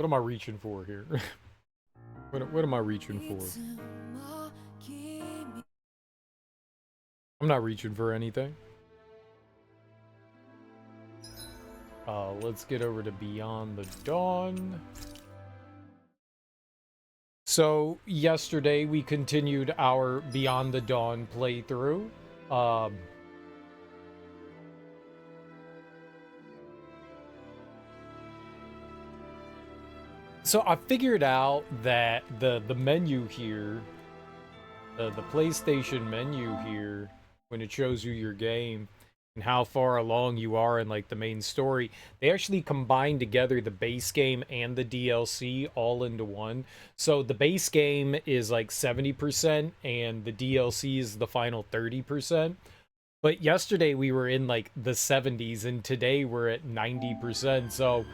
What am I reaching for here? What am I reaching for? I'm not reaching for anything. Let's get over to Beyond the Dawn. So, yesterday we continued our Beyond the Dawn playthrough. So I figured out that the menu here, the PlayStation menu here, when it shows you your game and how far along you are in like the main story, they actually combine together the base game and the DLC all into one. So the base game is like 70% and the DLC is the final 30%. But yesterday we were in like the 70s and today we're at 90%. So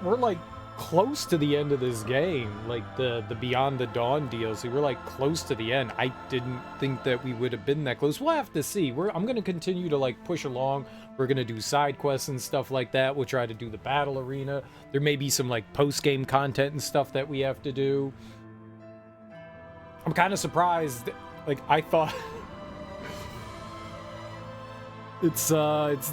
we're like close to the end of this game, like the Beyond the Dawn DLC. We're like close to the end. I didn't think that we would have been that close. We'll have to see. I'm gonna continue to like push along. We're gonna do side quests and stuff like that. We'll try to do the battle arena. There may be some like post-game content and stuff that we have to do. I'm kind of surprised. Like I thought it's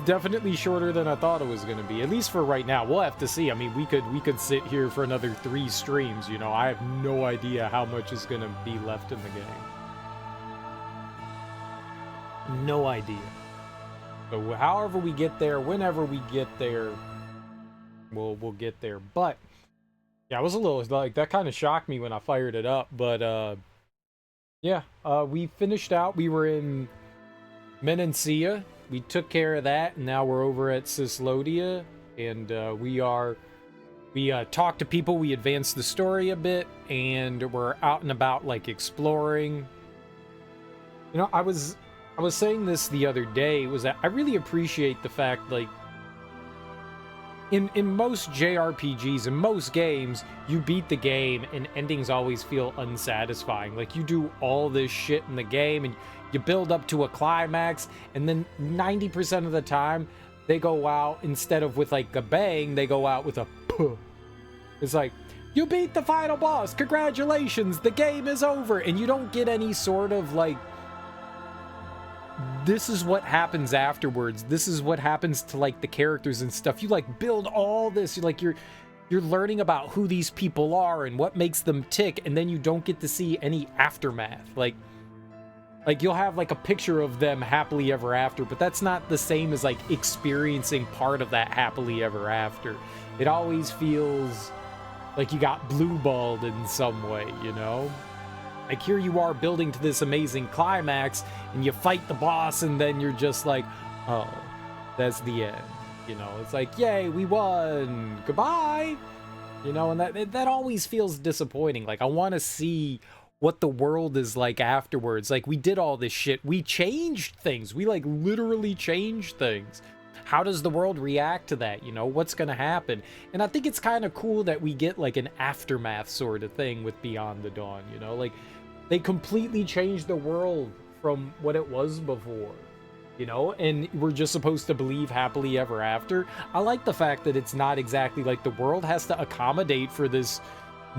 definitely shorter than I thought it was going to be, at least for right now. We'll have to see. I mean, we could sit here for another 3 streams, you know. I have no idea how much is going to be left in the game. No idea. So however we get there, whenever we get there, we'll get there. But yeah, I was a little like that kind of shocked me when I fired it up, but yeah, we finished out. We were in Menancia. We took care of that, and now we're over at Cislodia, and we talked to people, we advanced the story a bit, and we're out and about, like, exploring. You know, I was saying this the other day, was that I really appreciate the fact, like, in most JRPGs, in most games, you beat the game, and endings always feel unsatisfying. Like, you do all this shit in the game, and you build up to a climax, and then 90% of the time, they go out, instead of with like a bang, they go out with a puh. It's like, you beat the final boss, congratulations, the game is over, and you don't get any sort of like, this is what happens afterwards, this is what happens to like the characters and stuff. You like build all this, you're learning about who these people are and what makes them tick, and then you don't get to see any aftermath. Like you'll have like a picture of them happily ever after, but that's not the same as like experiencing part of that happily ever after. It always feels like you got blue-balled in some way, you know? Like here you are building to this amazing climax, and you fight the boss, and then you're just like, oh, that's the end. You know, it's like, yay, we won, goodbye. You know, and that always feels disappointing. Like I want to see what the world is like afterwards. Like we did all this shit, we changed things, we like literally changed things. How does the world react to that? You know, what's gonna happen? And I think it's kind of cool that we get like an aftermath sort of thing with Beyond the Dawn. You know, like they completely changed the world from what it was before, you know, and we're just supposed to believe happily ever after. I like the fact that it's not exactly like the world has to accommodate for this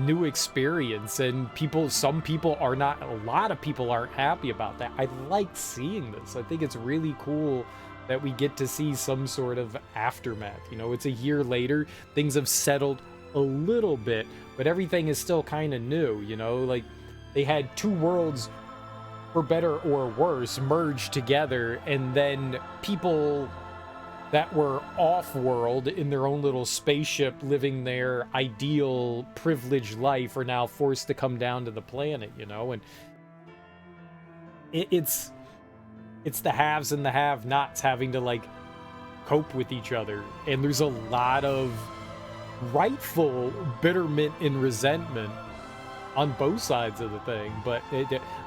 new experience, and some people are not, a lot of people aren't happy about that. I like seeing this. I think it's really cool that we get to see some sort of aftermath. You know, it's a year later, things have settled a little bit, but everything is still kind of new, you know, like they had 2 worlds, for better or worse, merged together, and then people that were off-world in their own little spaceship living their ideal privileged life are now forced to come down to the planet, you know? And it's the haves and the have-nots having to like cope with each other, and there's a lot of rightful bitterment and resentment on both sides of the thing, but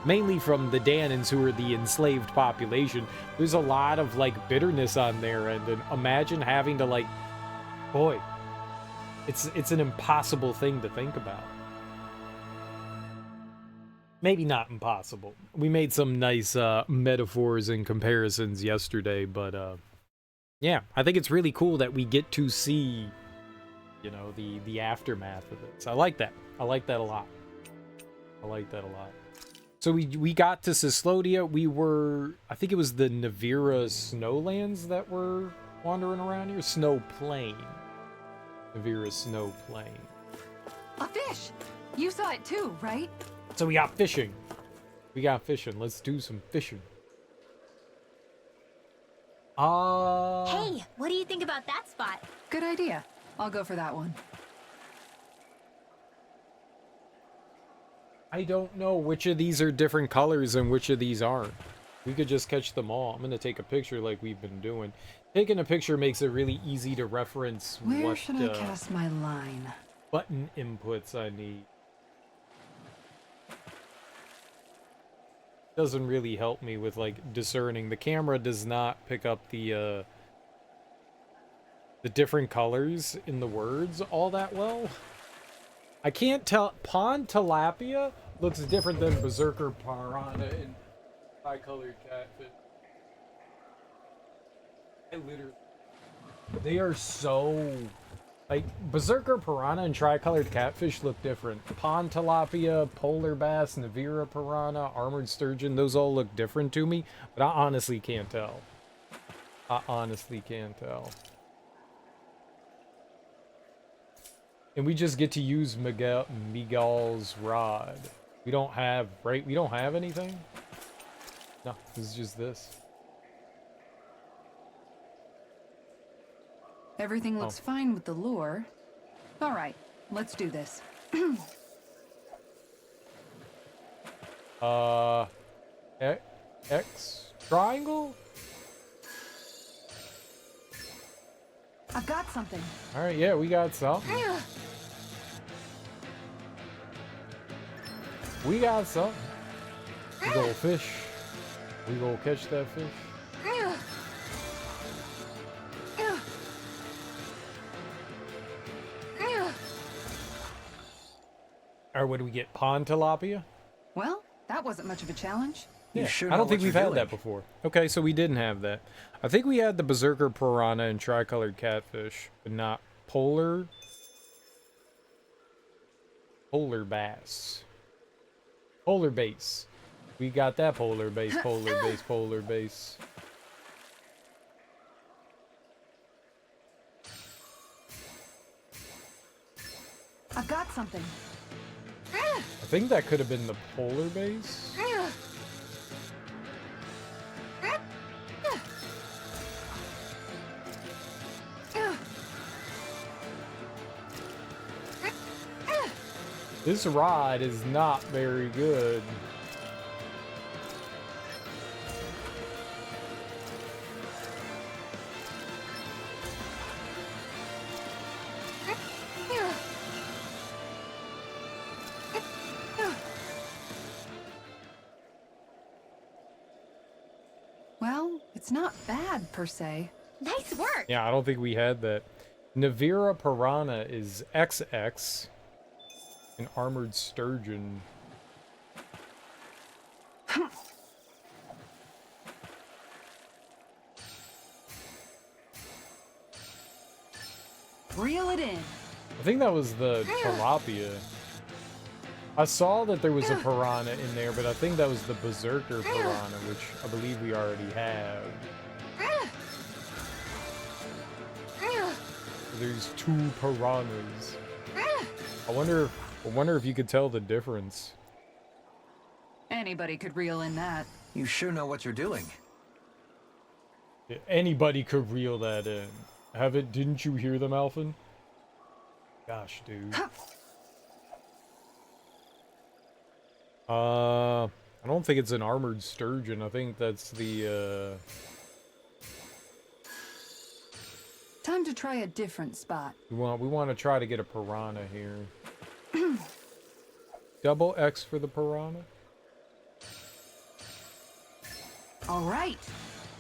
mainly from the Danans, who are the enslaved population. There's a lot of like bitterness on their end, and imagine having to like, boy, it's an impossible thing to think about. Maybe not impossible. We made some nice metaphors and comparisons yesterday, but yeah, I think it's really cool that we get to see you know, the aftermath of it. So I like that. I like that a lot. I like that a lot. So we got to Cyslodia. We were, I think it was the Navira Snowlands that were wandering around here. Snow Plain. Navira Snow Plain. A fish! You saw it too, right? So we got fishing. We got fishing. Let's do some fishing. Hey, what do you think about that spot? Good idea. I'll go for that one. I don't know which of these are different colors and which of these aren't. We could just catch them all. I'm going to take a picture like we've been doing. Taking a picture makes it really easy to reference Where what should I cast my line? button inputs I need. Doesn't really help me with like discerning. The camera does not pick up the different colors in the words all that well. I can't tell. Pond tilapia looks different than berserker piranha and tri-colored catfish. I literally, they are so like berserker piranha and tri-colored catfish look different. Pond tilapia, polar bass, Navira piranha, armored sturgeon, those all look different to me, but I honestly can't tell. I honestly can't tell. And we just get to use Miguel's rod. We don't have, right? We don't have anything? No, this is just this. Everything looks fine with the lure. All right, let's do this. X triangle? I've got something. All right, yeah, we got something. We got something. We go fish. We go catch that fish. Or what do we get? Pond tilapia? Well, that wasn't much of a challenge. Yeah, sure I know don't think what we've you're had doing. that before. Okay, so we didn't have that. I think we had the berserker piranha and tri-colored catfish, but not polar bass. Polar base. We got that polar base, polar base, polar base. I've got something. I think that could have been the polar base. This rod is not very good. Well, it's not bad per se. Nice work. Yeah, I don't think we had that. Navira piranha is XX. An armored sturgeon. Reel it in. I think that was the tilapia. I saw that there was a piranha in there, but I think that was the berserker piranha, which I believe we already have. There's two piranhas. I wonder if you could tell the difference. Anybody could reel in that. You sure know what you're doing. Anybody could reel that in. Didn't you hear them, Alphen? Gosh, dude. I don't think it's an armored sturgeon. I think that's the, Time to try a different spot. we want to try to get a piranha here. Double X for the piranha? All right.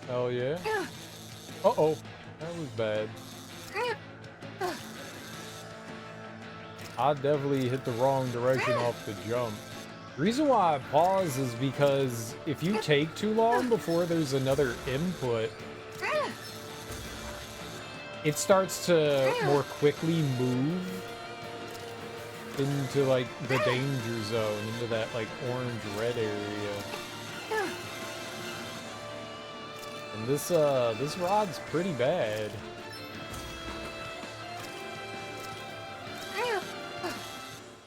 Hell yeah. Uh-oh. That was bad. I definitely hit the wrong direction off the jump. The reason why I pause is because if you take too long before there's another input, it starts to more quickly move into like the danger zone, into that like orange red area. And this rod's pretty bad.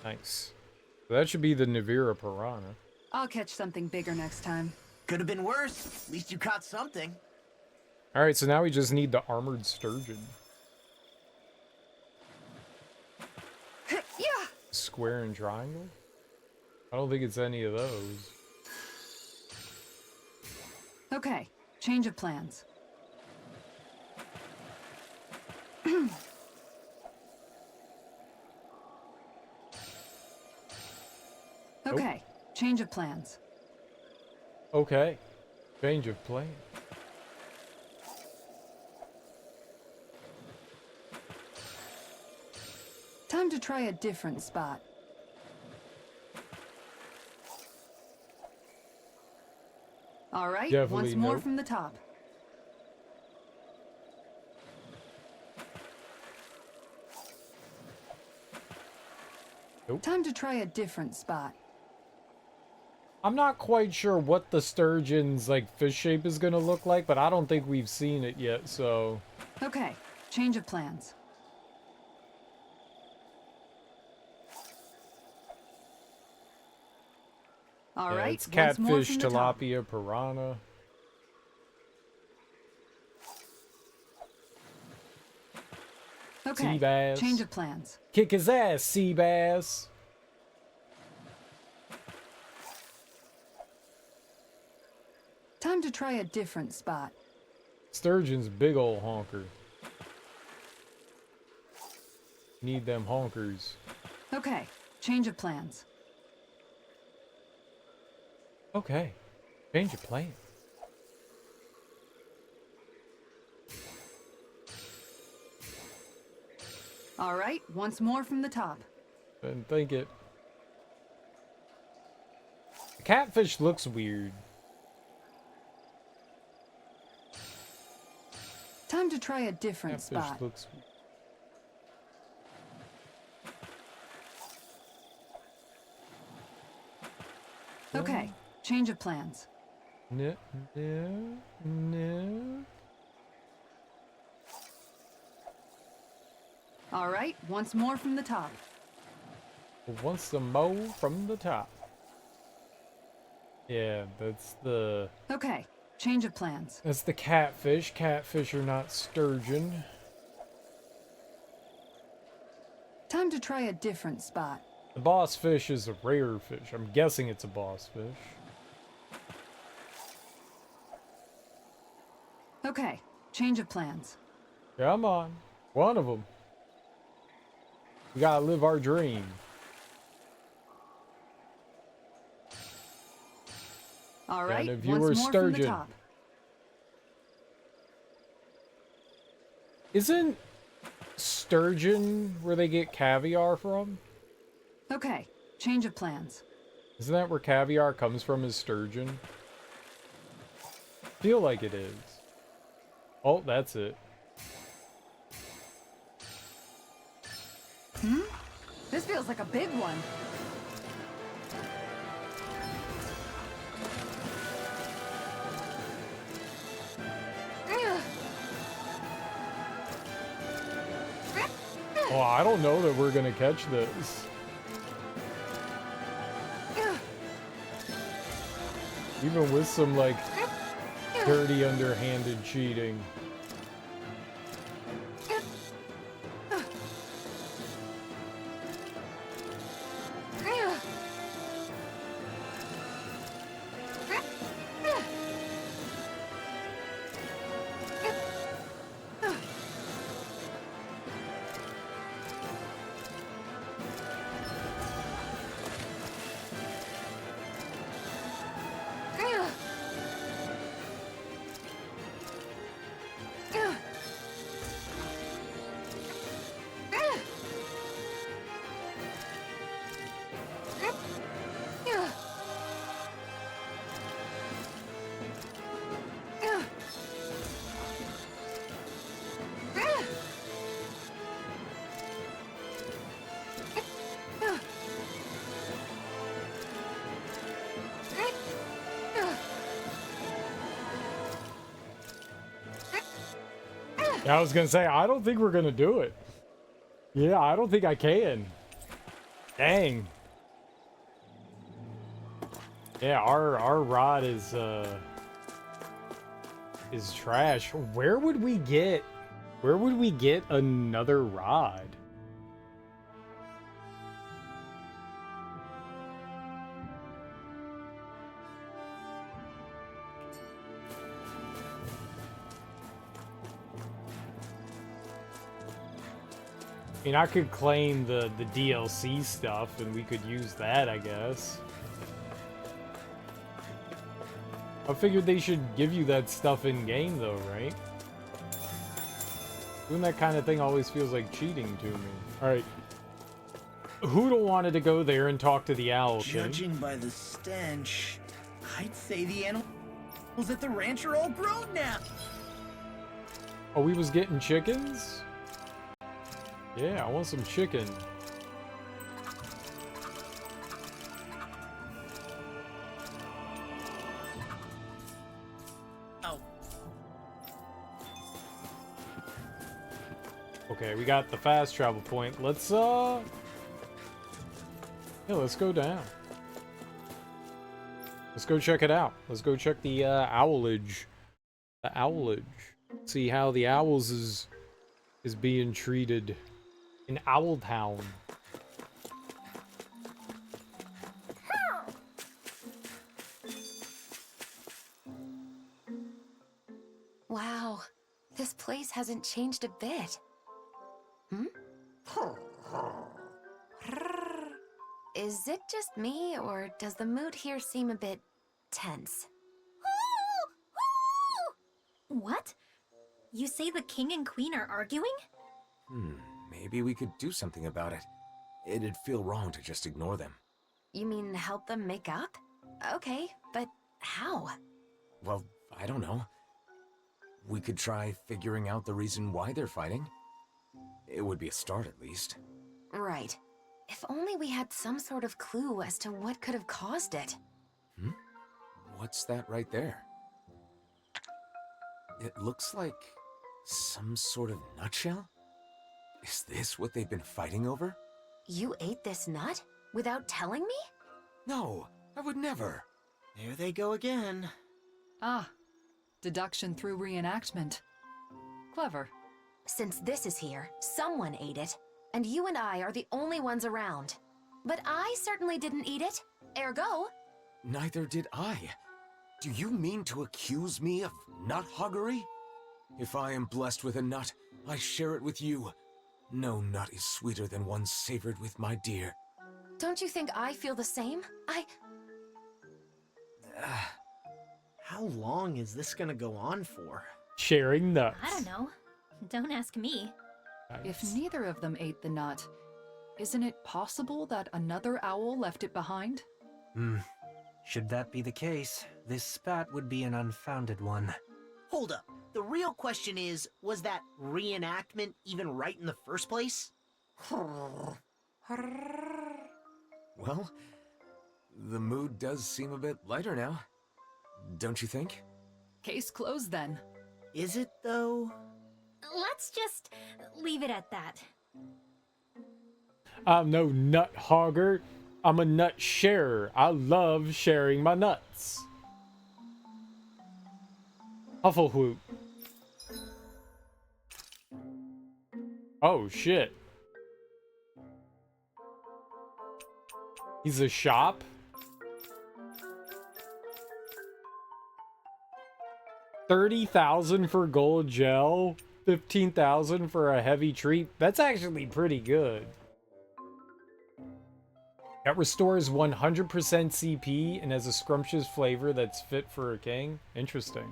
Nice. So that should be the Navira Piranha. I'll catch something bigger next time. Could have been worse. At least you caught something. Alright, so now we just need the armored sturgeon. Yeah. Square and triangle? I don't think it's any of those. Okay, change of plans. Okay, change of plans. Okay. Change of plan. Time to try a different spot. All right, Definitely once more nope. from the top. Nope. Time to try a different spot. I'm not quite sure what the sturgeon's like fish shape is gonna look like, but I don't think we've seen it yet, so Okay, change of plans. All yeah, right, it's once more catfish, from the top. tilapia, piranha. Okay, sea bass. change of plans. Kick his ass, sea bass. Time to try a different spot. Sturgeon's big ol' honker. Need them honkers. Okay, change of plans. Okay. Change of plan. All right, once more from the top. Didn't think it. The catfish looks weird. Time to try a different Catfish spot. looks weird. Okay, change of plans. No, no, no. All right, once more from the top. Wants some mo from the top. Yeah, that's the Okay, change of plans. catfish. Catfish are not sturgeon. Time to try a different spot. The boss fish is a rare fish. I'm guessing it's a boss fish. Okay, change of plans. Come on, one of them. We gotta live our dream. All Yeah, right, and if you once were more from sturgeon. the top. Isn't sturgeon where they get caviar from? Okay, change of plans. Isn't that where caviar comes from, is sturgeon? Feel like it is. Oh, that's it. This feels like a big one. Oh, I don't know that we're gonna catch this. Even with some, like, dirty, underhanded cheating. Yeah, I was gonna say, I don't think we're gonna do it. Yeah, I don't think I can. Dang. Yeah, our rod is trash. Where would we get another rod? I mean, I could claim the DLC stuff and we could use that, I guess. I figured they should give you that stuff in game though, right? Doing that kind of thing always feels like cheating to me. Alright. Hoodle wanted to go there and talk to the owl king. Judging by the stench, I'd say the animals at the ranch are all grown now. Oh, we was getting chickens? Yeah, I want some chicken. Oh. Okay, we got the fast travel point. Let's yeah, let's go down. Let's go check it out. Let's go check the owlage. The owlage. See how the owls is being treated in Owl Town. Wow, this place hasn't changed a bit. Is it just me, or does the mood here seem a bit tense? What? You say the king and queen are arguing? Maybe we could do something about it. It'd feel wrong to just ignore them. You mean help them make up? Okay, but how? Well, I don't know. We could try figuring out the reason why they're fighting. It would be a start, at least. Right. If only we had some sort of clue as to what could have caused it. What's that right there? It looks like some sort of nutshell? Is this what they've been fighting over? You ate this nut? Without telling me? No, I would never. There they go again. Ah, deduction through reenactment. Clever. Since this is here, someone ate it. And you and I are the only ones around. But I certainly didn't eat it. Ergo... Neither did I. Do you mean to accuse me of nut hoggery? If I am blessed with a nut, I share it with you. No nut is sweeter than one savored with my dear. Don't you think I feel the same? How long is this gonna go on for? Sharing nuts. I don't know. Don't ask me. If neither of them ate the nut, isn't it possible that another owl left it behind? Should that be the case, this spat would be an unfounded one. Hold up. The real question is, was that reenactment even right in the first place? Well, the mood does seem a bit lighter now. Don't you think? Case closed then. Is it, though? Let's just leave it at that. I'm no nut hogger. I'm a nut sharer. I love sharing my nuts. Hufflehoop. Oh, shit. He's a shop? $30,000 for gold gel, 15,000 for a heavy treat. That's actually pretty good. That restores 100% CP and has a scrumptious flavor that's fit for a king. Interesting.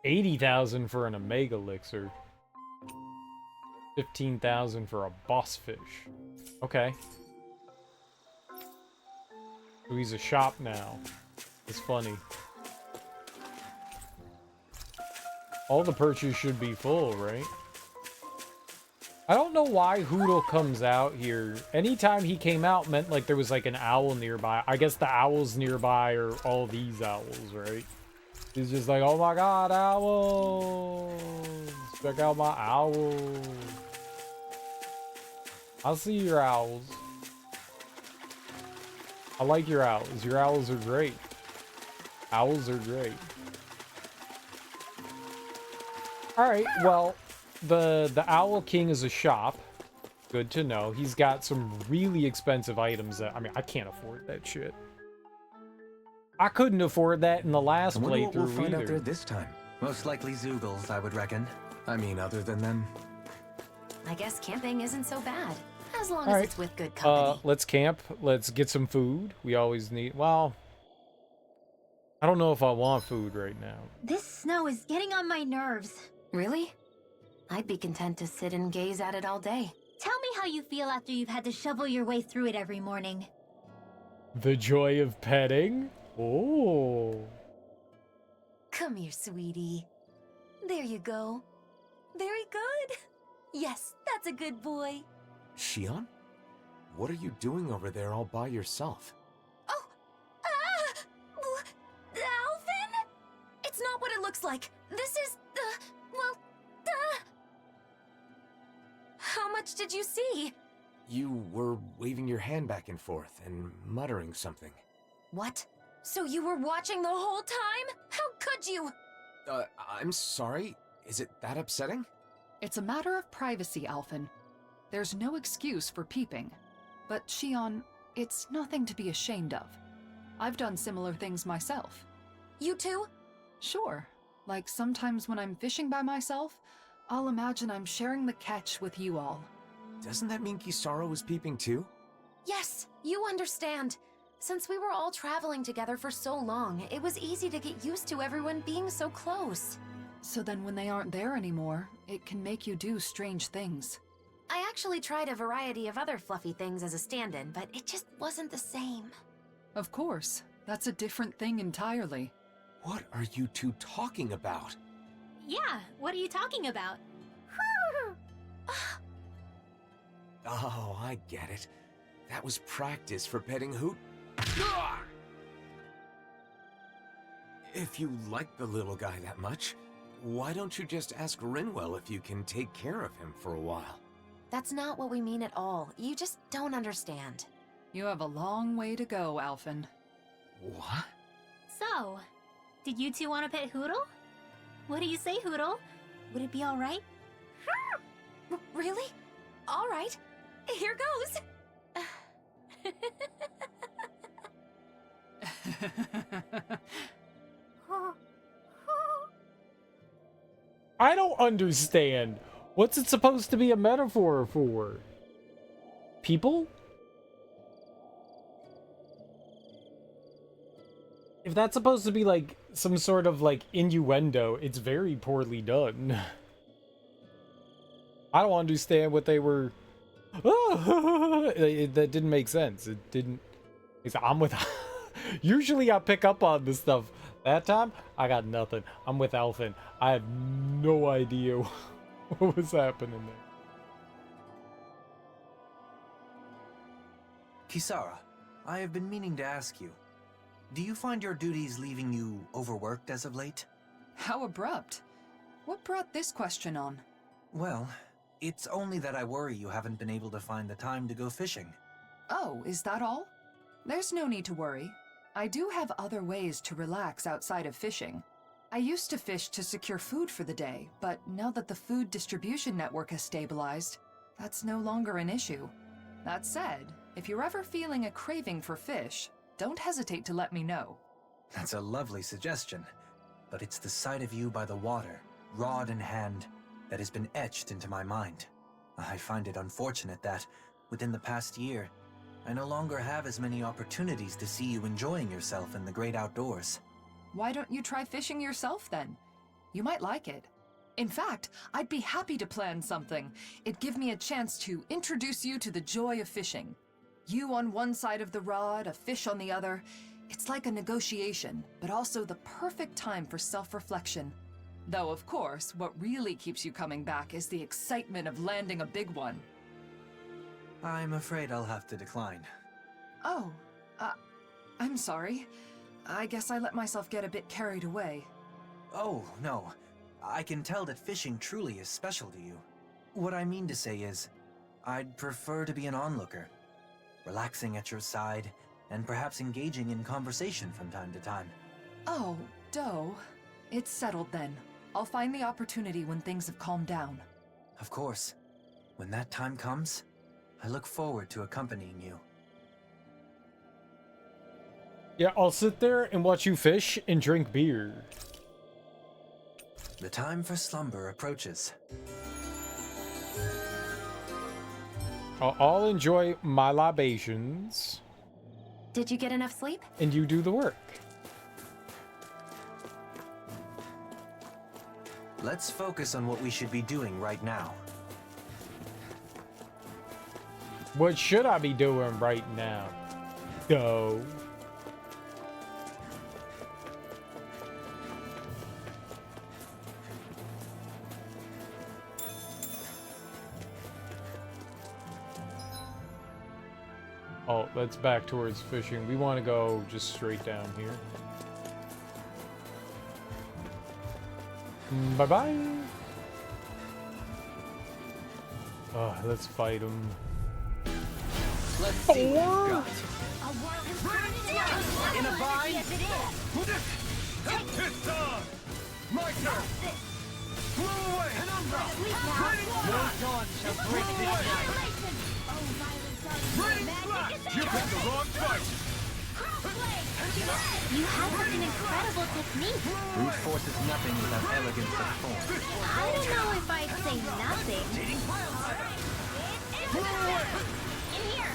$80,000 for an Omega Elixir. 15,000 for a boss fish. Okay. So he's a shop now. It's funny. All the perches should be full, right? I don't know why Hoodle comes out here. Anytime he came out meant like there was like an owl nearby. I guess the owls nearby are all these owls, right? He's just like, oh my god, owls! Check out my owls. I see your owls. I like your owls. Your owls are great. Owls are great. Alright, well, the Owl King is a shop. Good to know. He's got some really expensive items that, I mean, I can't afford that shit. I couldn't afford that in the last I wonder what we'll playthrough find out either. there this time. Most likely Zoogles, I would reckon. I mean, other than them. I guess camping isn't so bad, as long All as right. it's with good company. Let's camp. Let's get some food. We always need, well, I don't know if I want food right now. This snow is getting on my nerves. Really? I'd be content to sit and gaze at it all day. Tell me how you feel after you've had to shovel your way through it every morning. The joy of petting? Oh. Come here, sweetie. There you go. Very good. Yes, that's a good boy. Shion? What are you doing over there all by yourself? Oh! Alvin? It's not what it looks like. This is well, how much did you see? You were waving your hand back and forth and muttering something. What? So you were watching the whole time? How could you? I'm sorry. Is it that upsetting? It's a matter of privacy, Alphen. There's no excuse for peeping. But Shion, it's nothing to be ashamed of. I've done similar things myself. You too? Sure. Like sometimes when I'm fishing by myself, I'll imagine I'm sharing the catch with you all. Doesn't that mean Kisara was peeping too? Yes, you understand. Since we were all traveling together for so long, it was easy to get used to everyone being so close. So then when they aren't there anymore, it can make you do strange things. I actually tried a variety of other fluffy things as a stand-in, but it just wasn't the same. Of course, that's a different thing entirely. What are you two talking about? Yeah, what are you talking about? Oh, I get it. That was practice for petting Hoot. If you like the little guy that much, why don't you just ask Rinwell if you can take care of him for a while? That's not what we mean at all. You just don't understand. You have a long way to go, Alphen. What? So, did you two want to pet Hoodle? What do you say, Hoodle? Would it be alright? Really? All right. Here goes. I don't understand. What's it supposed to be a metaphor for? People? If that's supposed to be like some sort of like innuendo, it's very poorly done. I don't understand what they were. That didn't make sense. It didn't. I'm with. Usually I pick up on this stuff. That time I got nothing. I'm with Alphen. I have no idea what was happening there. Kisara, I have been meaning to ask you. Do you find your duties leaving you overworked as of late? How abrupt. What brought this question on? Well, it's only that I worry you haven't been able to find the time to go fishing. Oh, is that all? There's no need to worry. I do have other ways to relax outside of fishing. I used to fish to secure food for the day, but now that the food distribution network has stabilized, that's no longer an issue. That said, if you're ever feeling a craving for fish, don't hesitate to let me know. That's a lovely suggestion, but it's the sight of you by the water, rod in hand, that has been etched into my mind. I find it unfortunate that, within the past year, I no longer have as many opportunities to see you enjoying yourself in the great outdoors. Why don't you try fishing yourself then? You might like it. In fact, I'd be happy to plan something. It'd give me a chance to introduce you to the joy of fishing. You on one side of the rod, a fish on the other. It's like a negotiation, but also the perfect time for self-reflection. Though, of course, what really keeps you coming back is the excitement of landing a big one. I'm afraid I'll have to decline. Oh, I'm sorry. I guess I let myself get a bit carried away. Oh, no. I can tell that fishing truly is special to you. What I mean to say is, I'd prefer to be an onlooker, relaxing at your side, and perhaps engaging in conversation from time to time. Oh, Doe. It's settled then. I'll find the opportunity when things have calmed down. Of course. When that time comes, I look forward to accompanying you. Yeah, I'll sit there and watch you fish and drink beer. The time for slumber approaches. I'll enjoy my libations, Did you get enough sleep? and you do the work. Let's focus on what we should be doing right now. What should I be doing right now? Go. Oh, that's back towards fishing. We want to go just straight down here. Bye-bye. Oh, let's fight him. Let's see what you've got. A world is burning In a vine? Yes, it is. It's on! My turn! Blow away! Penumbra! No dawn shall break this night! Oh, violent darkness. Rain Magic flash! is You there. picked the wrong fight! You have such an incredible technique. Brute force is nothing without elegance of form. I don't know if I'd say nothing. In here.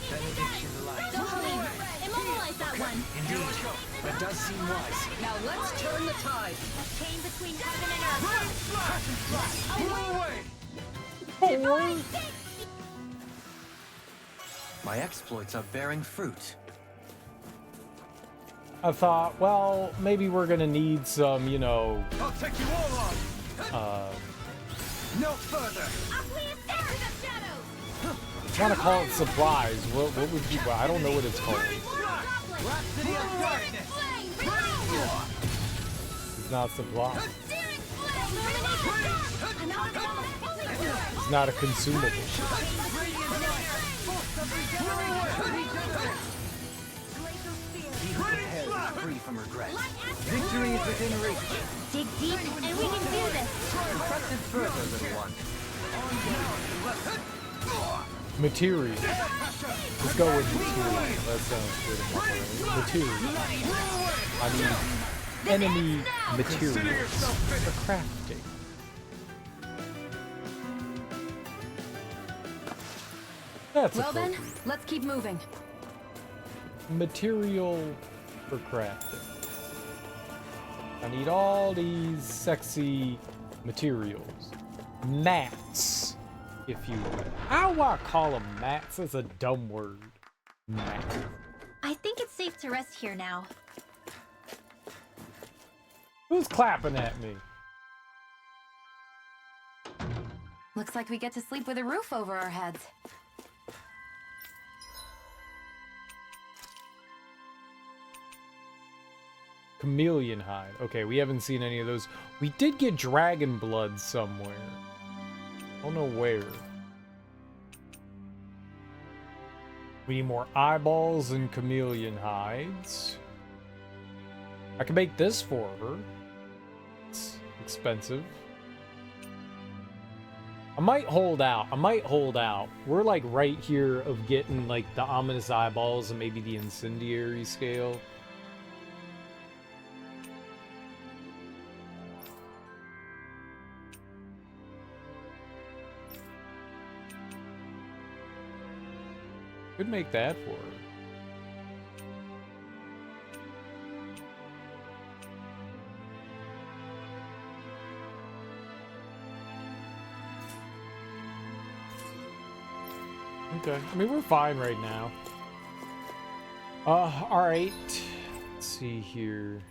Benediction light. Don't leave. Immobilize that one. Indeed, that does seem wise. Now let's turn the tide. A chain between heaven and earth. Blow away! My exploits are bearing fruit. I thought, well, maybe we're gonna need some, you know, I'll take you all on! No further! I want to call it supplies. What would you? I don't know what it's called. Rhapsody of darkness! It's not supply. It's not a consumable. He who prepares is free from regret. Victory is within reach. Dig deep, and we can do this. Press it further, little one. Material. Let's go with material. That sounds good enough. Material. I mean, enemy materials for crafting. That's Well then, appropriate. let's keep moving. Material for crafting. I need all these sexy materials. Mats, if you will. How do I call them mats? That's a dumb word. Mats. I think it's safe to rest here now. Who's clapping at me? Looks like we get to sleep with a roof over our heads. Chameleon hide. Okay, we haven't seen any of those. We did get dragon blood somewhere. I don't know where. We need more eyeballs and chameleon hides. I can make this for her. It's expensive. I might hold out. We're like right here of getting like the ominous eyeballs and maybe the incendiary scale. Could make that for her. Okay. I mean, we're fine right now. Alright. Let's see here.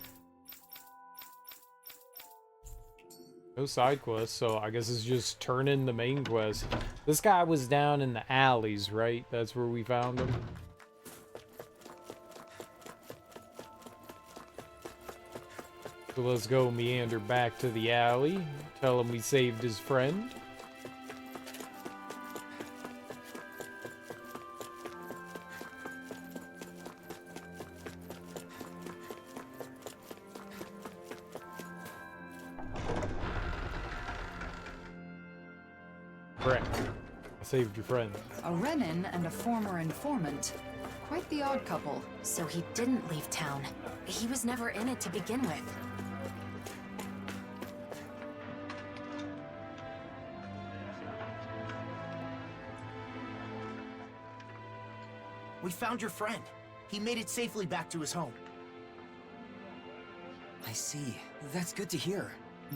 No side quests, so I guess it's just turn in the main quest. This guy was down in the alleys, right? That's where we found him. So let's go meander back to the alley. Tell him we saved his friend. Correct. I saved your friend. A Renin and a former informant. Quite the odd couple. So he didn't leave town. He was never in it to begin with. We found your friend. He made it safely back to his home. I see. That's good to hear.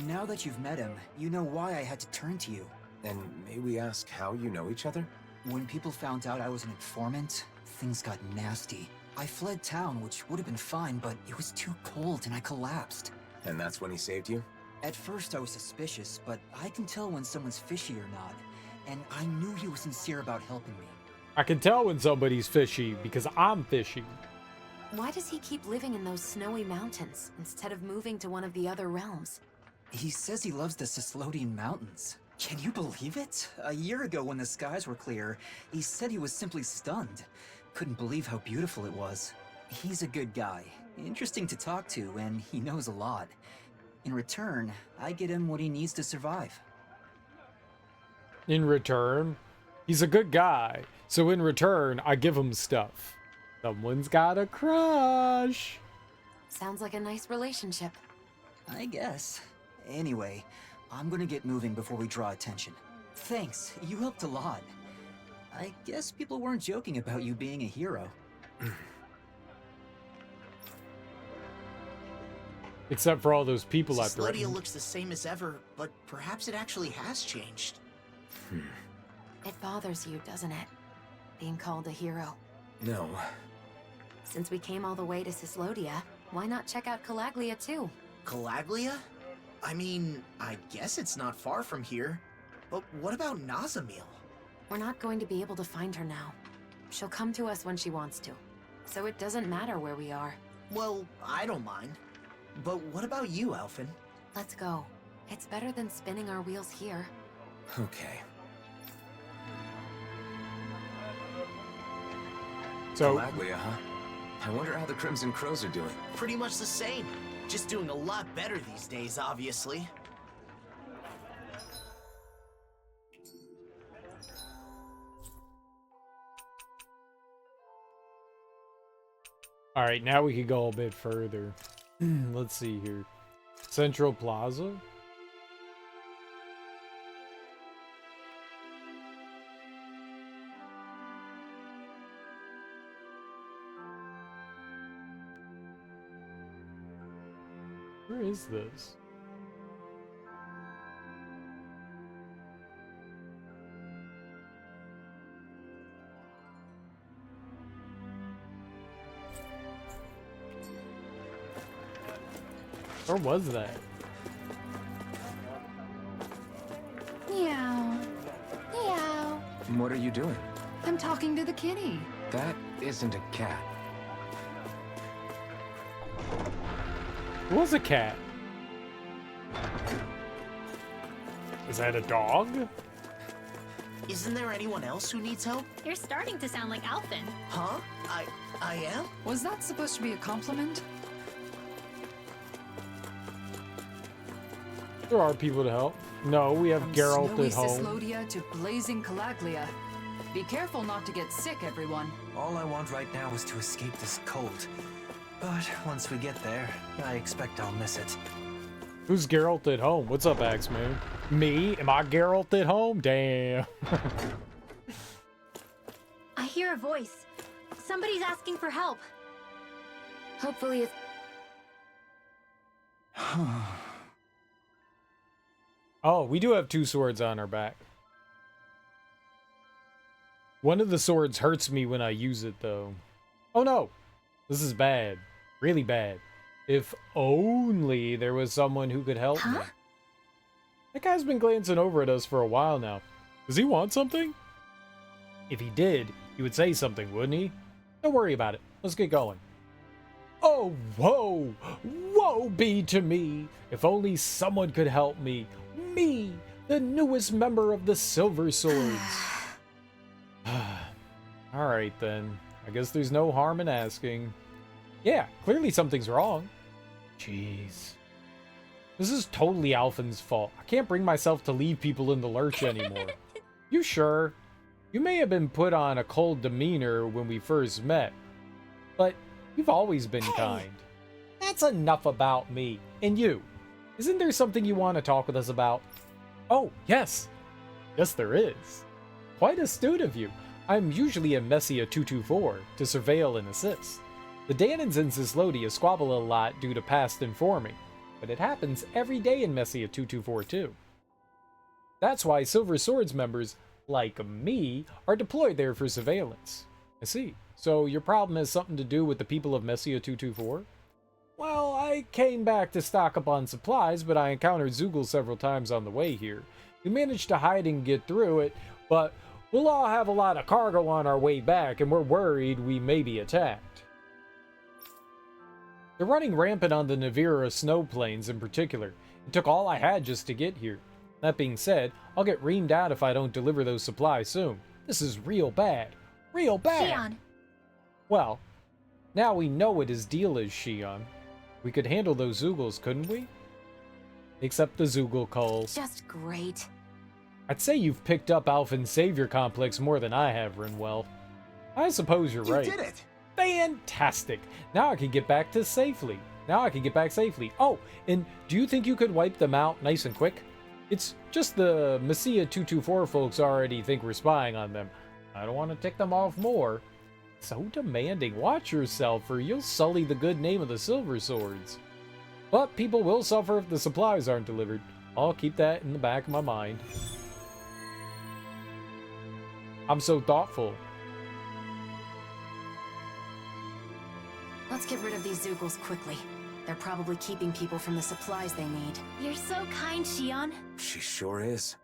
Now that you've met him, you know why I had to turn to you. And may we ask how you know each other? When people found out I was an informant, things got nasty. I fled town, which would have been fine, but it was too cold and I collapsed. And that's when he saved you? At first I was suspicious, but I can tell when someone's fishy or not. And I knew he was sincere about helping me. I can tell when somebody's fishy because I'm fishy. Why does he keep living in those snowy mountains instead of moving to one of the other realms? He says he loves the Cislodian Mountains. Can you believe it? A year ago when the skies were clear, he said he was simply stunned. Couldn't believe how beautiful it was. He's a good guy, interesting to talk to, and he knows a lot. In return, I get him what he needs to survive. In return, he's a good guy. So in return, I give him stuff. Someone's got a crush. Sounds like a nice relationship. I guess. Anyway, I'm gonna get moving before we draw attention. Thanks, you helped a lot. I guess people weren't joking about you being a hero. Except for all those people I Cislodia threatened. looks the same as ever, but perhaps it actually has changed. It bothers you, doesn't it? Being called a hero. No. Since we came all the way to Cislodia, why not check out Calaglia too? Calaglia? I mean, I guess it's not far from here. But what about Nazamil? We're not going to be able to find her now. She'll come to us when she wants to. So it doesn't matter where we are. Well, I don't mind. But what about you, Alphen? Let's go. It's better than spinning our wheels here. Okay. So, Calaglia, huh? I wonder how the Crimson Crows are doing. Pretty much the same. Just doing a lot better these days, obviously. all right, now we could go a bit further. Let's see here. Central Plaza? Where is this? Where was that? Meow. Meow. What are you doing? I'm talking to the kitty. That isn't a cat. It was a cat. Is that a dog? Isn't there anyone else who needs help? You're starting to sound like Alphen. Huh? I am? Was that supposed to be a compliment? There are people to help. No, we have From Geralt snowy at home. Cislodia to blazing Calaglia. Be careful not to get sick, everyone. All I want right now is to escape this cold. But once we get there, I expect I'll miss it. Who's Geralt at home? What's up, Axeman? Me? Am I Geralt at home? Damn. I hear a voice. Somebody's asking for help. Hopefully it's... Oh, we do have two swords on our back. One of the swords hurts me when I use it, though. Oh no! This is bad. Really bad. If only there was someone who could help me. That guy's been glancing over at us for a while now. Does he want something? If he did, he would say something, wouldn't he? Don't worry about it. Let's get going. Oh, woe! Woe be to me! If only someone could help me. Me, the newest member of the Silver Swords. Alright then. I guess there's no harm in asking. Yeah, clearly something's wrong. Jeez. This is totally Alphen's fault. I can't bring myself to leave people in the lurch anymore. You sure? You may have been put on a cold demeanor when we first met, but you've always been kind. That's enough about me. And you. Isn't there something you want to talk with us about? Oh, yes. Yes, there is. Quite astute of you. I'm usually in Messia 224 to surveil and assist. The Danons and Cislodia squabble a lot due to past informing, but it happens every day in Messia 224 too. That's why Silver Swords members, like me, are deployed there for surveillance. I see. So your problem has something to do with the people of Messia 224? Well, I came back to stock up on supplies, but I encountered Zoogle several times on the way here. We managed to hide and get through it, but we'll all have a lot of cargo on our way back, and we're worried we may be attacked. They're running rampant on the Navira snow plains in particular. It took all I had just to get here. That being said, I'll get reamed out if I don't deliver those supplies soon. This is real bad. Real bad! Shion. Well, now we know what his deal is, Shion. We could handle those Zoogles, couldn't we? Except the Zoogle culls. Just great. I'd say you've picked up Alphen's savior complex more than I have, Rinwell. I suppose you're right. You did it! Fantastic! Now I can get back safely. Oh, and do you think you could wipe them out nice and quick? It's just the Messia 224 folks already think we're spying on them. I don't want to tick them off more. So demanding. Watch yourself, or you'll sully the good name of the Silver Swords. But people will suffer if the supplies aren't delivered. I'll keep that in the back of my mind. I'm so thoughtful. Let's get rid of these Zoogles quickly. They're probably keeping people from the supplies they need. You're so kind, Shion. She sure is.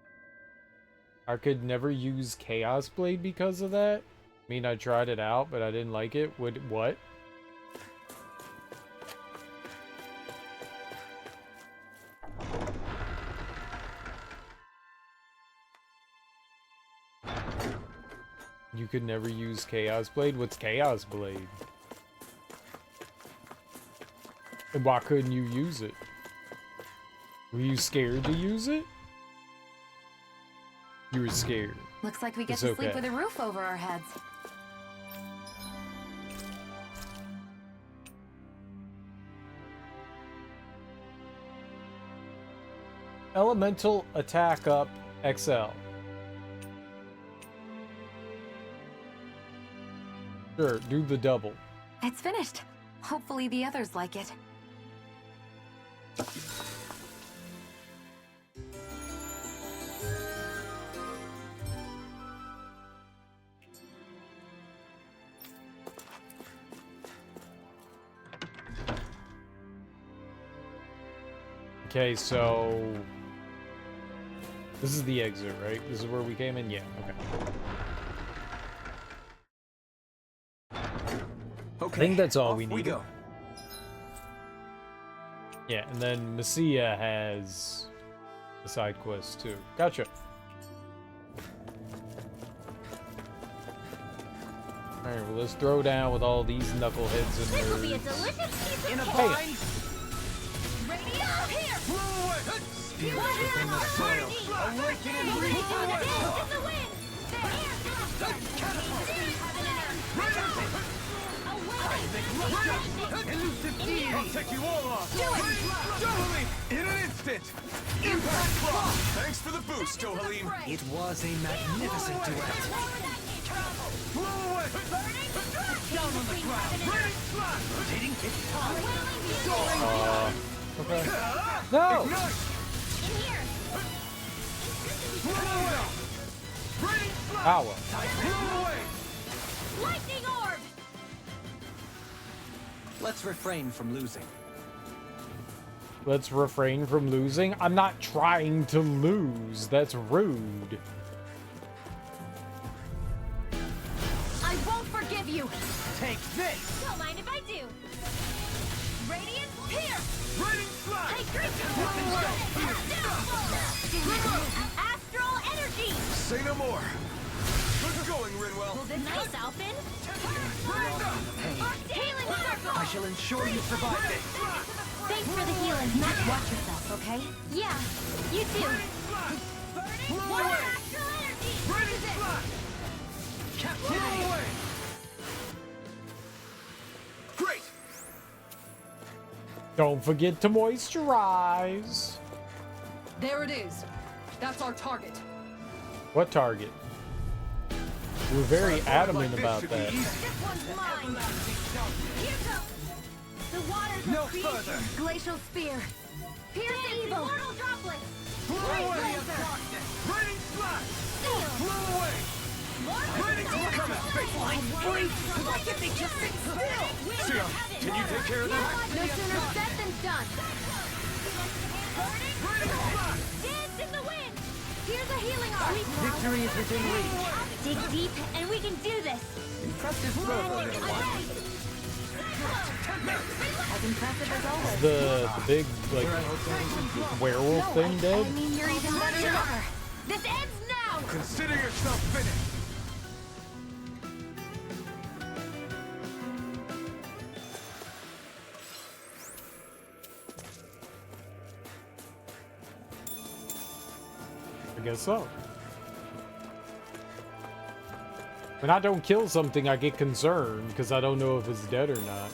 I could never use Chaos Blade because of that. I mean, I tried it out, but I didn't like it. What? You could never use Chaos Blade? What's Chaos Blade? And why couldn't you use it? Were you scared to use it? You were scared. Looks like we get It's to sleep okay. with a roof over our heads. Elemental Attack Up XL. Sure, do the double. It's finished. Hopefully the others like it. Okay, so this is the exit, right? This is where we came in? Yeah, okay. I think that's all off we we needed. go. Yeah, and then Messia has the side quest too. Gotcha. Alright, well let's throw down with all these knuckleheads and This will be a nerds. delicious piece of In a cake. bind. Radio here! Spirit within the soil. Awaken and breathe away. In the wind! The air Elusive deity. I'll take you all off. Do it. Totally! In an instant! Impact block! Thanks for the boost, Johalim. It was a magnificent duet. Blow away! Down on the ground. Raining slap! Hitting it. Okay. No! Ignite! Blow away! Raining slap! Ow. Blow away! Lightning orb! Let's refrain from losing. Let's refrain from losing. I'm not trying to lose. That's rude. I won't forgive of you! Take this! Don't mind if I do. Radiant Pierce! Raining Flash! Hey, Chris! Astral Energy! Say no more. Good going, Rinwell. Nice, Alpin! Hey, Healing Circle! I shall ensure you survive this. Thanks for the healing. Watch yourself, okay? Yeah, you too. Blow More away! Astral Energy! Raining Flash! Captivity! Blow away! Great! Don't forget to moisturize. There it is. That's our target. What target? We're very Like adamant this about should be that. easy. This one's mine. Here goes. The waters No of creation. further! Glacial Spear! Pierce the Dance, evil! immortal droplet. Blow Great away! laser. Raining Flash! Seal. Blow away! More Raining fire. Come at baseline! Freeze! Why can't they just sit still? Sia, can you take care of this? No sooner said than done! Raining Flash! Dance in the wind. Here's a healing arm! Victory is within reach. Dig deep, and we can do this. Impressive throw, little one. Ready. As impressive as always. The big like werewolf thing dead? I mean, you're even better than ever. This ends now. Consider yourself finished! I guess so. When I don't kill something, I get concerned because I don't know if it's dead or not.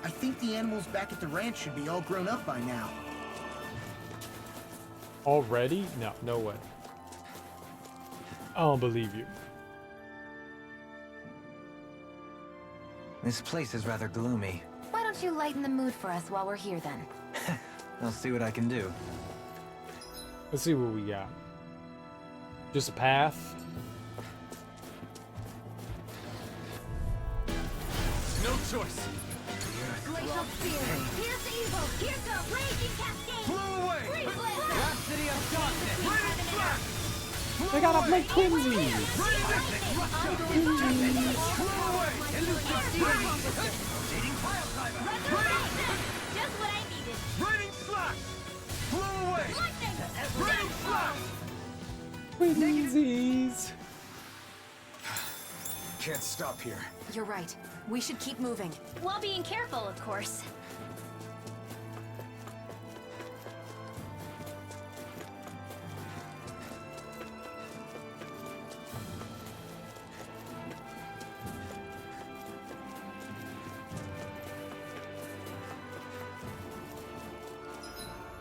I think the animals back at the ranch should be all grown up by now. Already? No, no way. I don't believe you. This place is rather gloomy. Why don't you lighten the mood for us while we're here then? I'll see what I can do. Let's see what we got. Just a path. No choice! Glacial Spear. Pierce evil. Here goes. Raging Cascade. Blow away! Freeze blast. Rhapsody of Darkness! Raining Flash! They gotta play twinsies. Blow away! Just what I needed. Raining Flash! Blow away! Lightning. Raining Flash! Twinsies. Can't stop here. You're right. We should keep moving. While being careful, of course.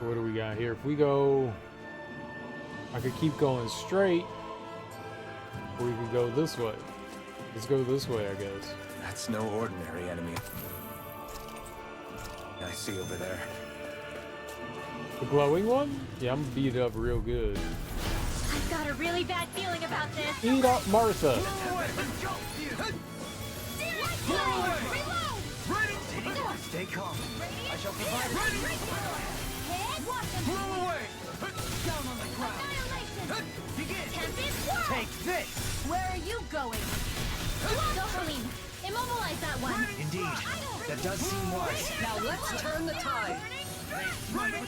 What do we got here? If we go, I could keep going straight, or we could go this way. Let's go this way, I guess. That's no ordinary enemy. I see over there. The glowing one? Yeah, I'm beat up real good. I've got a really bad feeling about this. Eat up, Martha. Reload. Stay calm. I shall provide Hit. Blow away! down on the ground. Annihilation. Begin. Tempest Whirl. Take this. Where are you going? Dohalim, immobilize that one. Indeed. That does seem wise. Now let's turn the tide. Raining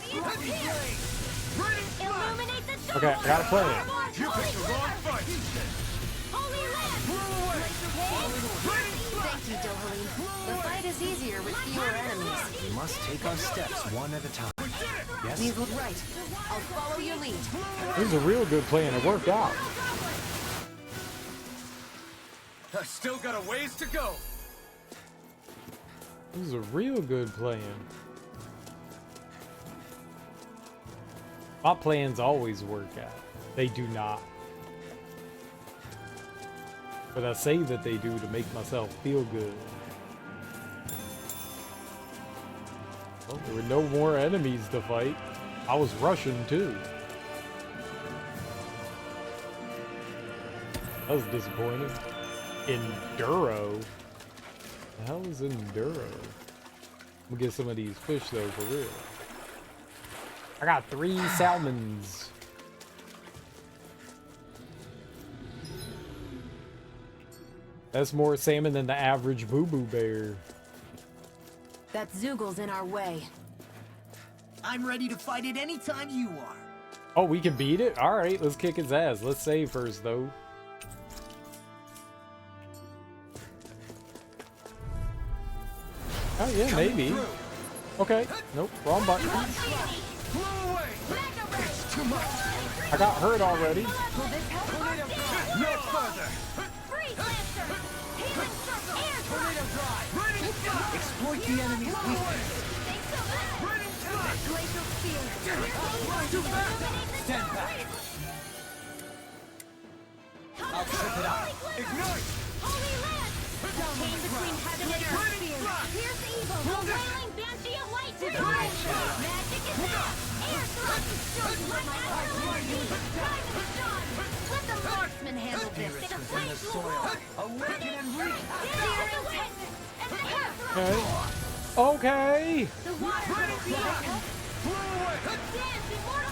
Illuminate the door. Okay, I gotta play it. You picked the wrong fight! Holy Land. Blow away! Raining Thank you, Dohalim. The fight is easier with fewer enemies. We must take our steps one at a time. Yes? These look right. I'll follow your lead. This is a real good plan. It worked out. I've still got a ways to go! This is a real good plan. My plans always work out. They do not. But I say that they do to make myself feel good. Well, there were no more enemies to fight. I was rushing too. That was disappointing. Enduro? The hell is Enduro? We'll get some of these fish though, for real. I got 3 salmons. That's more salmon than the average Boo Boo Bear. That Zoogel's in our way. I'm ready to fight it anytime you are. Oh, we can beat it? Alright, let's kick its ass. Let's save first, though. Oh, yeah, maybe. Okay. Nope, wrong button. I got hurt already. No further. Exploit the enemy's weakness. Stand back. I'll trip it out. Ignite. Came between heaven and earth. Here's evil. The wailing banshee of light to the right. Magic is there. Air thrust. One Time is done. Let the marksman handle this. It aflames the world. Awaken and reach. And the air thrust. Okay. Okay. The water will be open.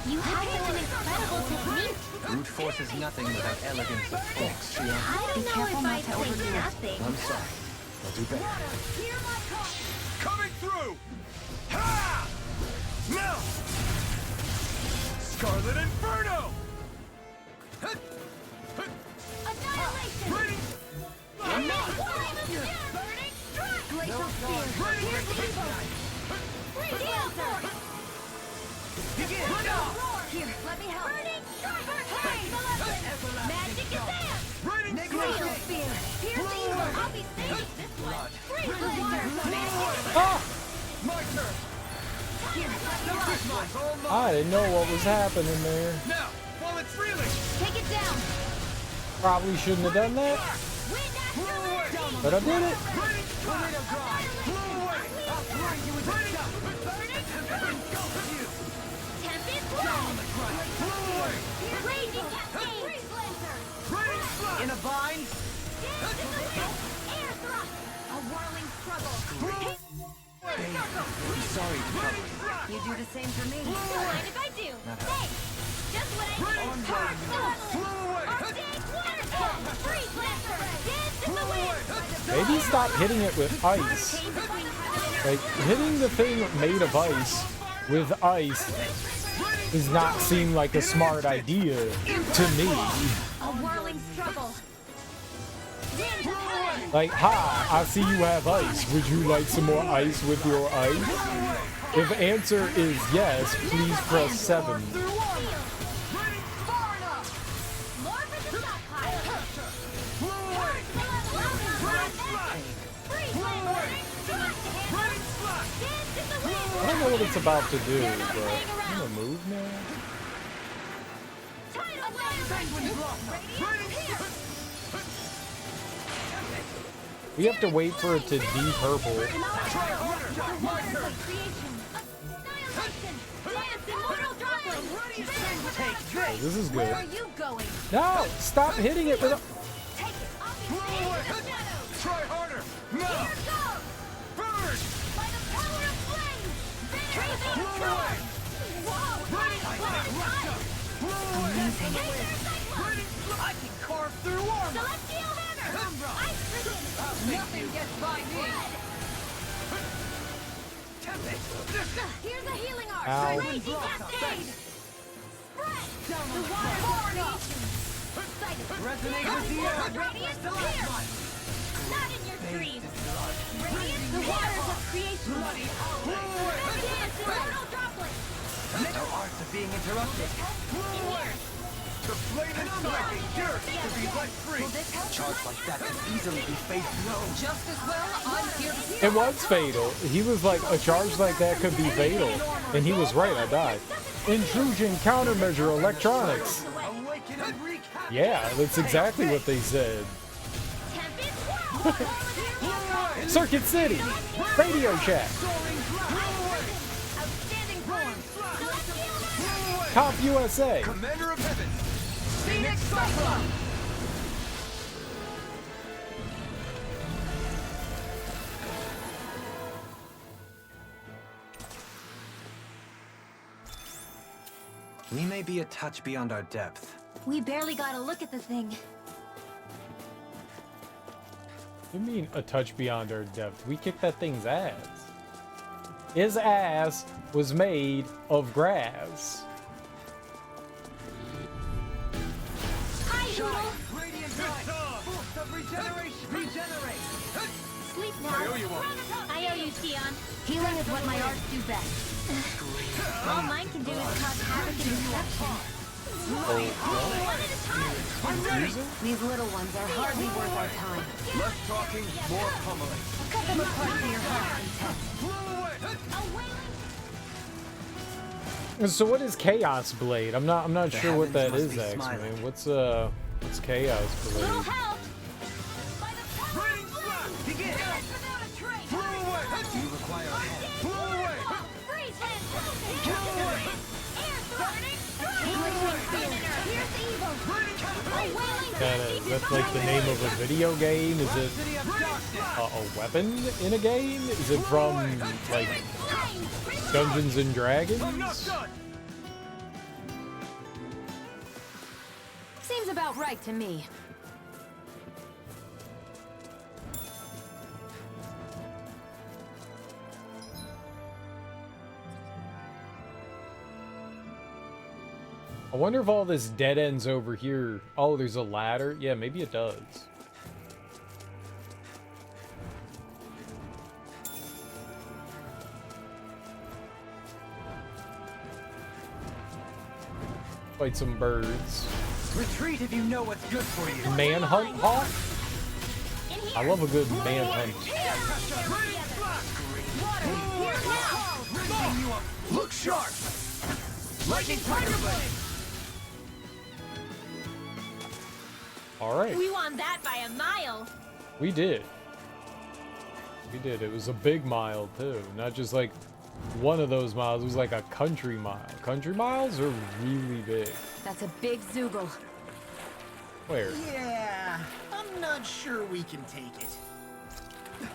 You have such an incredible technique. Brute force is nothing without elegance of force. I don't know if I'd say nothing. I'm sorry. I'll do better. Coming through. Ha! Melt. Scarlet Inferno. Annihilation. Ready. Burning strike. Glacial spear. Here's evil. Heal force. Begin. Here, let me help. Burning strike. Hey, magic is there. Ready. Glacial spear. Here's evil. I'll be safe. This one. Freeze laser. Ah! My turn. Here, let me help. This one's all mine. I didn't know what was happening there. Now, while it's reeling. Take it down. Probably shouldn't have done that, Wind after but I did it. Ready. Tornado drive. Blow away. I'll throw you with a shot. Engulf you. Tempest Down on the ground. Blow away. Raging cascade. Freeze laser. Ready. Slap. In a bind. Air thrust. A whirling struggle. I'm sorry to trouble you. You do the same for me. Don't mind if I do. Thanks. Just what I need. Blow away. Arctic waterfall. Freeze laser. Dance in the wind. Maybe stop hitting it with ice. Came between heaven and Like, hitting the thing made of ice with ice does not seem like a smart idea to me. a whirling struggle. Wind ahead. Like, ha, I see you have ice. Would you like some more ice with your ice? If answer is yes, please press 7. Far enough. More for the stockpile. Freeze laser. Dance in the wind. I don't know what it's about to do, but I'm gonna move now. Tidal wave. We have to wait for it to de-purple. Oh, this is Where good. are you going? No! Stop hitting it with a... Take it. I'll be safe in the shadows. Try harder. No. Here goes. Burn. By the power of flames. Tracing the storm. Whoa. Blow away. I can carve through armor. Celestial hammer. Ice prison. Nothing gets by me. Here's a healing arc. Ow. Raging cascade. Spread. The water formation. Resonate with the air. Radiant here. Not in your dreams. Radiant the waters of creation. Dance immortal droplets. No arts of being interrupted. In here. The flame is striking dirt to be let free. Charge like that can easily be faced. No. Just as well, I'm here to It was fatal. He was like, a charge like that could be fatal. And he was right, I died. Intrusion countermeasure electronics. Awaken and wreak havoc. Yeah, that's exactly what they said. Tempest. Circuit City! Radio Shack! Outstanding form. Celestial Top USA! Commander of Heaven. Phoenix Cyclone. We may be a touch beyond our depth. We barely got a look at the thing. You mean a touch beyond our depth? We kicked that thing's ass. His ass was made of grass. Hi, Doodle. Radiant light. Boost of regeneration. Regenerate. Sleep now. I owe you, Tion. Healing is what my arts do best. All mine can do is cause havoc and destruction. One at a time. These little ones are hardly worth our time. Less talking, more pummeling. Cut them apart for your heart's content. So what is Chaos Blade? I'm not The sure what that heavens is must be actually. smiling. What's Chaos Little Blade? help. By the power of flame. Begin. Dance without a trace. Blow away. You require help. Blow away. Freeze hand. Blow away. Air thrusting. Here's evil. A wailing That's like the name of a video game? Is it City of darkness. a weapon in a game? Is it from like Dungeons and Dragons? I'm not done. Seems about right to me. I wonder if all this dead ends over here. Oh, there's a ladder. Yeah, maybe it does. Fight some birds. Retreat if you know what's good for you. Manhunt hawk? I love a good manhunt. Look sharp. Lightning tiger blade. All right, We won that by a mile. we did. We did. It was a big mile too, not just like one of those miles. It was like a country mile. Country miles are really big. That's a big Zoogle. Where? Yeah, I'm not sure we can take it.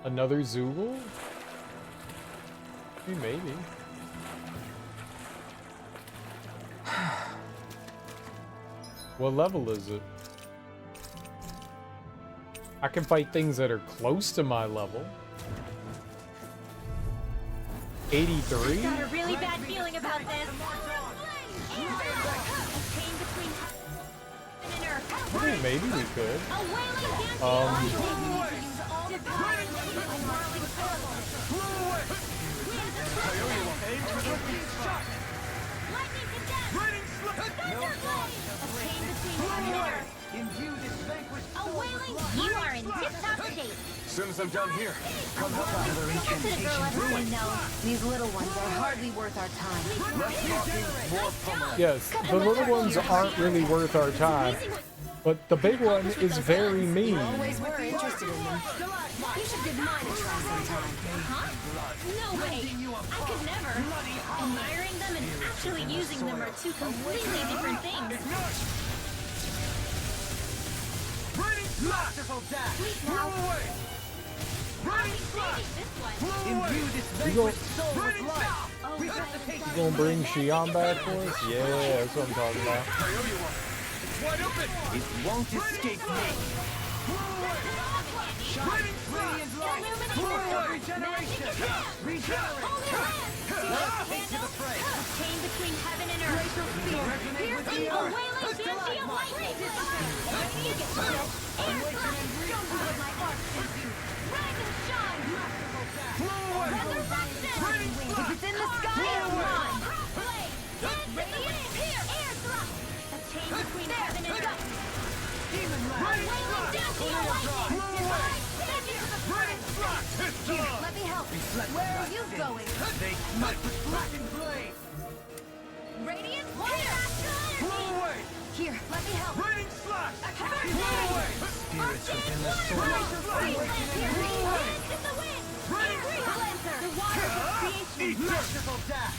Another Zoogle? Maybe. What level is it? I can fight things that are close to my level. 83? Got a really bad feeling about this. Chain between heaven and earth. I think maybe we could. A wailing You are in tip-top shape. As soon as I'm done here, come help out. What could a girl ever say no? These little ones are hardly worth our time. Less talking, more pummeling. Yes, the little ones aren't really worth our time, but the big one is very mean. Always were interested in them. You should give mine a try sometime. Huh? No way. I could never. Admiring them and actually using them are two completely different things. Masterful dash. Blow away. This one. Imbue this You go- vanquished soul with life. Resuscitate You gonna bring Xion back for us? Yeah, that's what I'm talking about. It's wide open. It won't escape me. Radiant light. Blow away. Regeneration. Regenerate. To the fray. Chain between heaven and earth. Resonate with the A earth. wailing banshee of lightning. Radiant fire. Air thrust. Show me what my arts can do. Rise and shine. Blow away. Resurrection. If it's in the sky, it's mine. Blade. Radiant here. Air thrust. A chain between heaven and earth. Demon A wrath. wailing banshee of lightning. Divine. Send you to the front. Let me help. Where are you going? They smite with blackened blade. Radiant here. Blow away. Here, let me help. Raining slash. Blow away. Spirits within the soul. Eat merciful dash.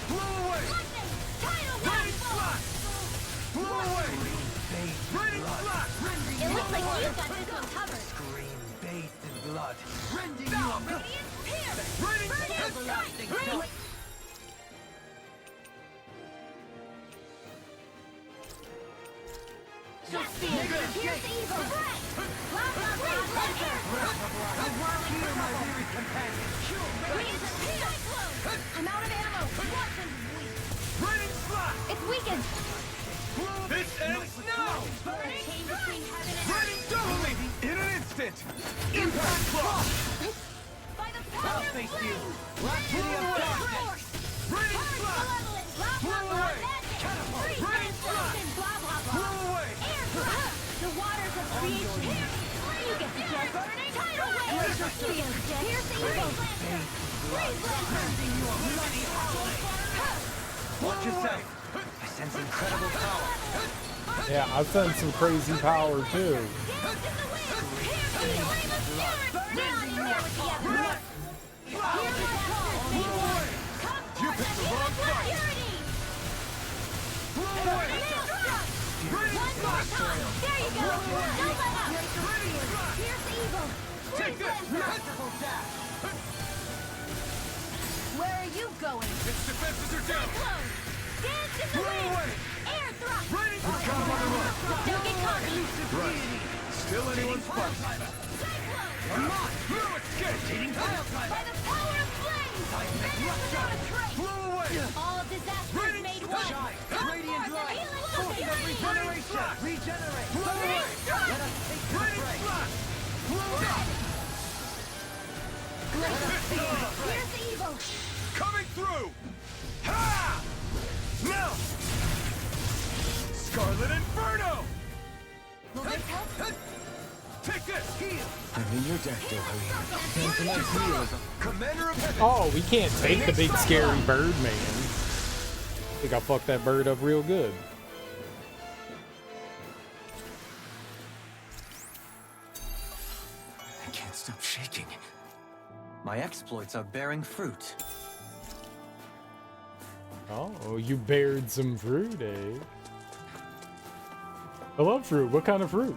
Blow away. Raining slash. Blow away. Raining slash. It looks like you've got this one covered. Scream bathed in blood. Rending you up. Raining everlasting death. Negative gate. the evil! Blah, blah, blah, laser! A whirling here, my weary companion. Cyclone! I'm out of ammo! Watson is weak! Raining slot! It's weakened! This ends now! Chain between heaven and Raining doubly! In an instant! Impact block! by the power of face flame! you! Rhapsody of darkness! Raining Purge slot! malevolence! Blah, blah, Blow blah, away! magic! Catapult! Freeze Raining slot! resistance! Blah, blah, blah! Blow away! Air thrust! The waters of creation! You get the gist! Tidal wave! Here's the evil! Freeze Watch yourself! I sense incredible power. Yeah, I've done some crazy power too. You picked the wrong fight! Blow away! Raining slot! There you go! Don't let up! Here's the evil! Take this! Masterful dash! Where are you going? Its defenses are down! Close! Dance in the Blow wind! away! Air thrust! Raining slot! Got him on the run! Don't get cocky! Right. Still anyone's fight. Come on! No escape! By the power of flame! Without a trace! Blow away! All disasters Raining made slot! one! Radiant light! Healing Force of regeneration! Regenerate! Blow away! Let us take the break! Blow away! Here's the evil! Coming through! Ha! Now! Scarlet Inferno! Will this help? Take this! Heal! I'm in your debt, Dohalim. Commander of Heaven! Oh, we can't take the big scary bird, man. I think I fucked that bird up real good. I can't stop shaking. My exploits are bearing fruit. Oh, you bared some fruit, eh? I love fruit. What kind of fruit?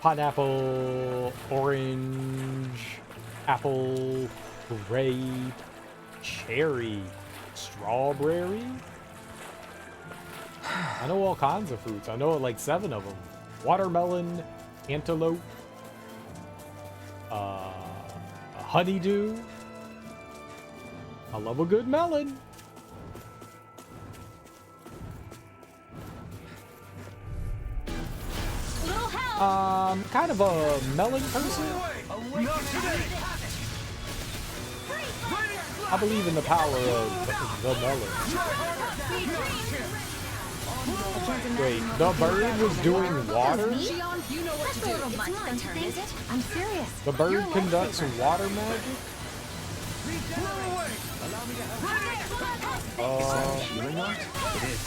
Pineapple, orange, apple, grape, cherry, strawberry. I know all kinds of fruits. I know like 7 of them. Watermelon, antelope, honeydew. I love a good melon. Little help! Kind of a melon person. Not today! I believe in the power of the melon. Wait, the bird was doing water? Gion, you know what to do. It's not my turn, is it? I'm serious. The bird conducts water magic? Healing art? It is.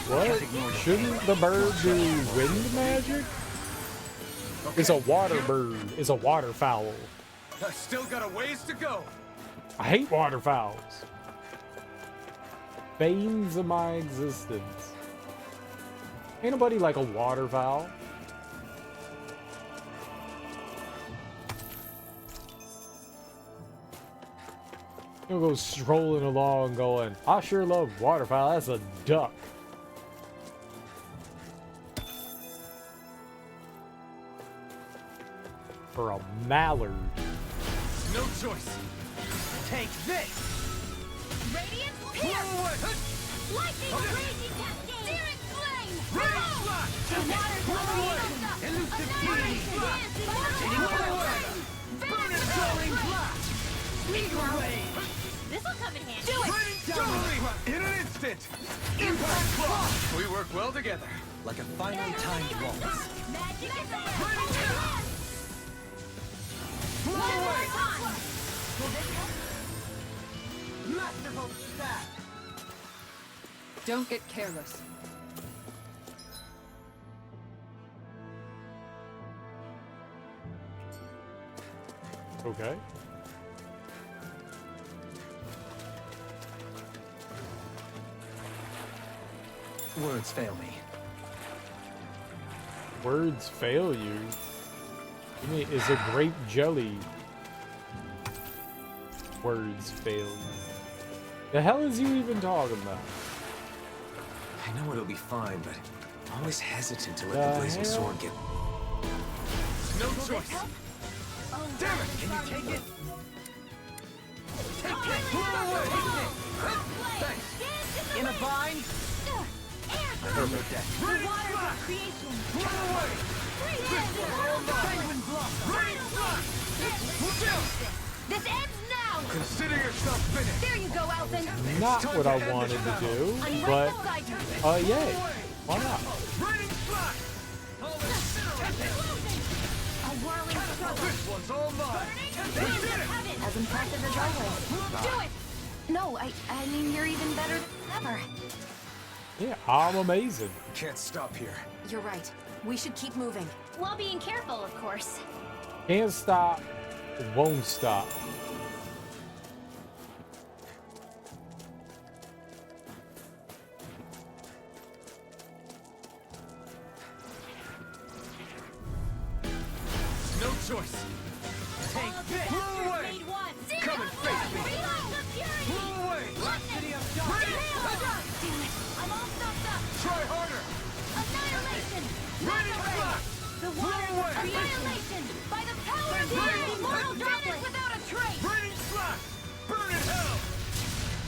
What? Shouldn't the bird do wind magic? It's a water bird. It's a waterfowl. I still got a ways to go. I hate waterfowls. Banes of my existence. Ain't nobody like a waterfowl. You'll go strolling along going, I sure love waterfowl. That's a duck. Or a mallard. No choice. Take this! Radiant Blow pierce! away! Lightning raging cascade! Searing flame! Raining slot! The waters of creation! Elusive Annihilation! Taking blow away! Burn and glowing blast! Sneak away! This'll come in handy! Do it! Raining doubly! In an instant! Impact block! We work well together. Like a finely timed waltz. Magic is the Raining down! Blow One more away! time! Masterful stab! Don't get careless. Okay. Words fail me. Words fail you. You mean, is a grape jelly? Words fail you. The hell is you even talking about? I know it'll be fine, but always hesitant to let The the blazing hell? sword get... No choice. Damn it! Can you take it? Take it! Blow away! Thanks. In a bind? Air Turbo deck. Raining flash! creation. Blow away! Penguin blossom! Raining flash! Look out! This ends now! Consider yourself finished! There you go, Elfin! Not time what to I end this wanted to battle. do, I'm but right beside you! yay. Why not? Raining flash! A whirling struggle! This one's all mine! Winds of heaven! As impressive as always. Do it! No, I mean, you're even better than ever. Yeah, I'm amazing. Can't stop here. You're right. We should keep moving. While being careful, of course. Can't stop, won't stop. No choice! Take this! Blow away! Come and face me! Blow away! Rhapsody of Darkness! I'm all stopped up! Try harder! Annihilation! Raining flash! The Blow water away! annihilation! By the power of the Raining immortal flash! droplet without a trace! Raining flash! Burn in hell!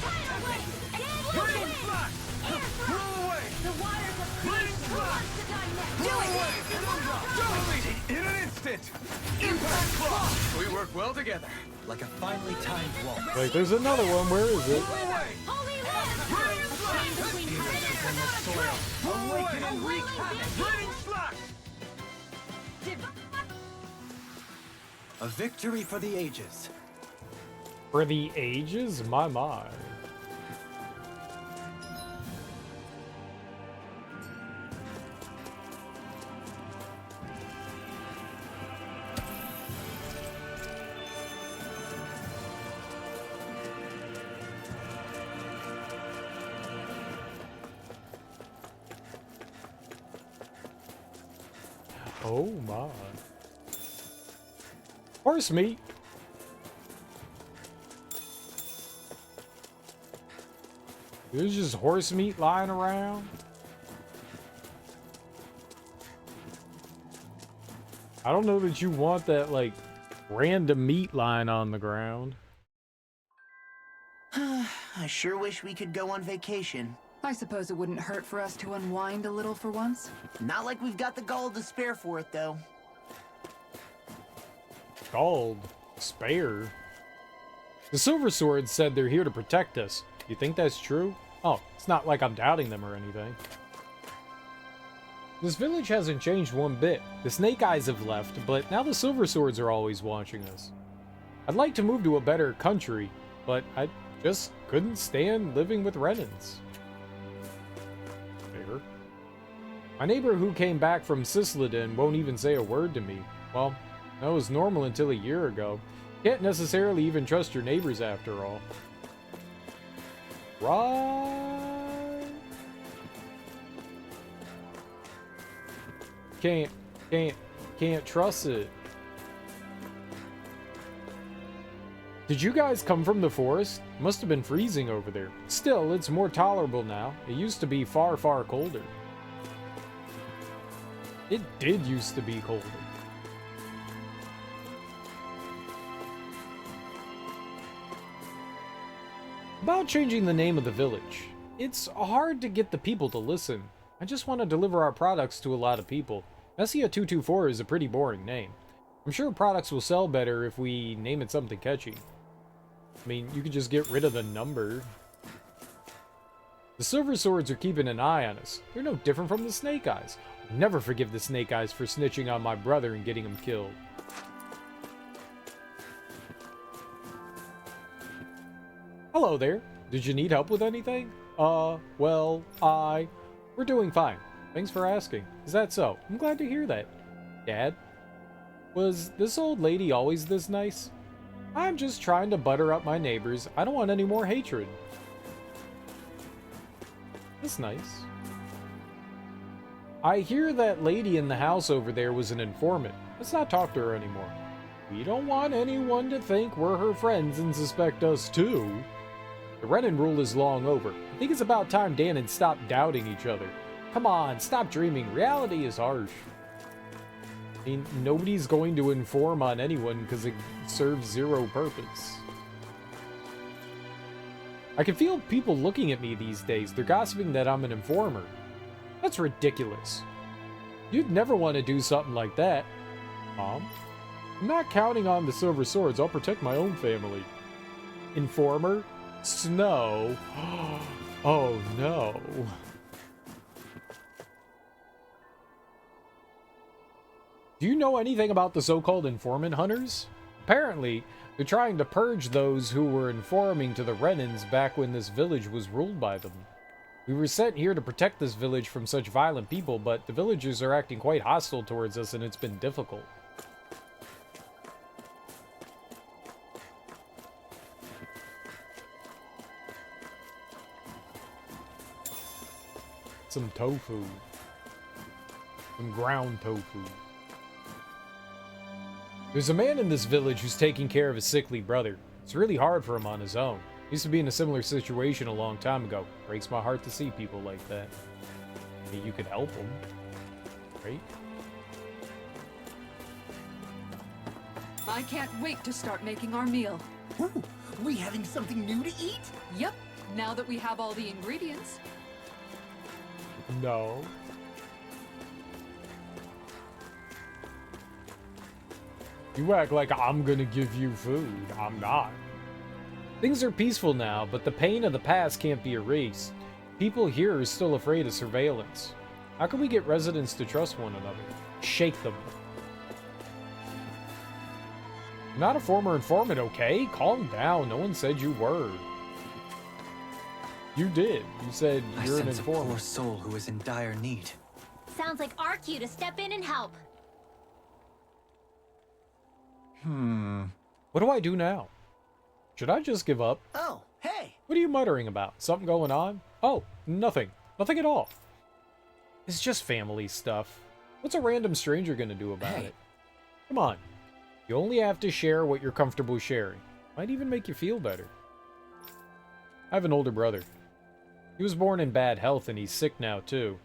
Tidal wave! Raining Explosion! flash! Air Blow thrust! away! The waters of Raining creation! Who flash! wants to die next? Blow away! Dominating in an instant! Impact clock! We work well together. Like a finely timed waltz. Like, there's another one. Where is it? Blow away! Holy land! Raining A flash! chain between heaven and In the earth! soil! Blow away! A whirling banshee! Raining flash! A victory for the ages. For the ages? My. Oh my. Horse meat. There's just horse meat lying around. I don't know that you want that, like, random meat lying on the ground. I sure wish we could go on vacation. I suppose it wouldn't hurt for us to unwind a little for once. Not like we've got the gall to spare for it, though. Gold. Spare. The Silver Swords said they're here to protect us. You think that's true? Oh, it's not like I'm doubting them or anything. This village hasn't changed one bit. The Snake Eyes have left, but now the Silver Swords are always watching us. I'd like to move to a better country, but I just couldn't stand living with Renans. Fair. My neighbor who came back from Cisladin won't even say a word to me. Well, that was normal until a year ago. Can't necessarily even trust your neighbors after all. Right? Can't trust it. Did you guys come from the forest? Must have been freezing over there. Still, it's more tolerable now. It used to be far, far colder. It did used to be colder. About changing the name of the village. It's hard to get the people to listen. I just want to deliver our products to a lot of people. Messia 224 is a pretty boring name. I'm sure products will sell better if we name it something catchy. I mean, you could just get rid of the number. The Silver Swords are keeping an eye on us. They're no different from the Snake Eyes. I'll never forgive the Snake Eyes for snitching on my brother and getting him killed. Hello there. Did you need help with anything? Well, we're doing fine. Thanks for asking. Is that so? I'm glad to hear that. Dad? Was this old lady always this nice? I'm just trying to butter up my neighbors. I don't want any more hatred. That's nice. I hear that lady in the house over there was an informant. Let's not talk to her anymore. We don't want anyone to think we're her friends and suspect us too. The Renan rule is long over. I think it's about time Danon stopped doubting each other. Come on, stop dreaming. Reality is harsh. I mean, nobody's going to inform on anyone because it serves zero purpose. I can feel people looking at me these days. They're gossiping that I'm an informer. That's ridiculous. You'd never want to do something like that. Mom? I'm not counting on the silver swords. I'll protect my own family. Informer? Snow? Oh no. Do you know anything about the so-called informant hunters? Apparently, they're trying to purge those who were informing to the Renans back when this village was ruled by them. We were sent here to protect this village from such violent people, but the villagers are acting quite hostile towards us and it's been difficult. Some tofu. Some ground tofu. There's a man in this village who's taking care of his sickly brother. It's really hard for him on his own. He used to be in a similar situation a long time ago. Breaks my heart to see people like that. Maybe you could help him, right? I can't wait to start making our meal. Ooh, we having something new to eat? Yep, now that we have all the ingredients. No. You act like I'm gonna give you food. I'm not. Things are peaceful now, but the pain of the past can't be erased. People here are still afraid of surveillance. How can we get residents to trust one another? Shake them. I'm not a former informant, okay? Calm down. No one said you were. You did. You said you're an I sense a poor informant. soul who is in dire need. Sounds like our cue to step in and help. What do I do now? Should I just give up? Oh, hey. What are you muttering about? Something going on? Oh, nothing. Nothing at all. It's just family stuff. What's a random stranger gonna do about it? Come on. You only have to share what you're comfortable sharing. Might even make you feel better. I have an older brother. He was born in bad health and he's sick now too.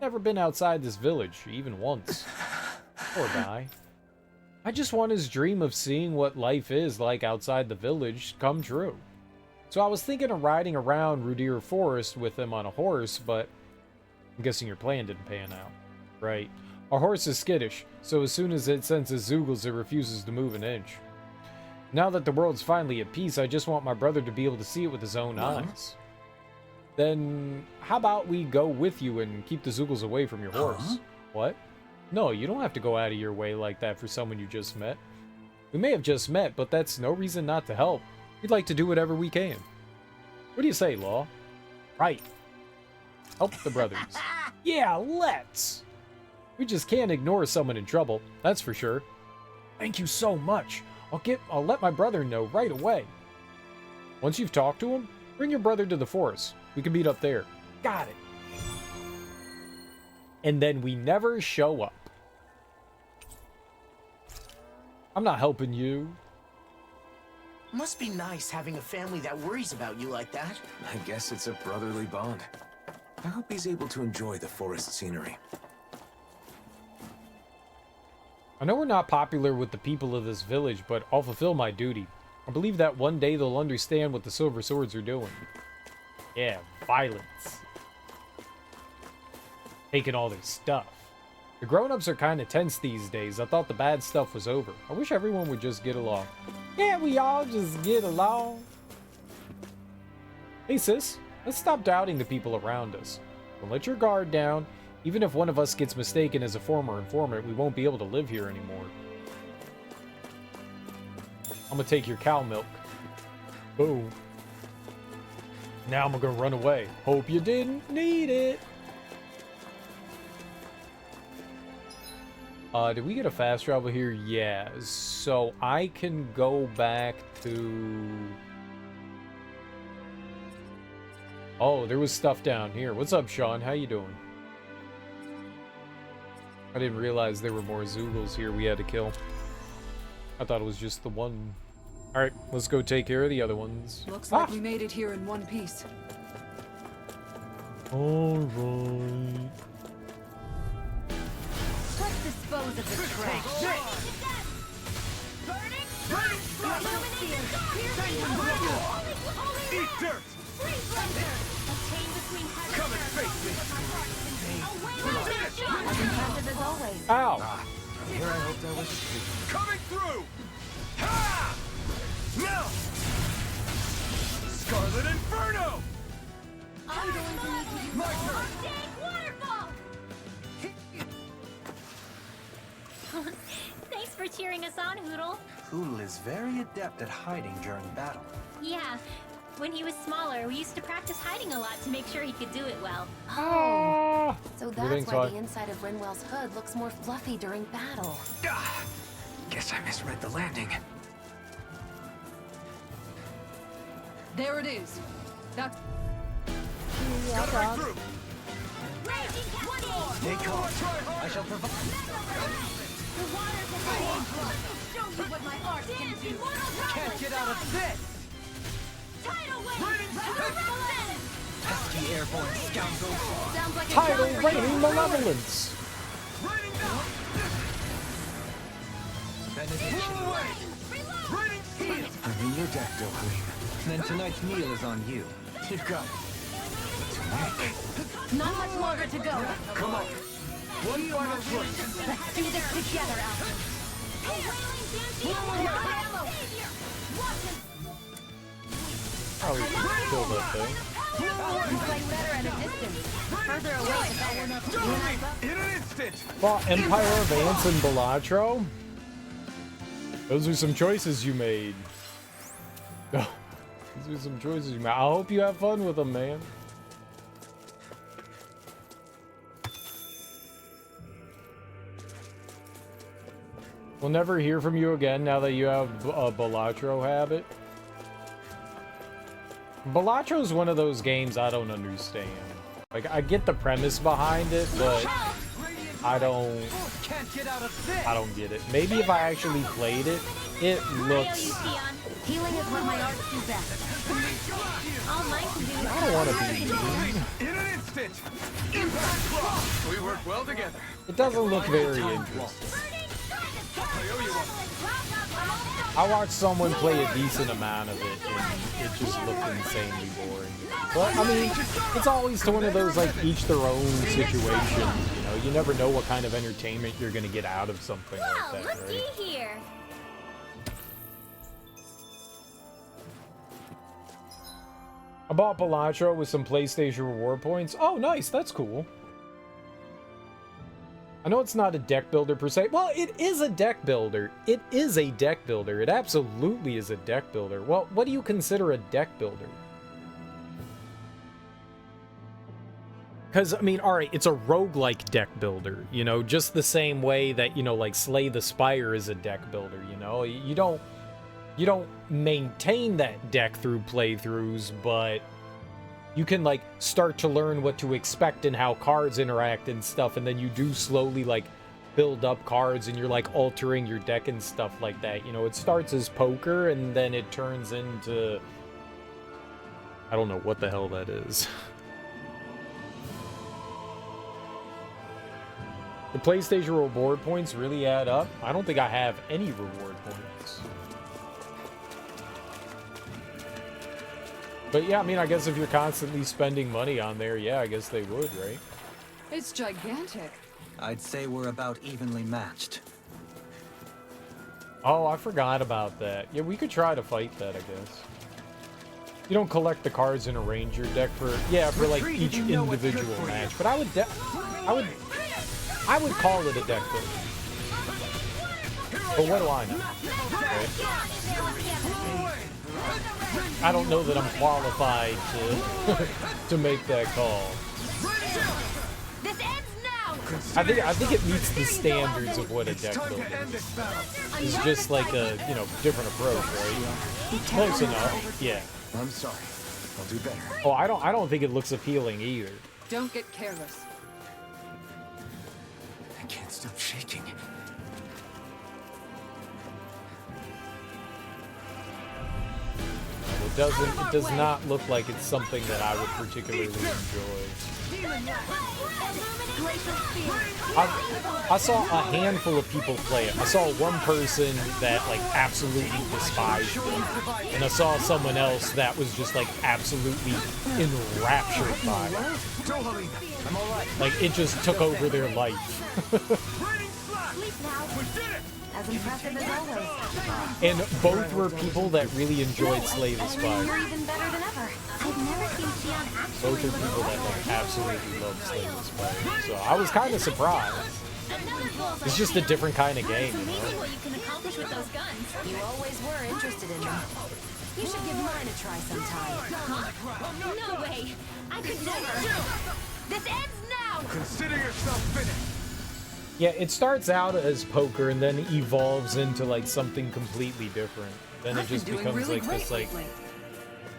Never been outside this village, even once. Poor guy. I just want his dream of seeing what life is like outside the village come true. So I was thinking of riding around Rudir Forest with him on a horse, but I'm guessing your plan didn't pan out. Right. Our horse is skittish, so as soon as it senses Zoogles, it refuses to move an inch. Now that the world's finally at peace, I just want my brother to be able to see it with his own eyes. Then how about we go with you and keep the Zoogles away from your horse? What? No, you don't have to go out of your way like that for someone you just met. We may have just met, but that's no reason not to help. We'd like to do whatever we can. What do you say, Law? Right. Help the brothers. Yeah, let's! We just can't ignore someone in trouble, that's for sure. Thank you so much. I'll let my brother know right away. Once you've talked to him, bring your brother to the forest. We can meet up there. Got it. And then we never show up. I'm not helping you. Must be nice having a family that worries about you like that. I guess it's a brotherly bond. I hope he's able to enjoy the forest scenery. I know we're not popular with the people of this village, but I'll fulfill my duty. I believe that one day they'll understand what the Silver Swords are doing. Yeah, violence. Taking all their stuff. The grown-ups are kind of tense these days. I thought the bad stuff was over. I wish everyone would just get along. Can't we all just get along? Hey sis, let's stop doubting the people around us. Don't let your guard down. Even if one of us gets mistaken as a former informant, we won't be able to live here anymore. I'm gonna take your cow milk. Boom. Now I'm gonna run away. Hope you didn't need it. Did we get a fast travel here? Yeah. So I can go back to... Oh, there was stuff down here. What's up, Sean? How you doing? I didn't realize there were more Zoogles here we had to kill. I thought it was just the one. Alright, let's go take care of the other ones. Looks like we made it here in one piece. Alright. Let's dispose of the trash. Eat dirt! Come and face me! As impressive as always. Ow! Here I hoped I was asleep. Coming through! Ha! Now! Scarlet Inferno! I'm going to need to use My turn! waterfall! Thanks for cheering us on, Hoodle. Hoodle is very adept at hiding during battle. Yeah. When he was smaller, we used to practice hiding a lot to make sure he could do it well. Ah! So that's Everything's why fine. the inside of Rinwell's hood looks more fluffy during battle. Ah, guess I misread the landing. There it is. That's Got it right through! Stay calm. I shall provide. The water can show you what my art can do. Can't get out of this! Tidal wave! Pesky airborne scoundrels! Sounds like a Tidal job for raining you. malevolence. Raining down! Benediction. Pull away! Raining steel! I'm in your deck, Queen. Then tonight's meal is on you. You got it. Not much longer to go. Come on! One final push! Let's do this together, Alvin. Oh, we should kill that thing. You fight better at a distance. Further away, the better. In an instant! Well, Empire of Ants and Balatro? Those are some choices you made. Those are some choices you made. I hope you have fun with them, man. We'll never hear from you again now that you have a Balatro habit. Balatro's one of those games I don't understand. Like, I get the premise behind it, but I don't get it. Maybe if I actually played it, it looks... Healing is what my art do best. All mine can do is I don't want to be mean. In an instant! Impact block! We work well together. It doesn't look very interesting. I watched someone play a decent amount of it, and it just looked insanely boring. But, I mean, it's always one of those, like, each their own situations, you know? You never know what kind of entertainment you're gonna get out of something like Well, that, looky right? here. I bought Balatro with some PlayStation reward points. Oh, nice, that's cool. I know it's not a deck builder per se. Well, it is a deck builder. It is a deck builder. It absolutely is a deck builder. Well, what do you consider a deck builder? Because, I mean, alright, it's a roguelike deck builder, you know, just the same way that, you know, like Slay the Spire is a deck builder, you know? You don't maintain that deck through playthroughs, but you can, like, start to learn what to expect and how cards interact and stuff, and then you do slowly, like, build up cards, and you're, like, altering your deck and stuff like that. You know, it starts as poker, and then it turns into... I don't know what the hell that is. The PlayStation reward points really add up. I don't think I have any reward points. But yeah, I mean, I guess if you're constantly spending money on there, yeah, I guess they would, right? It's gigantic. I'd say we're about evenly matched. Oh, I forgot about that. Yeah, we could try to fight that, I guess. You don't collect the cards in a ranger deck for, yeah, for like each individual match. But I would call it a deck builder. But what do I know? Right? I don't know that I'm qualified to to make that call. This ends now. I think it meets the standards of what a deck builder is. It's just like a, you know, different approach, right? Close enough. Yeah. I'm sorry. I'll do better. Oh, I don't think it looks appealing either. Don't get careless. I can't stop shaking. It does not look like it's something that I would particularly enjoy. I saw a handful of people play it. I saw one person that like absolutely despised it, and I saw someone else that was just like absolutely enraptured by it. Like it just took over their life. As impressive as always. And both were people that really enjoyed Slay the Spire. You're even better than ever. I've never seen Xion actually. Both are people that like absolutely love Slay the Spire. So I was kind of surprised. It's just a different kind of game, you know? What you can accomplish with those guns. You always were interested in them. You should give mine a try sometime. No way. I could never. This ends now. Consider yourself finished. Yeah, it starts out as poker and then evolves into like something completely different. Then it just becomes like this like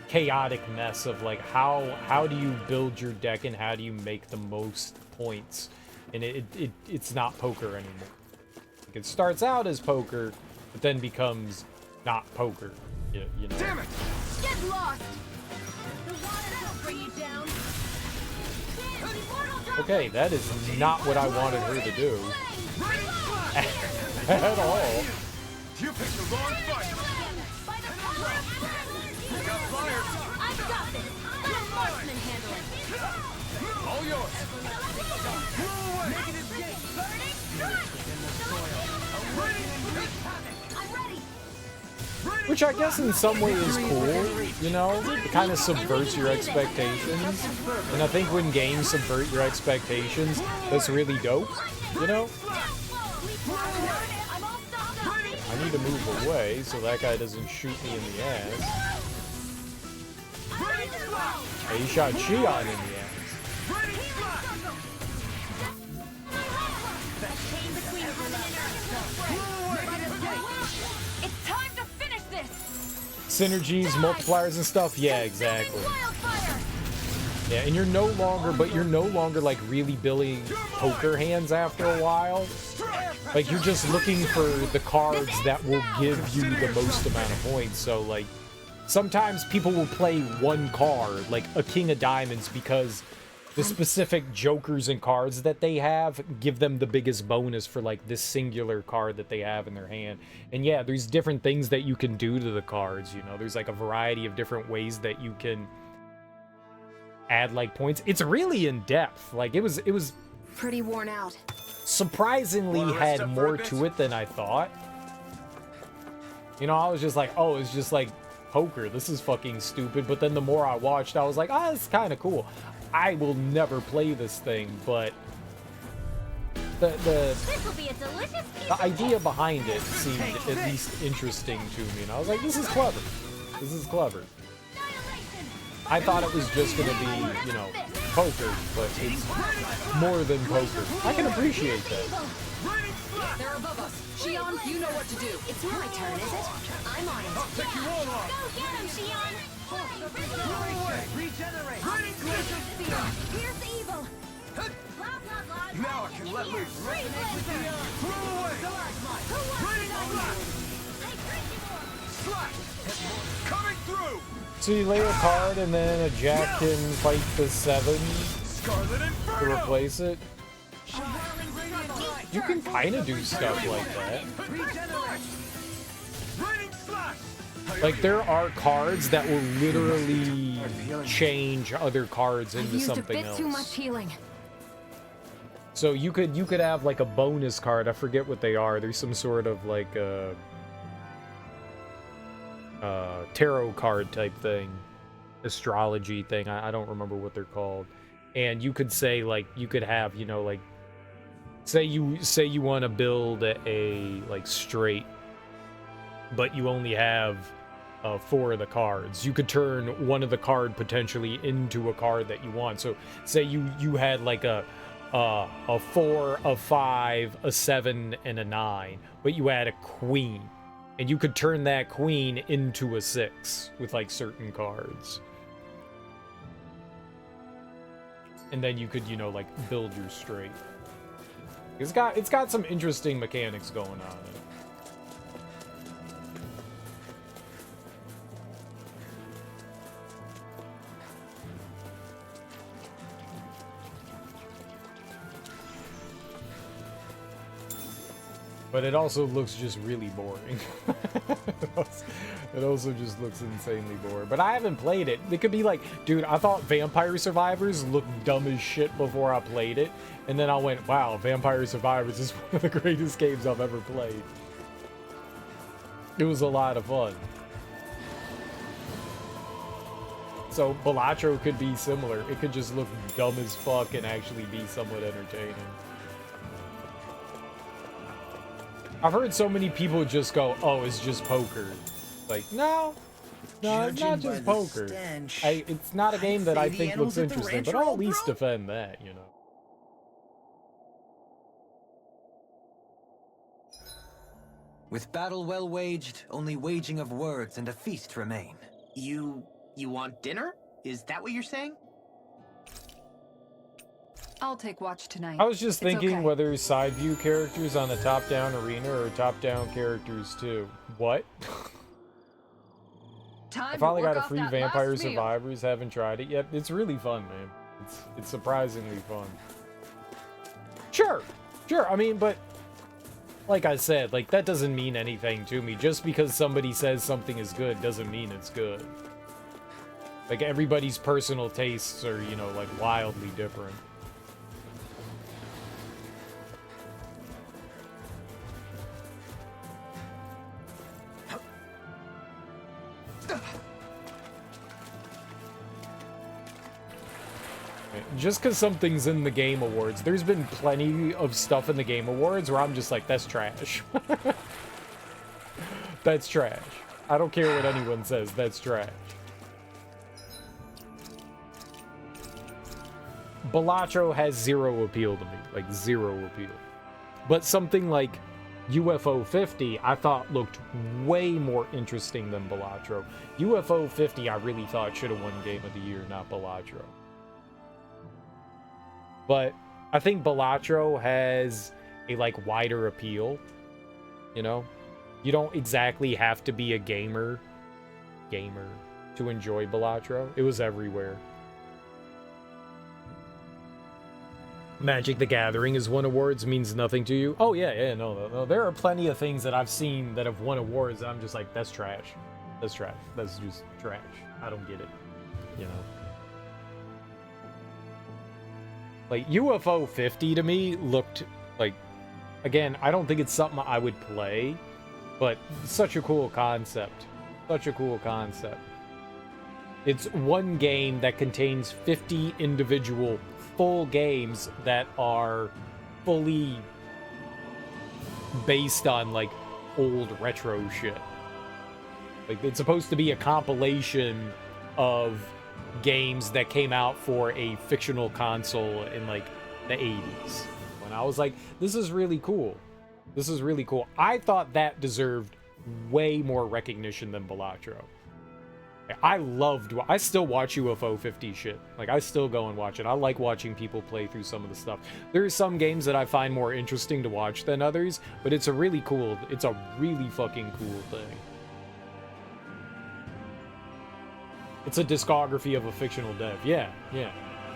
chaotic mess of like how do you build your deck and how do you make the most points? And it's not poker anymore. Like, it starts out as poker, but then becomes not poker. You know. Damn it! Get lost. The water will bring you down. Okay, that is not what I wanted her to do. At all. You picked the wrong fight. You got fired. I've got this. Let a marksman handle it. All yours. Make an escape. I'm ready. Which I guess in some way is cool, you know? It kind of subverts your expectations. And I think when games subvert your expectations, that's really dope, you know? I need to move away so that guy doesn't shoot me in the ass. Hey, he shot Xion in the ass. It's time to finish this. Synergies, multipliers and stuff, yeah, exactly. Yeah, and you're no longer like really building poker hands after a while. Like you're just looking for the cards that will give you the most amount of points. So like sometimes people will play one card, like a King of Diamonds, because the specific jokers and cards that they have give them the biggest bonus for like this singular card that they have in their hand. And yeah, there's different things that you can do to the cards, you know. There's like a variety of different ways that you can add like points. It's really in depth. Like it was Pretty worn out. surprisingly had more to it than I thought. You know, I was just like, oh, it's just like poker. This is fucking stupid. But then the more I watched, I was like, ah, it's kind of cool. I will never play this thing, but This will be a delicious piece the idea behind it seemed at least interesting to me. And I was like, this is clever. This is clever. I thought it was just going to be, you know, poker, but it's more than poker. I can appreciate that. They're above us. Xion, you know what to do. It's my turn, is it? I'm on it. Take you all on. Go get him, Xion. Regenerate. Here's the evil. Blah, blah, blah. Now I can let loose. Free Blizzard. Throw away. Who wants to know? Slash. Coming through. So you lay a card and then a jack can fight the 7 Scarlet to Inferno. replace it. You can kind of do stuff like that. Raining slash. Like there are cards that will literally change other cards I've into used a something bit too much else. healing. So you could have like a bonus card. I forget what they are. There's some sort of like a tarot card type thing, astrology thing. I don't remember what they're called. And you could say like you could have, you know, like say you want to build a like straight, but you only have 4 of the cards. You could turn one of the card potentially into a card that you want. So say you had like a 4, a 5, a 7, and a 9, but you had a queen, and you could turn that queen into a 6 with like certain cards. And then you could, you know, like build your straight. It's got some interesting mechanics going on. But it also looks just really boring. It also just looks insanely boring. But I haven't played it. It could be like, dude, I thought Vampire Survivors looked dumb as shit before I played it. And then I went, wow, Vampire Survivors is one of the greatest games I've ever played. It was a lot of fun. So Balatro could be similar. It could just look dumb as fuck and actually be somewhat entertaining. I've heard so many people just go, oh, it's just poker. Like, no, it's not just poker. It's not a game that I think looks interesting, but I'll at least defend that, you know. With battle well waged, only waging of words and a feast remain. You want dinner? Is that what you're saying? I'll take watch tonight. I was just It's thinking okay. whether side view characters on a top-down arena or top-down characters too. What? Time I finally to work got a off free that Vampire last meal. Survivors, haven't tried it yet. It's really fun, man. It's surprisingly fun. Sure, I mean, but like I said, like that doesn't mean anything to me. Just because somebody says something is good doesn't mean it's good. Like everybody's personal tastes are, you know, like wildly different. Just because something's in the Game Awards, there's been plenty of stuff in the Game Awards where I'm just like, that's trash. That's trash. I don't care what anyone says, that's trash. Balatro has zero appeal to me, like zero appeal. But something like UFO 50, I thought looked way more interesting than Balatro. UFO 50, I really thought should have won Game of the Year, not Balatro. But I think Balatro has a like wider appeal, you know? You don't exactly have to be a gamer to enjoy Balatro. It was everywhere. Magic the Gathering has won awards means nothing to you. Oh yeah, no. There are plenty of things that I've seen that have won awards that I'm just like, that's trash. That's trash. That's just trash. I don't get it, you know? Like, UFO 50 to me looked like, again, I don't think it's something I would play, but such a cool concept. Such a cool concept. It's one game that contains 50 individual full games that are fully based on, like, old retro shit. Like, it's supposed to be a compilation of games that came out for a fictional console in like the 80s. And I was like, this is really cool. This is really cool. I thought that deserved way more recognition than Balatro. I still watch UFO 50 shit. Like, I still go and watch it. I like watching people play through some of the stuff. There's some games that I find more interesting to watch than others, but it's a really fucking cool thing. It's a discography of a fictional dev. Yeah.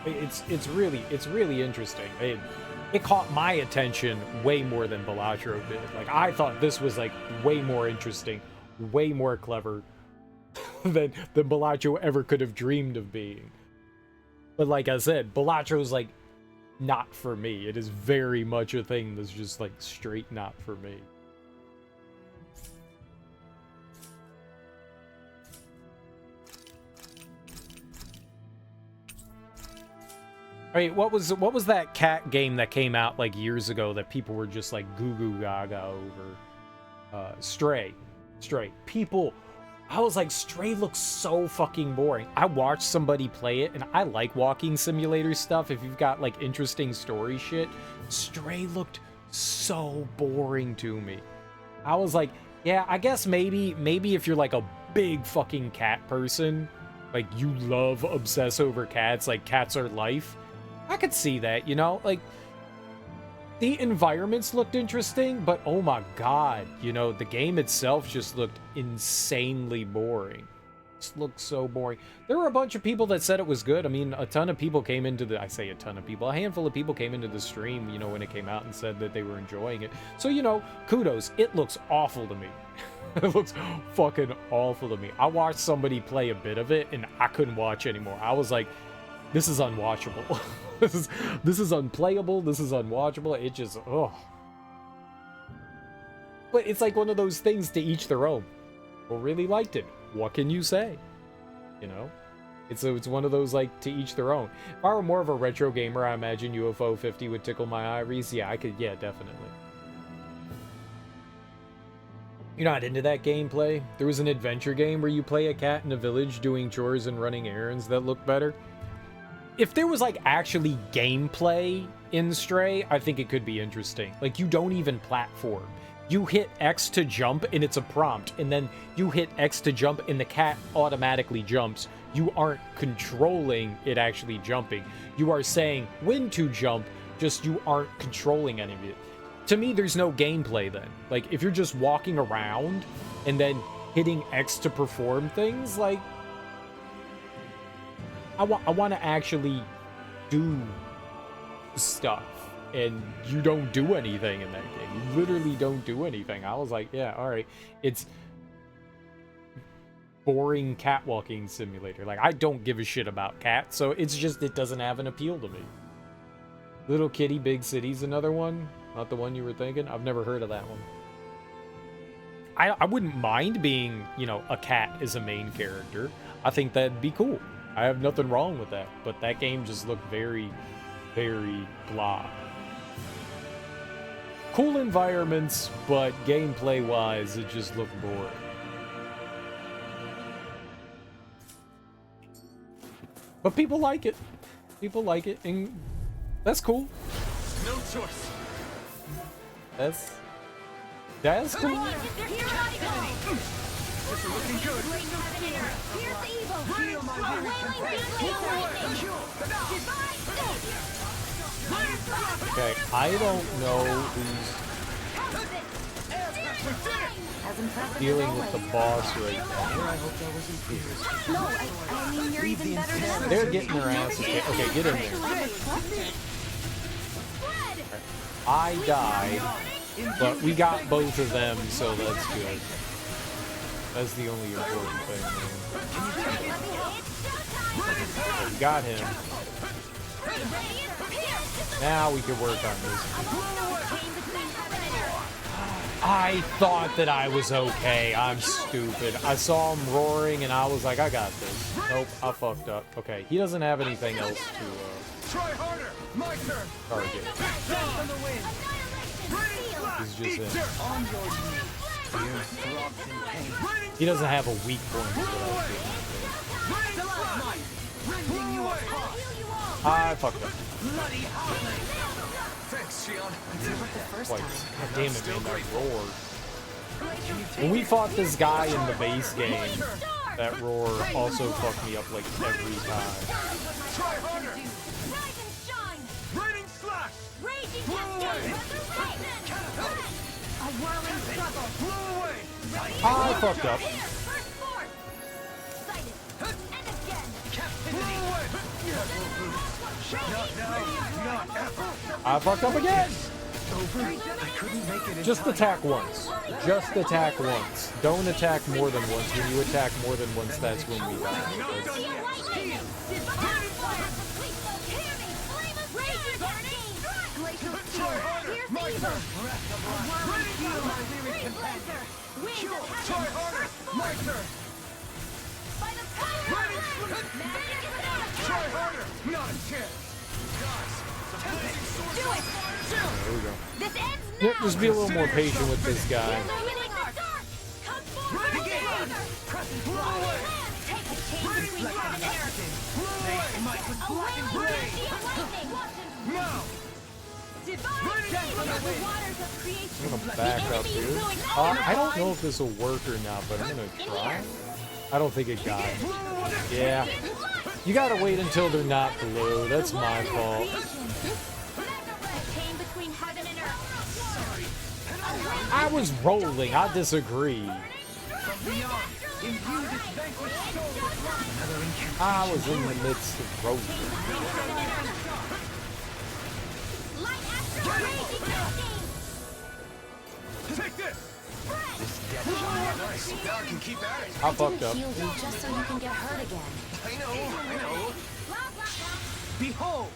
It's really interesting. It caught my attention way more than Balatro did. Like, I thought this was like way more interesting, way more clever than Balatro ever could have dreamed of being. But like I said, Balatro's like not for me. It is very much a thing that's just like straight not for me. I mean, what was that cat game that came out like years ago that people were just like goo goo gaga over? Stray. People, I was like, Stray looks so fucking boring. I watched somebody play it, and I like walking simulator stuff if you've got like interesting story shit. Stray looked so boring to me. I was like, yeah, I guess maybe if you're like a big fucking cat person, like you obsess over cats, like cats are life, I could see that, you know? Like, the environments looked interesting, but oh my god, you know, the game itself just looked insanely boring. This looks so boring. There were a bunch of people that said it was good. I mean, a ton of people came into the, I say a ton of people, a handful of people came into the stream, you know, when it came out and said that they were enjoying it. So, you know, kudos. It looks awful to me. It looks fucking awful to me. I watched somebody play a bit of it and I couldn't watch anymore. I was like, this is unwatchable. this is unplayable. This is unwatchable. It just, oh. But it's like one of those things, to each their own. People really liked it. What can you say? You know? It's one of those, like, to each their own. If I were more of a retro gamer, I imagine UFO 50 would tickle my iris. Yeah, I could, yeah, definitely. You're not into that gameplay? There was an adventure game where you play a cat in a village doing chores and running errands that looked better. If there was, like, actually gameplay in Stray, I think it could be interesting. Like, you don't even platform. You hit X to jump and it's a prompt, and then you hit X to jump and the cat automatically jumps. You aren't controlling it actually jumping. You are saying when to jump, just you aren't controlling any of it. To me, there's no gameplay then. Like, if you're just walking around and then hitting X to perform things, like, I want to actually do stuff. And you don't do anything in that game. You literally don't do anything. I was like, yeah, all right. It's boring catwalking simulator. Like, I don't give a shit about cats, so it's just, it doesn't have an appeal to me. Little Kitty Big City's another one. Not the one you were thinking. I've never heard of that one. I wouldn't mind being, you know, a cat as a main character. I think that'd be cool. I have nothing wrong with that. But that game just looked very, very blah. Cool environments, but gameplay-wise, it just looked boring. But people like it. People like it, and that's cool. No choice. That's cool. Here I go! This is looking good. Here's the evil! Feel my Okay, I don't know who's dealing with the boss right now. No, I mean, you're even better than others. They're getting their asses kicked. Okay, get in there. I died, but we got both of them, so that's good. That's the only important thing. We got him. Now we can work on this. I thought that I was okay. I'm stupid. I saw him roaring and I was like, I got this. Nope, I fucked up. Okay, he doesn't have anything else to Try harder. My turn. target. On the wind. He's just in. On your knees. Fear throbs in pain. He doesn't have a weak point. Rending you apart. I fucked up. Bloody howling. Thanks, Shion. Twice. God damn it, man, that roar. When we fought this guy in the base game, that roar also fucked me up like every time. Try harder. Rise and shine! Raining slash. Raging cascade! A whirling struggle! Blow away. I fucked up. Here! First force! Sighted! And again! Blow away. Not now. Not ever. I fucked up again. Over. I couldn't make it in Just time. attack once. Just attack once. Don't attack more than once. When you attack more than once, that's when we die. That's- Try harder. My turn. Try harder. Not a chance. There we go. This ends Yep, just be a little more patient with this guy. I'm gonna back up here. I don't know if this will work or not, but I'm gonna try. I don't think it got it. Yeah. You gotta wait until they're not blue. That's my fault. I was rolling. I disagree. beyond. Imbued its vanquished soul with life. Another incantation. I was in the midst of growth. Light astral raging casting. Take this! This death shot. Nice. Now I can keep at it. I fucked up. Heal you just so you can get hurt again. I know. Blah, blah, blah. Behold!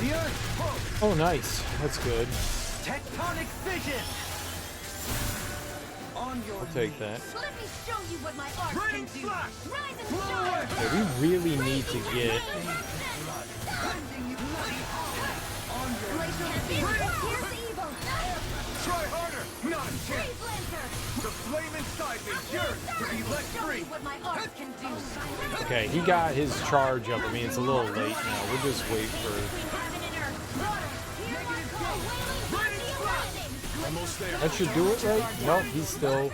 The Earth pulse! Oh, nice. That's good. Tectonic fission! On your I'll take that. Let me show you what my art can Raining do. flash! Rise and Blow shine. away! Yeah, we really need to get... On your Here's evil. Try harder! Not a chance! Freeze Lancer. The flame inside me yearns to be let Show free! you what my art can do. Okay, he got his charge up. I mean, it's a little late now. We'll just wait for... Heaven and earth. Water. Hear one call. Wailing Banshee lightning. Almost there. That should do it, right? Nope, he's still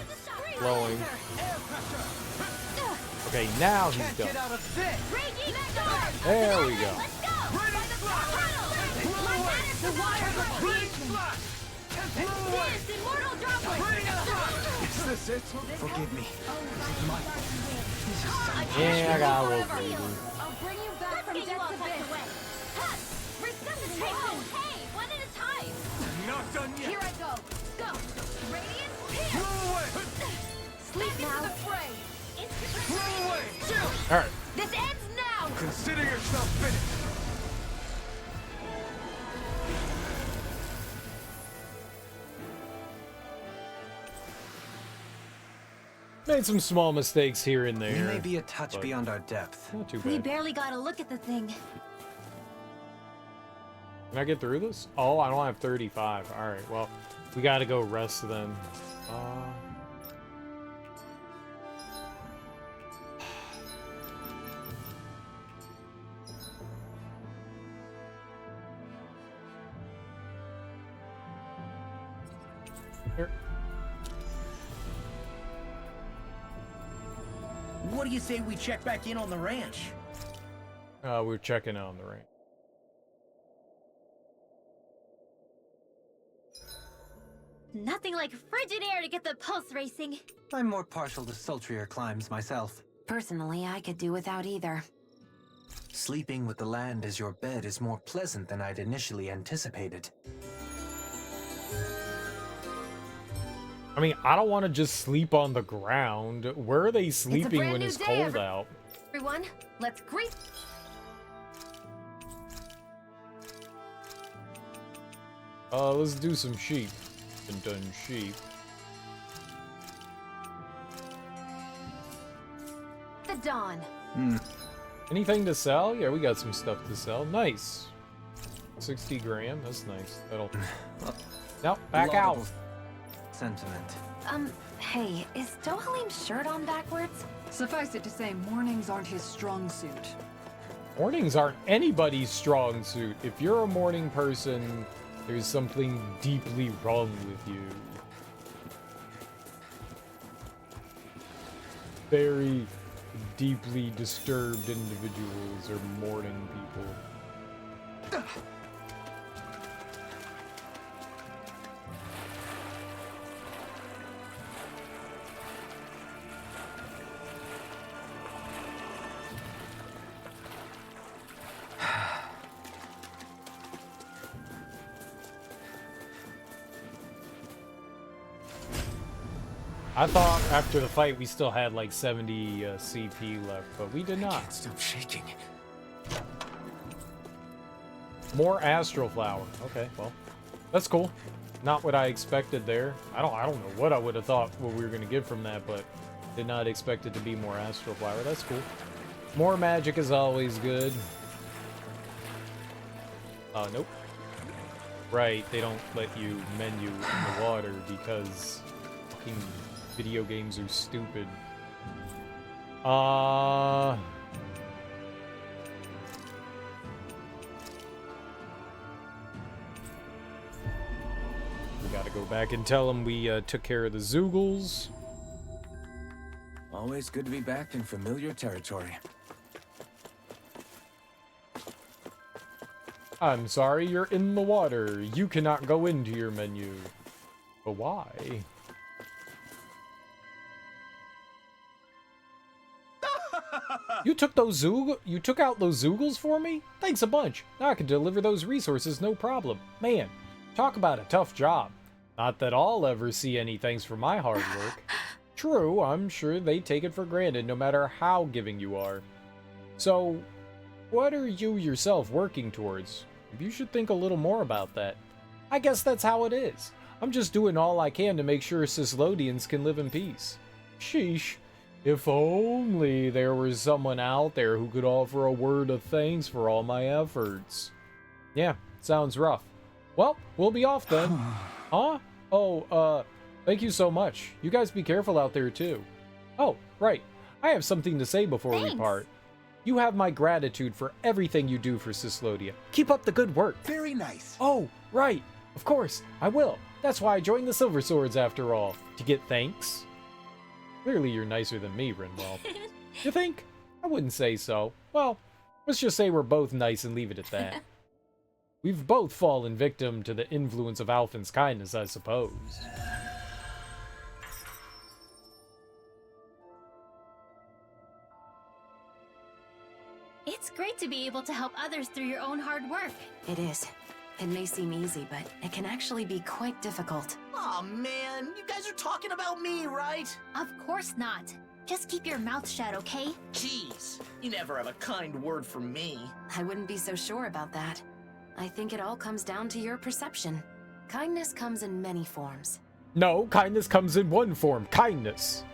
flowing. Okay, now he's Can't done. get out of this! Raging storm. There we go. Let's go. Raining flash! My mana to water of Raining creation. flash! Blow And away! this immortal droplet. Raining flash! Is this it? Forgive me. Yeah, I got a little Forever. greedy. I'll bring you back from death's abyss. Ha! Resuscitation. Hey, one at a time. Not done Here yet! I go. Go. Radiant pierce. Blow away! Sleep now. The fray. Blow away! Chill! Alright, This ends now. Consider yourself finished! made some small mistakes here and there. We may be a touch but beyond our depth. Not too We bad. barely got a look at the thing. Can I get through this? Oh, I don't have 35. Alright, well, we gotta go rest then. Here. What do you say we check back in on the ranch? We're checking on the range. Nothing like frigid air to get the pulse racing. I'm more partial to sultrier climes myself. Personally, I could do without either. Sleeping with the land as your bed is more pleasant than I'd initially anticipated. I mean, I don't want to just sleep on the ground. Where are they sleeping brand when new it's day, cold out? Everyone, let's greet. Let's do some sheep. Been done sheep. The dawn. Anything to sell? Yeah, we got some stuff to sell. Nice. 60 grand. That's nice. That'll. Nope, back out. Laudable sentiment. Hey, is Dohalim's shirt on backwards? Suffice it to say, mornings aren't his strong suit. Mornings aren't anybody's strong suit. If you're a morning person, there's something deeply wrong with you. Very deeply disturbed individuals are morning people. I thought after the fight we still had like 70 CP left, but we did not. Can't stop shaking. More Astral Flower. Okay, well, that's cool. Not what I expected there. I don't know what I would have thought what we were gonna get from that, but did not expect it to be more Astral Flower. That's cool. More magic is always good. Nope. Right, they don't let you menu in the water because fucking video games are stupid. We gotta go back and tell them we took care of the Zoogles. Always good to be back in familiar territory. I'm sorry, you're in the water. You cannot go into your menu. But why? You took out those Zoogles for me? Thanks a bunch. Now I can deliver those resources no problem. Man, talk about a tough job. Not that I'll ever see any thanks for my hard work. True, I'm sure they take it for granted no matter how giving you are. So, what are you yourself working towards? You should think a little more about that. I guess that's how it is. I'm just doing all I can to make sure Cislodians can live in peace. Sheesh. If only there was someone out there who could offer a word of thanks for all my efforts. Yeah, sounds rough. Well, we'll be off then. Huh? Oh, thank you so much. You guys be careful out there too. Oh, right. I have something to say before we part. You have my gratitude for everything you do for Cyslodia. Keep up the good work. Very nice. Oh, right. Of course, I will. That's why I joined the Silver Swords after all. To get thanks? Clearly you're nicer than me, Rinwell. You think? I wouldn't say so. Well, let's just say we're both nice and leave it at that. We've both fallen victim to the influence of Alphen's kindness, I suppose. It's great to be able to help others through your own hard work. It is. It may seem easy, but it can actually be quite difficult. Aw, man, you guys are talking about me, right? Of course not. Just keep your mouth shut, okay? Jeez, you never have a kind word for me. I wouldn't be so sure about that. I think it all comes down to your perception. Kindness comes in many forms. No, kindness comes in one form. Kindness.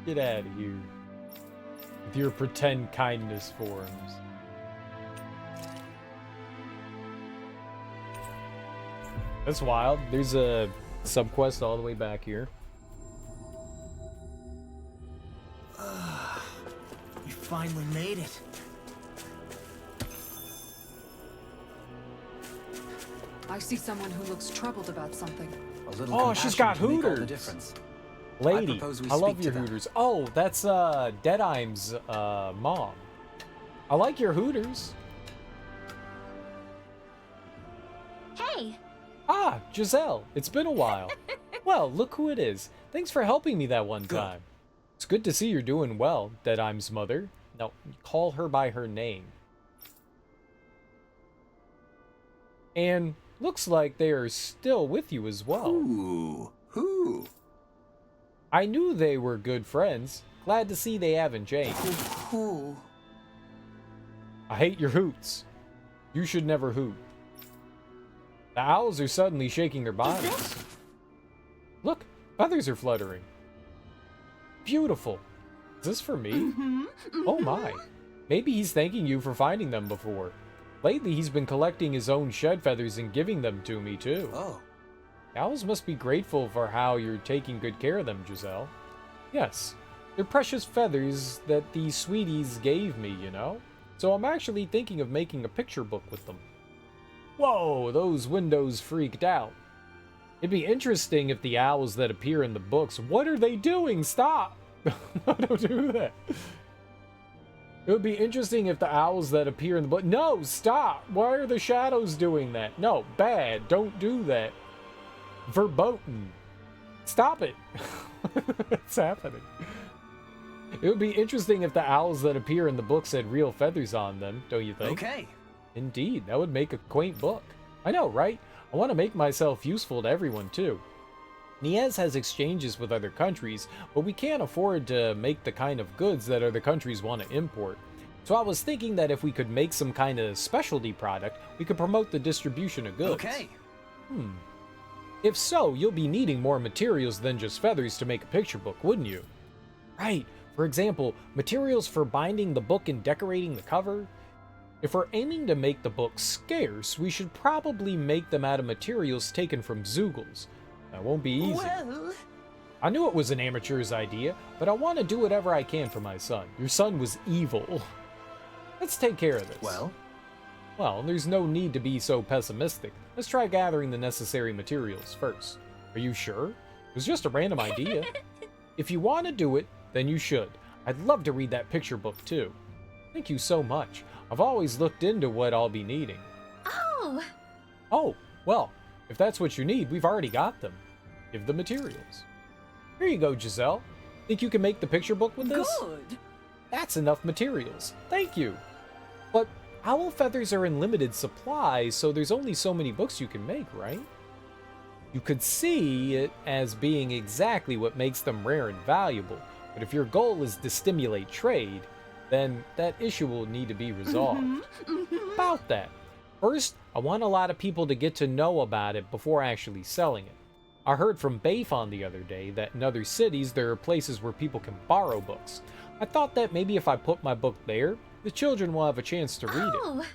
Get out of here. With your pretend kindness forms. That's wild. There's a subquest all the way back here. You finally made it. I see someone who looks troubled about something. A little Oh, she's got compassion can make all the Hooters. difference. Lady, propose we I love speak your to them. Hooters. Oh, that's Deadeye's mom. I like your Hooters. Hey! Ah, Giselle, it's been a while. Well, look who it is. Thanks for helping me that one time. It's good to see you're doing well, Deadeye's mother. No, call her by her name. And looks like they are still with you as well. Ooh, who? I knew they were good friends. Glad to see they haven't changed. Who? I hate your hoots. You should never hoot. The owls are suddenly shaking their bodies. Look, feathers are fluttering. Beautiful. Is this for me? Oh my. Maybe he's thanking you for finding them before. Lately, he's been collecting his own shed feathers and giving them to me, too. Oh. Owls must be grateful for how you're taking good care of them, Giselle. Yes, they're precious feathers that these sweeties gave me, you know? So I'm actually thinking of making a picture book with them. Whoa, those windows freaked out. It'd be interesting if the owls that appear in the books... What are they doing? Stop! Don't do that. It would be interesting if the owls that appear in the book... No, stop! Why are the shadows doing that? No, bad. Don't do that. Verboten. Stop it. What's happening? It would be interesting if the owls that appear in the books had real feathers on them, don't you think? Okay. Indeed, that would make a quaint book. I know, right? I want to make myself useful to everyone, too. Niez has exchanges with other countries, but we can't afford to make the kind of goods that other countries want to import. So I was thinking that if we could make some kind of specialty product, we could promote the distribution of goods. Okay. If so, you'll be needing more materials than just feathers to make a picture book, wouldn't you? Right. For example, materials for binding the book and decorating the cover. If we're aiming to make the book scarce, we should probably make them out of materials taken from Zoogles. That won't be easy. Well, I knew it was an amateur's idea, but I want to do whatever I can for my son. Your son was evil. Let's take care of this. Well, there's no need to be so pessimistic. Let's try gathering the necessary materials first. Are you sure? It was just a random idea. If you want to do it, then you should. I'd love to read that picture book too. Thank you so much. I've always looked into what I'll be needing. Oh! Oh, well, if that's what you need, we've already got them. Give the materials. Here you go, Giselle. Think you can make the picture book with this? Good. That's enough materials. Thank you. But owl feathers are in limited supply, so there's only so many books you can make, right? You could see it as being exactly what makes them rare and valuable, but if your goal is to stimulate trade, then that issue will need to be resolved. About that. First, I want a lot of people to get to know about it before actually selling it. I heard from Bayfon the other day that in other cities there are places where people can borrow books. I thought that maybe if I put my book there, the children will have a chance to read it.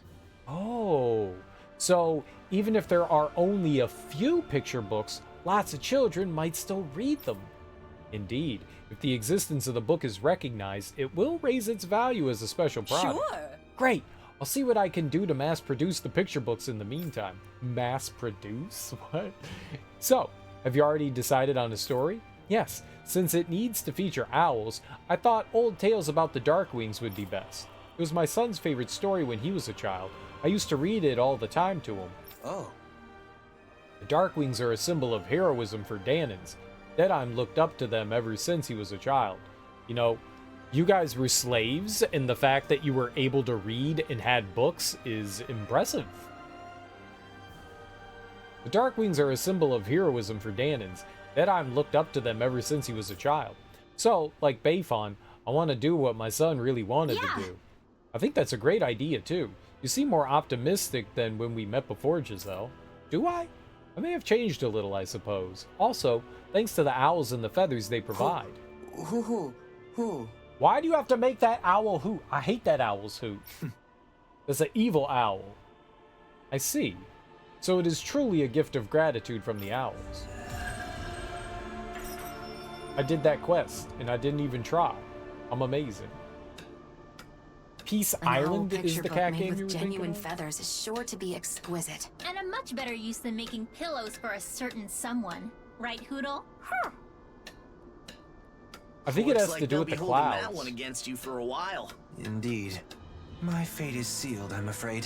Oh, so even if there are only a few picture books, lots of children might still read them. Indeed, if the existence of the book is recognized, it will raise its value as a special product. Sure. Great! I'll see what I can do to mass produce the picture books in the meantime. Mass produce? What? So, have you already decided on a story? Yes, since it needs to feature owls, I thought old tales about the Darkwings would be best. It was my son's favorite story when he was a child. I used to read it all the time to him. Oh, The Darkwings are a symbol of heroism for Danans. Deadheim looked up to them ever since he was a child. You know, you guys were slaves, and the fact that you were able to read and had books is impressive. The Darkwings are a symbol of heroism for Danans. Deadheim looked up to them ever since he was a child. So, like Bayfon, I want to do what my son really wanted to do. I think that's a great idea, too. You seem more optimistic than when we met before, Giselle. Do I? I may have changed a little, I suppose. Also, thanks to the owls and the feathers they provide. Who? Why do you have to make that owl hoot? I hate that owl's hoot. That's an evil owl. I see. So it is truly a gift of gratitude from the owls. I did that quest, and I didn't even try. I'm amazing. Peace An owl Island is picture the book cat made game with you were genuine thinking of? feathers is sure to be exquisite. And a much better use than making pillows for a certain someone. Right, Hoodle? I think it Looks has like to do they'll with be the holding that clouds. one against you for a while. indeed. My fate is sealed, I'm afraid.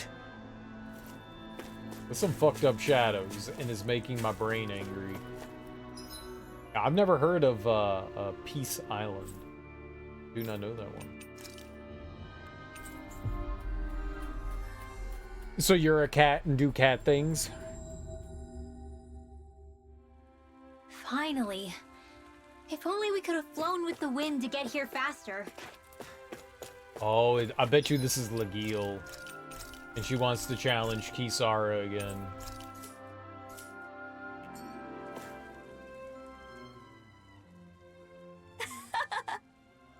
With some fucked up shadows and is making my brain angry. I've never heard of Peace Island. Do not know that one. So you're a cat and do cat things? Finally. If only we could have flown with the wind to get here faster. Oh, I bet you this is Legil. And she wants to challenge Kisara again.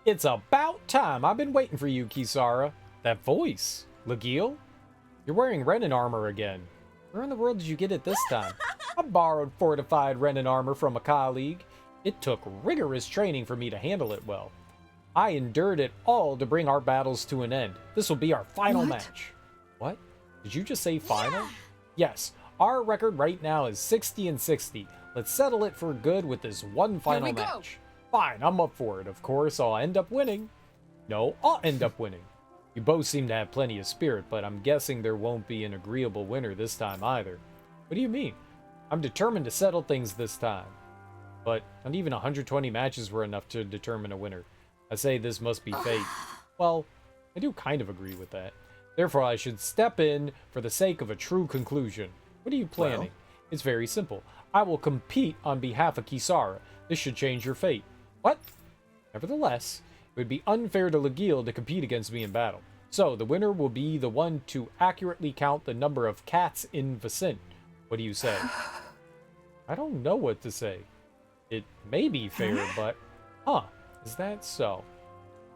It's about time. I've been waiting for you, Kisara. That voice. Legil? You're wearing Renin armor again. Where in the world did you get it this time? I borrowed fortified Renin armor from a colleague. It took rigorous training for me to handle it well. I endured it all to bring our battles to an end. This will be our final match. What? Did you just say final? Yes. Our record right now is 60-60. Let's settle it for good with this one final match. Fine, I'm up for it. Of course, I'll end up winning. No, I'll end up winning. You both seem to have plenty of spirit, but I'm guessing there won't be an agreeable winner this time either. What do you mean? I'm determined to settle things this time. But not even 120 matches were enough to determine a winner. I say this must be fate. Well, I do kind of agree with that. Therefore, I should step in for the sake of a true conclusion. What are you planning? Well? It's very simple. I will compete on behalf of Kisara. This should change your fate. What? Nevertheless, it would be unfair to Legil to compete against me in battle. So, the winner will be the one to accurately count the number of cats in Vicent. What do you say? I don't know what to say. It may be fair, but... Huh, is that so?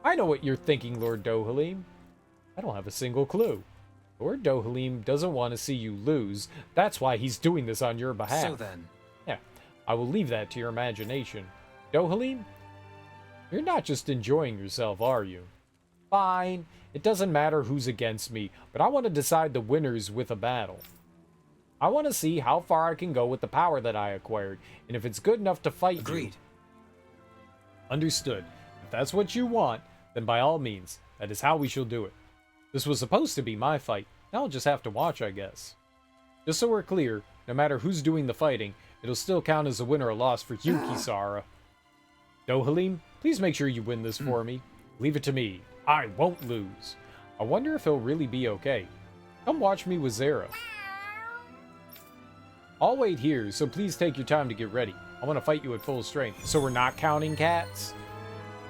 I know what you're thinking, Lord Dohalim. I don't have a single clue. Lord Dohalim doesn't want to see you lose. That's why he's doing this on your behalf. So then, Yeah, I will leave that to your imagination. Dohalim, you're not just enjoying yourself, are you? Fine, it doesn't matter who's against me, but I want to decide the winners with a battle. I want to see how far I can go with the power that I acquired, and if it's good enough to fight you. agreed. Understood. If that's what you want, then by all means, that is how we shall do it. This was supposed to be my fight. Now I'll just have to watch, I guess. Just so we're clear, no matter who's doing the fighting, it'll still count as a win or a loss for you, Kisara. Dohalim, please make sure you win this for me. Leave it to me. I won't lose. I wonder if he'll really be okay. Come watch me with Zera. I'll wait here, so please take your time to get ready. I want to fight you at full strength. So we're not counting cats?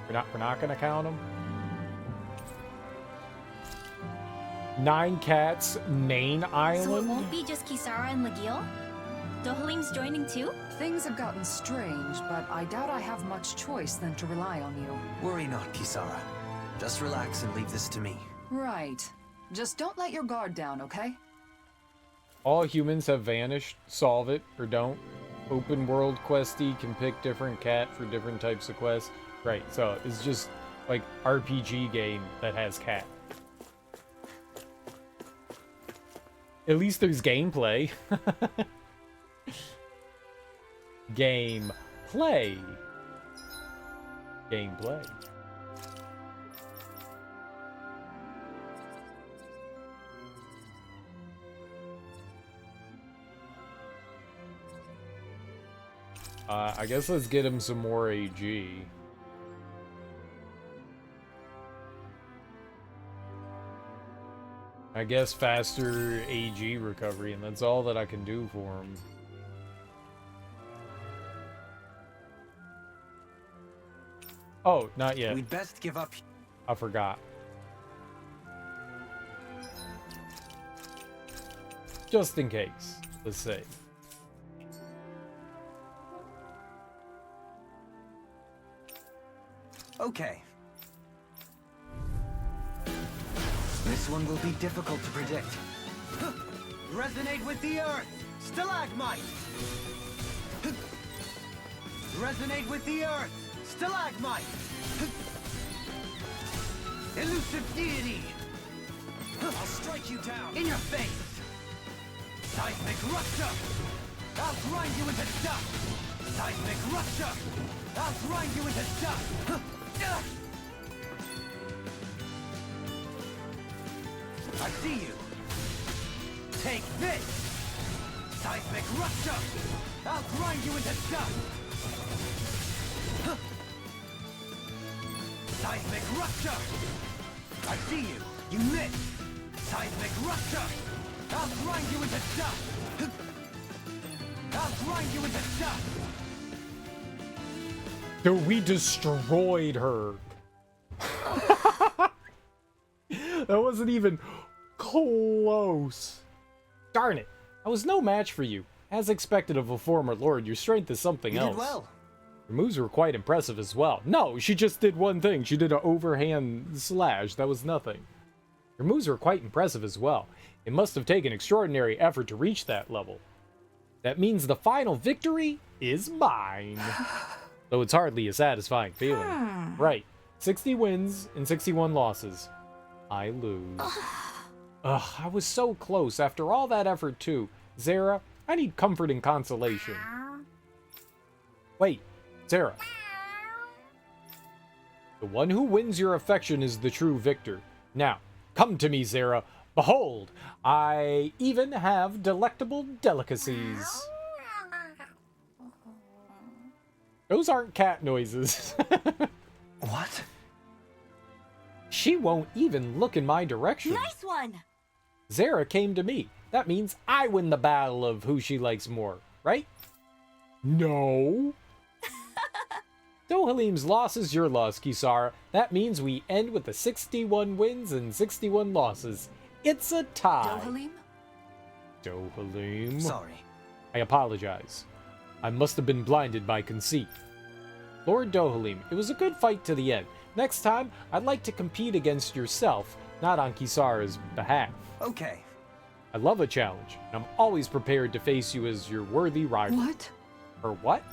We're not gonna count them? 9 cats, main So it island? won't be just Kisara and Legil? Dohalim's joining too? Things have gotten strange, but I doubt I have much choice than to rely on you. Worry not, Kisara. Just relax and leave this to me. Right. Just don't let your guard down, okay? All humans have vanished. Solve it or don't. Open world questy can pick different cat for different types of quests. Right, so it's just like RPG game that has cat. At least there's gameplay. Gameplay. Gameplay. I guess let's get him some more AG. I guess faster AG recovery, and that's all that I can do for him. Oh, not yet. We'd best give up. I forgot. Just in case. Let's say. Okay. This one will be difficult to predict. Resonate with the earth! Stalagmite! Resonate with the earth! Stalagmite! Elusive deity! I'll strike you down! In your face! Seismic rupture! I'll grind you into dust! Seismic rupture! I'll grind you into dust! I see you! Take this! Seismic rupture! I'll grind you into dust! Seismic rupture! I see you! You missed! Seismic rupture! I'll grind you into dust! I'll grind you into dust! Dude, we destroyed her. That wasn't even close. Darn it. I was no match for you. As expected of a former lord, your strength is something else. You did well. Your moves were quite impressive as well. No, she just did one thing. She did an overhand slash. That was nothing. Your moves were quite impressive as well. It must have taken extraordinary effort to reach that level. That means the final victory is mine. Though it's hardly a satisfying feeling. Right. 60 wins and 61 losses. I lose. Ugh, I was so close after all that effort too. Zera, I need comfort and consolation. Wait, Zera. The one who wins your affection is the true victor. Now, come to me, Zera. Behold, I even have delectable delicacies. Those aren't cat noises. What? She won't even look in my direction. Nice one! Zera came to me. That means I win the battle of who she likes more, right? No. Dohalim's loss is your loss, Kisara. That means we end with the 61 wins and 61 losses. It's a tie. Dohalim? Dohalim. Sorry. I apologize. I must have been blinded by conceit. Lord Dohalim, it was a good fight to the end. Next time, I'd like to compete against yourself, not on Kisara's behalf. Okay. I love a challenge, and I'm always prepared to face you as your worthy rival. What? Or what?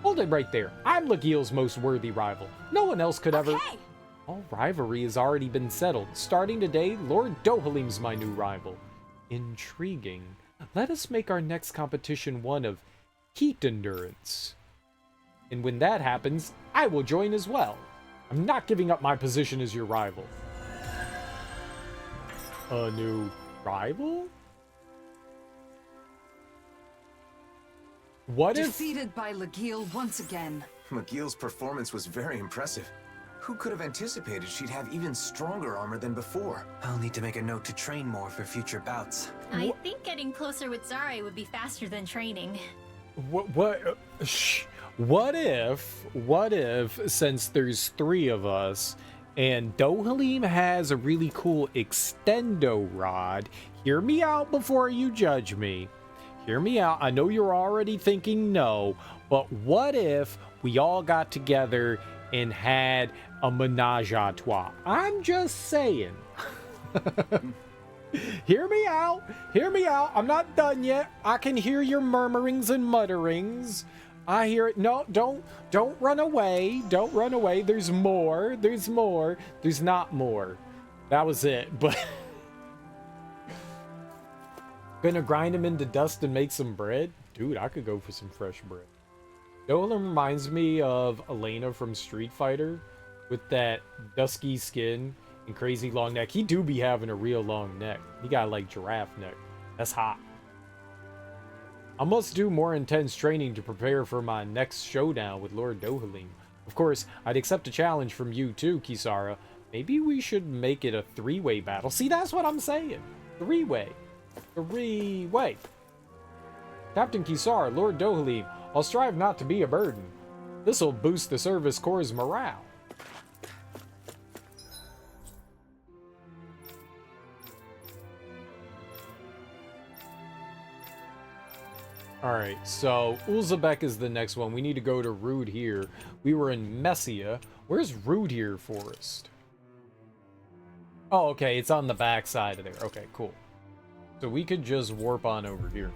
Hold it right there. I'm Legil's most worthy rival. No one else could ever... Okay! All rivalry has already been settled. Starting today, Lord Dohalim's my new rival. Intriguing. Let us make our next competition one of heat endurance. And when that happens, I will join as well. I'm not giving up my position as your rival. A new rival? What if... Defeated by Legil once again. McGill's performance was very impressive. Who could have anticipated she'd have even stronger armor than before? I'll need to make a note to train more for future bouts. I think getting closer with Zare would be faster than training. What if, since there's 3 of us, and Dohalim has a really cool extendo rod, hear me out before you judge me. Hear me out. I know you're already thinking no, but what if we all got together and had a menage a trois? I'm just saying. Hear me out. Hear me out. I'm not done yet. I can hear your murmurings and mutterings. I hear it. No, don't run away. Don't run away. There's more. There's more. There's not more. That was it. But gonna grind him into dust and make some bread? Dude, I could go for some fresh bread. Dolan reminds me of Elena from Street Fighter with that dusky skin and crazy long neck. He do be having a real long neck. He got like giraffe neck. That's hot. I must do more intense training to prepare for my next showdown with Lord Dohalim. Of course, I'd accept a challenge from you too, Kisara. Maybe we should make it a 3-way battle. See, that's what I'm saying. 3-way. 3-way. Captain Kisara, Lord Dohalim, I'll strive not to be a burden. This'll boost the Service Corps' morale. Alright, so Ulzabek is the next one. We need to go to Rudhir. We were in Messia. Where's Rudhir Forest? Oh, okay, it's on the back side of there. Okay, cool. So we could just warp on over here.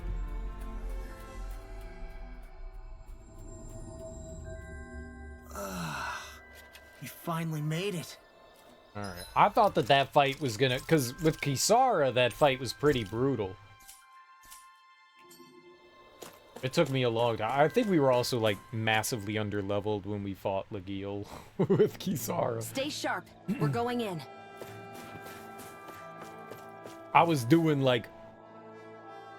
You finally made it. Alright, I thought that fight was gonna... Because with Kisara, that fight was pretty brutal. It took me a long time. I think we were also, like, massively underleveled when we fought Lagiel with Kisara. Stay sharp. We're going in. I was doing, like,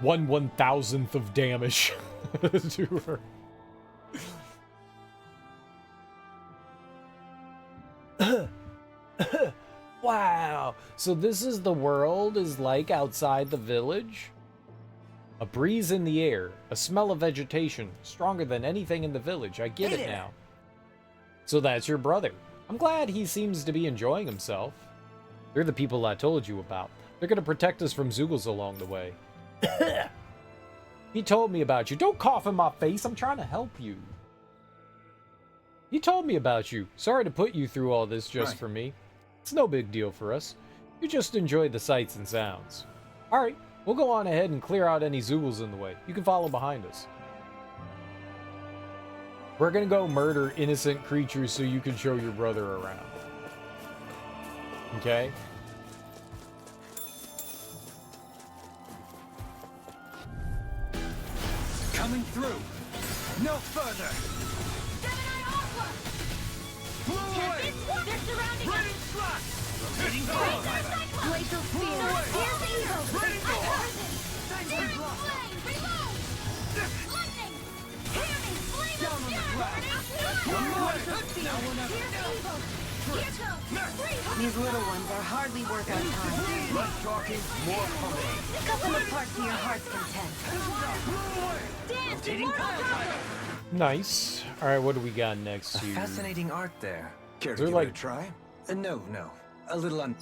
1/1000th of damage to her. Wow. So this is the world is like outside the village? A breeze in the air, a smell of vegetation, stronger than anything in the village. I get it now. So that's your brother. I'm glad he seems to be enjoying himself. They're the people I told you about. They're gonna protect us from Zoogles along the way. He told me about you. Don't cough in my face. I'm trying to help you. He told me about you. Sorry to put you through all this just for me. It's no big deal for us. You just enjoy the sights and sounds. Alright, we'll go on ahead and clear out any Zoogles in the way. You can follow behind us. We're gonna go murder innocent creatures so you can show your brother around. Okay? Coming through. No further. Blow away. They're surrounding Raining us! slot. Hitting forward. Glacial Spear! Blow away. Here's the evil! Raining I forward. heard it! Searing Flame! Reload! Lightning! Hear me! Flame of Fury! One more. Now we're not... Here's evil! Here goes! These little ones are hardly worth our time. Less talking, more pummeling. Cut them apart to your heart's content. Dance! Rotating pile. Nice. Alright, what do we got next A here? fascinating art there. Care to They're give like- it a try? No. A little Is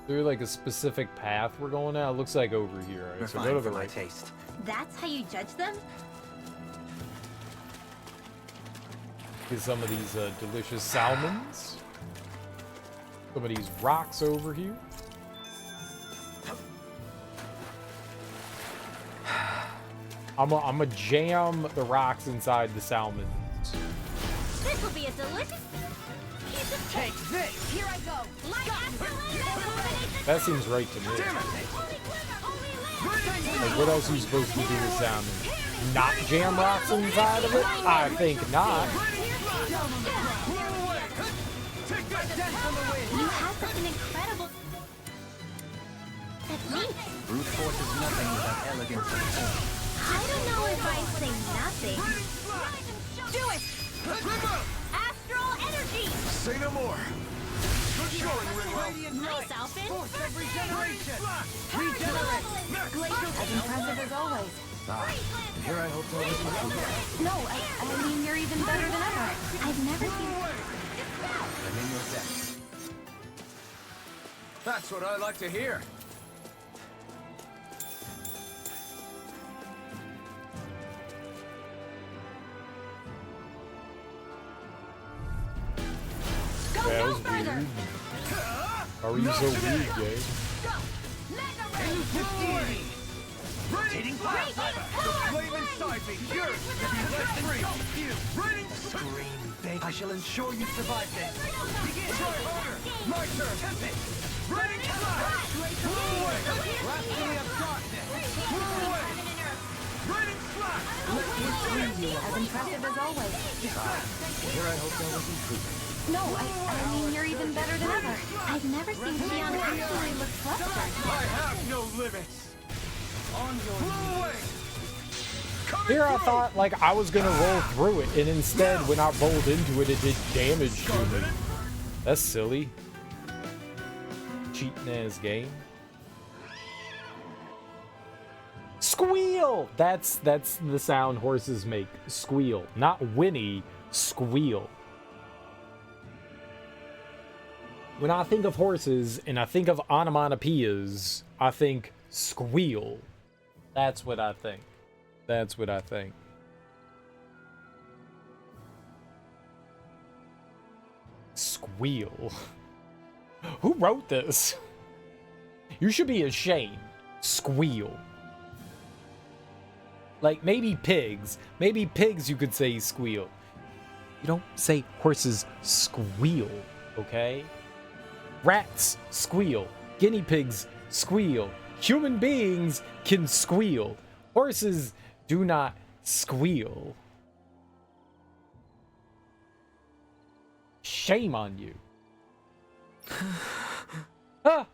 there like a specific path we're going at? It looks like over here. Alright, so go to unrefined the for my right. taste. That's how you judge them? Get some of these delicious salmons. Some of these rocks over here. I'm a jam the rocks inside the salmons. This will be a delicious piece of cake! Take this. Here I go! Light after light! That seems right to me. Holy quiver! Holy land! Like, what else are you supposed to do with salmon? Not jam rocks inside of it? I think not. Take that dent from the wind. You have such an incredible technique. Brute force is nothing without elegance and form. I don't know if I say nothing. Raining slot. Do it! Remote. Say no more. Good going, Ringwell. Nice, Alphen. Force of regeneration. Regenerate. As impressive as always. Here I hope that was my No, I mean, you're even better than ever. I've never seen... I'm in your debt. That's what I like to hear. That was weird. How are you so weird, Jay? Rotating fire. The flame inside me. Yours. Let free. Raining scream, babe. I shall ensure you survive this. Begin. Try harder. My turn. Tempest. Raining flash. Blow away. Blasphemy of darkness. Blow away. Raining flash. As impressive as always. Here I hope that was improving. No, I mean, you're even better than ever. I've never seen Leon actually look flustered. I have no limits. On your blow away. Here I thought like I was gonna roll through it, and instead when I rolled into it, it did damage to me. That's silly. Cheating ass game. Squeal! That's the sound horses make. Squeal. Not whinny, squeal. When I think of horses and I think of onomatopoeias, I think squeal. That's what I think. That's what I think. Squeal. Who wrote this? You should be ashamed. Squeal. Like, maybe pigs. Maybe pigs you could say squeal. You don't say horses squeal, okay? Rats squeal. Guinea pigs squeal. Human beings can squeal. Horses do not squeal. Shame on you. Ah!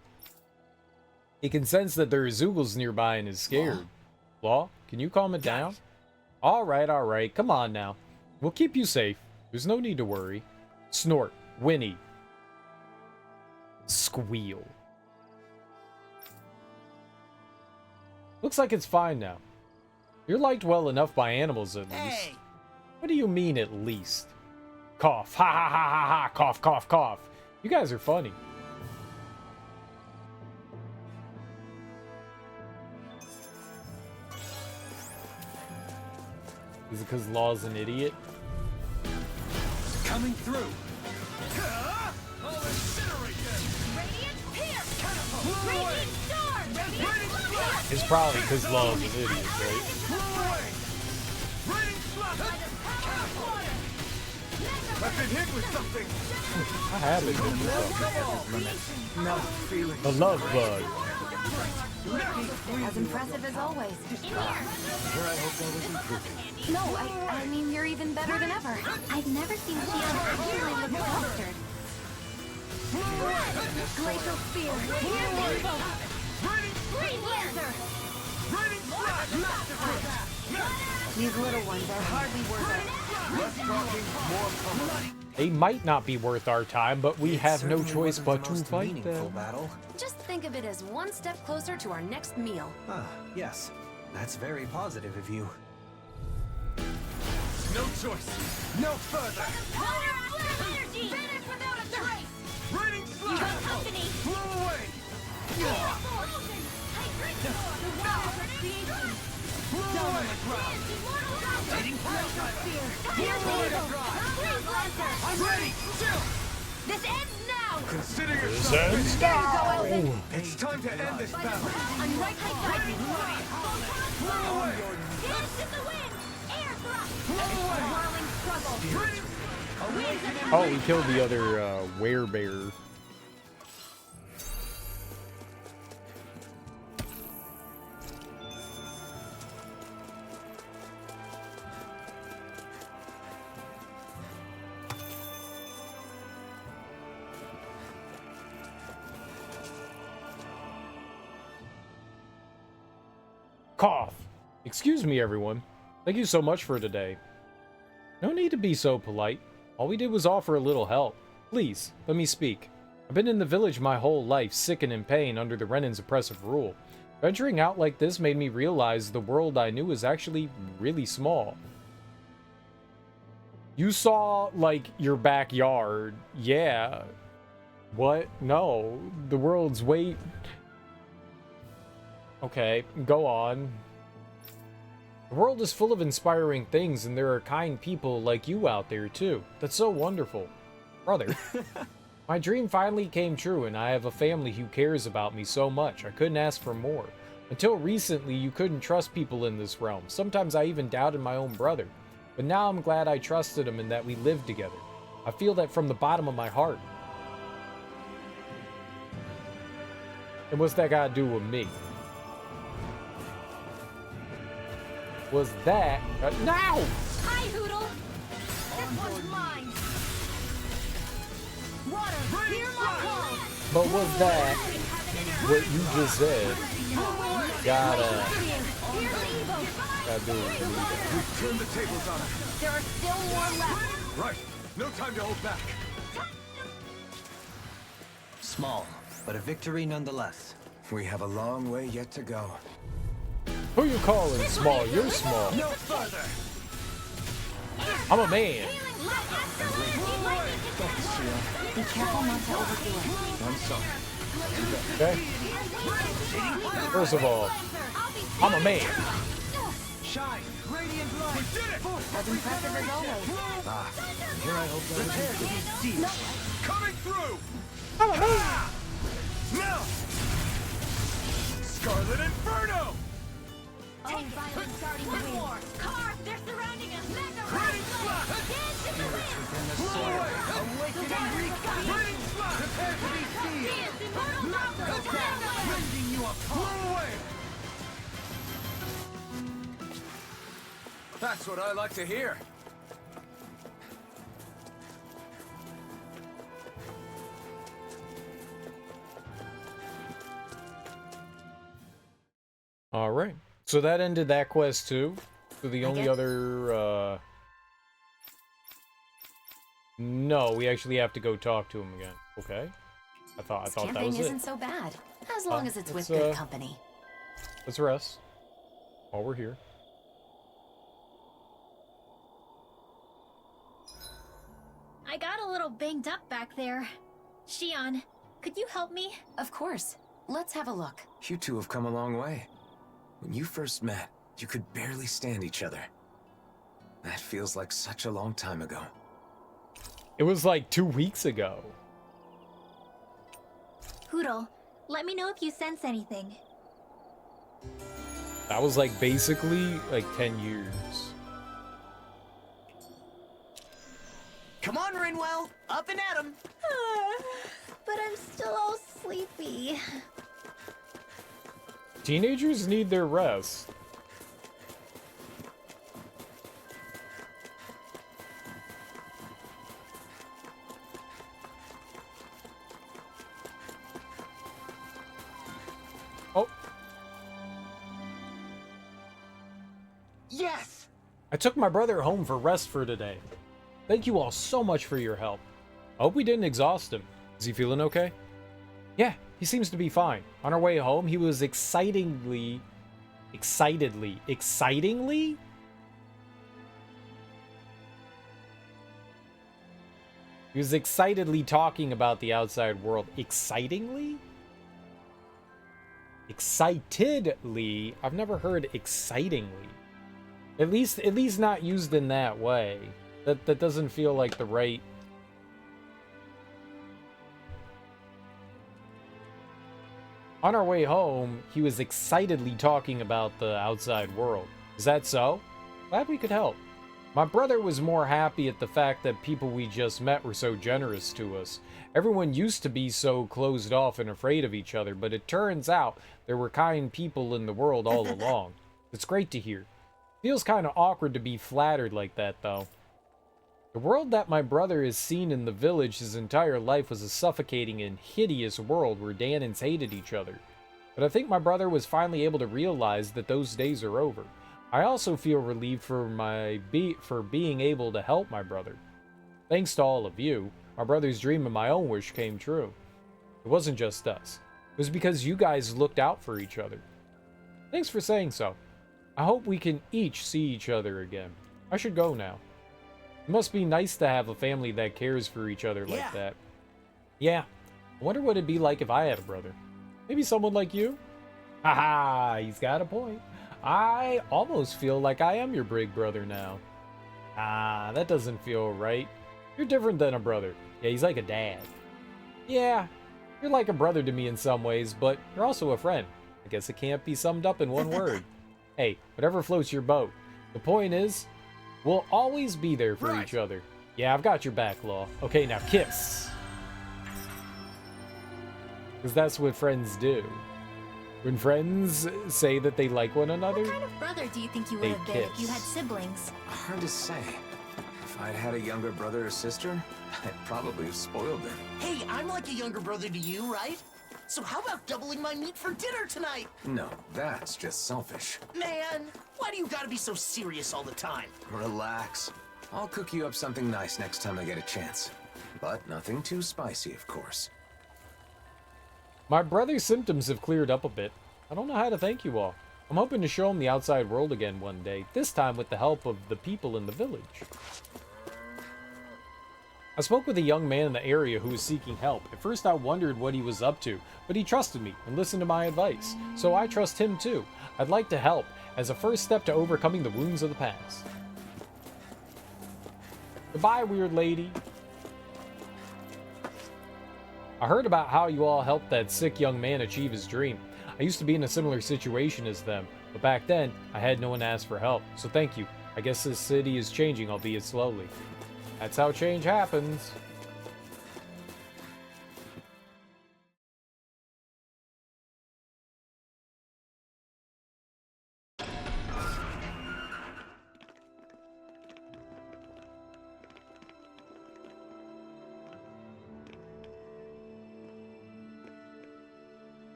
He can sense that there are Zoogles nearby and is scared. Law, can you calm it down? Alright. Come on now. We'll keep you safe. There's no need to worry. Snort. Whinny. Squeal. Looks like it's fine now. You're liked well enough by animals, at least. Hey! What do you mean, at least? Cough. Ha ha ha ha ha. Cough, cough, cough. You guys are funny. Is it because Law's an idiot? Coming through. I'll incinerate them. Radiant Pierce! Catapult. Radiant Storm! Radiant Flash! It's probably because Law's an idiot, right? Blow away. Raining flood. I've been hit with something. I have been doing something. Not feeling. The love bug. As impressive as always. Here I hope that was improving. No, I mean, you're even better than ever. I've never seen Leon actually look flustered. Glacial Spear. Blow away. Raining Green Lancer! Raining flash. These little ones are hardly worth it. Less talking, more pummel. They might not be worth our time, but we have no Certainly choice wasn't but the to most fight meaningful them. battle. Just think of it as one step closer to our next meal. Ah, yes. That's very positive of you. No choice. No further. Motor Flare Energy! Finish without a trace! Raining You flash. got company! Blow away. Frozen! Hydration! The waters of creation! Blow away. Immortal Power! Raining flash. Here's the eagle! Green Lancer! I'm ready. Chill. This ends now! Consider yourself. Ends now. It's time to end this battle. I'm right beside you! Blow away. Dance in the wind! Air thrust! Blow away. Whirling struggle! Raining. Oh, we killed the other werebear. Cough. Excuse me, everyone. Thank you so much for today. No need to be so polite. All we did was offer a little help. Please, let me speak. I've been in the village my whole life, sick and in pain under the Renan's oppressive rule. Venturing out like this made me realize the world I knew is actually really small. You saw, like, your backyard. Yeah. What? No. The world's way... Okay, go on. The world is full of inspiring things, and there are kind people like you out there, too. That's so wonderful. Brother. My dream finally came true, and I have a family who cares about me so much. I couldn't ask for more. Until recently, you couldn't trust people in this realm. Sometimes I even doubted my own brother. But now I'm glad I trusted him and that we lived together. I feel that from the bottom of my heart. And what's that got to do with me? Was that... No! Hi, Hoodle! This one's mine! Water, hear my call! But was that what you just said? Gotta do it. We've turned the tables on him. There are still more left! Right. No time to hold back. Small, but a victory nonetheless. We have a long way yet to go. Who you calling small? You're small. No further! I'm a man. Be careful not to overdo it. I'm sorry. Okay? First of all, I'm a man. Shine! Radiant light! We did it! As impressive as always. Here I hope that Prepare to be sealed! coming through. I'm a man. Now, Scarlet Inferno. Oh, violent starting to war! Cars, they're surrounding us! Mega Raining slap. Dance in the wind! Within the Blow sword. away. Awakening recon! Raining slap. Prepare to be sealed! Dance, immortal knuckles! Rending you apart! Blow away. That's what I like to hear. All right. So that ended that quest too. So the only other no, we actually have to go talk to him again. Okay. I thought that Camping was isn't it. so bad, as long as it's with let's, good company. Let's rest while we're here. I got a little banged up back there. Shion, could you help me? Of course. Let's have a look. You two have come a long way. When you first met, you could barely stand each other. That feels like such a long time ago. It was like 2 weeks ago. Hoodle, let me know if you sense anything. That was like basically like 10 years. Come on, Rinwell! Up and at 'em! But I'm still all sleepy. Teenagers need their rest. Oh. Yes! I took my brother home for rest for today. Thank you all so much for your help. I hope we didn't exhaust him. Is he feeling okay? Yeah, he seems to be fine. On our way home, he was excitedly... He was excitedly talking about the outside world. Excitingly? Excitedly? I've never heard excitingly. At least not used in that way. That doesn't feel like the right... On our way home, he was excitedly talking about the outside world. Is that so? Glad we could help. My brother was more happy at the fact that people we just met were so generous to us. Everyone used to be so closed off and afraid of each other, but it turns out there were kind people in the world all along. It's great to hear. Feels kind of awkward to be flattered like that, though. The world that my brother has seen in the village his entire life was a suffocating and hideous world where Danans hated each other. But I think my brother was finally able to realize that those days are over. I also feel relieved for being able to help my brother. Thanks to all of you. my brother's dream and my own wish came true. It wasn't just us. It was because you guys looked out for each other. Thanks for saying so. I hope we can each see each other again. I should go now. It must be nice to have a family that cares for each other like that. Yeah. I wonder what it'd be like if I had a brother. Maybe someone like you? Haha, he's got a point. I almost feel like I am your big brother now. Ah, that doesn't feel right. You're different than a brother. Yeah, he's like a dad. Yeah, you're like a brother to me in some ways, but you're also a friend. I guess it can't be summed up in one word. Hey, whatever floats your boat. The point is, we'll always be there for each other. Yeah, I've got your back, Law. Okay, now kiss. Because that's what friends do. When friends say that they like one another, What kind of brother do you think you would have been if you had siblings? Hard to say. If I'd had a younger brother or sister, I'd probably have spoiled them. Hey, I'm like a younger brother to you, right? So how about doubling my meat for dinner tonight? No, that's just selfish. Man, why do you gotta be so serious all the time? Relax. I'll cook you up something nice next time I get a chance. But nothing too spicy, of course. my brother's symptoms have cleared up a bit. I don't know how to thank you all. I'm hoping to show him the outside world again one day, this time with the help of the people in the village. I spoke with a young man in the area who was seeking help. At first I wondered what he was up to, but he trusted me and listened to my advice. So I trust him too. I'd like to help, as a first step to overcoming the wounds of the past. Goodbye, weird lady. I heard about how you all helped that sick young man achieve his dream. I used to be in a similar situation as them, but back then, I had no one to ask for help, so thank you. I guess this city is changing, albeit slowly. That's how change happens.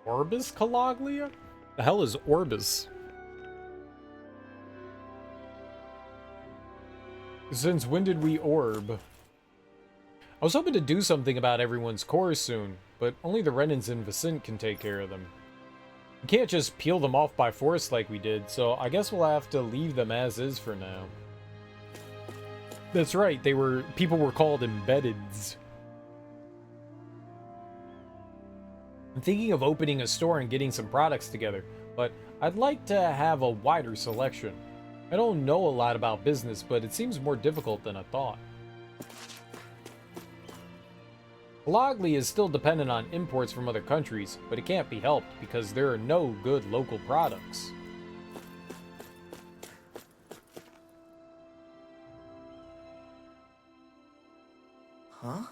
Orbis Calaglia? The hell is Orbis? Since when did we orb? I was hoping to do something about everyone's cores soon, but only the Renans and Vicent can take care of them. We can't just peel them off by force like we did, so I guess we'll have to leave them as is for now. That's right, people were called embeddeds. I'm thinking of opening a store and getting some products together, but I'd like to have a wider selection. I don't know a lot about business, but it seems more difficult than I thought. Calaglia is still dependent on imports from other countries, but it can't be helped because there are no good local products. Huh?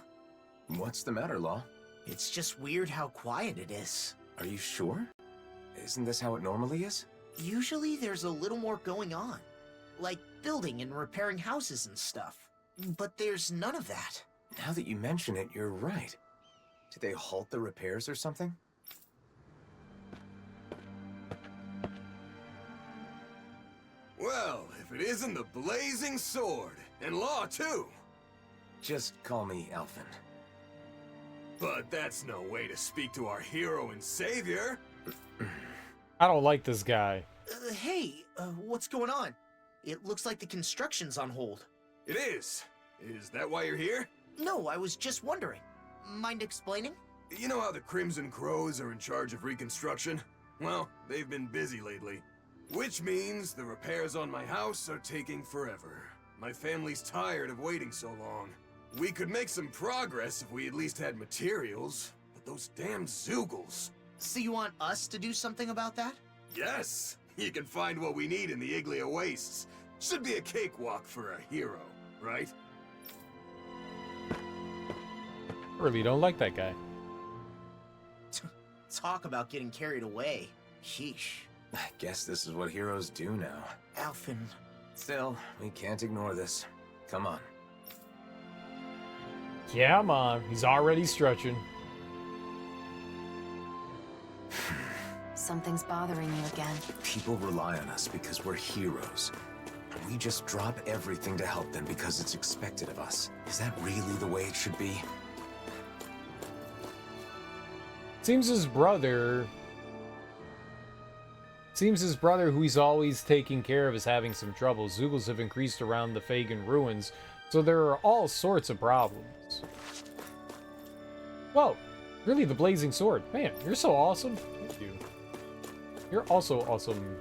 What's the matter, Law? It's just weird how quiet it is. Are you sure? Isn't this how it normally is? Usually there's a little more going on. Like building and repairing houses and stuff. But there's none of that. Now that you mention it, you're right. Did they halt the repairs or something? Well, if it isn't the Blazing Sword, and Law too. Just call me Alphen. But that's no way to speak to our hero and savior. I don't like this guy. Hey, what's going on? It looks like the construction's on hold. It is. Is that why you're here? No, I was just wondering. Mind explaining? You know how the Crimson Crows are in charge of reconstruction? Well, they've been busy lately. Which means the repairs on my house are taking forever. My family's tired of waiting so long. We could make some progress if we at least had materials, but those damn Zeugles. So you want us to do something about that? Yes! You can find what we need in the Iglia Wastes. Should be a cakewalk for a hero, right? I really don't like that guy. Talk about getting carried away. Sheesh. I guess this is what heroes do now. Alphen. Still, we can't ignore this. Come on. Yeah, man, he's already stretching. Something's bothering you again. People rely on us because we're heroes. We just drop everything to help them because it's expected of us. Is that really the way it should be? Seems his brother, who he's always taking care of, is having some trouble. Zeugles have increased around the Fagin ruins, so there are all sorts of problems. Whoa, really, the Blazing Sword. Man, you're so awesome. Thank you. You're also awesome.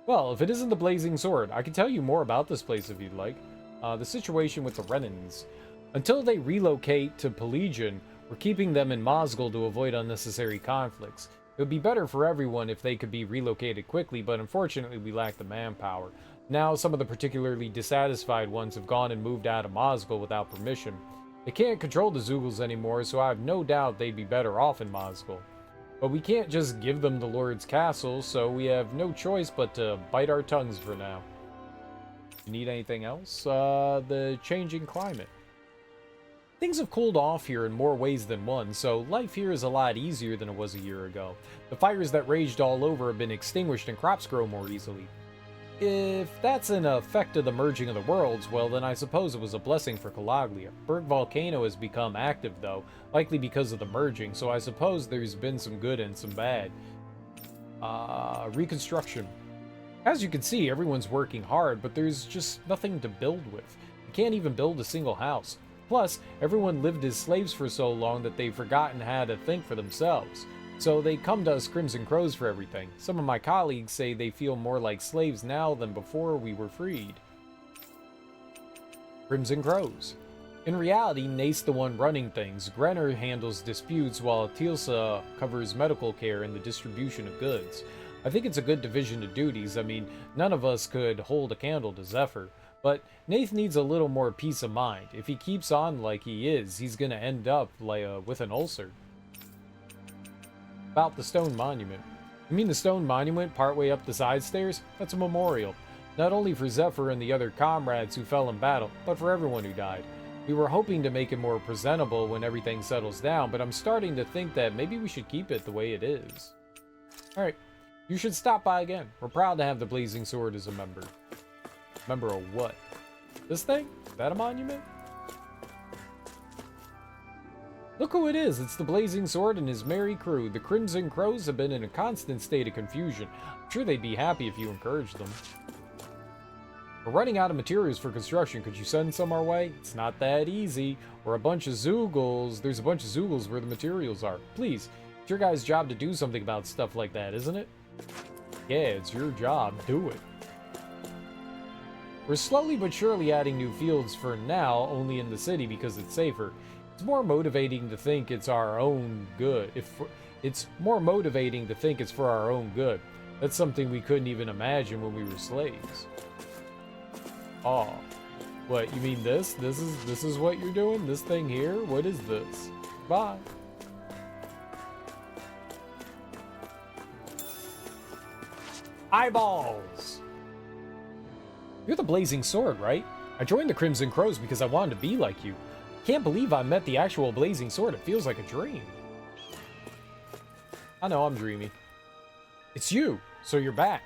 Well, if it isn't the Blazing Sword, I can tell you more about this place if you'd like. The situation with the Renans. Until they relocate to Pelagian, we're keeping them in Mosgul to avoid unnecessary conflicts. It would be better for everyone if they could be relocated quickly, but unfortunately we lack the manpower. Now some of the particularly dissatisfied ones have gone and moved out of Mosgul without permission. They can't control the Zeugles anymore, so I have no doubt they'd be better off in Mosgul. But we can't just give them the Lord's castle, so we have no choice but to bite our tongues for now. You need anything else? The changing climate. Things have cooled off here in more ways than one, so life here is a lot easier than it was a year ago. The fires that raged all over have been extinguished and crops grow more easily. If that's an effect of the merging of the worlds, well then I suppose it was a blessing for Calaglia. Berg Volcano has become active though, likely because of the merging, so I suppose there's been some good and some bad. Reconstruction. As you can see, everyone's working hard, but there's just nothing to build with. You can't even build a single house. Plus, everyone lived as slaves for so long that they've forgotten how to think for themselves. So they come to us Crimson Crows for everything. Some of my colleagues say they feel more like slaves now than before we were freed. Crimson Crows. In reality, Nate's the one running things. Grenner handles disputes while Tilsa covers medical care and the distribution of goods. I think it's a good division of duties. I mean, none of us could hold a candle to Zephyr. But Nath needs a little more peace of mind. If he keeps on like he is, he's gonna end up with an ulcer. About the stone monument. You mean the stone monument partway up the side stairs? That's a memorial. Not only for Zephyr and the other comrades who fell in battle, but for everyone who died. We were hoping to make it more presentable when everything settles down, but I'm starting to think that maybe we should keep it the way it is. Alright, you should stop by again. We're proud to have the Blazing Sword as a member. Member of what? This thing? Is that a monument? Look who it is! It's the Blazing Sword and his merry crew. The Crimson Crows have been in a constant state of confusion. I'm sure they'd be happy if you encouraged them. We're running out of materials for construction. Could you send some our way? It's not that easy. We're a bunch of Zeugles. There's a bunch of Zeugles where the materials are. Please, it's your guys' job to do something about stuff like that, isn't it? Yeah, it's your job. Do it. We're slowly but surely adding new fields for now, only in the city because it's safer. It's more motivating to think it's our own good. It's more motivating to think it's for our own good. That's something we couldn't even imagine when we were slaves. Oh, what, you mean this? This is what you're doing? This thing here? What is this? Bye. Eyeballs! You're the Blazing Sword, right? I joined the Crimson Crows because I wanted to be like you. Can't believe I met the actual Blazing Sword. It feels like a dream. I know, I'm dreamy. It's you, so you're back.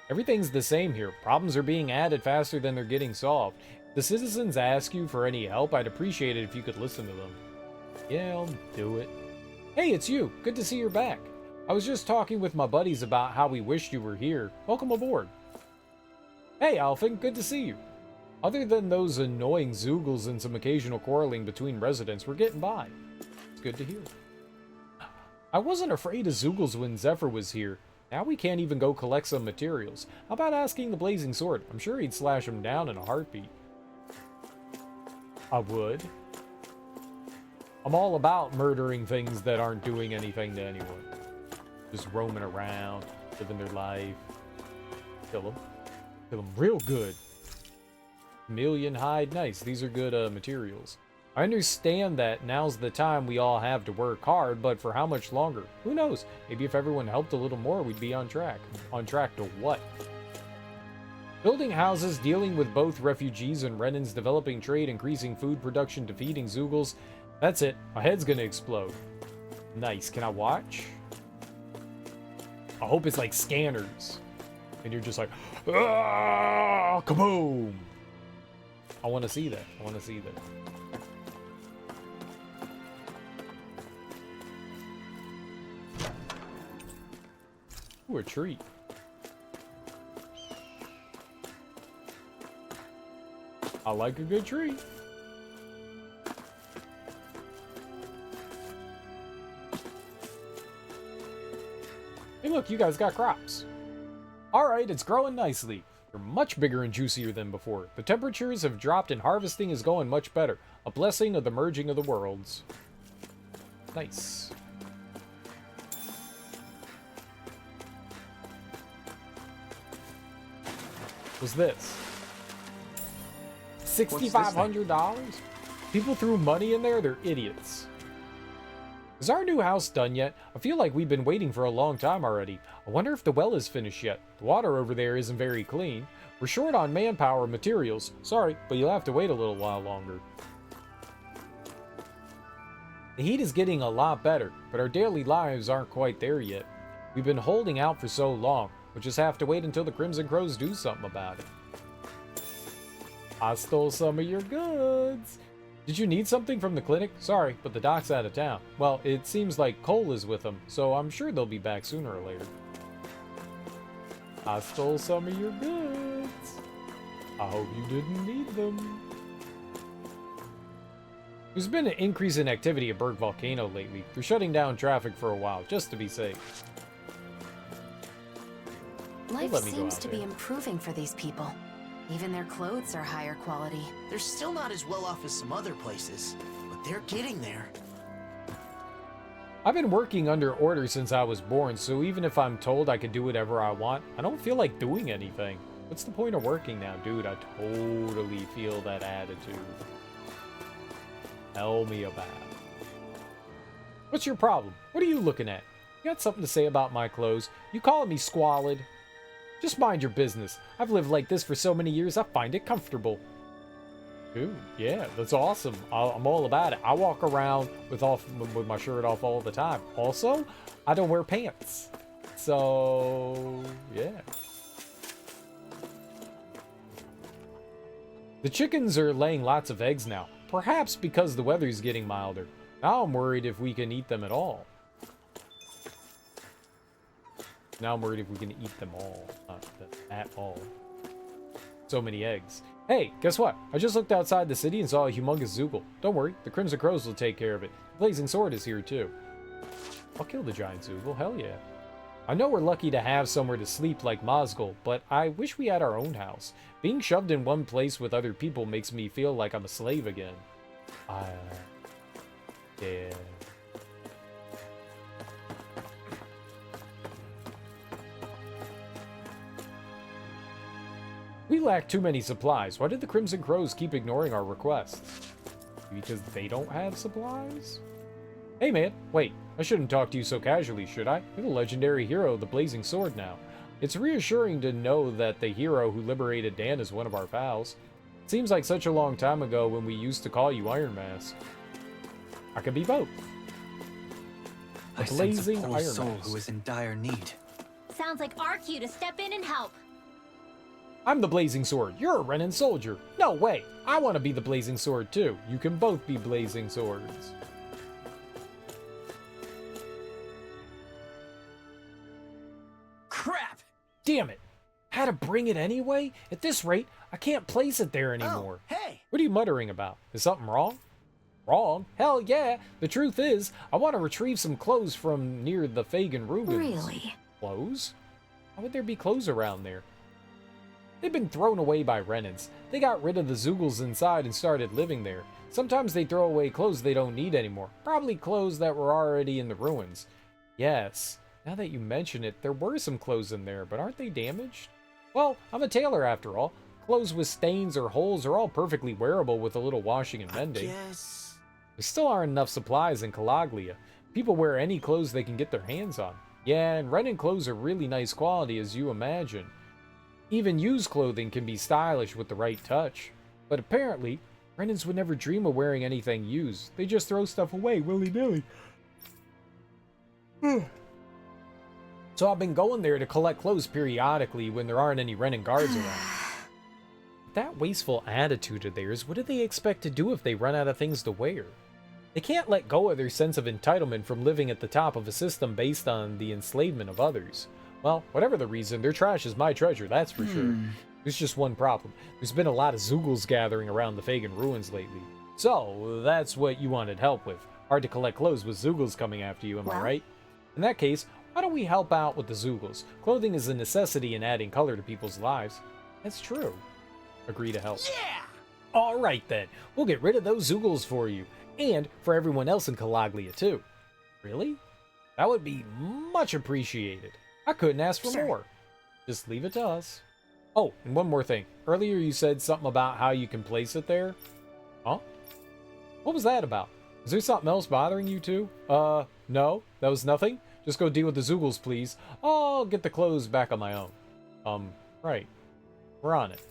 Everything's the same here. Problems are being added faster than they're getting solved. If the citizens ask you for any help, I'd appreciate it if you could listen to them. Yeah, I'll do it. Hey, it's you. Good to see you're back. I was just talking with my buddies about how we wished you were here. Welcome aboard. Hey, Alfin, good to see you. Other than those annoying Zeugles and some occasional quarreling between residents, we're getting by. It's good to hear. I wasn't afraid of Zeugles when Zephyr was here. Now we can't even go collect some materials. How about asking the Blazing Sword? I'm sure he'd slash him down in a heartbeat. I would. I'm all about murdering things that aren't doing anything to anyone. Just roaming around, living their life. Kill them. Kill them real good. Million hide, nice. These are good materials. I understand that now's the time we all have to work hard, but for how much longer? Who knows? Maybe if everyone helped a little more, we'd be on track. On track to what? Building houses, dealing with both refugees and Renans, developing trade, increasing food production, defeating Zoogles. That's it. My head's gonna explode. Nice. Can I watch? I hope it's like Scanners. And you're just like, ah, kaboom! I want to see that. I want to see that. Ooh, a treat. I like a good treat. Hey, look, you guys got crops. Alright, it's growing nicely. You're much bigger and juicier than before. The temperatures have dropped and harvesting is going much better. A blessing of the merging of the worlds. Nice. What's this? $6,500? People threw money in there? They're idiots. Is our new house done yet? I feel like we've been waiting for a long time already. I wonder if the well is finished yet. The water over there isn't very clean. We're short on manpower and materials. Sorry, but you'll have to wait a little while longer. The heat is getting a lot better, but our daily lives aren't quite there yet. We've been holding out for so long. We'll just have to wait until the Crimson Crows do something about it. I stole some of your goods. Did you need something from the clinic? Sorry, but the doc's out of town. Well, it seems like Cole is with them, so I'm sure they'll be back sooner or later. I stole some of your goods. I hope you didn't need them. There's been an increase in activity at Berg Volcano lately. They're shutting down traffic for a while, just to be safe. Life seems to be improving for these people. Even their clothes are higher quality. They're still not as well off as some other places, but they're getting there. I've been working under orders since I was born, so even if I'm told I can do whatever I want, I don't feel like doing anything. What's the point of working now? Dude, I totally feel that attitude. Tell me about it. What's your problem? What are you looking at? You got something to say about my clothes? You calling me squalid? Just mind your business. I've lived like this for so many years, I find it comfortable. Ooh, yeah, that's awesome. I'm all about it. I walk around with my shirt off all the time. Also, I don't wear pants. So, yeah. The chickens are laying lots of eggs now. Perhaps because the weather's getting milder. Now I'm worried if we can eat them at all. Now I'm worried if we can eat them all. Not at all. So many eggs. Hey, guess what? I just looked outside the city and saw a humongous Zoogle. Don't worry, the Crimson Crows will take care of it. The Blazing Sword is here too. I'll kill the giant Zoogle, hell yeah. I know we're lucky to have somewhere to sleep like Mosgul, but I wish we had our own house. Being shoved in one place with other people makes me feel like I'm a slave again. Yeah. We lack too many supplies. Why did the Crimson Crows keep ignoring our requests? Because they don't have supplies? Hey man, wait, I shouldn't talk to you so casually, should I? You're the legendary hero of the Blazing Sword now. It's reassuring to know that the hero who liberated Dan is one of our pals. It seems like such a long time ago when we used to call you Iron Mask. I could be both. I sense a poor soul who is in dire need. Sounds like our cue to step in and help. I'm the Blazing Sword. You're a Renan soldier. No way. I want to be the Blazing Sword too. You can both be Blazing Swords. Crap! Damn it. Had to bring it anyway? At this rate, I can't place it there anymore. Oh, hey! What are you muttering about? Is something wrong? Wrong? Hell yeah. The truth is, I want to retrieve some clothes from near the Fagan Rubens. Really? Clothes? Why would there be clothes around there? They've been thrown away by Renans. They got rid of the Zoogles inside and started living there. Sometimes they throw away clothes they don't need anymore. Probably clothes that were already in the ruins. Yes, now that you mention it, there were some clothes in there, but aren't they damaged? Well, I'm a tailor after all. Clothes with stains or holes are all perfectly wearable with a little washing and mending. Yes. There still aren't enough supplies in Calaglia. People wear any clothes they can get their hands on. Yeah, and Renan clothes are really nice quality as you imagine. Even used clothing can be stylish with the right touch. But apparently, Renans would never dream of wearing anything used. They just throw stuff away willy-nilly. So I've been going there to collect clothes periodically when there aren't any Renan guards around. That wasteful attitude of theirs, what do they expect to do if they run out of things to wear? They can't let go of their sense of entitlement from living at the top of a system based on the enslavement of others. Well, whatever the reason, their trash is my treasure, that's for sure. There's just one problem. There's been a lot of Zoogles gathering around the Fagin ruins lately. So, that's what you wanted help with. Hard to collect clothes with Zoogles coming after you, am I right? In that case, why don't we help out with the Zoogles? Clothing is a necessity in adding color to people's lives. That's true. Agree to help. Yeah! Alright then, we'll get rid of those Zoogles for you. And for everyone else in Calaglia too. Really? That would be much appreciated. I couldn't ask for more. Just leave it to us. Oh, and one more thing. Earlier you said something about how you can place it there. Huh? What was that about? Is there something else bothering you too? No, that was nothing. Just go deal with the Zoogles, please. I'll get the clothes back on my own. Right. We're on it.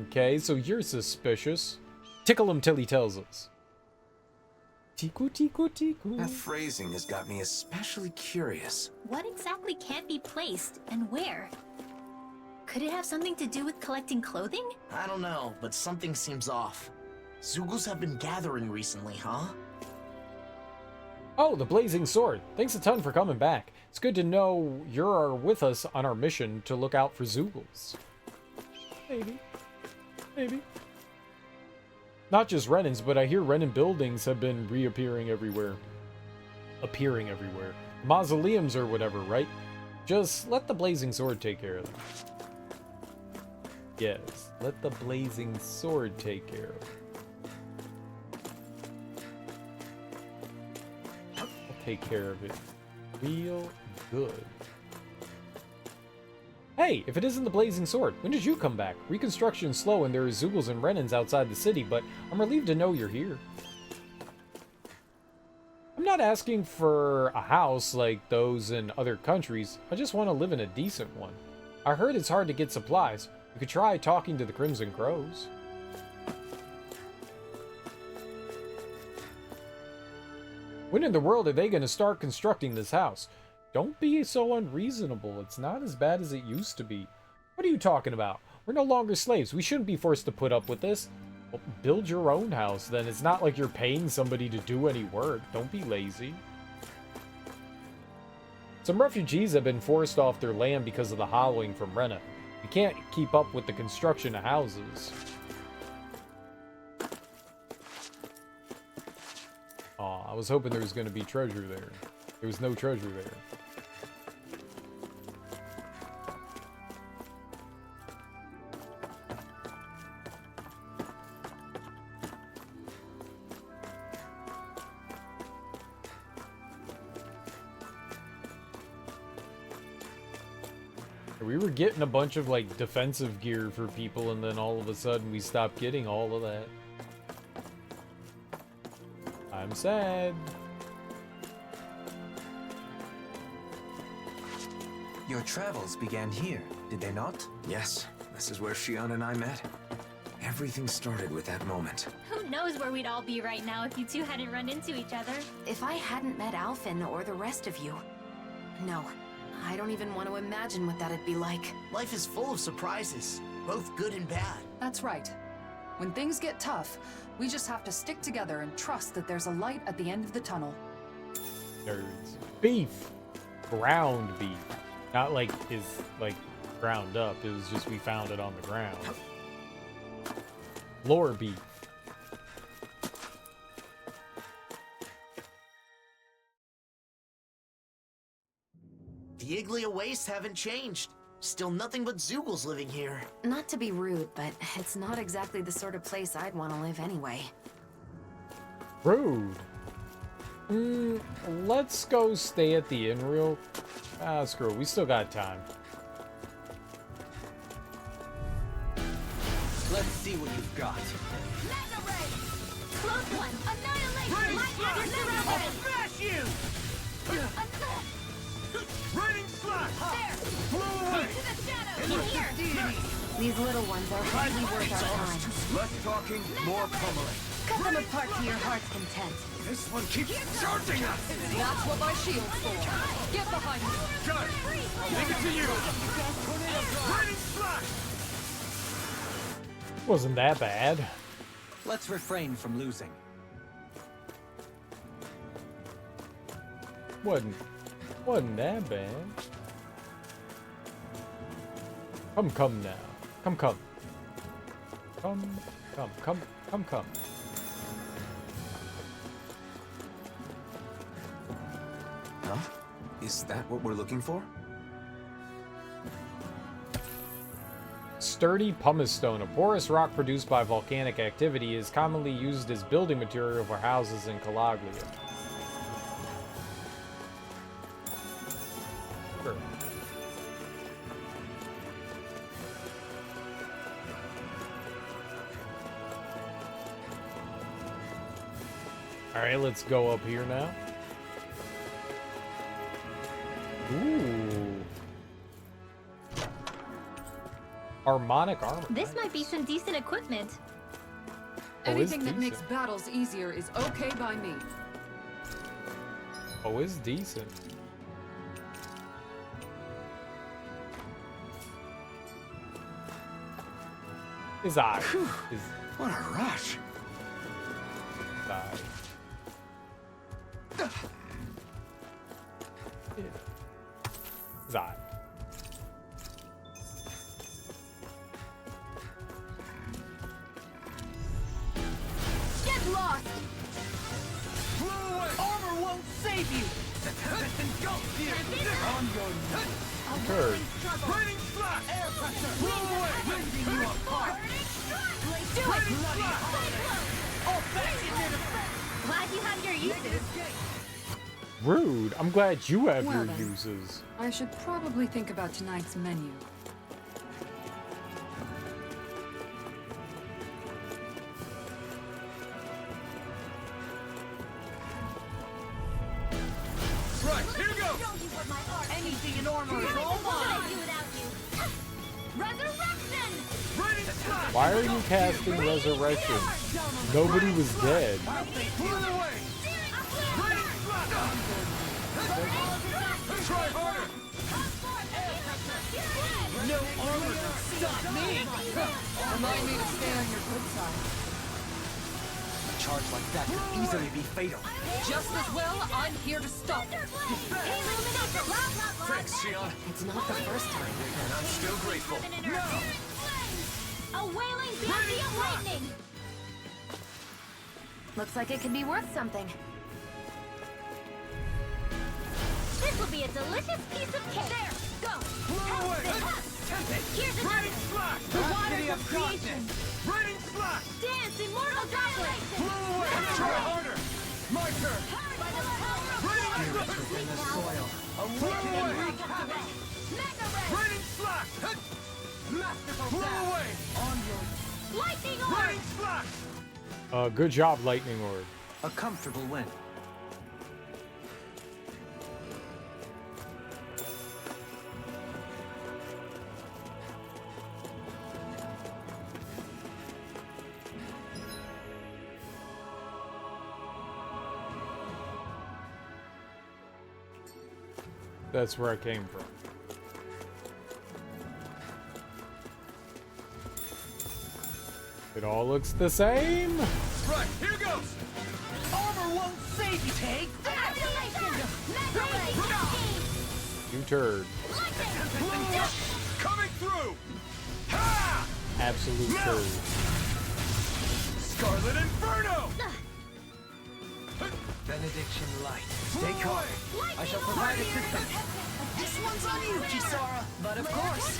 Okay, so you're suspicious. Tickle him till he tells us. Tiku, tiku, tiku. That phrasing has got me especially curious. What exactly can't be placed, and where? Could it have something to do with collecting clothing? I don't know, but something seems off. Zoogles have been gathering recently, huh? Oh, the Blazing Sword. Thanks a ton for coming back. It's good to know you're with us on our mission to look out for Zoogles. Maybe. Maybe. Not just Renans, but I hear Renan buildings have been reappearing everywhere. Appearing everywhere. Mausoleums or whatever, right? Just let the Blazing Sword take care of them. Yes, let the Blazing Sword take care of them. I'll take care of it real good. Hey, if it isn't the Blazing Sword, when did you come back? Reconstruction's slow and there are Zoogles and Renans outside the city, but I'm relieved to know you're here. I'm not asking for a house like those in other countries. I just want to live in a decent one. I heard it's hard to get supplies. You could try talking to the Crimson Crows. When in the world are they going to start constructing this house? Don't be so unreasonable. It's not as bad as it used to be. What are you talking about? We're no longer slaves. We shouldn't be forced to put up with this. Well, build your own house, then. It's not like you're paying somebody to do any work. Don't be lazy. Some refugees have been forced off their land because of the hollowing from Rena. We can't keep up with the construction of houses. Aw, I was hoping there was going to be treasure there. There was no treasure there. We were getting a bunch of, like, defensive gear for people, and then all of a sudden we stopped getting all of that. I'm sad. Your travels began here, did they not? Yes, this is where Shion and I met. Everything started with that moment. Who knows where we'd all be right now if you two hadn't run into each other? If I hadn't met Alphen or the rest of you... No, I don't even want to imagine what that'd be like. Life is full of surprises, both good and bad. That's right. When things get tough, we just have to stick together and trust that there's a light at the end of the tunnel. Nerds. Beef. Ground beef. Not like is like ground up. It was just we found it on the ground. Lore beef. The Iglia wastes haven't changed. Still nothing but Zoogles living here. Not to be rude, but it's not exactly the sort of place I'd want to live anyway. Rude. Let's go stay at the inn real... screw it. We still got time. Let's see what you've got. Mega Ray! Close one! Annihilation! Light Mega Ray! Smash you! Raining slash! There! These little ones are hardly worth our time. Less talking, more pummeling. Cut them apart to your heart's content. This one keeps charging us! That's what my shield's for. Get behind me. Got it! I'll leave it to you! Lightning slash! Wasn't that bad. Let's refrain from losing. Wasn't that bad. Come now. Come. Come. Huh? Is that what we're looking for? Sturdy pumice stone, a porous rock produced by volcanic activity, is commonly used as building material for houses in Calaglia. Sure. Alright, let's go up here now. Ooh. Harmonic armor. This might be some decent equipment. Anything that decent. makes battles easier is okay by me. Oh, it's decent. His eye. His What a rush! eye. His eye. Get lost! Armor won't save you! The tempest engulfs you! On your neck! Turd. Raining slash! Air pressure! Blow away! Lifting you apart! Do it! All back in your defense! Glad you have your uses. Rude. I'm glad you have Well your then. uses. I should probably think about tonight's menu. Right, here goes! Anything in armor is all mine! Do without you. Resurrection! Raining slash! Why are you casting resurrection? Nobody was dead. Blow away! Raining slash! Try harder! No armor can stop me! Remind me to stay on your good side. A charge like that could easily be fatal. Just as well, I'm here to stop it. Thanks, Shion. It's not the first time. And I'm still grateful. A wailing banshee of lightning! Looks like it could be worth something. This will be a delicious piece of cake. There, go! Blow away! Here's a Raining slash! The waters of creation! Raining slash! Dance, immortal goblin! Blow away! Try harder! My turn! By the power of Raining slash! In the soil. Blow away! Mega Red! Raining slash! Masterful Blow sound. away! On your Lightning orb! raining slash! Good job, Lightning Orb. A comfortable win. That's where I came from. It all looks the same. Right, here goes! Armor won't save you, Take! You turd. Coming through! Ha! Absolute turd. Scarlet Inferno! Benediction light. Stay calm. I shall provide assistance. This one's on you, Kisara. But of course,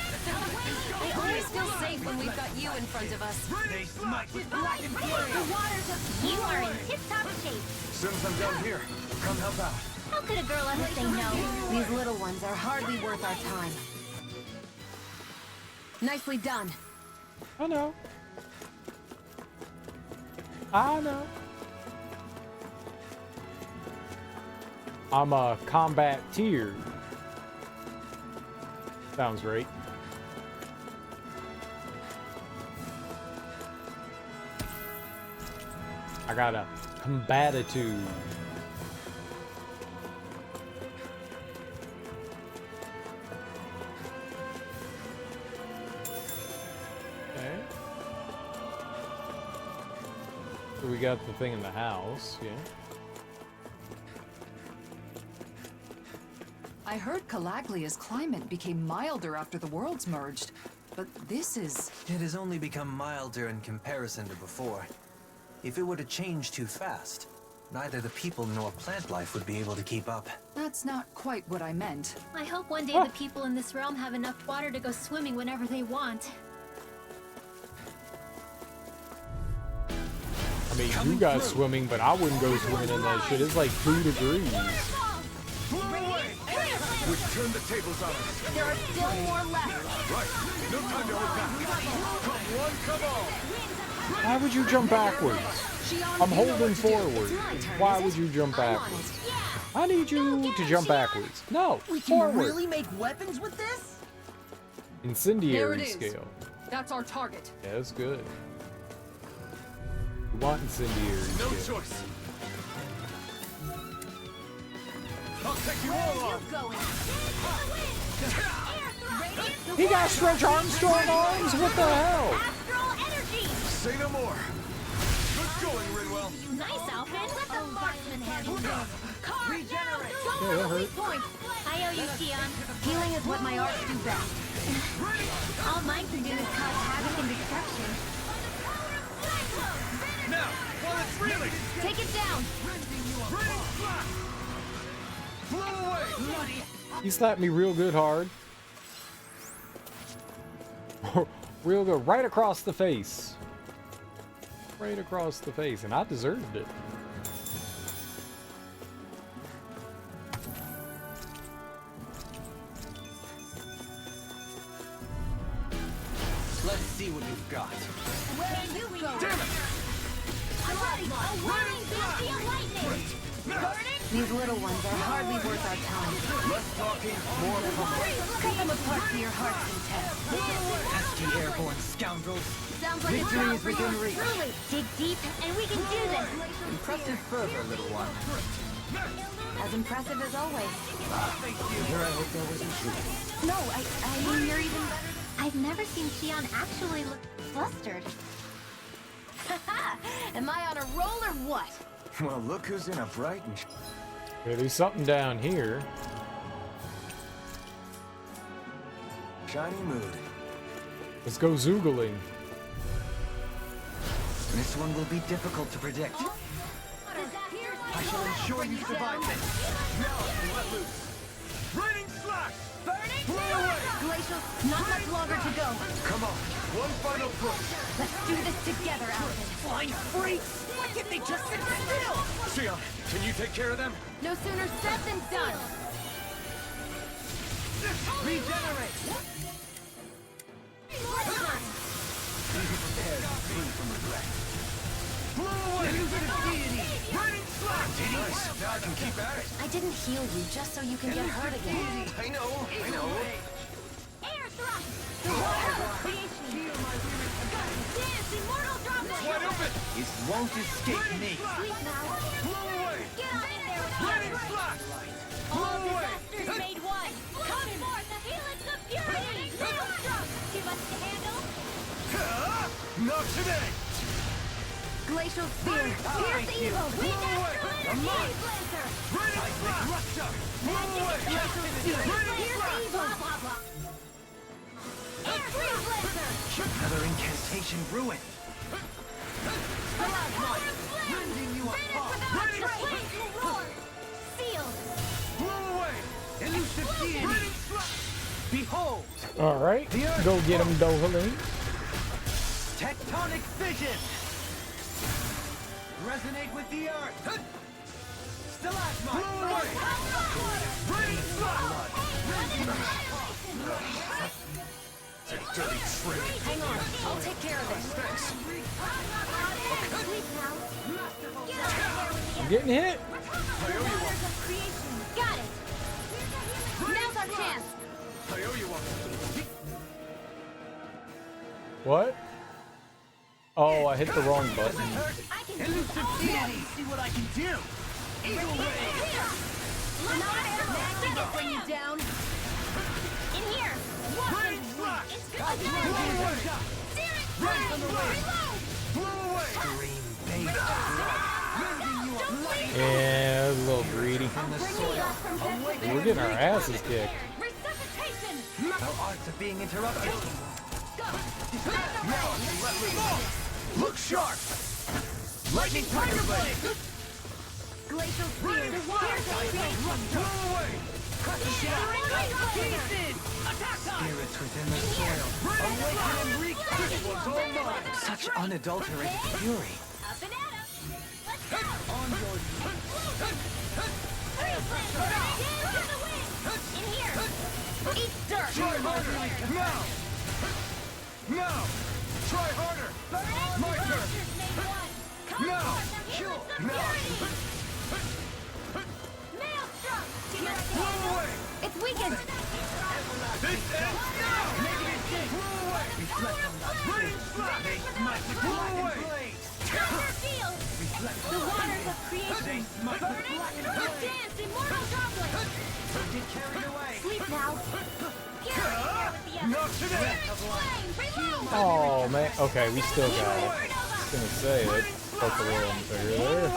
I always feel safe when we've got you in front of us. They smite with black and fury! The waters of you are in tip-top shape. As soon as I'm done here, come help out. How could a girl ever say no? These little ones are hardly worth our time. Nicely done. I know. I know. I'm a combat tier. Sounds right. I got a combatitude. Okay. So we got the thing in the house, yeah. I heard Calaglia's climate became milder after the worlds merged, but this is... It has only become milder in comparison to before. If it were to change too fast, neither the people nor plant life would be able to keep up. That's not quite what I meant. I hope one day the people in this realm have enough water to go swimming whenever they want. I mean, you guys swimming, but I wouldn't go swimming in that shit. It's like 2 degrees. We've turned the tables on us. There are still more left. Right. No time to hold back. Come one, come all. Why would you jump backwards? I'm holding forward. Why would you jump backwards? I need you to jump backwards. No, We can forward. really make weapons with this? There it Incendiary is. scale. That's our target. Yeah, that's good. We want incendiary No scale. choice. I'll take you all on. He got Stretch Armstrong arms? What the hell? Astral energy! Say no more. Good going, Rinwell. Nice, Alfred. Let the marksman handle this. Carve down! Don't Yeah, that have a weak hurt. point. I owe you, Tion. Healing is what my arts do best. All mine can do is cause havoc and destruction. Now, while it's reeling, Take it down! raining flash. Blow away. He slapped me real good hard. Real good. Right across the face. Right across the face. And I deserved it. Let's see what you've got. Where you go? Damn it. A whirling Banshee of lightning! Burning! These little ones are hardly worth our time. Less talking, more pumping. Cut them apart to your heart's content. Pesky airborne scoundrels. Sounds like Victory a is within reach. Truly, dig deep, and we can do this! Impressive fervor, little one. As impressive as always. Here I hope that wasn't true. No, I mean you're even better. I've never seen Tion actually look flustered. Am I on a roll or what? Well, look who's in a bright and Okay, there's something down here. shiny mood. Let's go zoogling. This one will be difficult to predict. I shall ensure you survive this. Now let loose. Raining slash. Burning! Blow away. Glacial, not much longer to go. Come on. One final push. Let's do this together, Alvin. Flying freaks! Why can't they just sit still? Sion, can you take care of them? No sooner said than done. Regenerate. Be prepared to flee from regret. Blow away. Raining slash. Nice. Now I can keep at it. I didn't heal you just so you can get hurt again. I know. Air thrust! The water creation! Dance, immortal droplet! Wide open. It won't escape me. Sleep now! Blow away. Get on in there with Raining your slash. All disasters made one! Come forth, the helix of purity! Maelstrom! Too much to handle? Not today. Glacial Spear, pierce evil! Wind astral energy! Blazer! Raining slash. Rupture. Blow away. Glacial Spear, pierce evil! Blah, blah, blah. Air free blazer! Another incantation ruined. Rending you apart. Finish without trace! Roar! Sealed! Blow away. Elusive deity. Raining slash. Behold, All right. Go get him, Dohalim. tectonic fission. Resonate with the earth. Stalagmite. Blow away. Raining slash. Dirty trick. Hang on, I'll take care of this. Sleep now! Get out of there with the I'm getting hit. waters of creation! Got it! Now's our chance! I owe you one. What? Oh, I hit the wrong button. Elusive deity, see what I can do. Eagle ray. Magic will bring you down. In here. Rain slash. Rain on the way. Blow away. Scream base. Yeah, a little greedy. We're getting our asses kicked. Resuscitation. Our arts are being interrupted. Look sharp. Lightning tiger blade. Glacial spear. The water. Blow away. Crush the shell. Spirits within the soil. Awaken and wreak. This one's all mine. Such unadulterated fury. Up and at 'em. Let's go. On your In here. Eat dirt. Try harder. Now. Now. Try harder. My turn. Now. Kill. Now. Maelstrom. Blow away. It's weakened. This ends now. Negative shake. Blow away. Reflect on that. Rain slash. Blow away. Counter field. The waters of creation. Burning. Dance, immortal goblin. Don't get carried away. Sleep now. Here with the Not others. today. Flame. Reload. Oh man. Okay, we still got it. I was gonna say it. That's a little unfair there.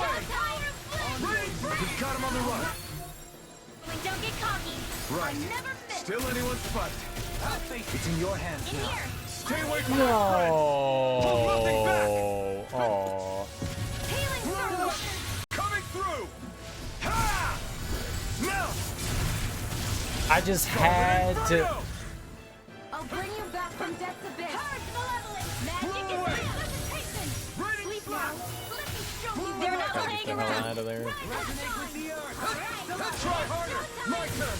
We've got him on the run. Don't get cocky. Right. I never miss. Still anyone's fight. It's in your hands In now. here. Stay away from No. that Oh. Healing circle. coming through. Ha! Now. I just had to. I'll bring you back from death's abyss. Purge malevolence. Magic is resuscitation. Sleep now. Let me show you. They're not Get playing the hell around. out of there. Resonate with the earth. Try harder. My turn.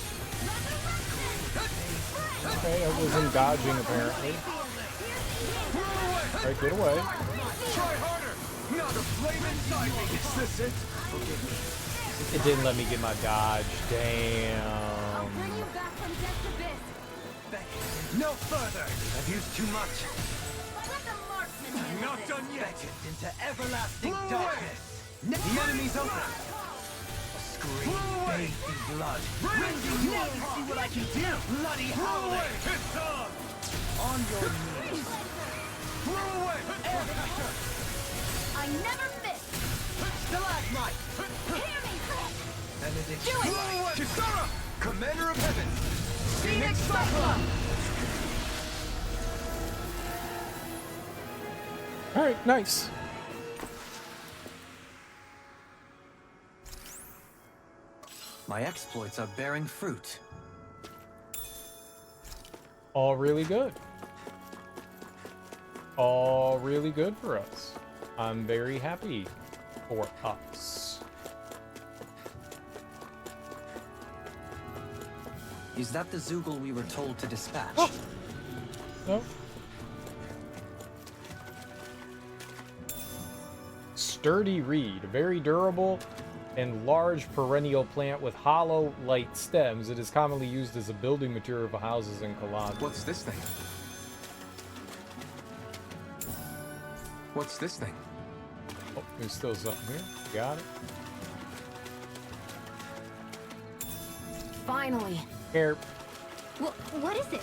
Okay, I wasn't dodging apparently. Alright, get away. Try harder. Now the flame inside me. Is this it? Forgive me. It didn't let me get my dodge. I'll Damn. bring you back from death's abyss. No further. I've used too much. Let the marksman handle Not this. done yet. Into everlasting darkness. The enemy's open. Scream bathed in blood. Rending you see what I can do. Bloody howling. It's on. On your knees. Blow away. Air pressure. I never miss. Stalagmite. Hear me. Benedict. Do it. Blow away. Kisara. Commander of Heaven. Phoenix Cyclone. Alright, nice. My exploits are bearing fruit. All really good. All really good for us. I'm very happy for us. Is that the Zoogle we were told to dispatch? Oh. No. Sturdy reed, very durable and large perennial plant with hollow, light stems. It is commonly used as a building material for houses and colonnades. What's this thing? What's this thing? Oh, there's still something here. Got it. Finally. Here. What is it?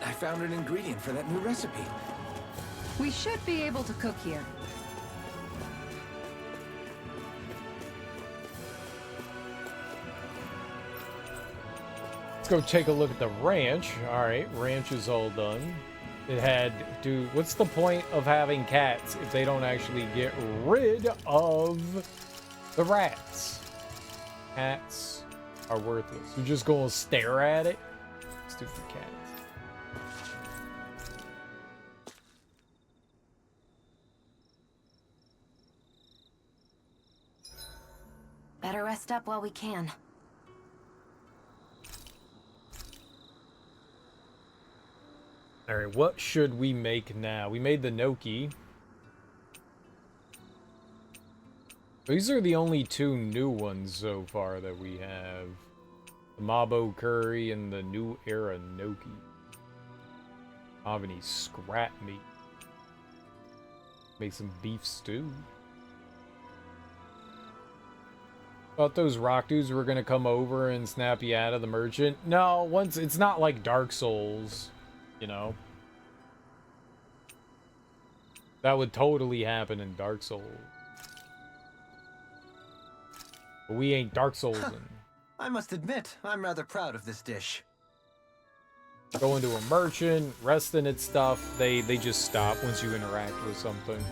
I found an ingredient for that new recipe. We should be able to cook here. Let's go take a look at the ranch. All right, ranch is all done. It had to. What's the point of having cats if they don't actually get rid of the rats? Cats are worthless. You're just gonna stare at it. Stupid cats. Better rest up while we can. All right, what should we make now? We made the gnocchi. These are the only two new ones so far that we have. The Mabo curry and the new era gnocchi. I don't have any scrap meat. Make some beef stew. Thought those rock dudes were gonna come over and snap you out of the merchant. No, once it's not like Dark Souls, you know. That would totally happen in Dark Souls. But we ain't Dark Soulsing. I must admit, I'm rather proud of this dish. Go into a merchant, rest in its stuff, they just stop once you interact with something.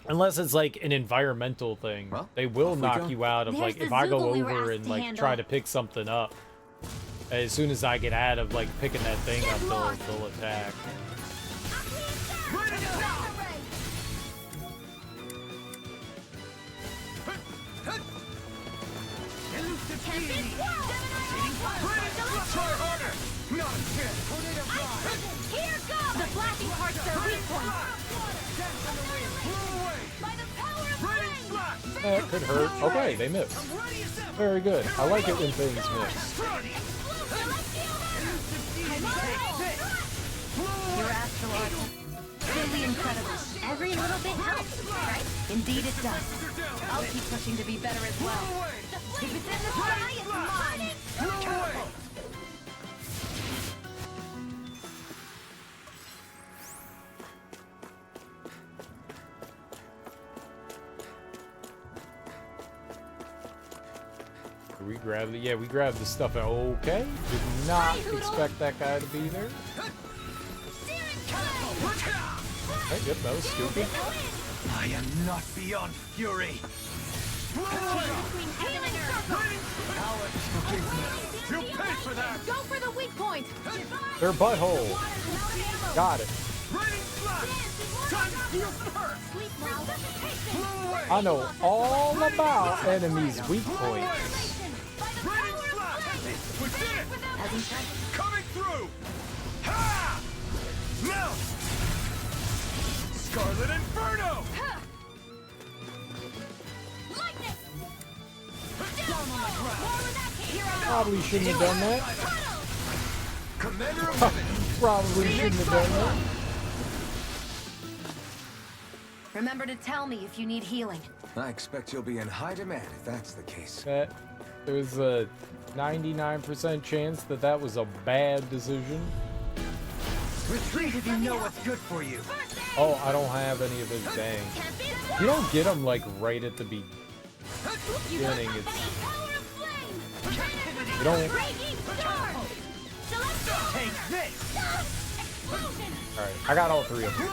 Unless it's like an environmental thing. Well, they will off we knock go. you out of There's like the if I go Zoogle we were over asked and to like handle. try to pick something up. As soon as I get out of like picking that thing up, they'll attack. Try harder! Not a chance! Tornado Blast! Here goes! The flashing parts are weak points. By the power of flame! That could hurt. Okay, they missed. Very good. I like it when things miss. Your astral art is really incredible. Every little bit helps, right? Indeed it does. I'll keep pushing to be better as well. If it's in the sky, it's mine! Careful! We grabbed it. Yeah, we grabbed the stuff. Okay. Did not expect that guy to be there. Okay, yep, that was stupid. I am not beyond fury! You'll pay for that! Go for the weak point! Their butthole. Got it. I know all about enemies' weak points. We did it! Coming through! Ha! Now! Scarlet Inferno! Probably shouldn't have done that. Commander of Heaven! Probably shouldn't have done that. Remember to tell me if you need healing. I expect you'll be in high demand if that's the case. That there's a 99% chance that that was a bad decision. Retreat if you know what's good for you. Oh, I don't have any of his dang. You don't get them like right at the beginning. It's you don't. Take this! All right, I got all three of them.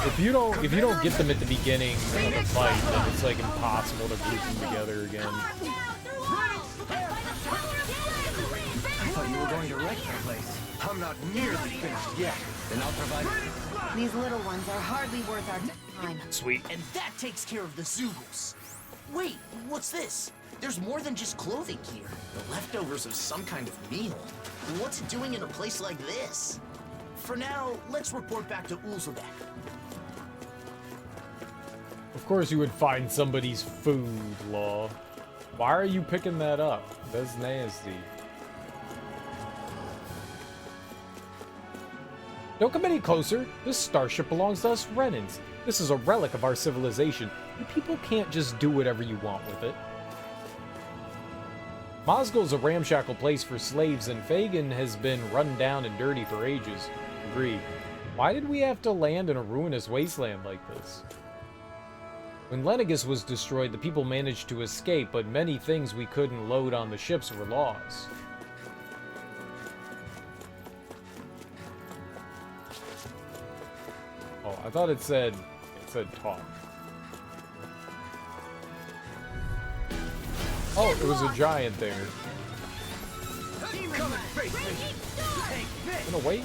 If you don't get them at the beginning of the fight, then it's like impossible to group them together again. I thought you were going to wreck the place. I'm not nearly finished yet. Then I'll provide... These little ones are hardly worth our time. Sweet. And that takes care of the Zoogles. Wait, what's this? There's more than just clothing here. The leftovers of some kind of meal. What's it doing in a place like this? For now, let's report back to Ulzebek. Of course you would find somebody's food, Law. Why are you picking that up? That's nasty. Don't come any closer. This starship belongs to us Renans. This is a relic of our civilization. You people can't just do whatever you want with it. Mosgow's a ramshackle place for slaves, and Fagin has been run down and dirty for ages. Agreed. Why did we have to land in a ruinous wasteland like this? When Lenegus was destroyed, the people managed to escape, but many things we couldn't load on the ships were lost. Oh, I thought it said talk. Oh, it was a giant there. Come and face me! Take this! Gonna wait?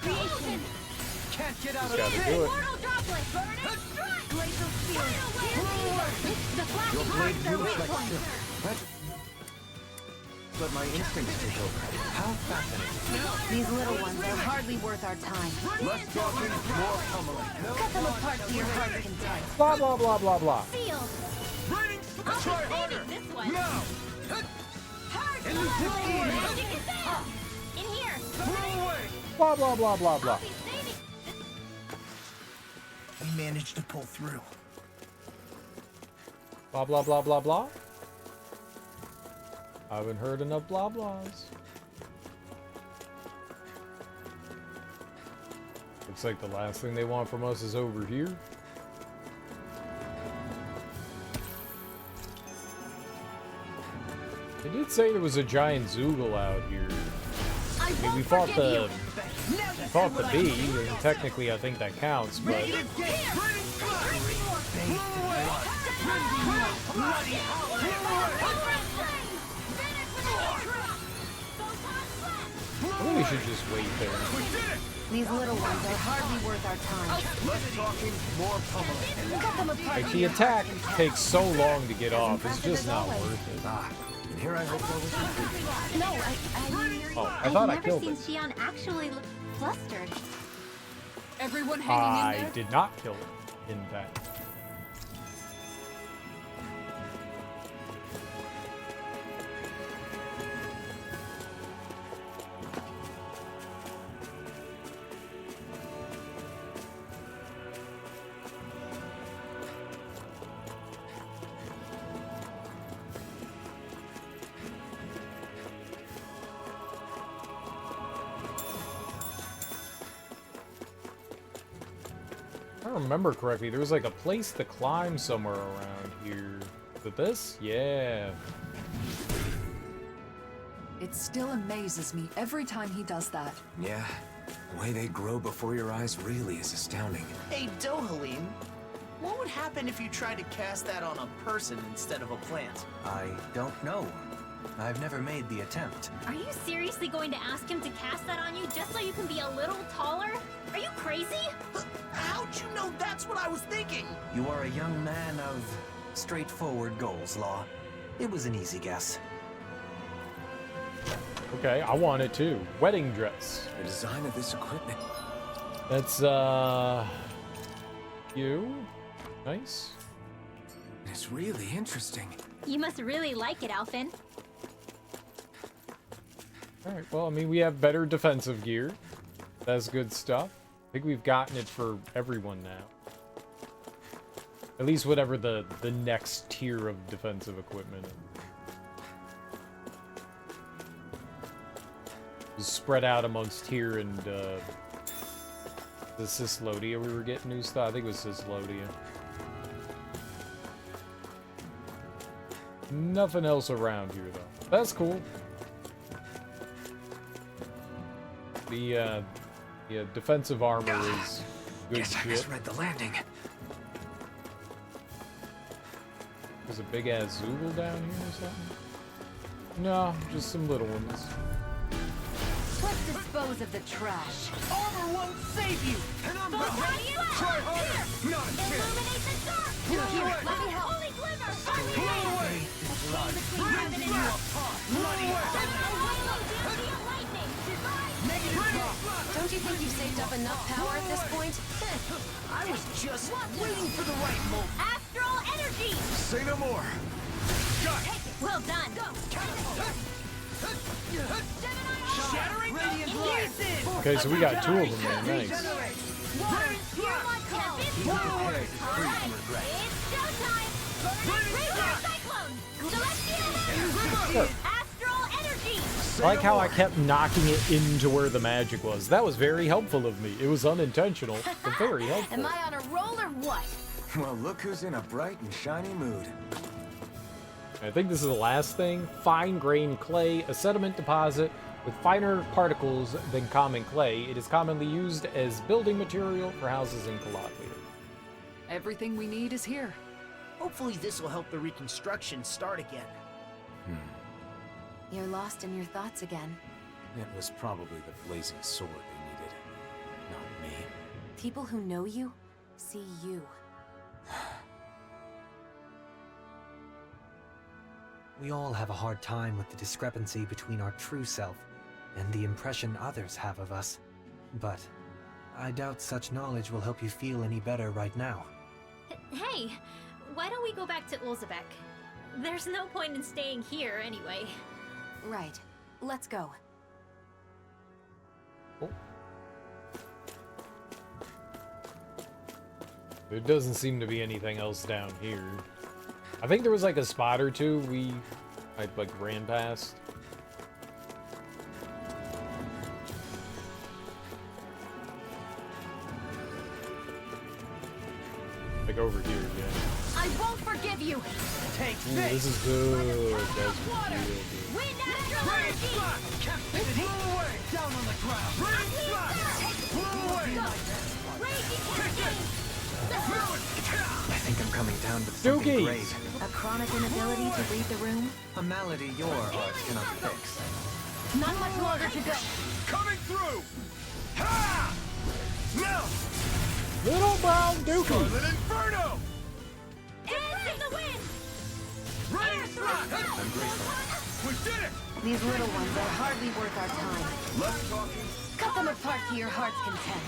Creation! Can't get out Just of gotta this! do it. Mortal droplet! Burn it! Strike! Glacial spear! The flashing hearts are weak points! But my instincts take over. How fascinating. These little ones are hardly worth our time. Less talking, more pummeling. Cut them apart to your heart's content. Blah, blah, blah, blah, blah. Sealed! Raining! I'll Try be saving harder! this one! Now! Hard Elusive blow! Eating! Magic is there! In Blah, blah, blah, blah, blah. We managed to pull through. Blah, blah, blah, blah, blah. I haven't heard enough blah, blahs. Looks like the last thing they want from us is over here. They did say there was a giant Zoogle out here. I mean, we fought the bee, and technically I think that counts, but... I think we should just wait there. These little ones are hardly worth our time. Less talking, more pummeling. Cut them apart. Like, the attack takes so long to get off, it's just not worth it. And here I hope that was No, I Oh, I thought I I've killed never it. seen Xion actually look flustered. Everyone hanging in I there? did not kill it, in fact. If I remember correctly, there was like a place to climb somewhere around here. Is it this? Yeah. It still amazes me every time he does that. Yeah, the way they grow before your eyes really is astounding. Hey, Dohalim, what would happen if you tried to cast that on a person instead of a plant? I don't know. I've never made the attempt. Are you seriously going to ask him to cast that on you just so you can be a little taller? Are you crazy? How'd you know that's what I was thinking? You are a young man of straightforward goals, Law. It was an easy guess. Okay, I want it too. Wedding dress. The design of this equipment. That's, you? Nice. It's really interesting. You must really like it, Alphen. Alright, well, I mean, we have better defensive gear. That's good stuff. I think we've gotten it for everyone now. At least whatever the next tier of defensive equipment is spread out amongst here and the Cyslodia we were getting new stuff. I think it was Cyslodia. Nothing else around here though. That's cool. The defensive armor is good Guess I shit. misread the landing. There's a big ass Zoogle down here or something? No, just some little ones. Let's dispose of the trash. Armor won't save you! And I'm not ready! Try harder! Not a chance! Illuminate the dark! Here, let me help. Holy glimmer! Blow away! Blood! Red blood! Bloody Don't you think you've saved up enough power at this point? I was just waiting for the right moment. Astral energy! Say no more! Well done! Shattering radiant light! Okay, so we got two of them there. Nice. Blow away! It's showtime! Ranger Cyclone! Celestial Sure. Astral energy! I like how I kept knocking it into where the magic was. That was very helpful of me. It was unintentional, but very helpful. Am I on a roll or what? Well, look who's in a bright and shiny mood. I think this is the last thing. Fine grained clay, a sediment deposit with finer particles than common clay. It is commonly used as building material for houses in Caladria. Everything we need is here. Hopefully this will help the reconstruction start again. You're lost in your thoughts again. It was probably the blazing sword they needed, not me. People who know you see you. We all have a hard time with the discrepancy between our true self and the impression others have of us. But I doubt such knowledge will help you feel any better right now. Hey, why don't we go back to Ulzebek? There's no point in staying here anyway. Right. Let's go. There doesn't seem to be anything else down here. I think there was like a spot or two I like ran past. Like over here, yeah. I won't forgive you. Take Ooh, this is good. That's real good. Wind natural energy. Captivity. Blow away. Down on the ground. Rain flash. Blow away. Raging cascade. I think I'm coming down with something Dookies. great. A chronic inability to read the room? A malady your art cannot fix. Not much longer to go. Coming through. Ha! Now. Little brown dookie. Scarlet Inferno. Dance in the wind. Rain flash. I'm grateful. We did it. These little ones are hardly worth our time. Less talking. Cut them apart to your heart's content.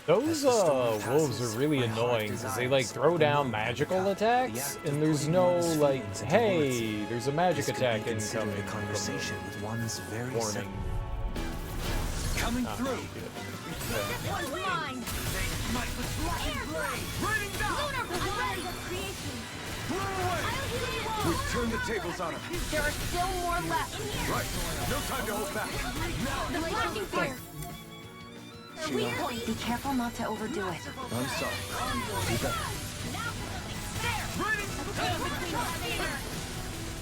Those As the storm wolves passes, are really my heart annoying because they like desires throw down no magical the attacks act and of there's putting no one's like, feelings into hey, words. there's a magic This could be attack considered incoming. a conversation with one's very Warning. self. Coming Ah, through. This one's mine. Smite with flashing blade. Raining down. Lunar ready. Creation. Blow away. I'll heal you all. We've turned the tables on him. There are still more left. Right. No time to hold back. The flashing fire. Their weak point. Be careful not to overdo it. I'm sorry. Be better.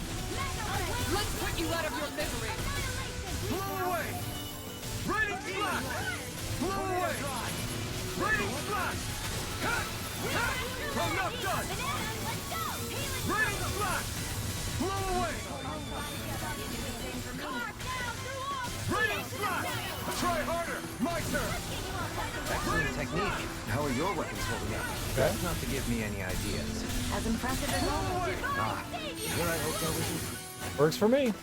Let's put you out of your misery. Blow away. Raining flash. Blow away. Raining flash. Cut. Cut. I'm not done. Raining flash. Blow away. Raining flash. Try harder. My turn. Excellent technique. How are your weapons holding up? That's not to give me any ideas. As impressive as always. Here I hope that was Works for me.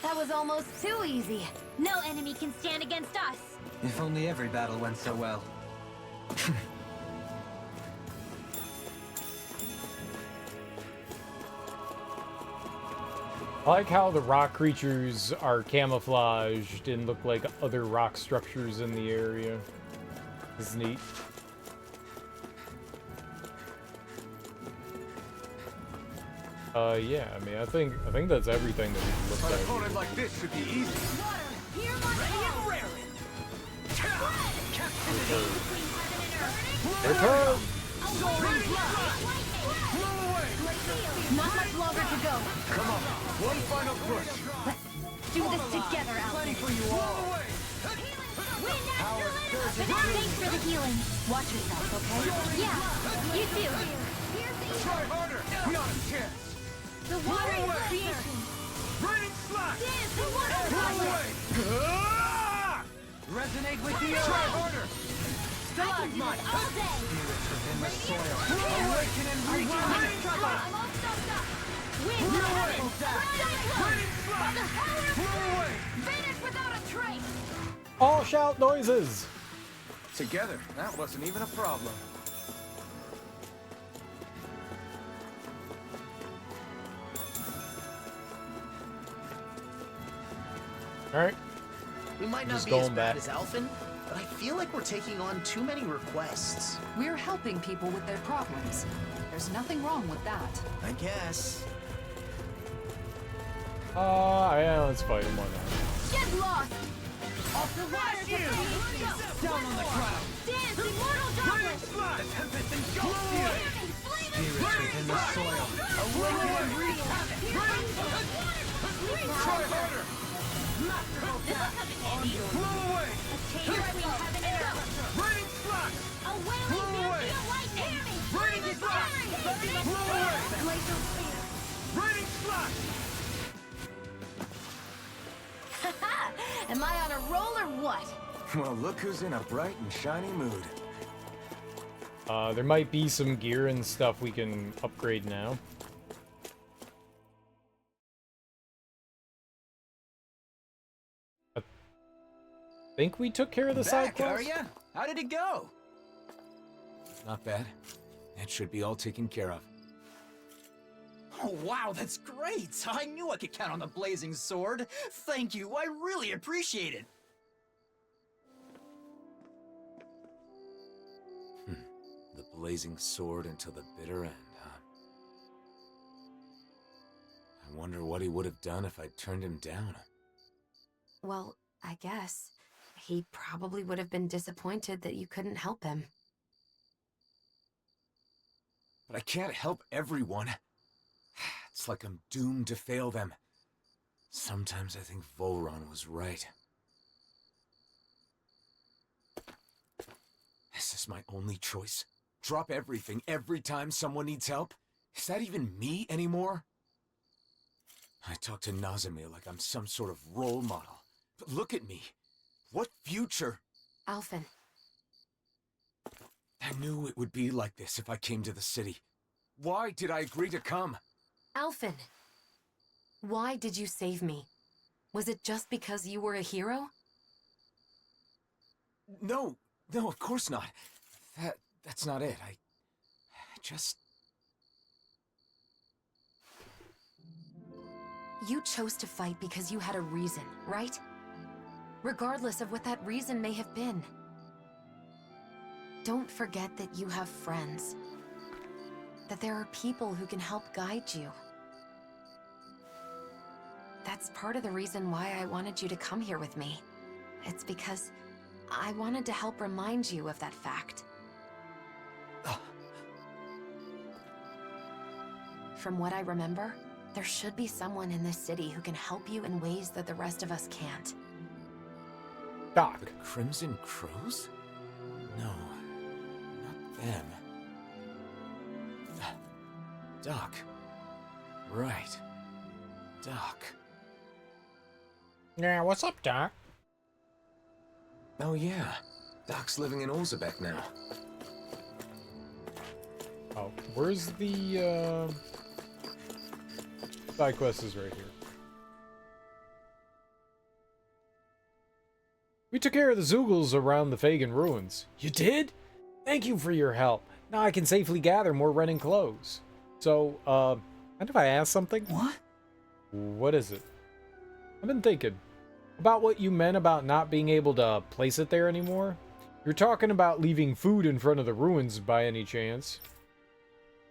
That was almost too easy. No enemy can stand against us. If only every battle went so well. I like how the rock creatures are camouflaged and look like other rock structures in the area. It's neat. Yeah, I mean, I think that's everything that we can look An at. opponent like this should be easy. Hear my sound. Their turn! Not much longer to go. Come on. One final push. Do this together, Alfred. For you all. Thanks for the healing. Watch yourself, okay? Yeah, you too. Try harder. Not a chance. The water is creation. Raining slash. Dance the water Blow power. away. Ah! Resonate with the Try earth! harder. I can do this all day. in the soil. Awaken and regain. Raining slash. Wind Blow away. natural. Raining slash. Blow away. Finish without a trace. All shout noises! Together, that wasn't even a problem. Alright. We might not Just be as going bad back. as Alphen, but I feel like we're taking on too many requests. We're helping people with their problems. There's nothing wrong with that. I guess. Yeah, let's fight him, why not? Get lost. Off the water to Down on the ground. Dance immortal Raining darkness. slash. The tempest engulfs you. Spirits within the soil. Awaken and wreak havoc. Try harder. Blow away. Raining slash. A wailing beauty of lightning. Raining slash. Blow away. Raining slash. Am I on a roll or what? Well, look who's in a bright and shiny mood. There might be some gear and stuff we can upgrade now. I think we took care of the side Back, are quest. ya? How did it go? Not bad. That should be all taken care of. Oh, wow, that's great! I knew I could count on the Blazing Sword. Thank you, I really appreciate it. blazing sword until the bitter end, huh? I wonder what he would have done if I'd turned him down. Well, I guess. He probably would have been disappointed that you couldn't help him. But I can't help everyone. It's like I'm doomed to fail them. Sometimes I think Volron was right. Is this my only choice? Drop everything every time someone needs help? Is that even me anymore? I talk to Nazimir like I'm some sort of role model. But look at me. What future? Alphen. I knew it would be like this if I came to the city. Why did I agree to come? Alphen. Why did you save me? Was it just because you were a hero? No, of course not. That's not it. I just... You chose to fight because you had a reason, right? Regardless of what that reason may have been. Don't forget that you have friends. That there are people who can help guide you. That's part of the reason why I wanted you to come here with me. It's because I wanted to help remind you of that fact. From what I remember, there should be someone in this city who can help you in ways that the rest of us can't. Doc. The Crimson Crows? No, not them. Doc. Right. Doc. Yeah, what's up, Doc? Oh yeah, Doc's living in Olzebek now. Oh, where's the, side quest is right here. We took care of the Zeugles around the Fagin ruins. You did? Thank you for your help. Now I can safely gather more Renin clothes. So, mind if I ask something? What? What is it? I've been thinking about what you meant about not being able to place it there anymore. You're talking about leaving food in front of the ruins by any chance.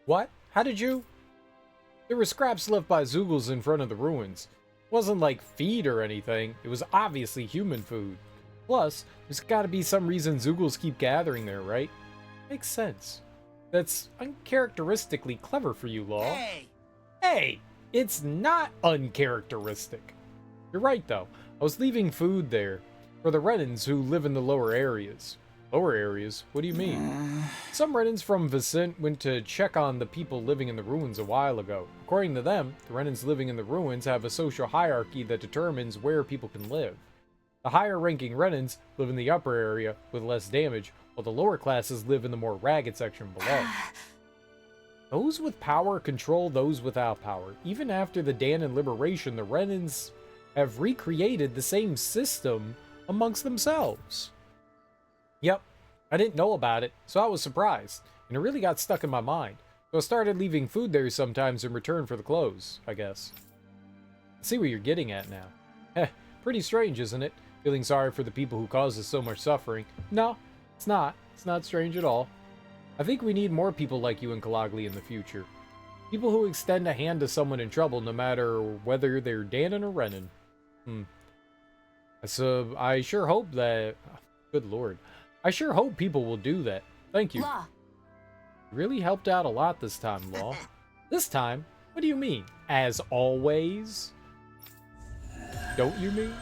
What? How did you? There were scraps left by Zeugles in front of the ruins. It wasn't like feed or anything. It was obviously human food. Plus, there's gotta be some reason Zeugles keep gathering there, right? Makes sense. That's uncharacteristically clever for you, Law. Hey! It's not uncharacteristic. You're right, though. I was leaving food there for the Renins who live in the lower areas. Lower areas? What do you mean? Some Renins from Vicent went to check on the people living in the ruins a while ago. According to them, the Renins living in the ruins have a social hierarchy that determines where people can live. The higher-ranking Renins live in the upper area with less damage, while the lower classes live in the more ragged section below. Those with power control those without power. Even after the Dahnan liberation, the Renins have recreated the same system amongst themselves. Yep, I didn't know about it, so I was surprised, and it really got stuck in my mind. So I started leaving food there sometimes in return for the clothes, I guess. I see what you're getting at now. Heh, pretty strange, isn't it? Feeling sorry for the people who caused us so much suffering. No, it's not. It's not strange at all. I think we need more people like you in Kalagli in the future. People who extend a hand to someone in trouble, no matter whether they're Dahnan or Renin. So I sure hope that... Good lord. I sure hope people will do that. Thank you. Law. Really helped out a lot this time, Law. This time? What do you mean? As always? Don't you mean?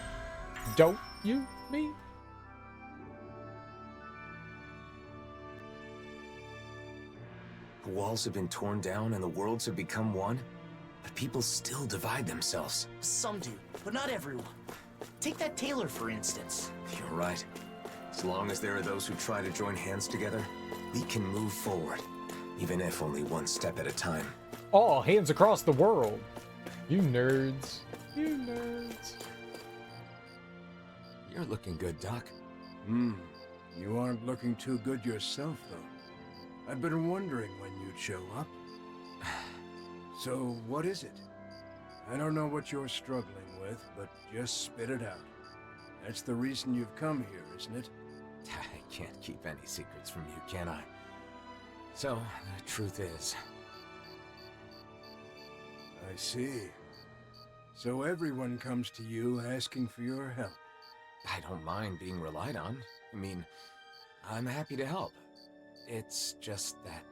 Don't you mean? The walls have been torn down and the worlds have become one, but people still divide themselves. Some do, but not everyone. Take that tailor, for instance. You're right. As long as there are those who try to join hands together, we can move forward, even if only one step at a time. All hands across the world. You nerds. You nerds. You're looking good, Doc. You aren't looking too good yourself, though. I've been wondering when you'd show up. So, what is it? I don't know what you're struggling with, but just spit it out. That's the reason you've come here, isn't it? I can't keep any secrets from you, can I? So, the truth is... I see. So everyone comes to you asking for your help. I don't mind being relied on. I mean, I'm happy to help. It's just that...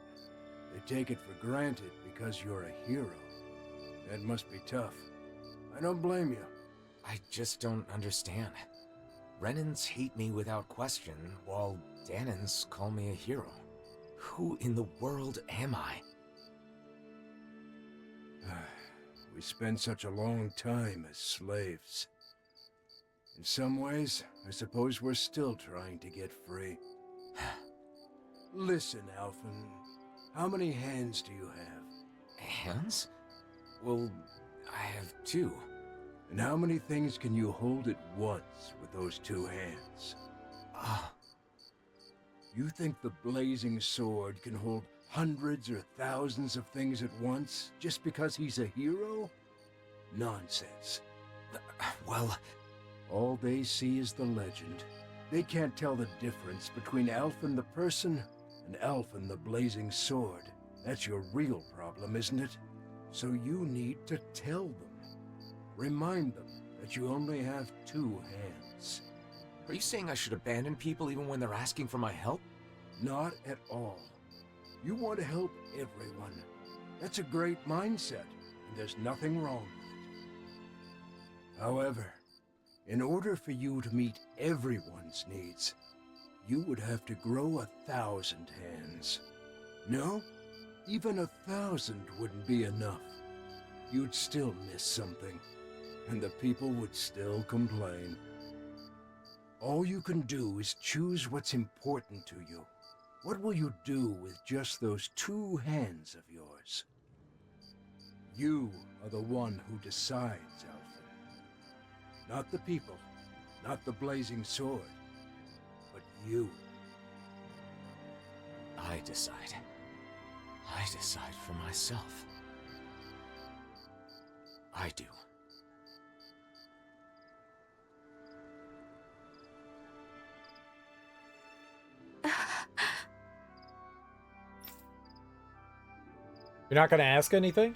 They take it for granted because you're a hero. That must be tough. I don't blame you. I just don't understand. Renans hate me without question, while Danans call me a hero. Who in the world am I? We spend such a long time as slaves. In some ways, I suppose we're still trying to get free. Listen, Alphen. How many hands do you have? Hands? Well, I have 2. And how many things can you hold at once with those 2 hands? You think the blazing sword can hold hundreds or thousands of things at once just because he's a hero? Nonsense. Well... All they see is the legend. They can't tell the difference between Alphen the person and Alphen the blazing sword. That's your real problem, isn't it? So you need to tell them. Remind them that you only have 2 hands. Are you saying I should abandon people even when they're asking for my help? Not at all. You want to help everyone. That's a great mindset, and there's nothing wrong with it. However, in order for you to meet everyone's needs, you would have to grow 1,000 hands. No, even 1,000 wouldn't be enough. You'd still miss something, and the people would still complain. All you can do is choose what's important to you. What will you do with just those 2 hands of yours? You are the one who decides, Alphen. Not the people, not the blazing sword, but you. I decide. I decide for myself. I do. You're not going to ask anything?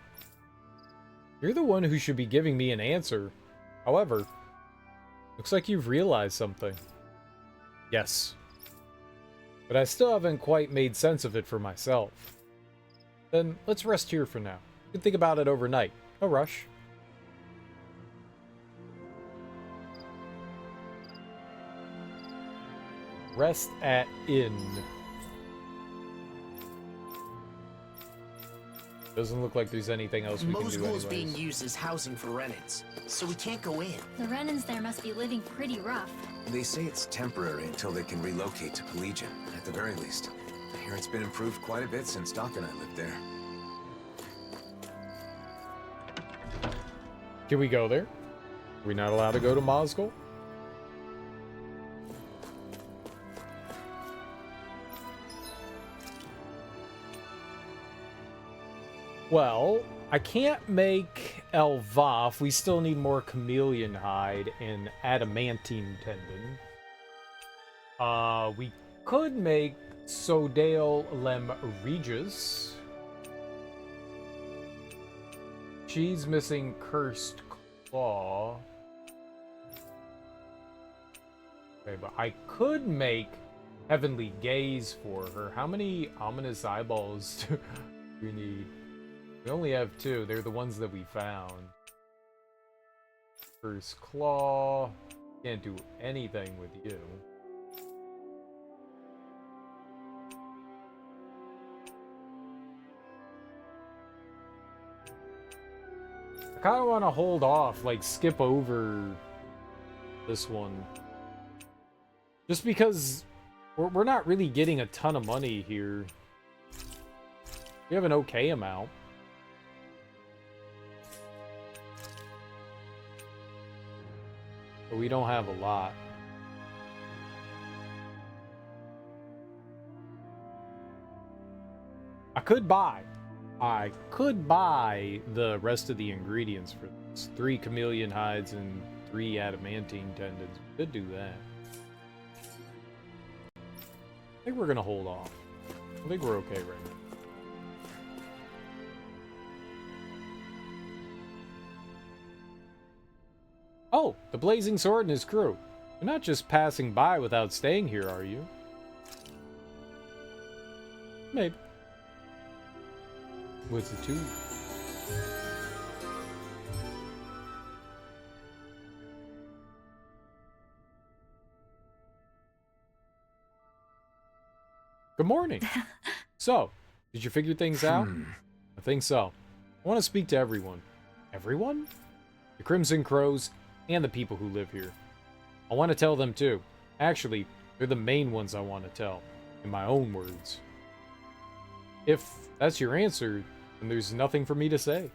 You're the one who should be giving me an answer. However, looks like you've realized something. Yes. But I still haven't quite made sense of it for myself. Then let's rest here for now. You can think about it overnight. No rush. Rest at inn. Doesn't look like there's anything else we can do Mosgul is anyways. being used as housing for Renans, so we can't go in. The Renans there must be living pretty rough. They say it's temporary until they can relocate to Collegian, at the very least. I hear it's been improved quite a bit since Doc and I lived there. Can we go there? Are we not allowed to go to Mosgul? Well, I can't make Elvaf. We still need more chameleon hide and adamantine tendon. We could make Sodale Lem Regis. She's missing Cursed Claw. Okay, but I could make Heavenly Gaze for her. How many ominous eyeballs do we need? We only have 2. They're the ones that we found. Cursed Claw. Can't do anything with you. I kind of want to hold off, like skip over this one. Just because we're not really getting a ton of money here. We have an okay amount. But we don't have a lot. I could buy the rest of the ingredients for this. 3 chameleon hides and 3 adamantine tendons. We could do that. I think we're gonna hold off. I think we're okay right now. Oh, the Blazing Sword and his crew. You're not just passing by without staying here, are you? Maybe. What's the two? Good morning. So, did you figure things out? I think so. I want to speak to everyone. Everyone? The Crimson Crows and the people who live here. I want to tell them too. Actually, they're the main ones I want to tell, in my own words. If that's your answer, then there's nothing for me to say.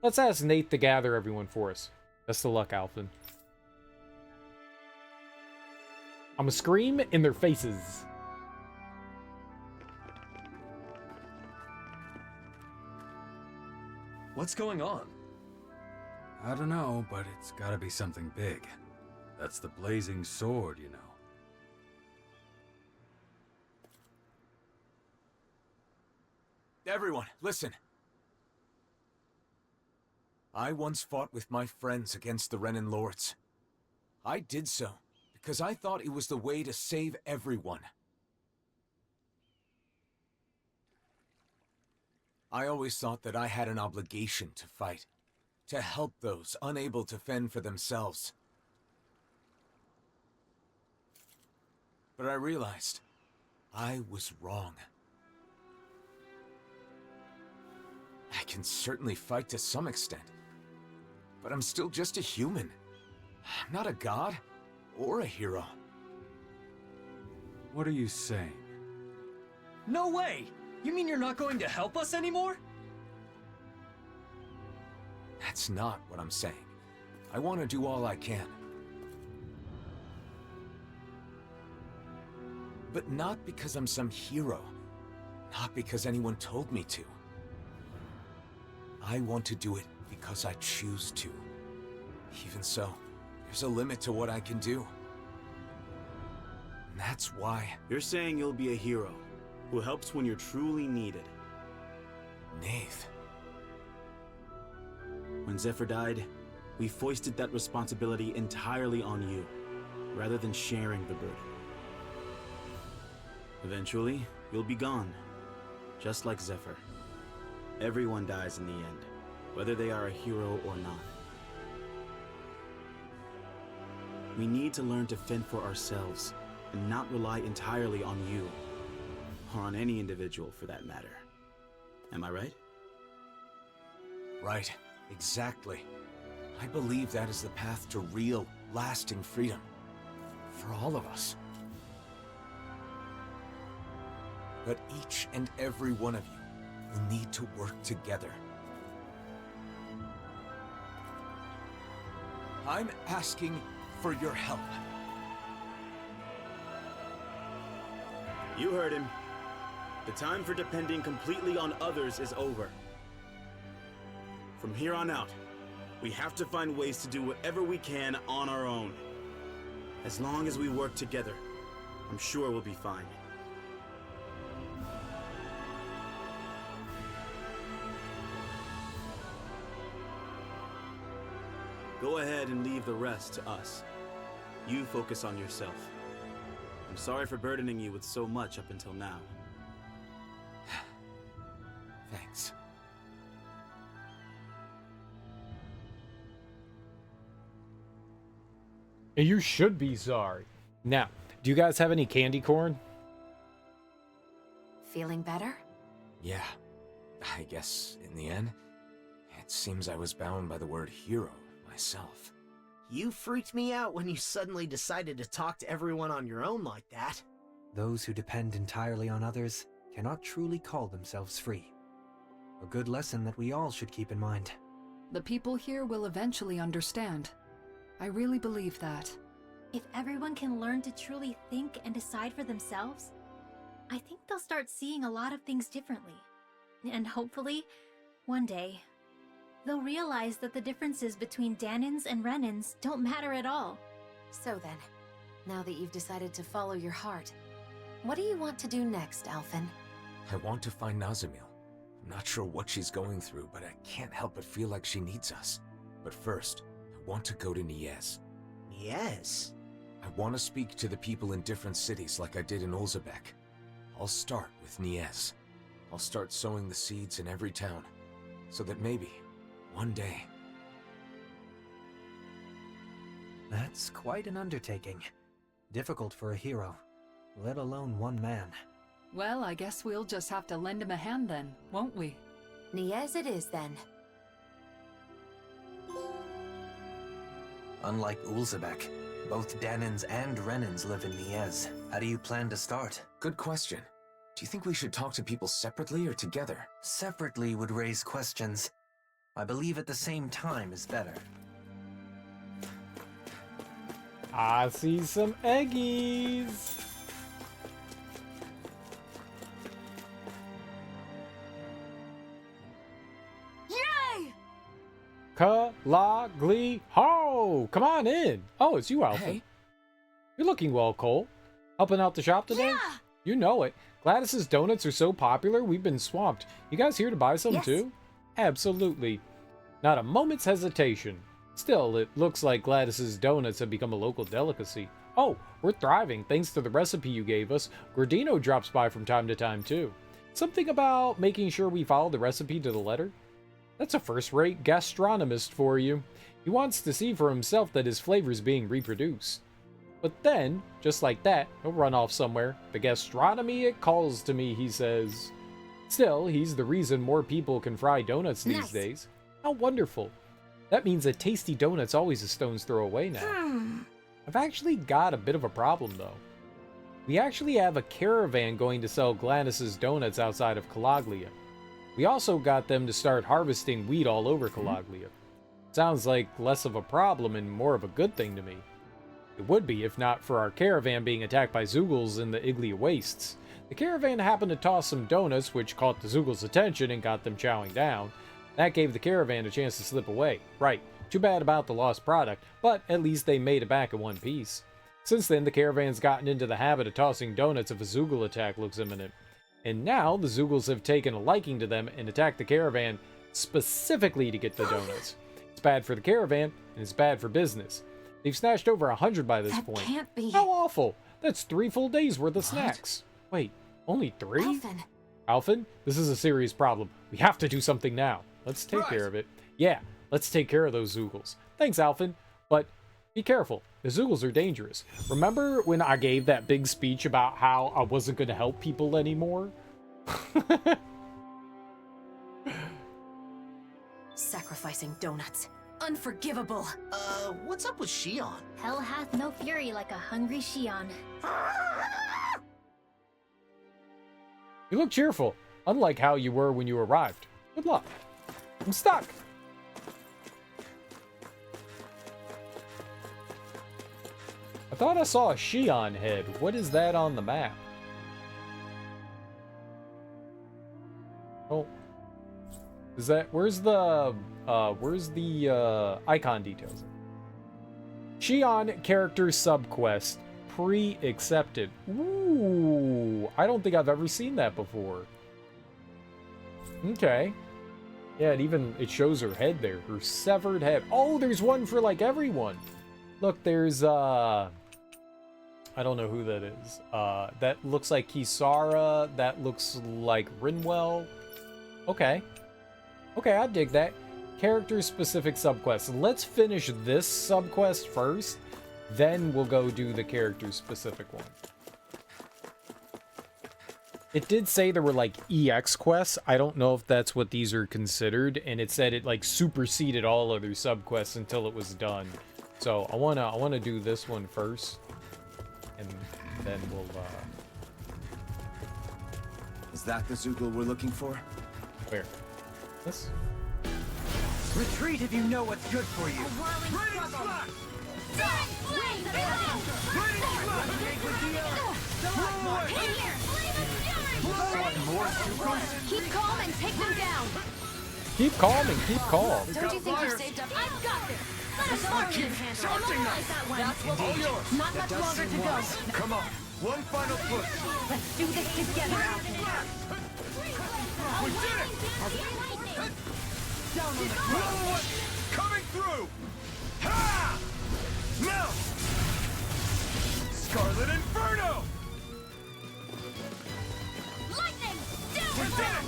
Let's ask Nate to gather everyone for us. Best of luck, Alphen. I'ma scream in their faces. What's going on? I don't know, but it's gotta be something big. That's the Blazing Sword, you know. Everyone, listen. I once fought with my friends against the Renan Lords. I did so because I thought it was the way to save everyone. I always thought that I had an obligation to fight, to help those unable to fend for themselves. But I realized I was wrong. I can certainly fight to some extent, but I'm still just a human. I'm not a god or a hero. What are you saying? No way! You mean you're not going to help us anymore? That's not what I'm saying. I want to do all I can. But not because I'm some hero. Not because anyone told me to. I want to do it because I choose to. Even so, there's a limit to what I can do. And that's why... You're saying you'll be a hero, who helps when you're truly needed. Nath. When Zephyr died, we foisted that responsibility entirely on you, rather than sharing the burden. Eventually, you'll be gone, just like Zephyr. Everyone dies in the end, whether they are a hero or not. We need to learn to fend for ourselves, and not rely entirely on you, or on any individual for that matter. Am I right? Right, exactly. I believe that is the path to real, lasting freedom. For all of us. But each and every one of you will need to work together. I'm asking for your help. You heard him. The time for depending completely on others is over. From here on out, we have to find ways to do whatever we can on our own. As long as we work together, I'm sure we'll be fine. Go ahead and leave the rest to us. You focus on yourself. I'm sorry for burdening you with so much up until now. Thanks. You should be sorry. Now, do you guys have any candy corn? Feeling better? Yeah. I guess, in the end, it seems I was bound by the word hero myself. You freaked me out when you suddenly decided to talk to everyone on your own like that. Those who depend entirely on others cannot truly call themselves free. A good lesson that we all should keep in mind. The people here will eventually understand. I really believe that. If everyone can learn to truly think and decide for themselves, I think they'll start seeing a lot of things differently. And hopefully, one day, they'll realize that the differences between Danins and Renans don't matter at all. So then, now that you've decided to follow your heart, what do you want to do next, Alphen? I want to find Nazamil. I'm not sure what she's going through, but I can't help but feel like she needs us. But first, I want to go to Niez. Yes. I want to speak to the people in different cities like I did in Olzebek. I'll start with Niez. I'll start sowing the seeds in every town, so that maybe, one day... That's quite an undertaking. Difficult for a hero, let alone one man. Well, I guess we'll just have to lend him a hand then, won't we? Niez it is then. Unlike Ulzebek, both Danins and Renins live in Niez. How do you plan to start? Good question. Do you think we should talk to people separately or together? Separately would raise questions. I believe at the same time is better. I see some eggies. Yay! Kalagli ho! Come on in. Oh, it's you, Alpha. Hey. You're looking well, Cole. Helping out the shop today? Yeah! You know it. Gladys's donuts are so popular, we've been swamped. You guys here to buy some Yes. too? Absolutely. Not a moment's hesitation. Still, it looks like Gladys's donuts have become a local delicacy. Oh, we're thriving thanks to the recipe you gave us. Gordino drops by from time to time too. Something about making sure we follow the recipe to the letter? That's a first-rate gastronomist for you. He wants to see for himself that his flavor's being reproduced. But then, just like that, he'll run off somewhere. The gastronomy, it calls to me, he says. Still, he's the reason more people can fry donuts these Nice. days. How wonderful. That means a tasty donut's always a stone's throw away now. I've actually got a bit of a problem, though. We actually have a caravan going to sell Gladys's donuts outside of Calaglia. We also got them to start harvesting wheat all over Calaglia. Sounds like less of a problem and more of a good thing to me. It would be if not for our caravan being attacked by Zoogles in the Iglia Wastes. The caravan happened to toss some donuts, which caught the Zoogles' attention and got them chowing down. That gave the caravan a chance to slip away. Right, too bad about the lost product, but at least they made it back in one piece. Since then, the caravan's gotten into the habit of tossing donuts if a Zoogle attack looks imminent. And now, the Zoogles have taken a liking to them and attacked the caravan specifically to get the donuts. It's bad for the caravan, and it's bad for business. They've snatched over 100 by this That point. can't be. How awful! That's 3 full days worth of snacks. Wait, only 3? Alphen. Alphen, this is a serious problem. We have to do something now. Let's take care of it. Yeah, let's take care of those Zoogles. Thanks, Alphen. But be careful. The Zoogles are dangerous. Remember when I gave that big speech about how I wasn't going to help people anymore? Sacrificing donuts. Unforgivable. What's up with Shion? Hell hath no fury like a hungry Shion. You look cheerful, unlike how you were when you arrived. Good luck. I'm stuck. I thought I saw a Shion head. What is that on the map? Oh. Is that, where's the icon details? Shion character subquest pre-accepted. Ooh, I don't think I've ever seen that before. Okay. Yeah, it shows her head there, her severed head. Oh, there's one for like everyone. Look, there's I don't know who that is. That looks like Kisara. That looks like Rinwell. Okay. Okay, I dig that. Character-specific subquests. Let's finish this subquest first, then we'll go do the character-specific one. It did say there were like EX quests. I don't know if that's what these are considered, and it said it like superseded all other subquests until it was done. So I wanna do this one first, and then we'll. Is that the Zoogle we're looking for? Where? This? Retreat if you know what's good for you. Keep calm and take them down. Keep calm and keep calm. Don't you think you've saved up? I've got this. Let us I keep shouting Memorize that one. Indeed. Not much longer to go. Come on, one final push. Let's do this together, Alphen. We did it! Down on the ground. Coming through! Ha! Now! Scarlet Inferno!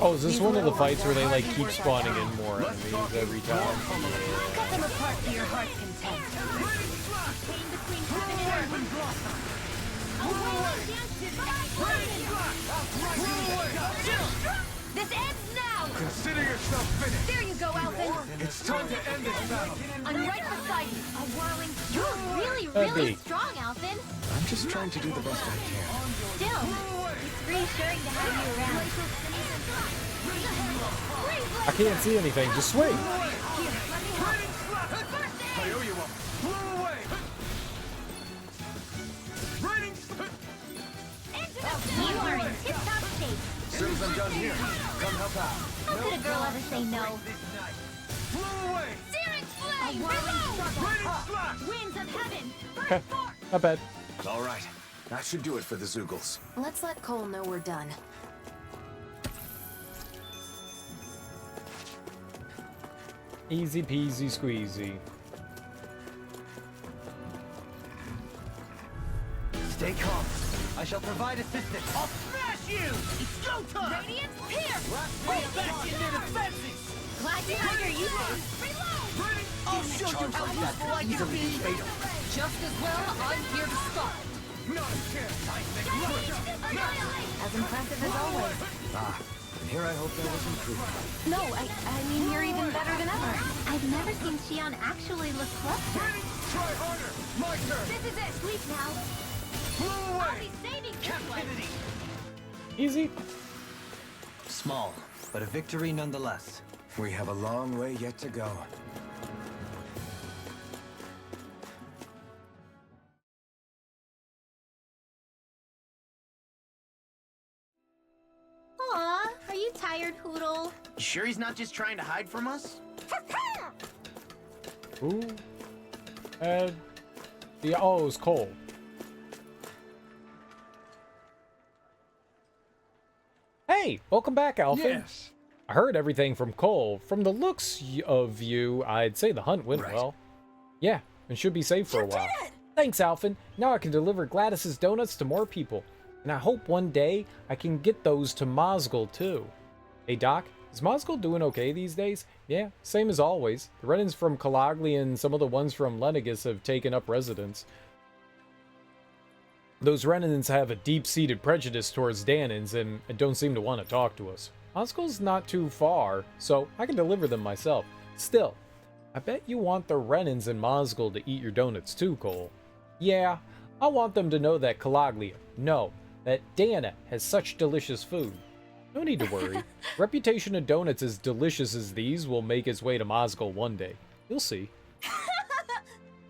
Oh, is this one of the fights where they like keep spawning in more enemies every time? Cut them apart to your heart's content. Pain between heaven and earth. This ends now! Consider yourself finished! There you go, Alvin! It's time to end this battle! I'm right beside you! A whirling... You're really, That'd really be- strong, Alvin! I'm just trying to do the best I can. Still, it's reassuring to have you around. I can't see anything. Just swing. I owe you one! Blow away! Raining You are in tip-top shape. As soon as I'm done here, come help out. How could a girl ever say no? Blow away! Searing flame! Reload! Winds of heaven! Okay, not bad. All right. That should do it for the Zoogles. Let's let Cole know we're done. Easy peasy squeezy. Stay calm. I shall provide assistance. I'll smash you! It's go time! Radiance pierce! Fall back in their defenses! Glad to hear you're useful. Reload! I'll show you how useful I can be! Fatal. Just as well, I'm here to stop. Not a chance! Annihilate! As impressive as always. Ah, and here I hope there was improvement. No, I mean, you're even better than ever. I've never seen Shion actually look flustered. Try harder! My turn! This is it. Sleep now. Blow I'll away! be saving this one. Captivity! Easy. Small, but a victory nonetheless. We have a long way yet to go. Aw, are you tired, Hoodle? You sure he's not just trying to hide from us? Ooh. Yeah, oh, it was Cole. Hey, welcome back, Alpha. Yes. I heard everything from Cole. From the looks of you, I'd say the hunt went well. Yeah, and should be safe for a while. Thanks, Alphin. Now I can deliver Gladys's donuts to more people. And I hope one day I can get those to Mosgul, too. Hey, Doc, is Mosgul doing okay these days? Yeah, same as always. The Renans from Kalagli and some of the ones from Lenegus have taken up residence. Those Renans have a deep-seated prejudice towards Danans and don't seem to want to talk to us. Mosgul's not too far, so I can deliver them myself. Still, I bet you want the Renans in Mosgul to eat your donuts too, Cole. Yeah, I want them to know that Kalaglia, no, that Dana has such delicious food. No need to worry. Reputation of donuts as delicious as these will make its way to Mosgul one day. You'll see.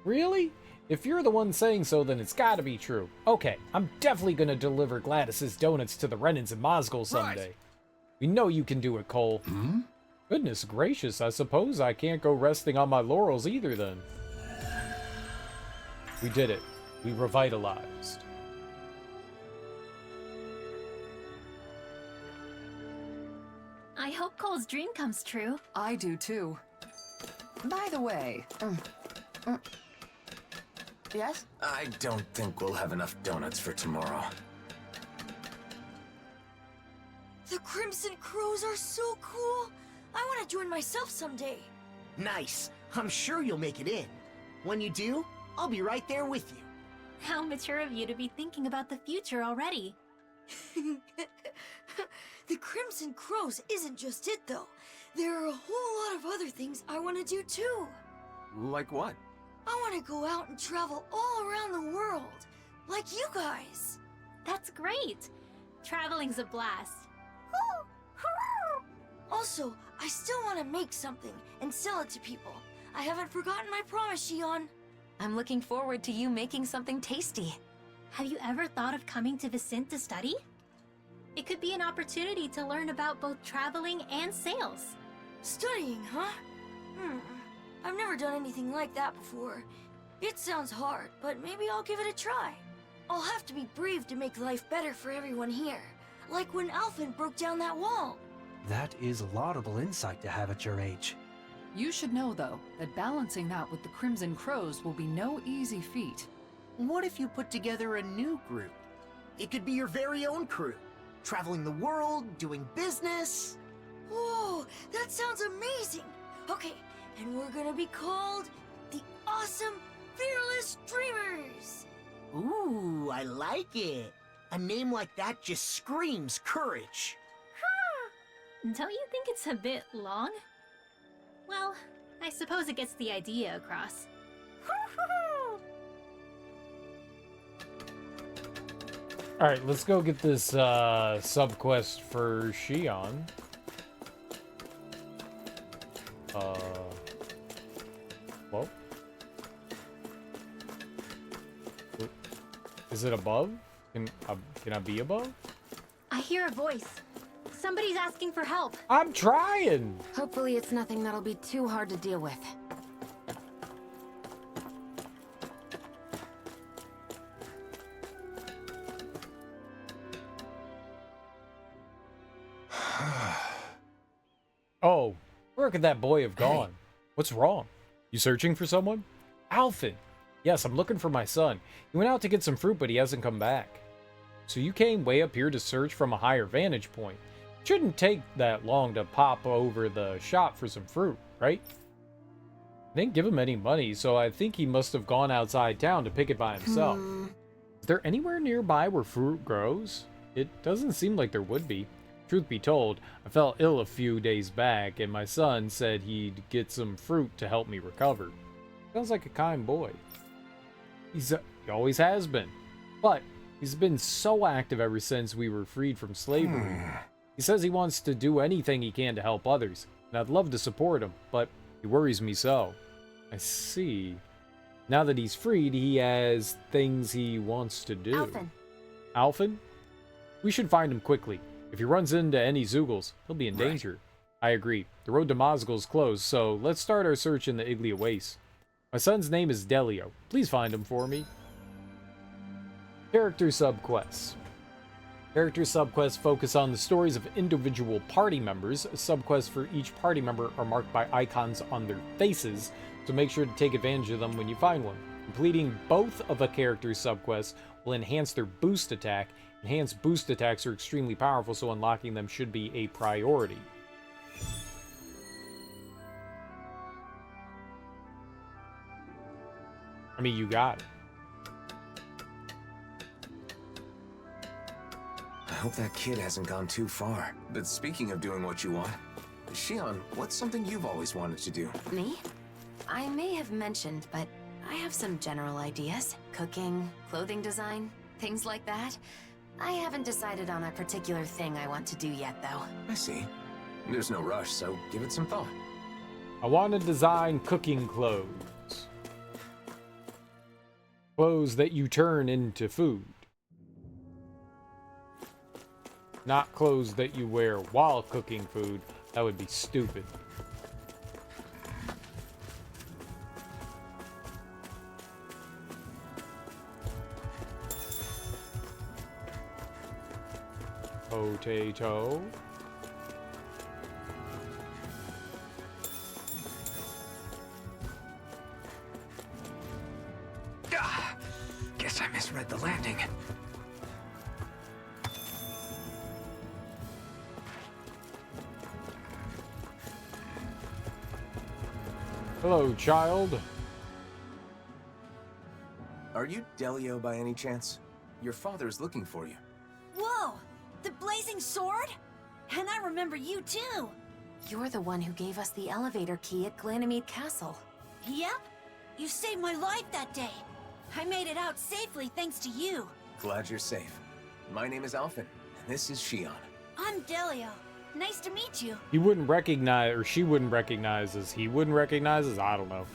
Really? If you're the one saying so, then it's gotta be true. Okay, I'm definitely gonna deliver Gladys's donuts to the Renans in Mosgul someday. Right. We know you can do it, Cole. Goodness gracious, I suppose I can't go resting on my laurels either then. We did it. We revitalized. I hope Cole's dream comes true. I do too. By the way, Yes? I don't think we'll have enough donuts for tomorrow. The Crimson Crows are so cool! I want to join myself someday. Nice. I'm sure you'll make it in. When you do, I'll be right there with you. How mature of you to be thinking about the future already. The Crimson Crows isn't just it, though. There are a whole lot of other things I want to do, too. Like what? I want to go out and travel all around the world, like you guys. That's great. Traveling's a blast. Also, I still want to make something and sell it to people. I haven't forgotten my promise, Shion. I'm looking forward to you making something tasty. Have you ever thought of coming to Vicent to study? It could be an opportunity to learn about both traveling and sales. Studying, huh? I've never done anything like that before. It sounds hard, but maybe I'll give it a try. I'll have to be brave to make life better for everyone here. Like when Alphen broke down that wall. That is laudable insight to have at your age. You should know, though, that balancing that with the Crimson Crows will be no easy feat. What if you put together a new group? It could be your very own crew. Traveling the world, doing business. Whoa, that sounds amazing! Okay, and we're gonna be called the Awesome Fearless Dreamers! Ooh, I like it. A name like that just screams courage. Don't you think it's a bit long? Well, I suppose it gets the idea across. Alright, let's go get this sub-quest for Xion. Well? Is it above? Can I be above? I hear a voice. Somebody's asking for help. I'm trying! Hopefully it's nothing that'll be too hard to deal with. Oh, where could that boy have gone? What's wrong? You searching for someone? Alphen! Yes, I'm looking for my son. He went out to get some fruit, but he hasn't come back. So you came way up here to search from a higher vantage point. Shouldn't take that long to pop over the shop for some fruit, right? I didn't give him any money, so I think he must have gone outside town to pick it by himself. Is there anywhere nearby where fruit grows? It doesn't seem like there would be. Truth be told, I fell ill a few days back, and my son said he'd get some fruit to help me recover. Sounds like a kind boy. He always has been. But he's been so active ever since we were freed from slavery. He says he wants to do anything he can to help others, and I'd love to support him, but he worries me so. I see. Now that he's freed, he has things he wants to do. Alphen. Alphen? We should find him quickly. If he runs into any Zeugles, he'll be in danger. I agree. The road to Mosgul is closed, so let's start our search in the Iglia Waste. My son's name is Delio. Please find him for me. Character subquests. Character subquests focus on the stories of individual party members. Subquests for each party member are marked by icons on their faces, so make sure to take advantage of them when you find one. Completing both of a character's subquests will enhance their boost attack. Enhanced boost attacks are extremely powerful, so unlocking them should be a priority. I mean, you got it. I hope that kid hasn't gone too far. But speaking of doing what you want, Xion, what's something you've always wanted to do? Me? I may have mentioned, but I have some general ideas. Cooking, clothing design, things like that. I haven't decided on a particular thing I want to do yet, though. I see. There's no rush, so give it some thought. I want to design cooking clothes. Clothes that you turn into food. Not clothes that you wear while cooking food. That would be stupid. Potato. Guess I misread the landing. Hello, child. Are you Delio by any chance? Your father's looking for you. Whoa! The blazing sword? And I remember you too! You're the one who gave us the elevator key at Glanamede Castle. Yep. You saved my life that day. I made it out safely thanks to you. Glad you're safe. My name is Alphen, and this is Xion. I'm Delio. Nice to meet you. He wouldn't recognize, or she wouldn't recognize us. He wouldn't recognize us. I don't know.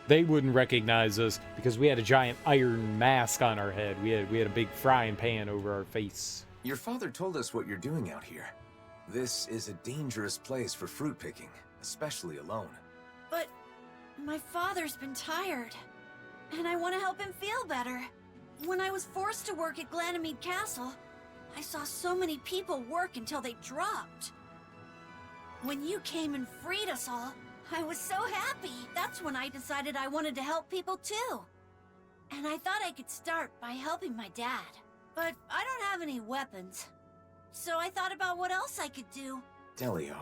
They wouldn't recognize us because we had a giant iron mask on our head. We had a big frying pan over our face. Your father told us what you're doing out here. This is a dangerous place for fruit picking, especially alone. But my father's been tired, and I want to help him feel better. When I was forced to work at Glanamede Castle, I saw so many people work until they dropped. When you came and freed us all, I was so happy. That's when I decided I wanted to help people too. And I thought I could start by helping my dad. But I don't have any weapons. So I thought about what else I could do. Delio.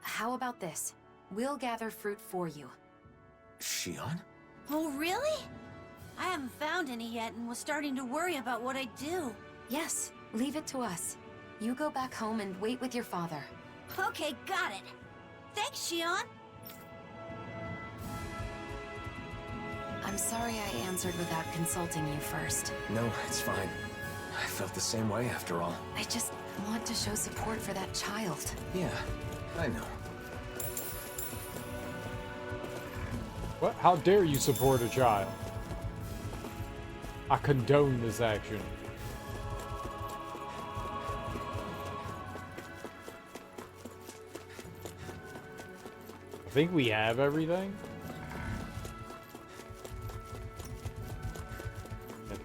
How about this? We'll gather fruit for you. Shion? Oh, really? I haven't found any yet and was starting to worry about what I'd do. Yes, leave it to us. You go back home and wait with your father. Okay, got it. Thanks, Shion. I'm sorry I answered without consulting you first. No, it's fine. I felt the same way after all. I just want to show support for that child. Yeah, I know. What? How dare you support a child? I condone this action. I think we have everything.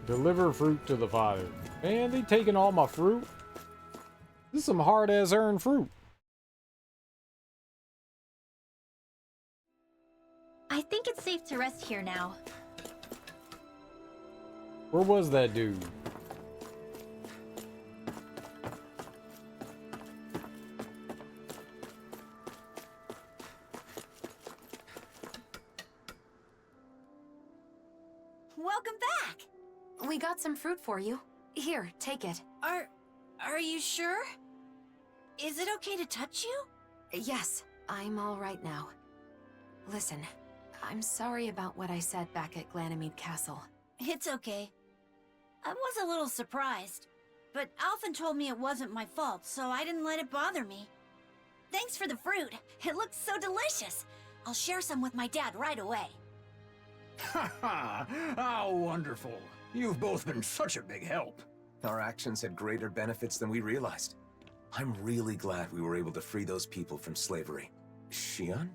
Deliver fruit to the father. Man, they taking all my fruit. This is some hard-ass earned fruit. I think it's safe to rest here now. Where was that dude? Welcome back! We got some fruit for you. Here, take it. Are you sure? Is it okay to touch you? Yes, I'm all right now. Listen, I'm sorry about what I said back at Ganymede Castle. It's okay. I was a little surprised, but Alphen told me it wasn't my fault, so I didn't let it bother me. Thanks for the fruit. It looks so delicious. I'll share some with my dad right away. Ha ha! How wonderful. You've both been such a big help. Our actions had greater benefits than we realized. I'm really glad we were able to free those people from slavery. Shion?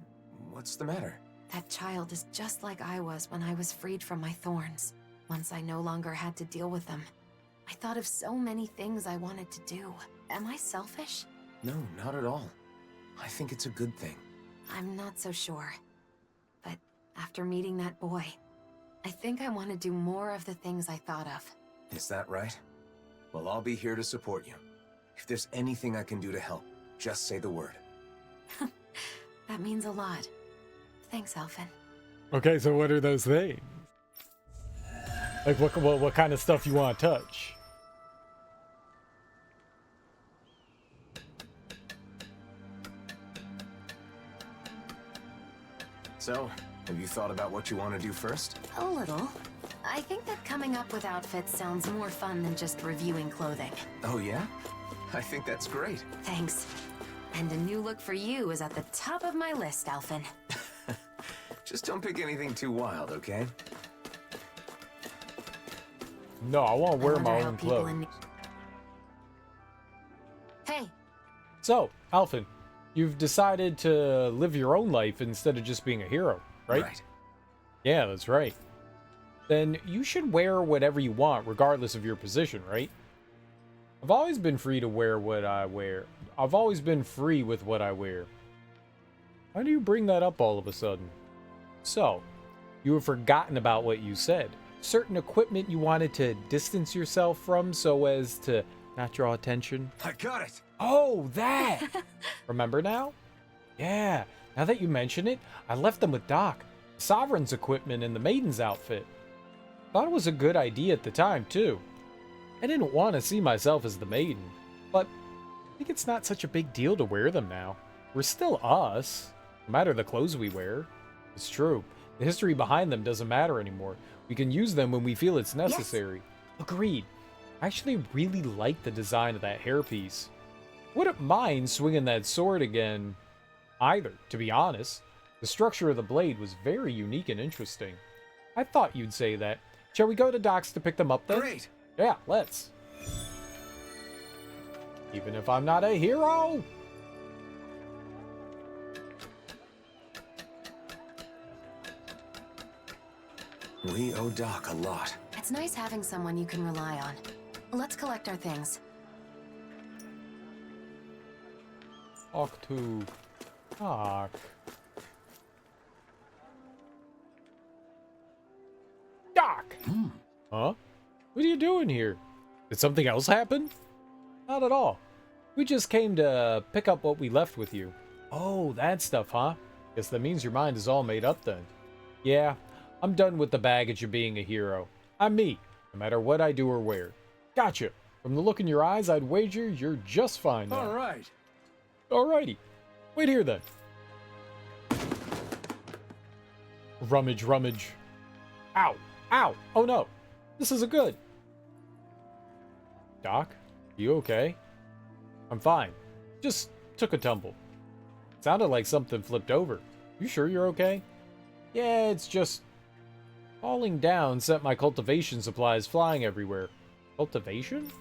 What's the matter? That child is just like I was when I was freed from my thorns. Once I no longer had to deal with them. I thought of so many things I wanted to do. Am I selfish? No, not at all. I think it's a good thing. I'm not so sure. But after meeting that boy, I think I want to do more of the things I thought of. Is that right? Well, I'll be here to support you. If there's anything I can do to help, just say the word. That means a lot. Thanks, Alphen. Okay, so what are those things? Like, what kind of stuff you want to touch? So, have you thought about what you want to do first? A little. I think that coming up with outfits sounds more fun than just reviewing clothing. Oh yeah? I think that's great. Thanks. And a new look for you is at the top of my list, Alphen. Just don't pick anything too wild, okay? No, I want to wear my own clothes. Hey. So, Alphen, you've decided to live your own life instead of just being a hero, right? Right. Yeah, that's right. Then you should wear whatever you want, regardless of your position, right? I've always been free to wear what I wear. I've always been free with what I wear. Why do you bring that up all of a sudden? So, you have forgotten about what you said. Certain equipment you wanted to distance yourself from so as to not draw attention. I got it! Oh, that! Remember now? Yeah, now that you mention it, I left them with Doc. Sovereign's equipment and the Maiden's outfit. Thought it was a good idea at the time, too. I didn't want to see myself as the Maiden, but I think it's not such a big deal to wear them now. We're still us, no matter the clothes we wear. It's true. The history behind them doesn't matter anymore. We can use them when we feel it's necessary. Yes. Agreed. I actually really like the design of that hairpiece. Wouldn't mind swinging that sword again either, to be honest. The structure of the blade was very unique and interesting. I thought you'd say that. Shall we go to Doc's to pick them up then? Great! Yeah, let's. Even if I'm not a hero! We owe Doc a lot. It's nice having someone you can rely on. Let's collect our things. Talk to Doc. Huh? What are you doing here? Did something else happen? Not at all. We just came to pick up what we left with you. Oh, that stuff, huh? Guess that means your mind is all made up then. Yeah, I'm done with the baggage of being a hero. I'm me, no matter what I do or where. Gotcha. From the look in your eyes, I'd wager you're just fine now. All right. Alrighty. Wait here then. Rummage, rummage. Ow! Ow! Oh no! This isn't good! Doc? You okay? I'm fine. Just took a tumble. Sounded like something flipped over. You sure you're okay? Yeah, it's just... falling down sent my cultivation supplies flying everywhere. Cultivation?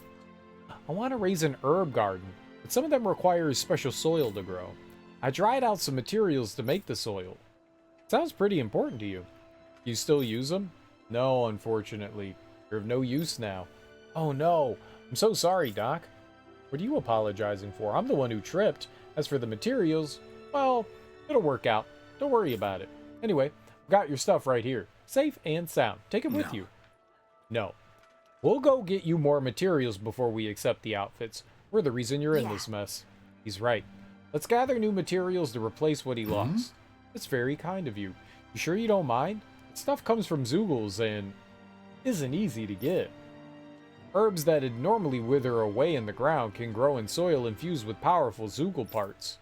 I want to raise an herb garden, but some of them require special soil to grow. I dried out some materials to make the soil. Sounds pretty important to you. You still use them? No, unfortunately. They're of no use now. Oh no, I'm so sorry, Doc. What are you apologizing for? I'm the one who tripped. As for the materials, well, it'll work out. Don't worry about it. Anyway, I've got your stuff right here. Safe and sound. Take it with you. No. We'll go get you more materials before we accept the outfits. We're the reason you're in this mess. He's right. Let's gather new materials to replace what he lost. That's very kind of you. You sure you don't mind? Stuff comes from Zoogles and isn't easy to get. Herbs that'd normally wither away in the ground can grow in soil infused with powerful Zoogle parts.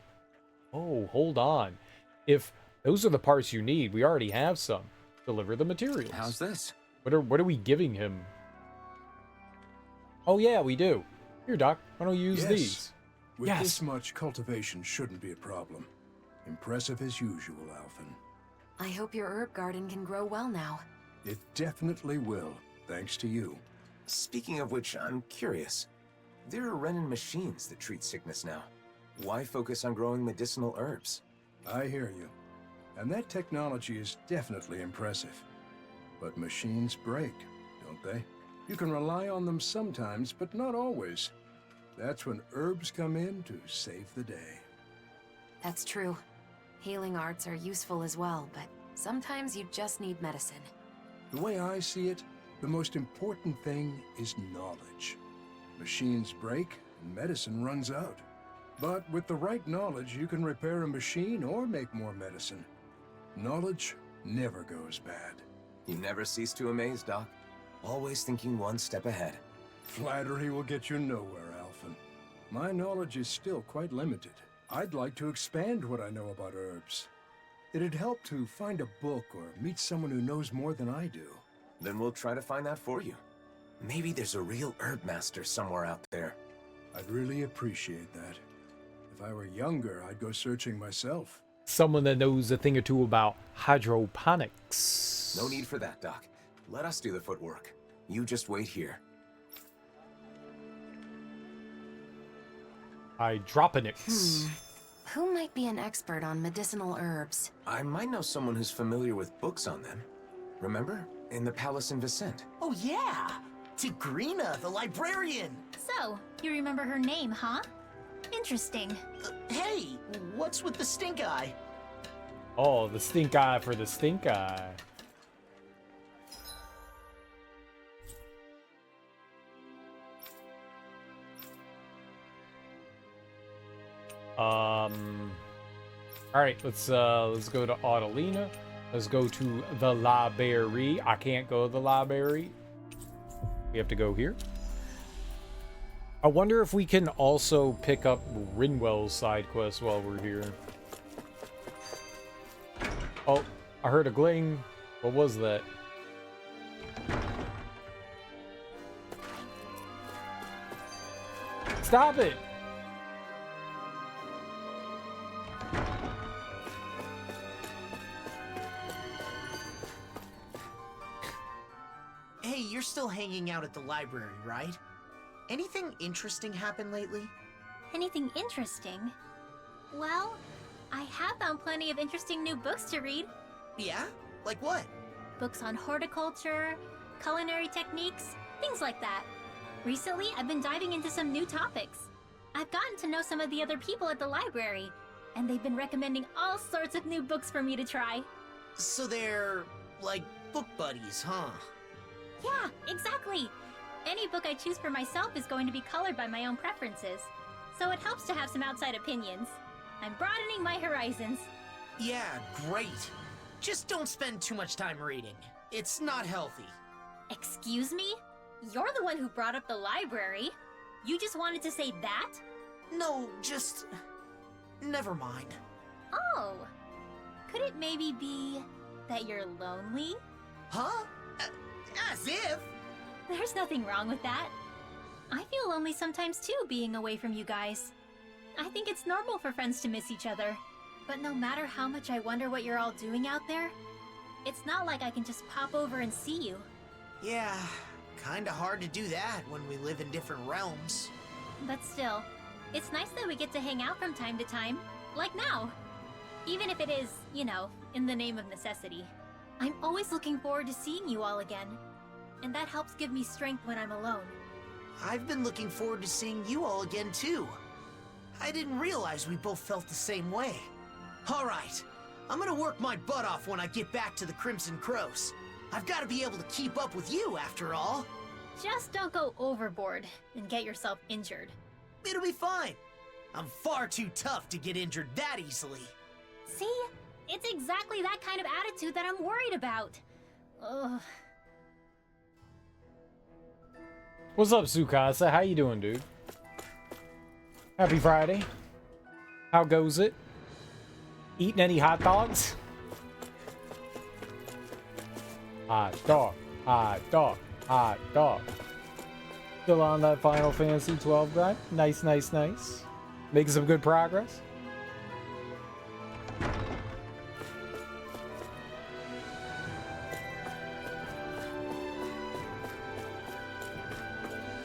Oh, hold on. If those are the parts you need, we already have some. Deliver the materials. How's this? What are we giving him? Oh yeah, we do. Here, Doc, why don't you use these? With this much, cultivation shouldn't be a problem. Impressive as usual, Alphen. I hope your herb garden can grow well now. It definitely will, thanks to you. Speaking of which, I'm curious. There are Renin machines that treat sickness now. Why focus on growing medicinal herbs? I hear you. And that technology is definitely impressive. But machines break, don't they? You can rely on them sometimes, but not always. That's when herbs come in to save the day. That's true. Healing arts are useful as well, but sometimes you just need medicine. The way I see it, the most important thing is knowledge. Machines break and medicine runs out. But with the right knowledge, you can repair a machine or make more medicine. Knowledge never goes bad. You never cease to amaze, Doc. Always thinking one step ahead. Flattery will get you nowhere, Alphen. My knowledge is still quite limited. I'd like to expand what I know about herbs. It'd help to find a book or meet someone who knows more than I do. Then we'll try to find that for you. Maybe there's a real herb master somewhere out there. I'd really appreciate that. If I were younger, I'd go searching myself. Someone that knows a thing or two about hydroponics. No need for that, Doc. Let us do the footwork. You just wait here. Hydroponics. Who might be an expert on medicinal herbs? I might know someone who's familiar with books on them. Remember? In the Palace in Vicente. Oh yeah! Tigrina, the librarian! So, you remember her name, huh? Interesting. Hey, what's with the stink eye? Oh, the stink eye for the stink eye. Alright, let's go to Audelina. Let's go to the library. I can't go to the library. We have to go here. I wonder if we can also pick up Rinwell's side quest while we're here. Oh, I heard a gling. What was that? Stop it! Hey, you're still hanging out at the library, right? Anything interesting happen lately? Anything interesting? Well, I have found plenty of interesting new books to read. Yeah? Like what? Books on horticulture, culinary techniques, things like that. Recently, I've been diving into some new topics. I've gotten to know some of the other people at the library, and they've been recommending all sorts of new books for me to try. So they're, like, book buddies, huh? Yeah, exactly. Any book I choose for myself is going to be colored by my own preferences. So it helps to have some outside opinions. I'm broadening my horizons. Yeah, great. Just don't spend too much time reading. It's not healthy. Excuse me? You're the one who brought up the library. You just wanted to say that? No, just... never mind. Oh. Could it maybe be that you're lonely? Huh? As if? There's nothing wrong with that. I feel lonely sometimes too, being away from you guys. I think it's normal for friends to miss each other. But no matter how much I wonder what you're all doing out there, it's not like I can just pop over and see you. Yeah, kinda hard to do that when we live in different realms. But still, it's nice that we get to hang out from time to time, like now. Even if it is, you know, in the name of necessity. I'm always looking forward to seeing you all again. And that helps give me strength when I'm alone. I've been looking forward to seeing you all again too. I didn't realize we both felt the same way. Alright, I'm gonna work my butt off when I get back to the Crimson Crows. I've gotta be able to keep up with you after all. Just don't go overboard and get yourself injured. It'll be fine. I'm far too tough to get injured that easily. See? It's exactly that kind of attitude that I'm worried about. Ugh. What's up, Tsukasa? How you doing, dude? Happy Friday. How goes it? Eating any hot dogs? Hot dog, hot dog, hot dog. Still on that Final Fantasy 12 grind? Nice, nice, nice. Making some good progress.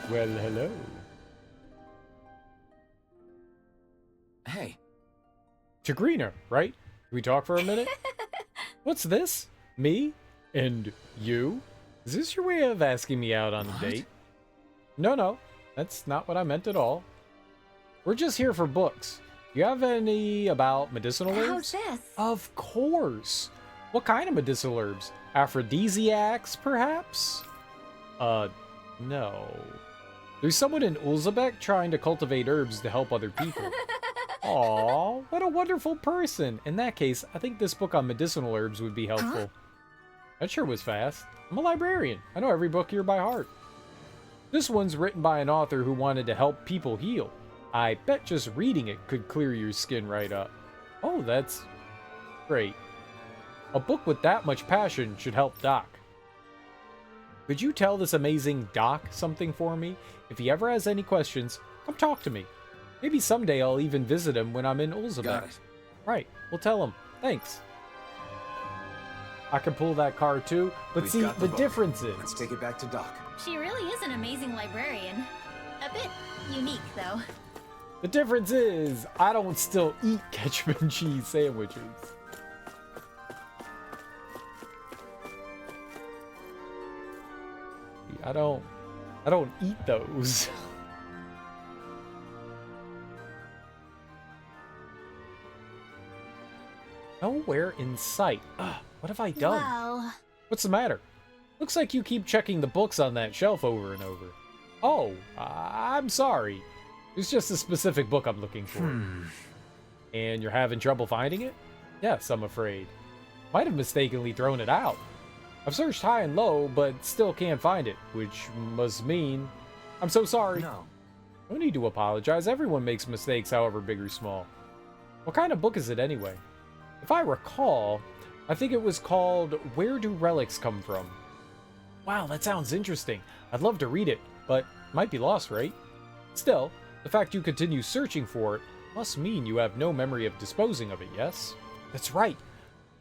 Well, hello. Hey. Chagrina, right? Can we talk for a minute? What's this? Me? And you? Is this your way of asking me out on a date? No, that's not what I meant at all. We're just here for books. Do you have any about medicinal herbs? How's this? Of course. What kind of medicinal herbs? Aphrodisiacs, perhaps? No. There's someone in Ulzebek trying to cultivate herbs to help other people. Aw, what a wonderful person. In that case, I think this book on medicinal herbs would be helpful. That sure was fast. I'm a librarian. I know every book here by heart. This one's written by an author who wanted to help people heal. I bet just reading it could clear your skin right up. Oh, that's great. A book with that much passion should help Doc. Could you tell this amazing Doc something for me? If he ever has any questions, come talk to me. Maybe someday I'll even visit him when I'm in Ulzebek. Got it. Right, we'll tell him. Thanks. I can pull that card too, but We've see, got the book. difference is... Let's take it back to Doc. She really is an amazing librarian. A bit unique, though. The difference is, I don't still eat ketchup and cheese sandwiches. I don't eat those. Nowhere in sight. Ugh, what have I done? Well... What's the matter? Looks like you keep checking the books on that shelf over and over. Oh, I'm sorry. It's just a specific book I'm looking for. And you're having trouble finding it? Yes, I'm afraid. Might have mistakenly thrown it out. I've searched high and low, but still can't find it, which must mean... I'm so sorry. No. No need to apologize. Everyone makes mistakes, however big or small. What kind of book is it anyway? If I recall, I think it was called Where Do Relics Come From? Wow, that sounds interesting. I'd love to read it, but it might be lost, right? Still, the fact you continue searching for it must mean you have no memory of disposing of it, yes? That's right.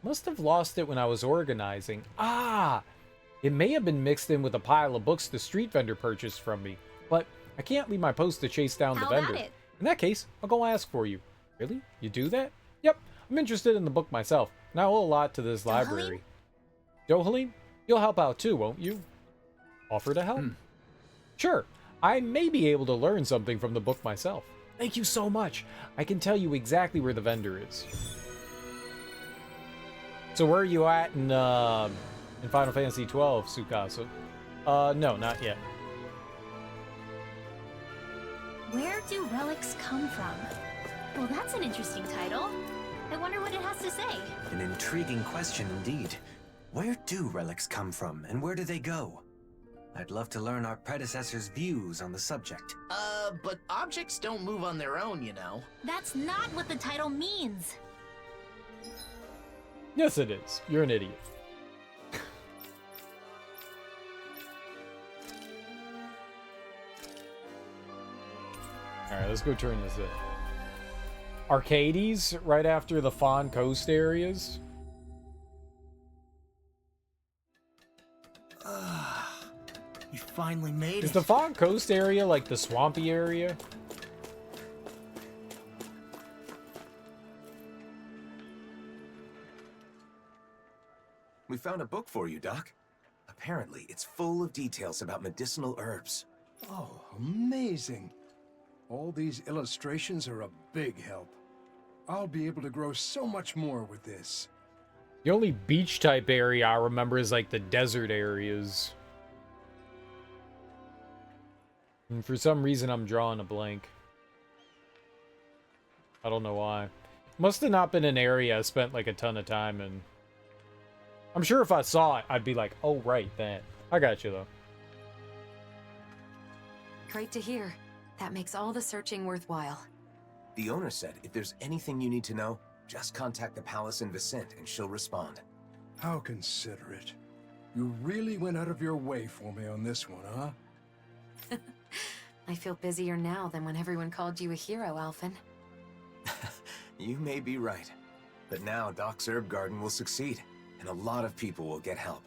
Must have lost it when I was organizing. Ah! It may have been mixed in with a pile of books the street vendor purchased from me, but I can't leave my post to chase down the How vendor. about it? In that case, I'll go ask for you. Really? You do that? Yep. I'm interested in the book myself, and I owe a lot to this library. Dohalim? You'll help out too, won't you? Offer to help? Sure. I may be able to learn something from the book myself. Thank you so much. I can tell you exactly where the vendor is. So where are you at in Final Fantasy 12, Tsukasa? No, not yet. Where do relics come from? Well, that's an interesting title. I wonder what it has to say. An intriguing question indeed. Where do relics come from, and where do they go? I'd love to learn our predecessors' views on the subject. But objects don't move on their own, you know. That's not what the title means. Yes, it is. You're an idiot. Alright, let's go turn this in. Arcades, right after the Fawn Coast areas. You finally made it. Is the Fawn Coast area like the swampy area? We found a book for you, Doc. Apparently, it's full of details about medicinal herbs. Oh, amazing. All these illustrations are a big help. I'll be able to grow so much more with this. The only beach type area I remember is like the desert areas. And for some reason I'm drawing a blank. I don't know why. Must have not been an area I spent like a ton of time in. I'm sure if I saw it, I'd be like, oh right, that. I got you though. Great to hear. That makes all the searching worthwhile. The owner said if there's anything you need to know, just contact the palace in Vicente and she'll respond. How considerate. You really went out of your way for me on this one, huh? I feel busier now than when everyone called you a hero, Alphen. You may be right. But now Doc's herb garden will succeed, and a lot of people will get help.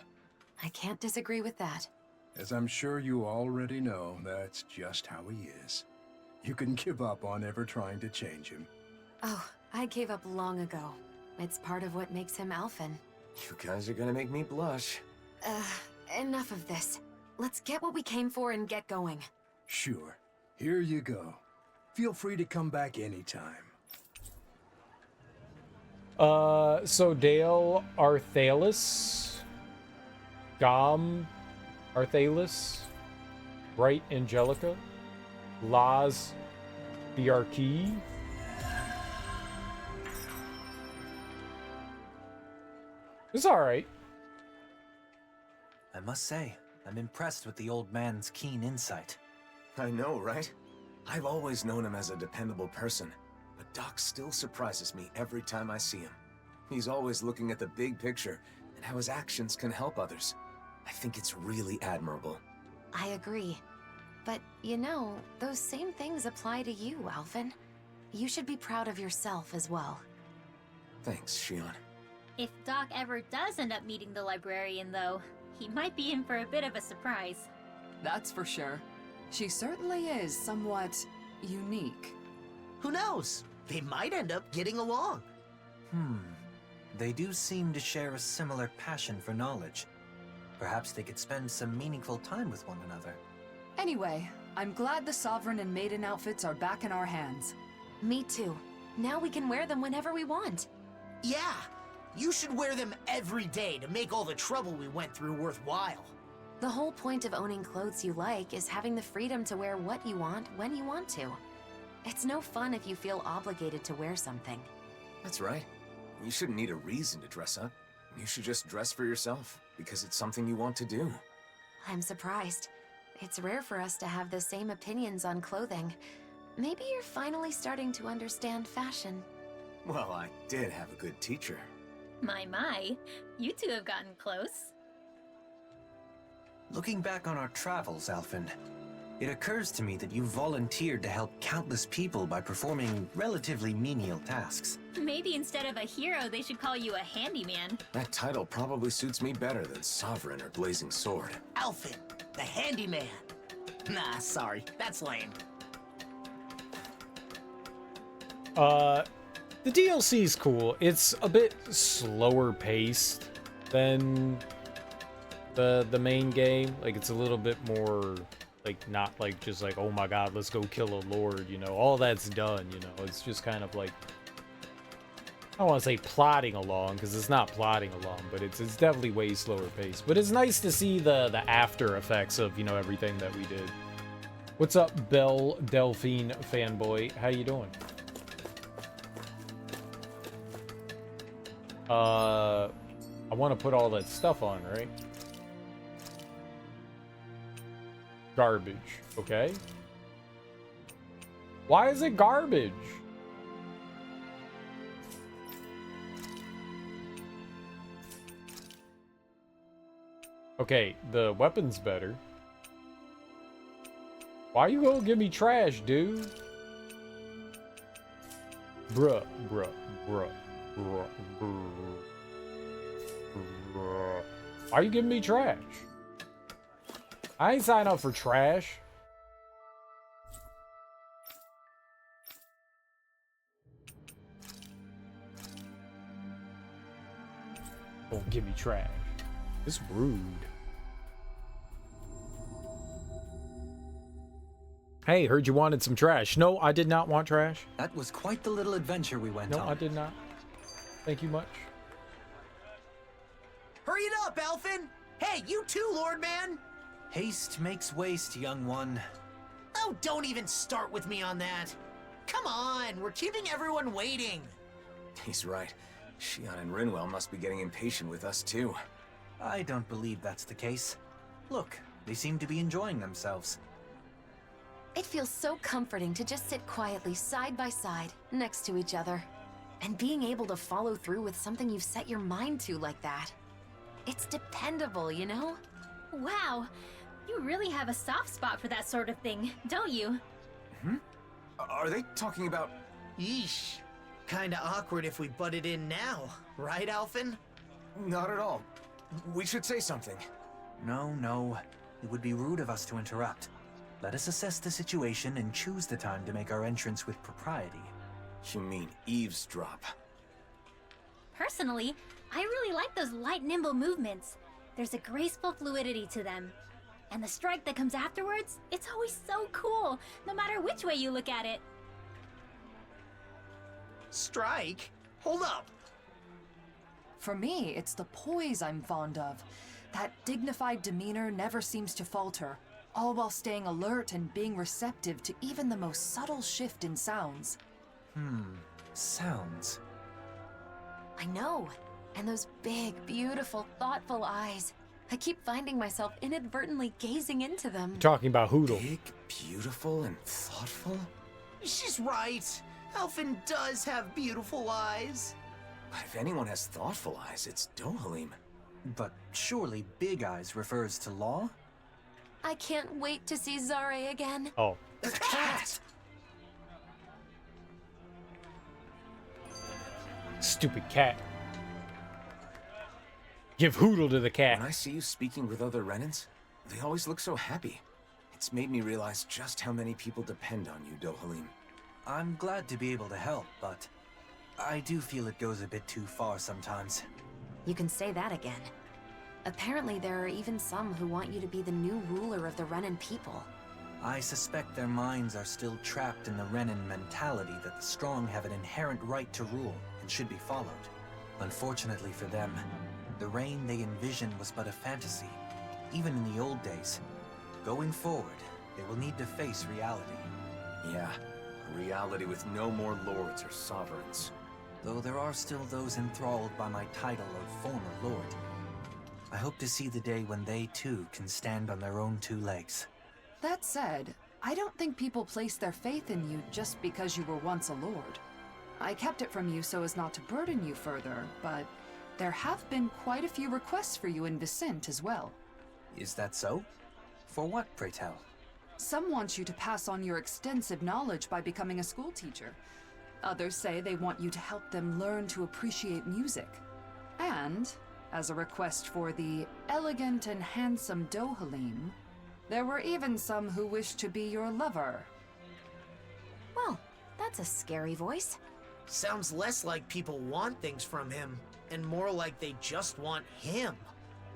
I can't disagree with that. As I'm sure you already know, that's just how he is. You can give up on ever trying to change him. Oh, I gave up long ago. It's part of what makes him Alphen. You guys are gonna make me blush. Enough of this. Let's get what we came for and get going. Sure. Here you go. Feel free to come back anytime. So Dale Arthalis, Gom Arthalis, Bright Angelica, Laz Biarki. It's alright. I must say, I'm impressed with the old man's keen insight. I know, right? I've always known him as a dependable person, but Doc still surprises me every time I see him. He's always looking at the big picture and how his actions can help others. I think it's really admirable. I agree. But, you know, those same things apply to you, Alphen. You should be proud of yourself as well. Thanks, Shion. If Doc ever does end up meeting the librarian, though, he might be in for a bit of a surprise. That's for sure. She certainly is somewhat unique. Who knows? They might end up getting along. They do seem to share a similar passion for knowledge. Perhaps they could spend some meaningful time with one another. Anyway, I'm glad the Sovereign and Maiden outfits are back in our hands. Me too. Now we can wear them whenever we want. Yeah, you should wear them every day to make all the trouble we went through worthwhile. The whole point of owning clothes you like is having the freedom to wear what you want when you want to. It's no fun if you feel obligated to wear something. That's right. You shouldn't need a reason to dress up. You should just dress for yourself, because it's something you want to do. I'm surprised. It's rare for us to have the same opinions on clothing. Maybe you're finally starting to understand fashion. Well, I did have a good teacher. My, you two have gotten close. Looking back on our travels, Alphen, it occurs to me that you volunteered to help countless people by performing relatively menial tasks. Maybe instead of a hero, they should call you a handyman. That title probably suits me better than Sovereign or Blazing Sword. Alphen, the handyman. Nah, sorry, that's lame. The DLC is cool. It's a bit slower paced than the main game. Like, it's a little bit more, like, not like just like, oh my god, let's go kill a lord, you know. All that's done, you know. It's just kind of like I don't want to say plodding along, because it's not plodding along, but it's definitely way slower paced. But it's nice to see the after effects of, you know, everything that we did. What's up, Belle Delphine fanboy? How you doing? I want to put all that stuff on, right? Garbage, okay? Why is it garbage? Okay, the weapon's better. Why you gonna give me trash, dude? Bruh. Why are you giving me trash? I ain't signing up for trash. Don't give me trash. It's rude. Hey, heard you wanted some trash. No, I did not want trash. That was quite the little adventure we went on. No, I did not. Thank you much. Hurry it up, Alphen! Hey, you too, Lord Man! Haste makes waste, young one. Oh, don't even start with me on that. Come on, we're keeping everyone waiting. He's right. Xion and Rinwell must be getting impatient with us too. I don't believe that's the case. Look, they seem to be enjoying themselves. It feels so comforting to just sit quietly side by side, next to each other. And being able to follow through with something you've set your mind to like that. It's dependable, you know? Wow, you really have a soft spot for that sort of thing, don't you? Are they talking about... Yeesh. Kinda awkward if we butted in now, right, Alphen? Not at all. We should say something. No. It would be rude of us to interrupt. Let us assess the situation and choose the time to make our entrance with propriety. You mean eavesdrop? Personally, I really like those light, nimble movements. There's a graceful fluidity to them. And the strike that comes afterwards, it's always so cool, no matter which way you look at it. Strike? Hold up! For me, it's the poise I'm fond of. That dignified demeanor never seems to falter, all while staying alert and being receptive to even the most subtle shift in sounds. Sounds. I know. And those big, beautiful, thoughtful eyes. I keep finding myself inadvertently gazing into them. You're talking about Hootle. Big, beautiful, and thoughtful? She's right. Alphen does have beautiful eyes. But if anyone has thoughtful eyes, it's Dohalim. But surely Big Eyes refers to Law? I can't wait to see Zare again. Oh. The cat! Stupid cat. Give Hootle to the cat. When I see you speaking with other Renans, they always look so happy. It's made me realize just how many people depend on you, Dohalim. I'm glad to be able to help, but I do feel it goes a bit too far sometimes. You can say that again. Apparently there are even some who want you to be the new ruler of the Renan people. I suspect their minds are still trapped in the Renan mentality that the strong have an inherent right to rule and should be followed. Unfortunately for them, the reign they envisioned was but a fantasy, even in the old days. Going forward, they will need to face reality. Yeah, a reality with no more lords or sovereigns. Though there are still those enthralled by my title of former lord. I hope to see the day when they too can stand on their own two legs. That said, I don't think people place their faith in you just because you were once a lord. I kept it from you so as not to burden you further, but there have been quite a few requests for you in Vicent as well. Is that so? For what, pray tell? Some want you to pass on your extensive knowledge by becoming a school teacher. Others say they want you to help them learn to appreciate music. And, as a request for the elegant and handsome Dohalim, there were even some who wished to be your lover. Well, that's a scary voice. Sounds less like people want things from him, and more like they just want him.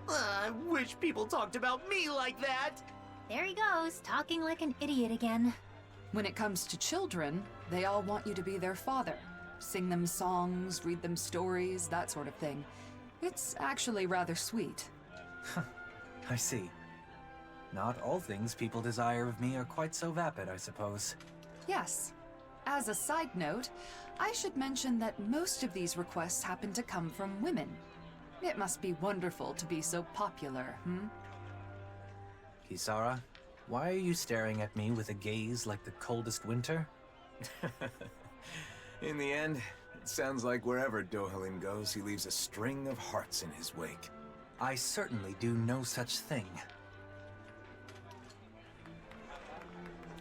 I wish people talked about me like that! There he goes, talking like an idiot again. When it comes to children, they all want you to be their father. sing them songs, read them stories, that sort of thing. It's actually rather sweet. I see. Not all things people desire of me are quite so vapid, I suppose. Yes. As a side note, I should mention that most of these requests happen to come from women. It must be wonderful to be so popular, Kisara, why are you staring at me with a gaze like the coldest winter? In the end, it sounds like wherever Dohalim goes, he leaves a string of hearts in his wake. I certainly do no such thing.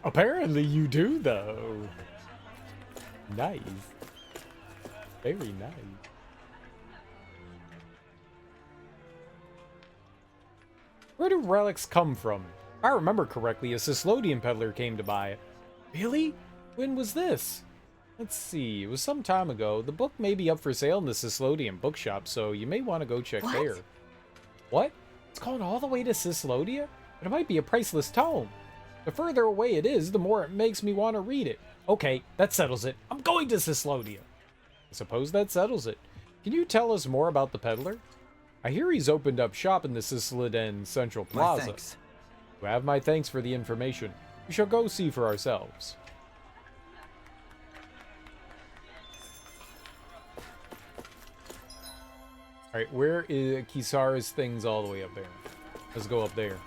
Apparently you do, though. Nice. Very nice. Where do relics come from? If I remember correctly, a Cyslodian peddler came to buy it. Really? When was this? Let's see, it was some time ago. The book may be up for sale in the Cyslodian bookshop, so you may want to go check there. What? It's gone all the way to Cyslodia? But it might be a priceless tome. The further away it is, the more it makes me want to read it. Okay, that settles it. I'm going to Cyslodia. I suppose that settles it. Can you tell us more about the peddler? I hear he's opened up shop in the Cysloden Central Plaza. My thanks. You have my thanks for the information. We shall go see for ourselves. Alright, where is Kisara's things all the way up there? Let's go up there.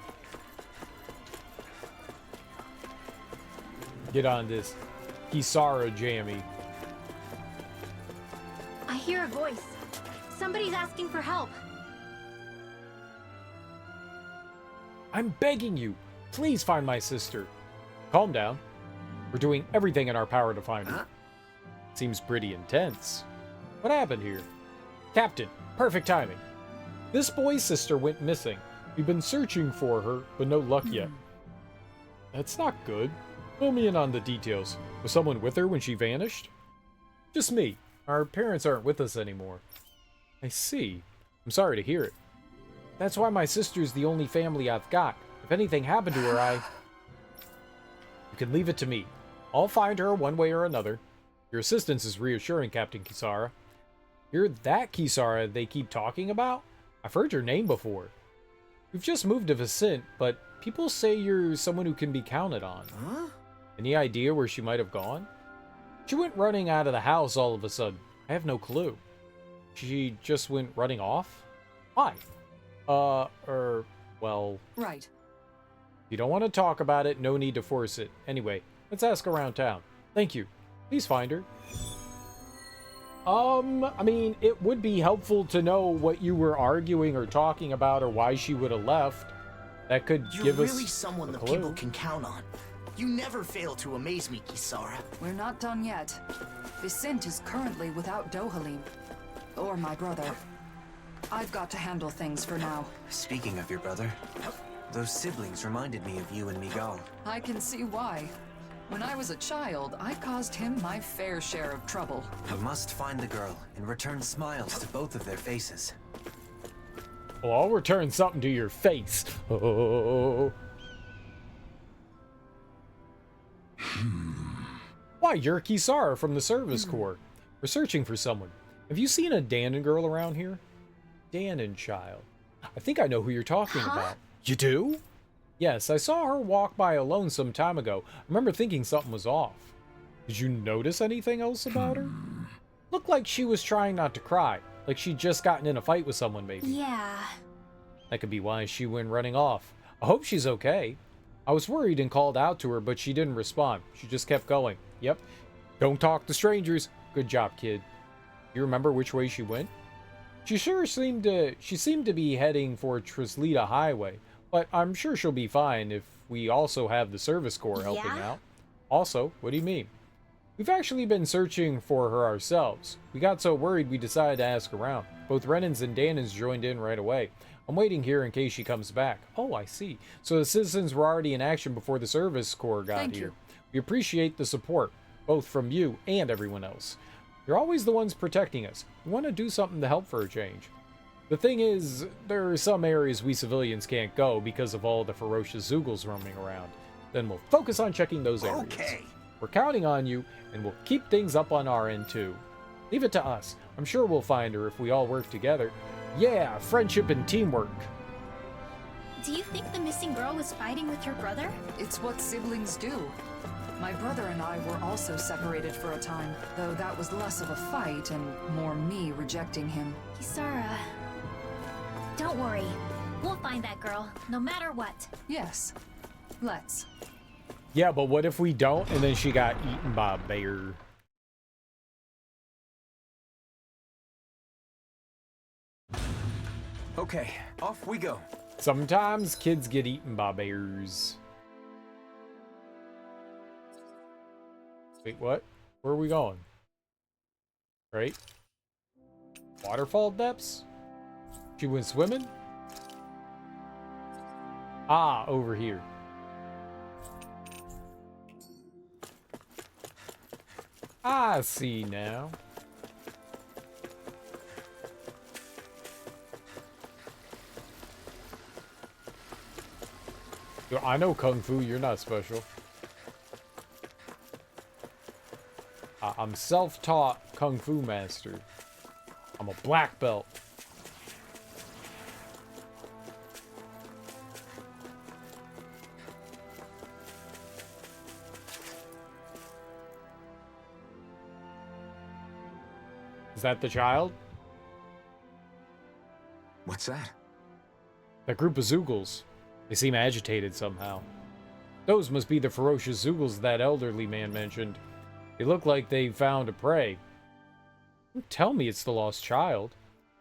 Get on this Kisara jammy. I hear a voice. Somebody's asking for help. I'm begging you, please find my sister. Calm down. We're doing everything in our power to find her. Seems pretty intense. What happened here? Captain, perfect timing. This boy's sister went missing. We've been searching for her, but no luck yet. That's not good. Fill me in on the details. Was someone with her when she vanished? Just me. Our parents aren't with us anymore. I see. I'm sorry to hear it. That's why my sister's the only family I've got. If anything happened to her, You can leave it to me. I'll find her one way or another. Your assistance is reassuring, Captain Kisara. You're that Kisara they keep talking about? I've heard your name before. We've just moved to Vicent, but people say you're someone who can be counted on. Huh? Any idea where she might have gone? She went running out of the house all of a sudden. I have no clue. She just went running off? Why? Well... Right. If you don't want to talk about it, no need to force it. Anyway, let's ask around town. Thank you. Please find her. I mean, it would be helpful to know what you were arguing or talking about or why she would have left. That could give us You're really someone the clue. people can count on. You never fail to amaze me, Kisara. We're not done yet. Vicent is currently without Dohalim. Or my brother. I've got to handle things for now. Speaking of your brother, those siblings reminded me of you and Miguel. I can see why. When I was a child, I caused him my fair share of trouble. You must find the girl and return smiles to both of their faces. Well, I'll return something to your face. Oh. Why, you're Kisara from the Service Corps. We're searching for someone. Have you seen a Danon girl around here? Danon child. I think I know who you're talking about. You do? Yes, I saw her walk by alone some time ago. I remember thinking something was off. Did you notice anything else about her? Looked like she was trying not to cry. Like she'd just gotten in a fight with someone, maybe. Yeah. That could be why she went running off. I hope she's okay. I was worried and called out to her, but she didn't respond. She just kept going. Yep. Don't talk to strangers. Good job, kid. You remember which way she went? She seemed to be heading for Trislita Highway, but I'm sure she'll be fine if we also have the Service Corps helping out. Also, what do you mean? We've actually been searching for her ourselves. We got so worried we decided to ask around. Both Renans and Danons joined in right away. I'm waiting here in case she comes back. Oh, I see. So the citizens were already in action before the Service Corps got Thank here. you. We appreciate the support, both from you and everyone else. You're always the ones protecting us. We want to do something to help for a change. The thing is, there are some areas we civilians can't go because of all the ferocious Zoogles roaming around. Then we'll focus on checking those areas. Okay. We're counting on you, and we'll keep things up on our end too. Leave it to us. I'm sure we'll find her if we all work together. Yeah, friendship and teamwork. Do you think the missing girl was fighting with her brother? It's what siblings do. My brother and I were also separated for a time, though that was less of a fight and more me rejecting him. Kisara, don't worry. We'll find that girl, no matter what. Yes, let's. Yeah, but what if we don't and then she got eaten by a bear? Okay, off we go. Sometimes kids get eaten by bears. Wait, what? Where are we going? Right? Waterfall depths? She went swimming? Ah, over here. I see now. Yo, I know Kung Fu, you're not special. I'm self-taught Kung Fu master. I'm a black belt. Is that the child? What's that? That group of Zoogles. They seem agitated somehow. Those must be the ferocious Zoogles that elderly man mentioned. They look like they found a prey. Don't tell me it's the lost child.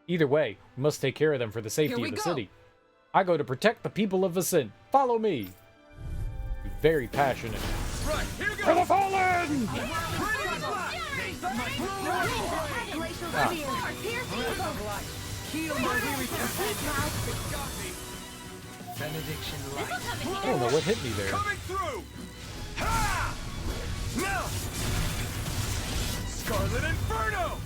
Either way, we must take care of them for the safety of the city. I go to protect the people of Vicin. Follow me. He's very passionate. Right, here goes. For the fallen! Benediction light. I don't know what hit me there. Coming through. Ha! Now. Scarlet Inferno.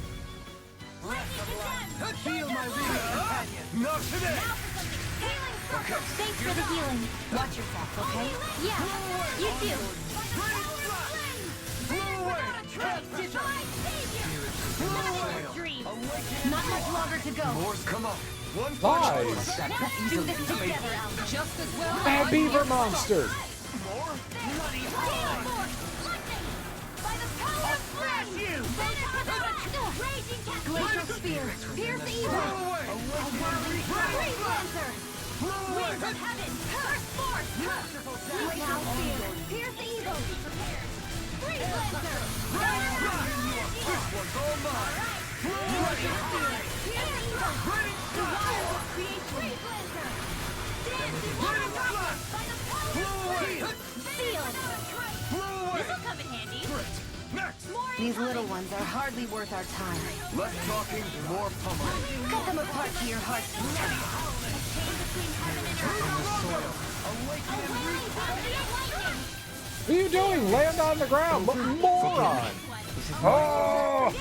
Heal my reading companion. Not today. Okay. Thanks for the healing. Watch yourself, okay? Yeah, you too. Not much longer to go. More's come up. One Lies. Let's do this together, Al. Just as well. Bad beaver monster. Glacial Spear. Pierce evil. Freeze Lancer. Wings of Heaven. Burst Force. Glacial Spear. Pierce evil. Freeze Lancer. This one's all mine. Glacial Spear. Pierce evil. The Wild of Creation. Freeze Lancer. Dancing Water Rocket. By the power of Seal. This'll come in handy. Next. These little ones are hardly worth our time. Less talking, more pummeling. Cut them apart to your heart's content. What are you doing? Land on the ground. Moron. Oh!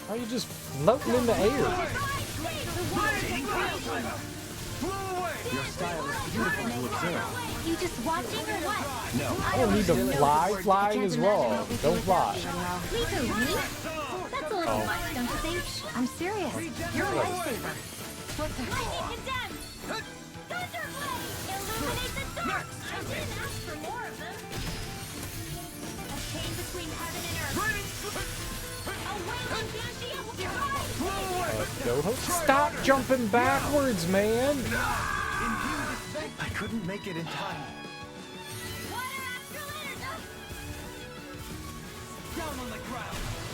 Are you just floating in the air? Your style is beautiful to observe. You just watching or what? No. I don't need to fly. Flying is wrong. Don't fly. Me too, me? That's a little much, don't you think? I'm serious. You're a lifesaver. What the? Lightning condemned! Thunderblade! Illuminate the dark! I didn't ask for more of them. A chain between heaven and earth. A wailing banshee of Go. Stop jumping backwards, man. I couldn't make it in time.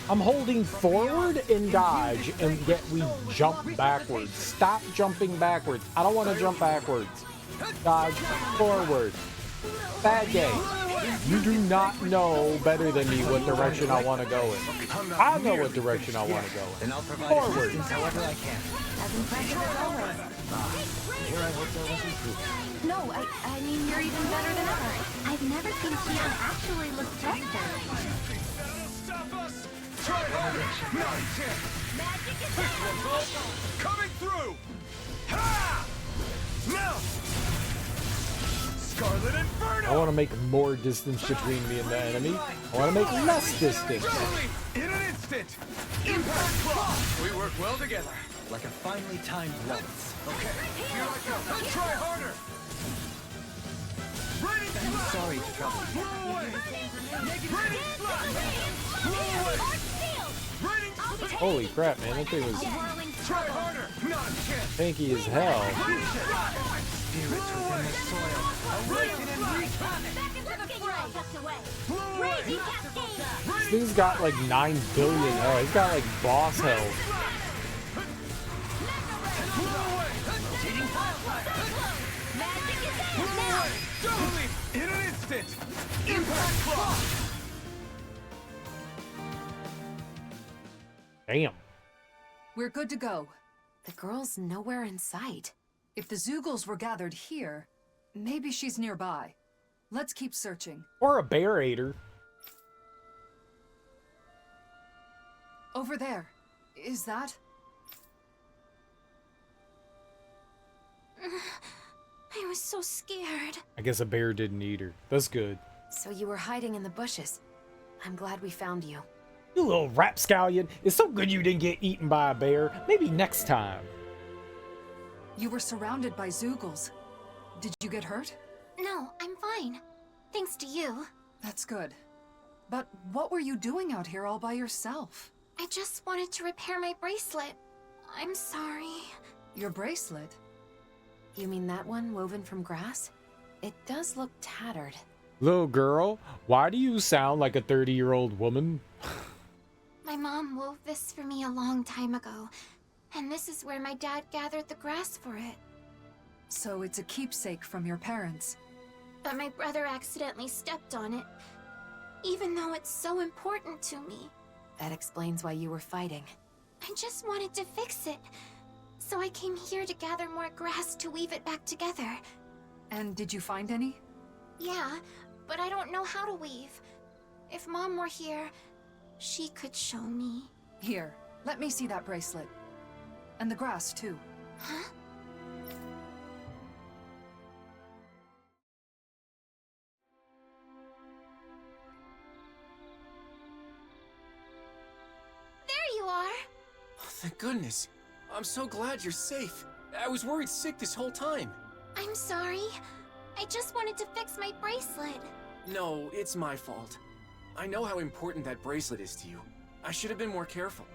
I'm holding forward and dodge, and yet we jump backwards. Stop jumping backwards. I don't want to jump backwards. Dodge forward. Bad game. You do not know better than me what direction I want to go in. I know what direction I want to go in. Forward. However I can. As impressive as always. Here I hoped I was improving. No, I mean, you're even better than ever. I've never seen Kian actually look tested. Stop us! Try harder! Magic attack! Coming through! Ha! Now! Scarlet Inferno! I want to make more distance between me and the enemy. I want to make less distance. In an instant! Impact Claw! We work well together. Like a finely timed waltz. Okay, here I go. Try harder! Raining I'm Slash! sorry to trouble you. Blow away! Raining Slash! Blow away! Raining Slash! Holy crap, man. That thing was Try harder! Not a chance! tanky as hell. Spirits within the soil. Awaken and wreak havoc! Back into the fray! Tucked away. Blow away! Raging cascade! This thing's got like 9 billion. Oh, he's got like boss health. Magic is in now! In an instant! Impact Claw! Damn. We're good to go. The girl's nowhere in sight. If the Zeugles were gathered here, maybe she's nearby. Let's keep searching. Or a bear ate her. Over there. Is that? I was so scared. I guess a bear didn't eat her. That's good. So you were hiding in the bushes. I'm glad we found you. You little rapscallion. It's so good you didn't get eaten by a bear. Maybe next time. You were surrounded by Zeugles. Did you get hurt? No, I'm fine. Thanks to you. That's good. But what were you doing out here all by yourself? I just wanted to repair my bracelet. I'm sorry. Your bracelet? You mean that one woven from grass? It does look tattered. Little girl, why do you sound like a 30-year-old woman? My mom wove this for me a long time ago, and this is where my dad gathered the grass for it. So it's a keepsake from your parents. But my brother accidentally stepped on it, even though it's so important to me. That explains why you were fighting. I just wanted to fix it, so I came here to gather more grass to weave it back together. And did you find any? Yeah, but I don't know how to weave. If Mom were here, she could show me. Here, let me see that bracelet. And the grass, too. Huh? There you are! Oh, thank goodness. I'm so glad you're safe. I was worried sick this whole time. I'm sorry. I just wanted to fix my bracelet. No, it's my fault. I know how important that bracelet is to you. I should have been more careful.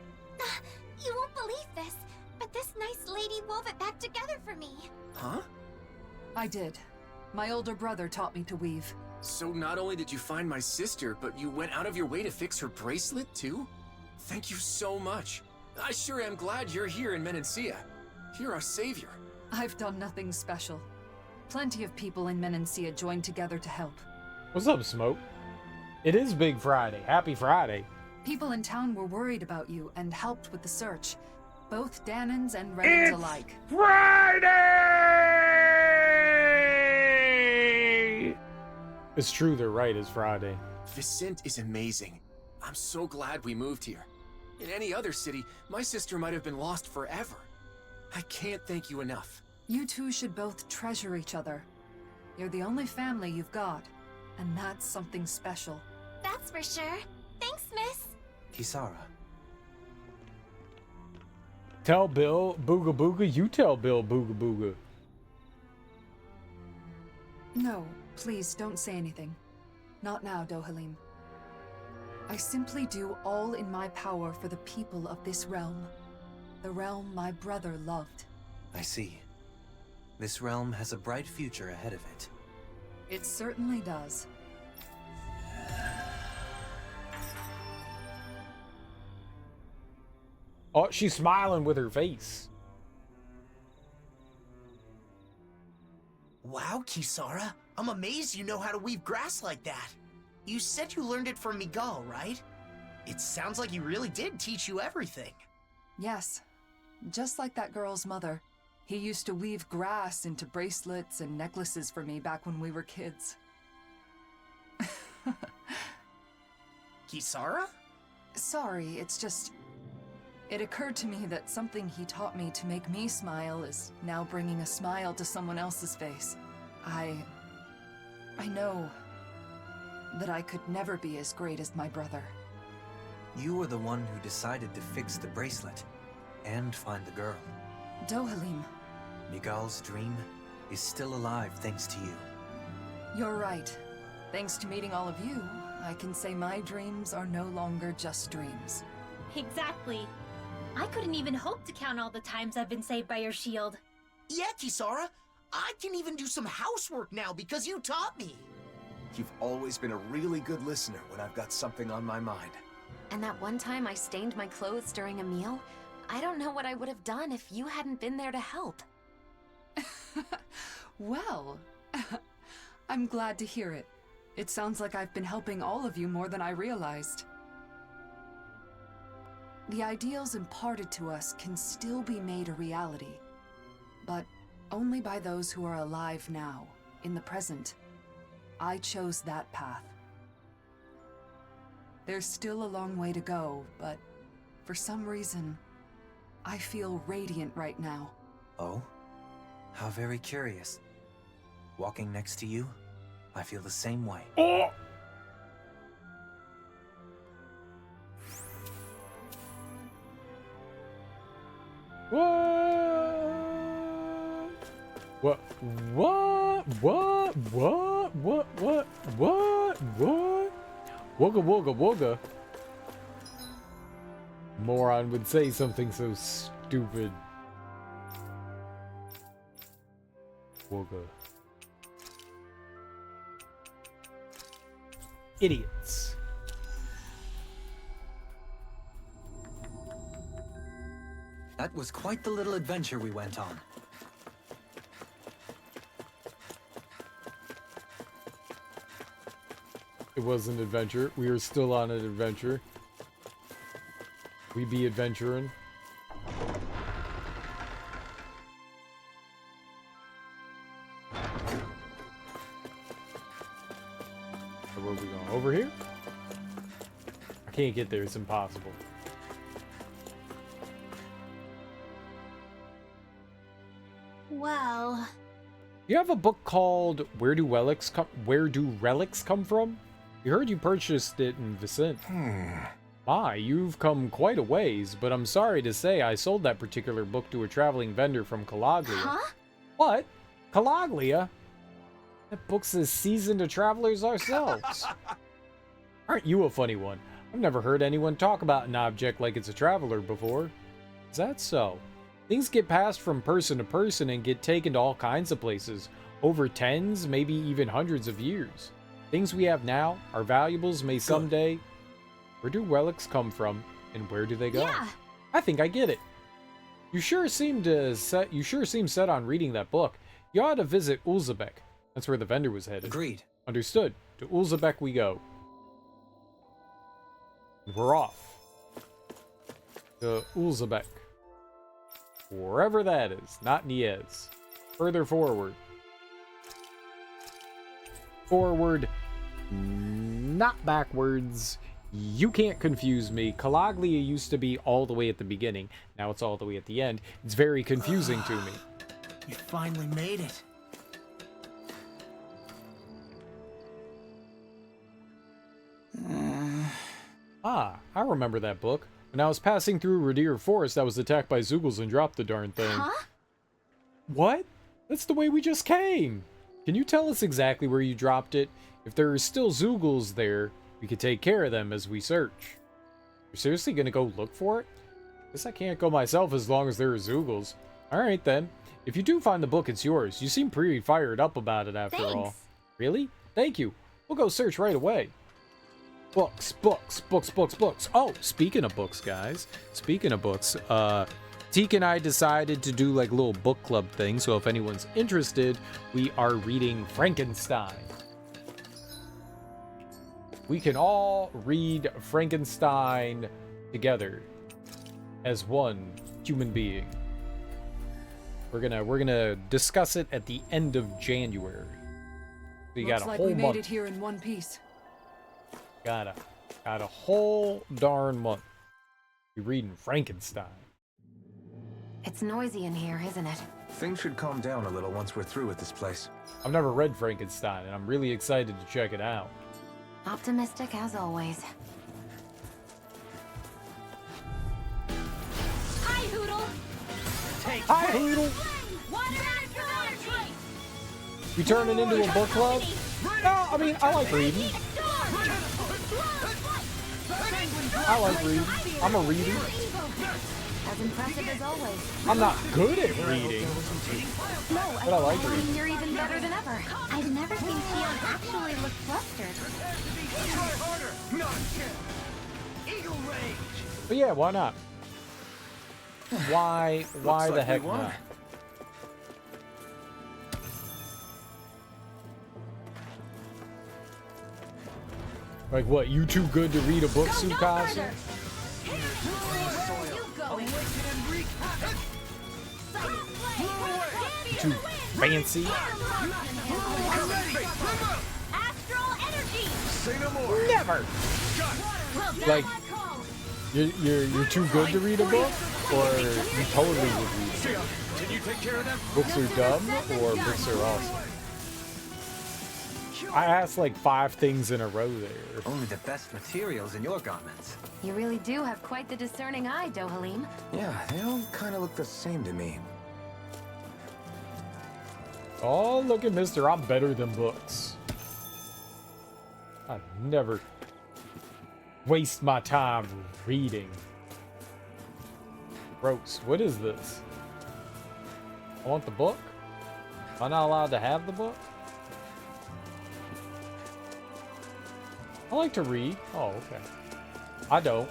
You won't believe this, but this nice lady wove it back together for me. Huh? I did. My older brother taught me to weave. So not only did you find my sister, but you went out of your way to fix her bracelet, too? Thank you so much. I sure am glad you're here in Menancia. You're our savior. I've done nothing special. Plenty of people in Menancia joined together to help. What's up, Smoke? It is Big Friday. Happy Friday. People in town were worried about you and helped with the search. Both Danans and Renans alike. Friday! It's true, they're right, it's Friday. Vicente is amazing. I'm so glad we moved here. In any other city, my sister might have been lost forever. I can't thank you enough. You two should both treasure each other. You're the only family you've got, and that's something special. That's for sure. Thanks, miss. Kisara. Tell Bill Booga Booga, you tell Bill Booga Booga. No, please don't say anything. Not now, Dohalim. I simply do all in my power for the people of this realm. The realm my brother loved. I see. This realm has a bright future ahead of it. It certainly does. Oh, she's smiling with her face. Wow, Kisara. I'm amazed you know how to weave grass like that. You said you learned it from Miguel, right? It sounds like he really did teach you everything. Yes. Just like that girl's mother. He used to weave grass into bracelets and necklaces for me back when we were kids. Kisara? Sorry, it's just... It occurred to me that something he taught me to make me smile is now bringing a smile to someone else's face. I know that I could never be as great as my brother. You were the one who decided to fix the bracelet and find the girl. Dohalim. Miguel's dream is still alive thanks to you. You're right. Thanks to meeting all of you, I can say my dreams are no longer just dreams. Exactly. I couldn't even hope to count all the times I've been saved by your shield. Yeah, Kisara, I can even do some housework now because you taught me. You've always been a really good listener when I've got something on my mind. And that one time I stained my clothes during a meal, I don't know what I would have done if you hadn't been there to help. Well, I'm glad to hear it. It sounds like I've been helping all of you more than I realized. The ideals imparted to us can still be made a reality, but only by those who are alive now, in the present. I chose that path. There's still a long way to go, but for some reason, I feel radiant right now. Oh? How very curious. Walking next to you, I feel the same way. Oh! What? What? Wugga wugga wugga. Moron would say something so stupid. Wugga. Idiots. That was quite the little adventure we went on. It was an adventure. We are still on an adventure. We be adventuring. So where are we going? Over here? I can't get there. It's impossible. Well... You have a book called Where Do Relics Come From? You heard you purchased it in Vicent. My, you've come quite a ways, but I'm sorry to say I sold that particular book to a traveling vendor from Calaglia. Huh? What? Calaglia? That book's as seasoned a traveler as ourselves. Aren't you a funny one? I've never heard anyone talk about an object like it's a traveler before. Is that so? Things get passed from person to person and get taken to all kinds of places, over tens, maybe even hundreds of years. Things we have now, our valuables, may someday... Where do relics come from, and where do they go? Yeah. I think I get it. You sure seem set on reading that book. You ought to visit Ulzebek. That's where the vendor was headed. Agreed. Understood. To Ulzebek we go. We're off. To Ulzebek. Wherever that is, not Niez. Further forward. Forward, not backwards. You can't confuse me. Calaglia used to be all the way at the beginning. Now it's all the way at the end. It's very confusing to me. You finally made it. Ah, I remember that book. When I was passing through Radir Forest, I was attacked by Zoogles and dropped the darn thing. Huh? What? That's the way we just came. Can you tell us exactly where you dropped it? If there are still Zoogles there, we could take care of them as we search. You're seriously gonna go look for it? Guess I can't go myself as long as there are Zoogles. Alright then. If you do find the book, it's yours. You seem pretty fired up about it after all. Thanks. Really? Thank you. We'll go search right away. Books, books, books, books, books. Oh, speaking of books, guys. Speaking of books, Teak and I decided to do like a little book club thing. So if anyone's interested, we are reading Frankenstein. We can all read Frankenstein together as one human being. We're gonna discuss it at the end of January. So you Looks got a like whole we made month. it here in one piece. Got a whole darn month. You're reading Frankenstein. It's noisy in here, isn't it? Things should calm down a little once we're through with this place. I've never read Frankenstein, and I'm really excited to check it out. Optimistic as always. Hi, Hoodle! Hi, Hoodle! You turning into a book club? No, I mean, I like reading. I like reading. I'm a reader. As impressive as always. I'm not good at reading, No, but I like mean, reading. you're even better than ever. I've never seen Keon actually look flustered. Try harder! Not a chance! Eagle Rage! But yeah, why not? Why Looks the like heck we won. not? Like what, you too good to read a book, Tsukasa? Too fancy? Astral energy! Say no more! Never! Like, you're too good to read a book? Or you totally would read it? Can you take care of them? Books are dumb, or books are awesome? I asked like 5 things in a row there. Only the best materials in your garments. You really do have quite the discerning eye, Dohalim. Yeah, they all kind of look the same to me. Oh, look at Mister, I'm better than books. I never waste my time reading. Gross. What is this? I want the book? Am I not allowed to have the book? I like to read. Oh, okay. I don't.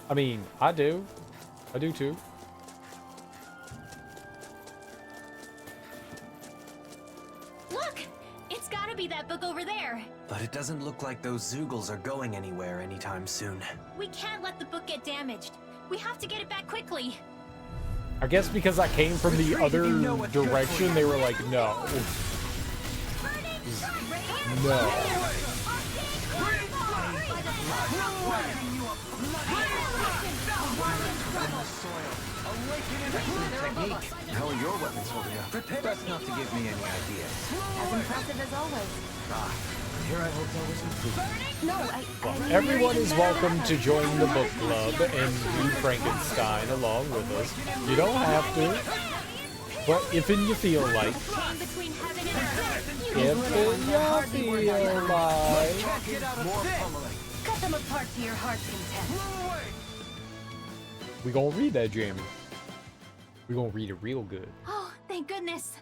I mean, I do. I do too. Look! It's gotta be that book over there. But it doesn't look like those Zoogles are going anywhere anytime soon. We can't let the book get damaged. We have to get it back quickly. I guess because I came from the other direction, they were like, no. No. Technique. How are your weapons holding up? Best not to give me any ideas. As impressive as always. Ah, here I hope there was improvement. No, I Everyone is welcome to join the book club and read Frankenstein along with us. You don't have to, but if you feel like. If you feel like. cut them apart to your heart's content. We gonna read that, Jamie. We gonna read it real good. Oh, thank goodness.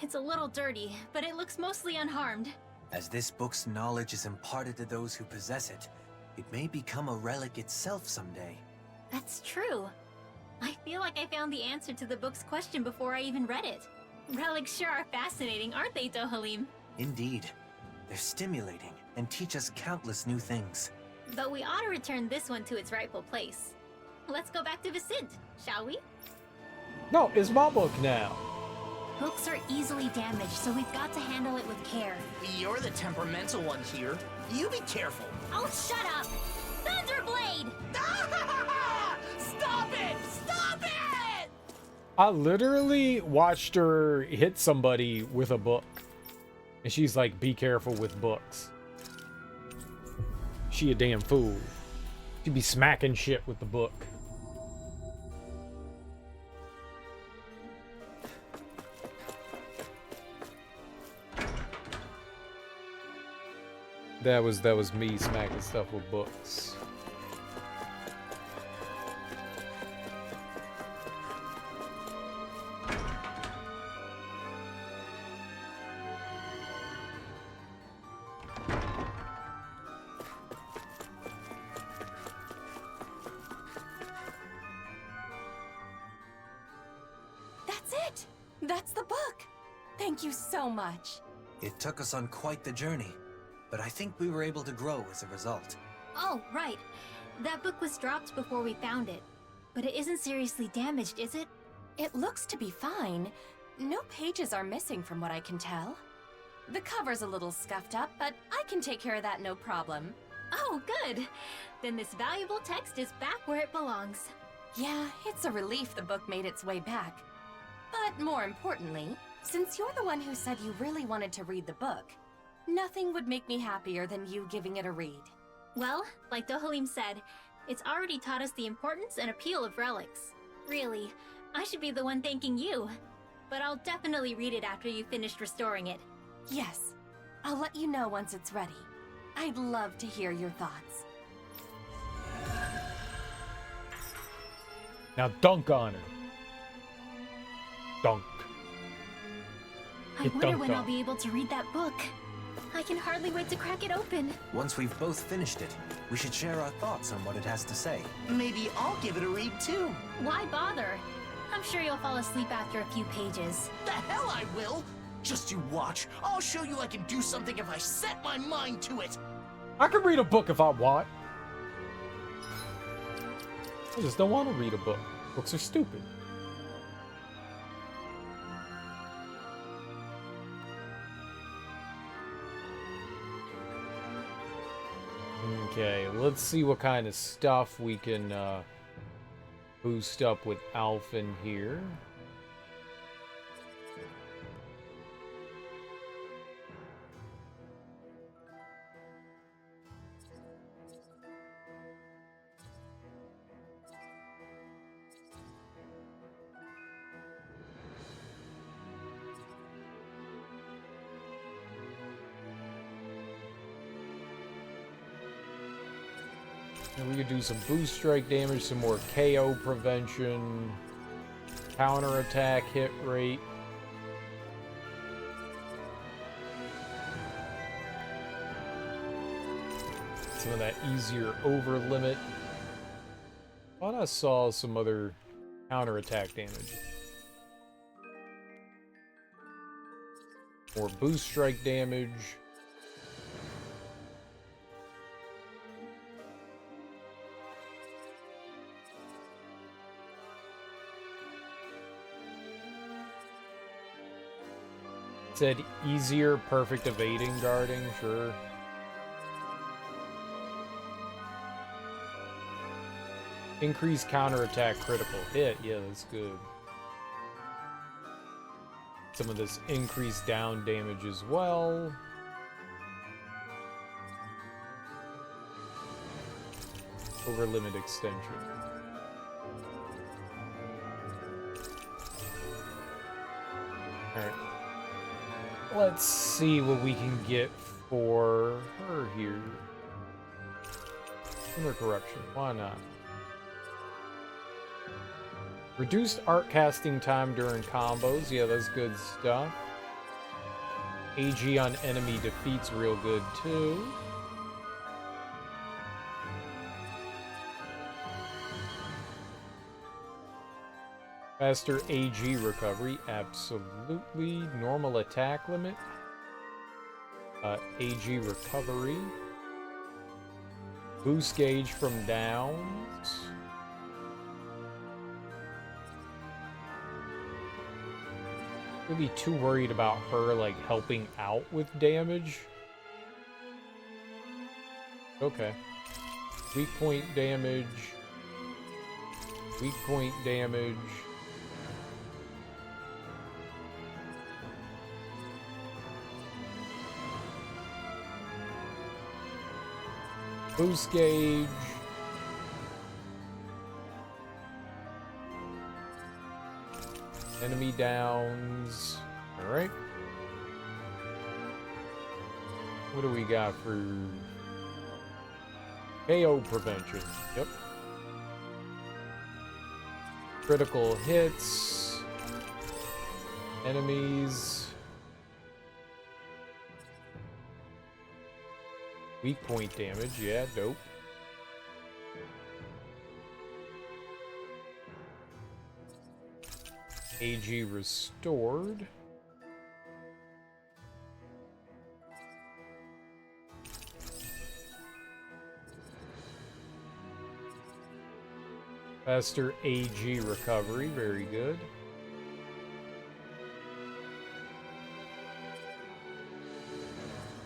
It's a little dirty, but it looks mostly unharmed. As this book's knowledge is imparted to those who possess it, it may become a relic itself someday. That's true. I feel like I found the answer to the book's question before I even read it. Relics sure are fascinating, aren't they, Dohalim? Indeed. They're stimulating and teach us countless new things. But we ought to return this one to its rightful place. Let's go back to Vicint, shall we? No, it's my book now. Books are easily damaged, so we've got to handle it with care. You're the temperamental one here. You be careful. Oh, shut up! Thunderblade! Stop it! Stop it! I literally watched her hit somebody with a book. And she's like, be careful with books. She a damn fool. She'd be smacking shit with the book. That was me smacking stuff with books. That's it! That's the book! Thank you so much. It took us on quite the journey, but I think we were able to grow as a result. Oh, right. That book was dropped before we found it. But it isn't seriously damaged, is it? It looks to be fine. No pages are missing from what I can tell. The cover's a little scuffed up, but I can take care of that no problem. Oh, good. Then this valuable text is back where it belongs. Yeah, it's a relief the book made its way back. But more importantly, since you're the one who said you really wanted to read the book, nothing would make me happier than you giving it a read. Well, like Dohalim said, it's already taught us the importance and appeal of relics. Really, I should be the one thanking you. But I'll definitely read it after you've finished restoring it. Yes, I'll let you know once it's ready. I'd love to hear your thoughts. Now dunk on her. Dunk. I Get wonder dunked when I'll on. be able to read that book. I can hardly wait to crack it open. Once we've both finished it, we should share our thoughts on what it has to say. Maybe I'll give it a read too. Why bother? I'm sure you'll fall asleep after a few pages. The hell I will! Just you watch. I'll show you I can do something if I set my mind to it. I can read a book if I want. I just don't want to read a book. Books are stupid. Okay, let's see what kind of stuff we can boost up with Alphen here. And we could do some boost strike damage, some more KO prevention, counterattack hit rate. Some of that easier over limit. Thought I saw some other counterattack damage. More boost strike damage. Said easier perfect evading guarding, sure. Increased counterattack critical hit, yeah, that's good. Some of this increased down damage as well. Over limit extension. Alright. Let's see what we can get for her here. Inner corruption, why not? Reduced art casting time during combos, yeah, that's good stuff. AG on enemy defeats real good too. Faster AG recovery, absolutely. Normal attack limit. AG recovery. Boost gauge from downs. Really too worried about her like helping out with damage. Okay. Weak point damage. Weak point damage. Boost gauge. Enemy downs. Alright. What do we got for KO prevention? Yep. Critical hits. Enemies. Weak point damage, yeah, dope. AG restored. Faster AG recovery, very good.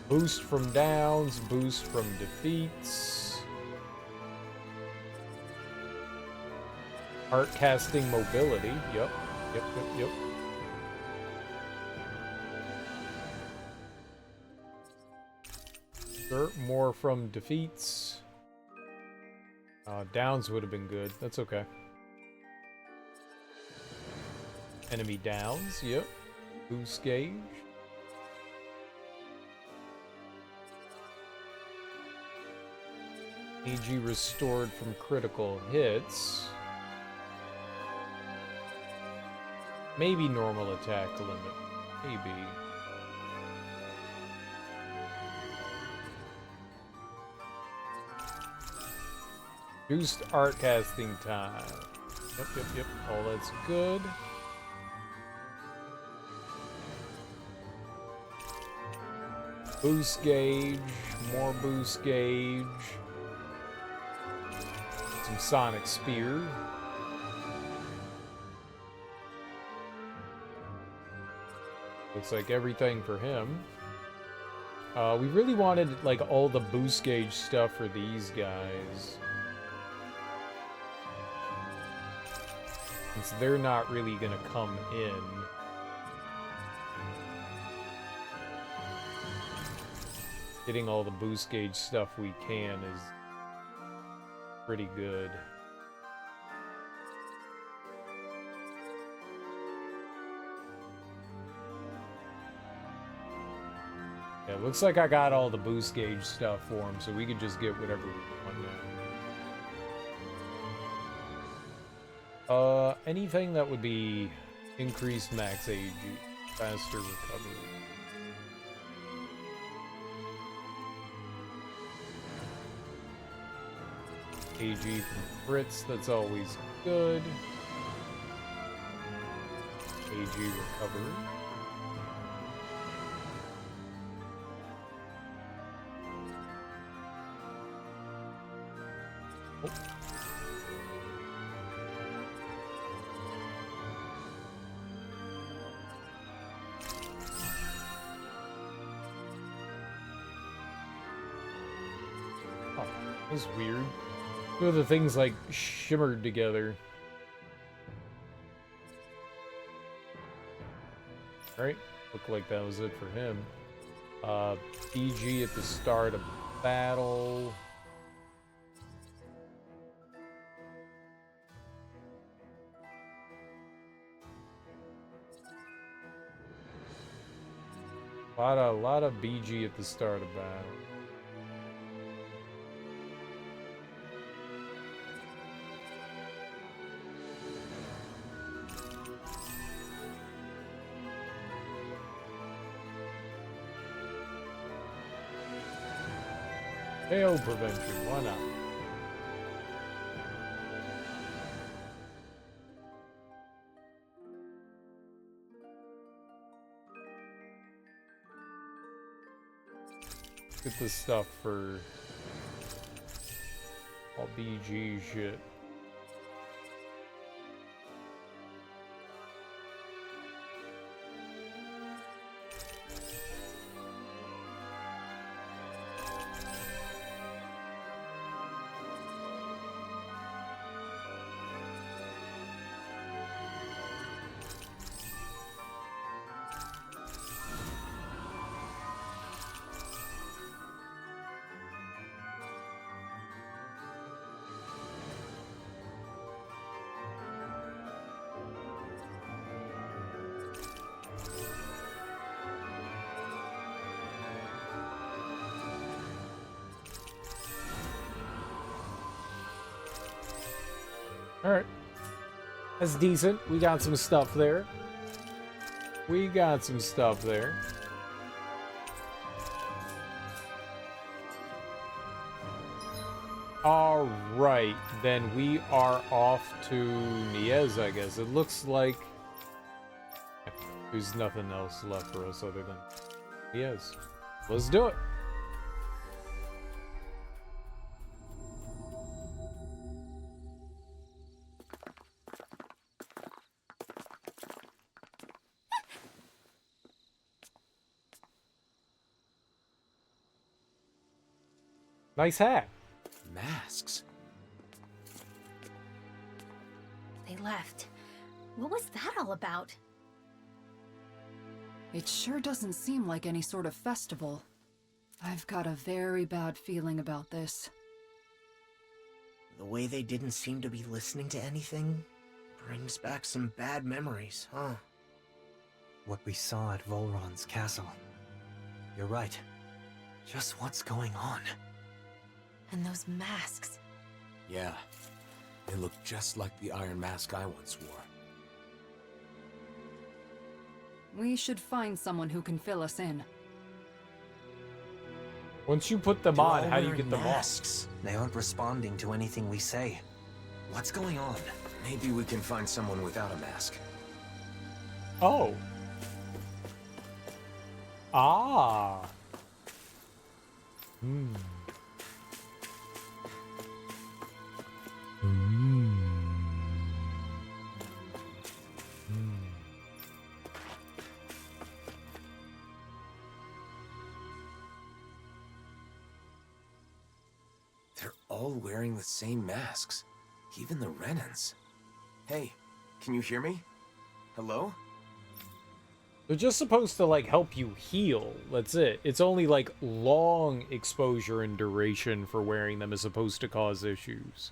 Boost from downs, boost from defeats. Art casting mobility. Yep. Yep. Sure, more from defeats. Downs would have been good. That's okay. Enemy downs. Yep. Boost gauge. AG restored from critical hits. Maybe normal attack limit. Maybe. Boost art casting time. Yep. All that's good. Boost gauge. More boost gauge. Some sonic spear. Looks like everything for him. We really wanted like all the boost gauge stuff for these guys. Since they're not really gonna come in. Getting all the boost gauge stuff we can is pretty good. Yeah, looks like I got all the boost gauge stuff for him, so we could just get whatever we want now. Anything that would be increased max AG, faster recovery. AG from crits, that's always good. AG recovery. Oh. Oh, that was weird. Two of the things like shimmered together. Right? Looked like that was it for him. BG at the start of battle. A lot of BG at the start of battle. KO prevention, why not? Get this stuff for all BG shit. Alright. That's decent. We got some stuff there. Alright, then we are off to Niez, I guess. It looks like there's nothing else left for us other than Niez. Let's do it. Nice hat. Masks. They left. What was that all about? It sure doesn't seem like any sort of festival. I've got a very bad feeling about this. The way they didn't seem to be listening to anything brings back some bad memories, huh? What we saw at Volron's castle. You're right. Just what's going on? And those masks. Yeah, they look just like the iron mask I once wore. We should find someone who can fill us in. Once you put them on, how do you get them masks? They aren't responding to anything we say. What's going on? Maybe we can find someone without a mask. Oh. Ah. Hmm. They're all wearing the same masks. Even the Renans. Hey, can you hear me? Hello? They're just supposed to, like, help you heal. That's it. It's only, like, long exposure and duration for wearing them as opposed to cause issues.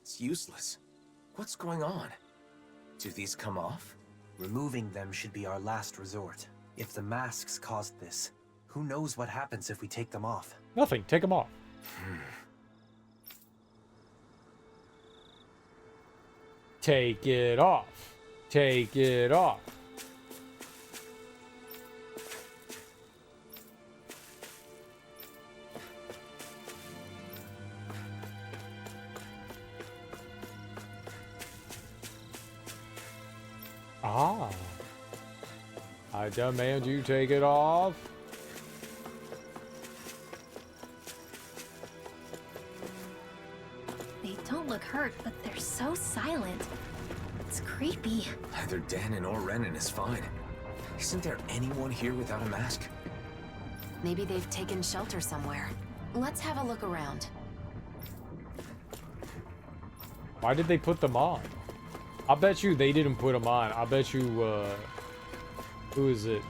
It's useless. What's going on? Do these come off? Removing them should be our last resort. If the masks caused this, who knows what happens if we take them off? Nothing. Take them off. Take it off. Take it off. Ah. I demand you take it off. They don't look hurt, but they're so silent. It's creepy. Either Danon or Renan is fine. Isn't there anyone here without a mask? Maybe they've taken shelter somewhere. Let's have a look around. Why did they put them on? I bet you they didn't put them on. I bet you, who is it?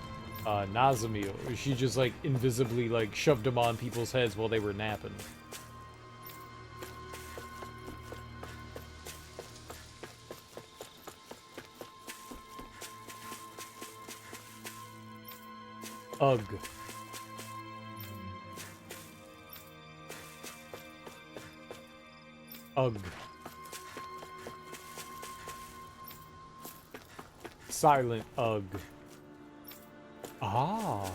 Nazamil. She just, like, invisibly, like, shoved them on people's heads while they were napping. Ugh. Ugh. Silent ugh. Ah.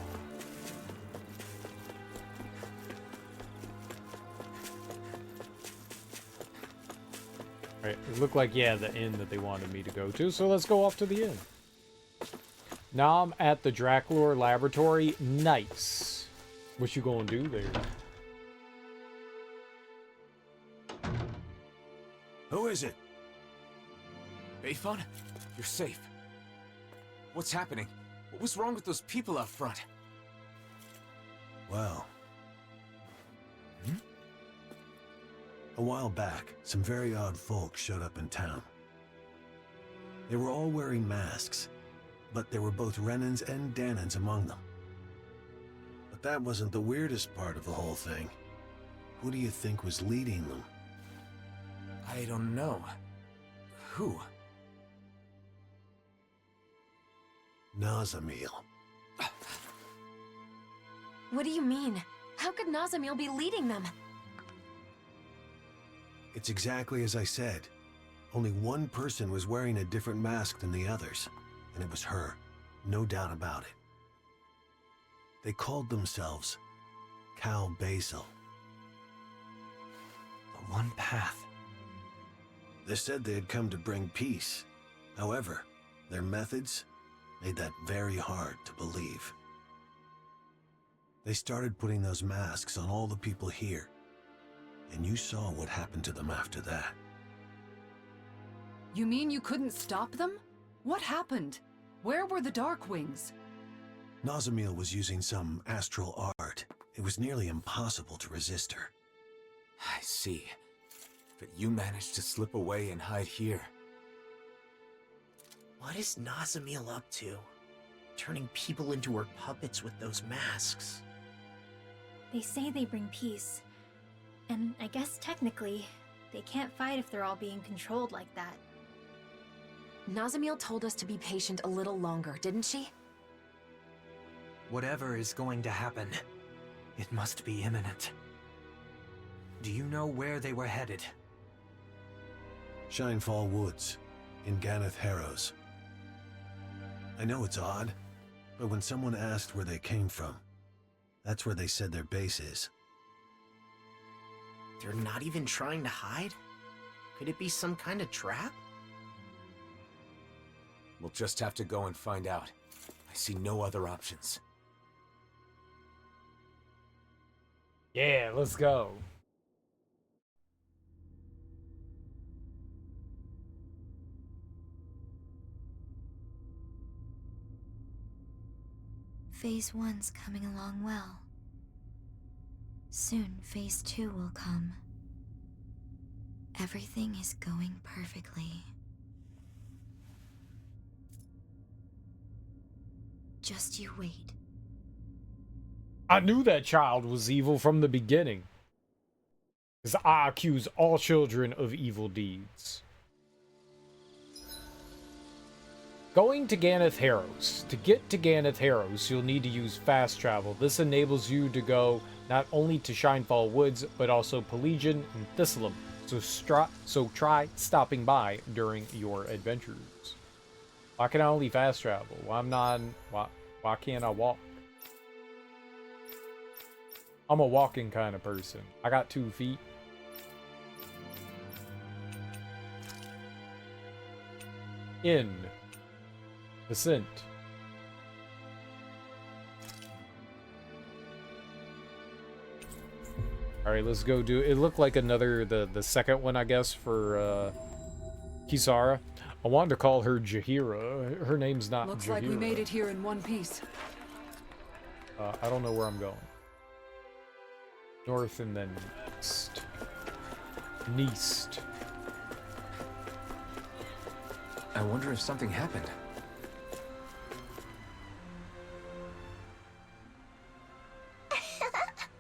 Alright, it looked like, yeah, the inn that they wanted me to go to, so let's go off to the inn. Now I'm at the Draculor Laboratory. Nice. What you gonna do there? Who is it? Bayfon? You're safe. What's happening? What was wrong with those people out front? Well... A while back, some very odd folk showed up in town. They were all wearing masks, but there were both Renans and Danons among them. But that wasn't the weirdest part of the whole thing. Who do you think was leading them? I don't know. Who? Nazamil. What do you mean? How could Nazamil be leading them? It's exactly as I said. Only one person was wearing a different mask than the others, and it was her. No doubt about it. They called themselves Cal Basil. The One Path. They said they had come to bring peace. However, their methods made that very hard to believe. They started putting those masks on all the people here, and you saw what happened to them after that. You mean you couldn't stop them? What happened? Where were the Darkwings? Nazamil was using some astral art. It was nearly impossible to resist her. I see. But you managed to slip away and hide here. What is Nazamil up to? Turning people into her puppets with those masks. They say they bring peace. And I guess technically, they can't fight if they're all being controlled like that. Nazamil told us to be patient a little longer, didn't she? Whatever is going to happen, it must be imminent. Do you know where they were headed? Shinefall Woods, in Ganeth Harrows. I know it's odd, but when someone asked where they came from, that's where they said their base is. They're not even trying to hide? Could it be some kind of trap? We'll just have to go and find out. I see no other options. Yeah, let's go. Phase 1's coming along well. Soon, Phase 2 will come. Everything is going perfectly. Just you wait. I knew that child was evil from the beginning. Because I accuse all children of evil deeds. Going to Ganeth Harrows. To get to Ganeth Harrows, you'll need to use fast travel. This enables you to go not only to Shinefall Woods, but also Pelegion and Thistleum. So try stopping by during your adventures. Why can I only fast travel? Why can't I walk? I'm a walking kind of person. I got 2 feet. In. Descent. Alright, let's go do it. It looked like another, the second one, I guess, for Kisara. I wanted to call her Jaheira. Her name's not Looks Jaheira. like we made it here in one piece. I don't know where I'm going. North and then east. Neast. I wonder if something happened.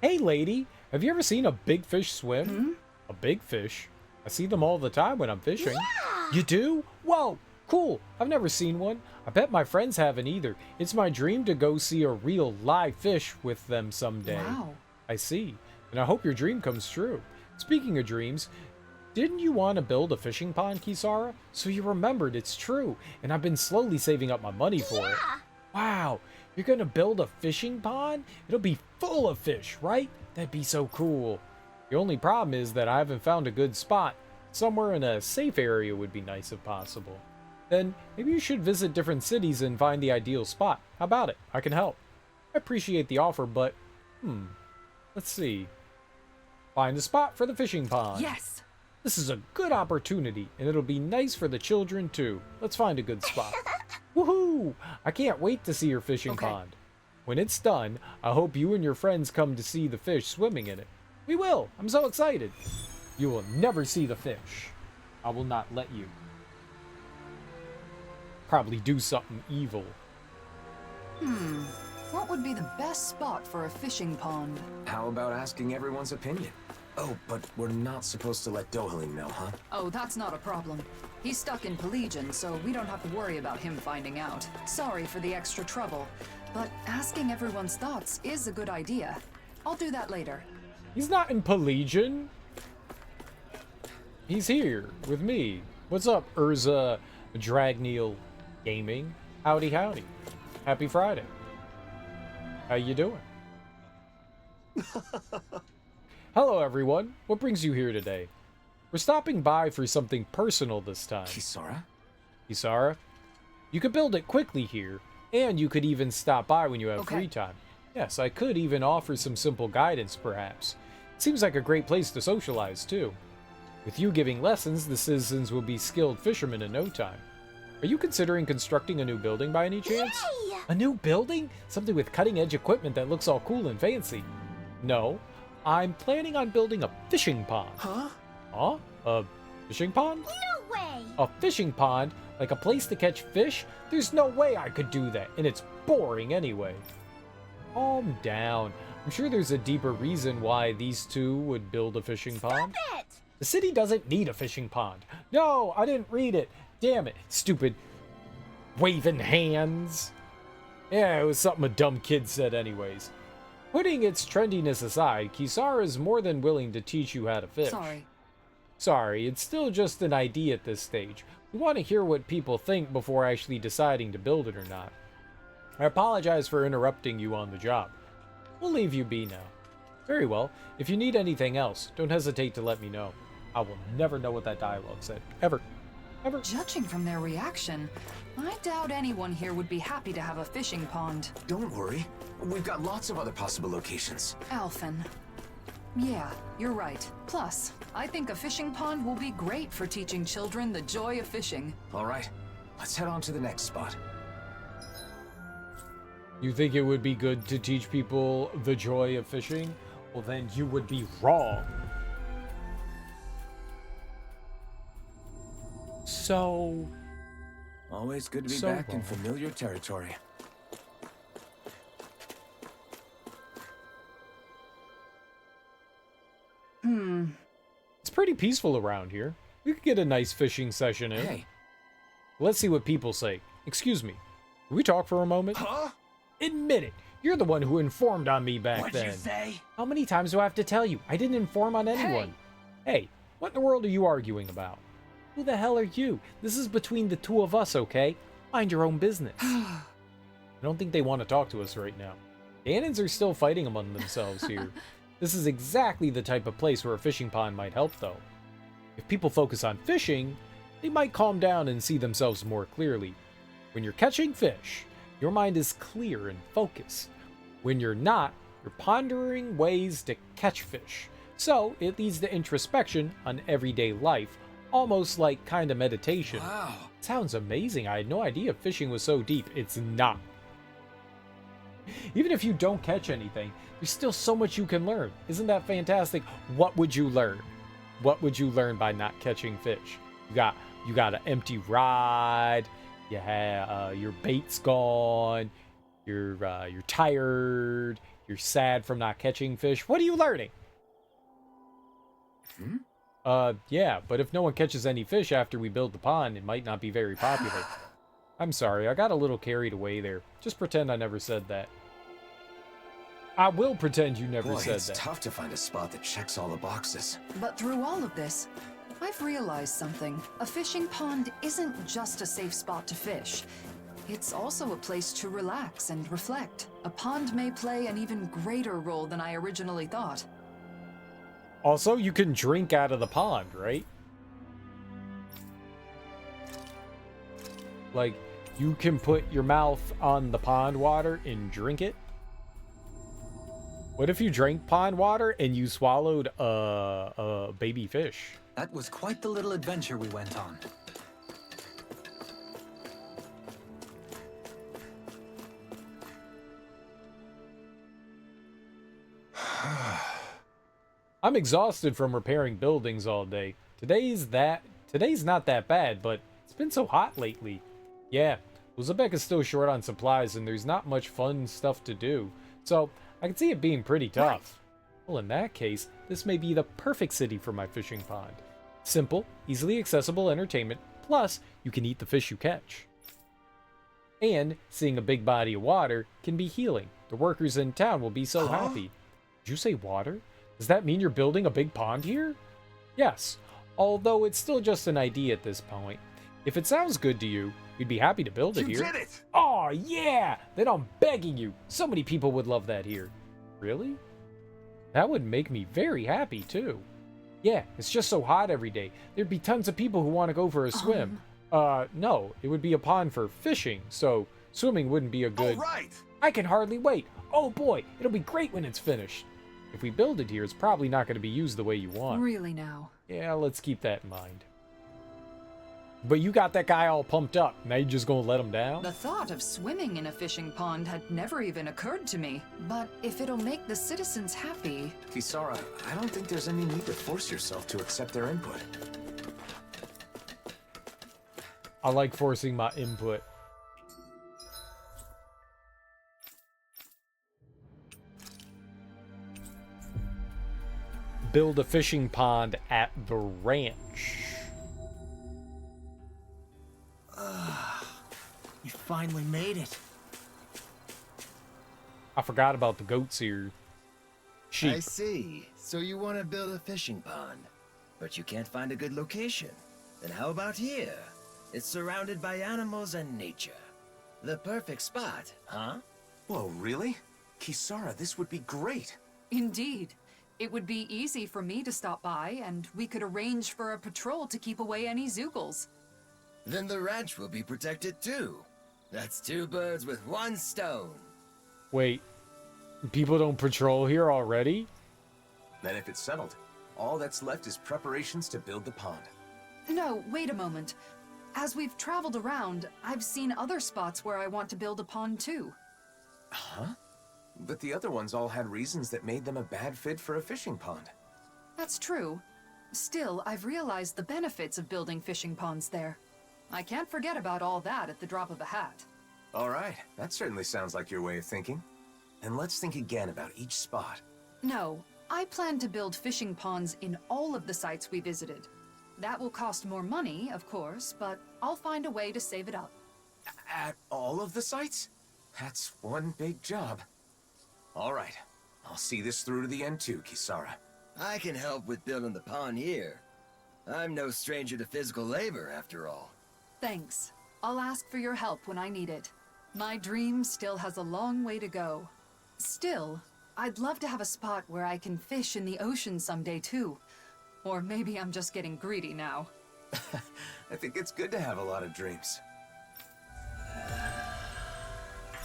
Hey, lady. Have you ever seen a big fish swim? Hmm? A big fish? I see them all the time when I'm fishing. Yeah. You do? Whoa, cool. I've never seen one. I bet my friends haven't either. It's my dream to go see a real live fish with them someday. Wow. I see. And I hope your dream comes true. Speaking of dreams, didn't you want to build a fishing pond, Kisara? So you remembered, it's true. And I've been slowly saving up my money for it. Wow, you're gonna build a fishing pond? It'll be full of fish, right? That'd be so cool. The only problem is that I haven't found a good spot. Somewhere in a safe area would be nice if possible. Then maybe you should visit different cities and find the ideal spot. How about it? I can help. I appreciate the offer, but let's see. Find a spot for the fishing pond. Yes. This is a good opportunity, and it'll be nice for the children too. Let's find a good spot. Woohoo! I can't wait to see your fishing pond. When it's done, I hope you and your friends come to see the fish swimming in it. We will. I'm so excited. You will never see the fish. I will not let you. Probably do something evil. What would be the best spot for a fishing pond? How about asking everyone's opinion? Oh, but we're not supposed to let Dohalim know, huh? Oh, that's not a problem. He's stuck in Pelegion, so we don't have to worry about him finding out. Sorry for the extra trouble, but asking everyone's thoughts is a good idea. I'll do that later. He's not in Pelegion. He's here with me. What's up, Urza Dragneil Gaming? Howdy, howdy. Happy Friday. How you doing? Hello, everyone. What brings you here today? We're stopping by for something personal this time. Kisara? Kisara? You could build it quickly here, and you could even stop by when you have free time. Yes, I could even offer some simple guidance, perhaps. It seems like a great place to socialize, too. With you giving lessons, the citizens will be skilled fishermen in no time. Are you considering constructing a new building by any chance? Yay! A new building? Something with cutting-edge equipment that looks all cool and fancy. No, I'm planning on building a fishing pond. Huh? Huh? A fishing pond? No way! A fishing pond? Like a place to catch fish? There's no way I could do that, and it's boring anyway. Calm down. I'm sure there's a deeper reason why these two would build a fishing pond. Stop it! The city doesn't need a fishing pond. No, I didn't read it. Damn it, stupid waving hands. Yeah, it was something a dumb kid said anyways. Putting its trendiness aside, Kisara is more than willing to teach you how to fish. Sorry, it's still just an idea at this stage. We want to hear what people think before actually deciding to build it or not. I apologize for interrupting you on the job. We'll leave you be now. Very well. If you need anything else, don't hesitate to let me know. I will never know what that dialogue said. Ever. Ever. Judging from their reaction, I doubt anyone here would be happy to have a fishing pond. Don't worry. We've got lots of other possible locations. Alphen. Yeah, you're right. Plus, I think a fishing pond will be great for teaching children the joy of fishing. All right. Let's head on to the next spot. You think it would be good to teach people the joy of fishing? Well, then you would be wrong. So... Always good to be so back in wrong. familiar territory. It's pretty peaceful around here. We could get a nice fishing session in. Hey. Let's see what people say. Excuse me. Can we talk for a moment? Huh? Admit it. You're the one who informed on me back What'd then. you say? How many times do I have to tell you? I didn't inform on anyone. Hey, what in the world are you arguing about? Who the hell are you? This is between the two of us, okay? Mind your own business. I don't think they want to talk to us right now. Ganons are still fighting among themselves here. This is exactly the type of place where a fishing pond might help, though. If people focus on fishing, they might calm down and see themselves more clearly. When you're catching fish, your mind is clear and focused. When you're not, you're pondering ways to catch fish. So, it leads to introspection on everyday life, almost like kind of meditation. Wow. Sounds amazing. I had no idea fishing was so deep. It's not. Even if you don't catch anything, there's still so much you can learn. Isn't that fantastic? What would you learn? What would you learn by not catching fish? You got an empty rod. You have your bait's gone. You're tired. You're sad from not catching fish. What are you learning? Yeah, but if no one catches any fish after we build the pond, it might not be very popular. I'm sorry, I got a little carried away there. Just pretend I never said that. I will pretend you never said It's that. tough to find a spot that checks all the boxes. But through all of this, I've realized something. A fishing pond isn't just a safe spot to fish. It's also a place to relax and reflect. A pond may play an even greater role than I originally thought. Also, you can drink out of the pond, right? Like, you can put your mouth on the pond water and drink it. What if you drank pond water and you swallowed a baby fish? That was quite the little adventure we went on. I'm exhausted from repairing buildings all day. Today's not that bad, but it's been so hot lately. Yeah, Uzbek is still short on supplies and there's not much fun stuff to do. So, I can see it being pretty tough. Well, in that case, this may be the perfect city for my fishing pond. Simple, easily accessible entertainment, plus you can eat the fish you catch. And seeing a big body of water can be healing. The workers in town will be so happy. Did you say water? Does that mean you're building a big pond here? Yes, although it's still just an idea at this point. If it sounds good to you, we'd be happy to build it here. You did it! Oh, yeah! Then I'm begging you. So many people would love that here. Really? That would make me very happy, too. Yeah, it's just so hot every day. There'd be tons of people who want to go for a swim. No, it would be a pond for fishing, so swimming wouldn't be a good... All right! I can hardly wait. Oh boy, it'll be great when it's finished. If we build it here, it's probably not going to be used the way you want. Really now? Yeah, let's keep that in mind. But you got that guy all pumped up. Now you're just going to let him down? The thought of swimming in a fishing pond had never even occurred to me. But if it'll make the citizens happy... Kisara, I don't think there's any need to force yourself to accept their input. I like forcing my input. Build a fishing pond at the ranch. You finally made it. I forgot about the goats here. Sheep. I see. So you want to build a fishing pond, but you can't find a good location. Then how about here? It's surrounded by animals and nature. The perfect spot, huh? Whoa, really? Kisara, this would be great. Indeed. It would be easy for me to stop by, and we could arrange for a patrol to keep away any Zoogles. Then the ranch will be protected too. That's two birds with one stone. Wait, people don't patrol here already? Then if it's settled, all that's left is preparations to build the pond. No, wait a moment. As we've traveled around, I've seen other spots where I want to build a pond too. Huh? But the other ones all had reasons that made them a bad fit for a fishing pond. That's true. Still, I've realized the benefits of building fishing ponds there. I can't forget about all that at the drop of a hat. All right, that certainly sounds like your way of thinking. And let's think again about each spot. No, I plan to build fishing ponds in all of the sites we visited. That will cost more money, of course, but I'll find a way to save it up. At all of the sites? That's one big job. All right, I'll see this through to the end too, Kisara. I can help with building the pond here. I'm no stranger to physical labor, after all. Thanks. I'll ask for your help when I need it. My dream still has a long way to go. Still, I'd love to have a spot where I can fish in the ocean someday too. Or maybe I'm just getting greedy now. I think it's good to have a lot of dreams.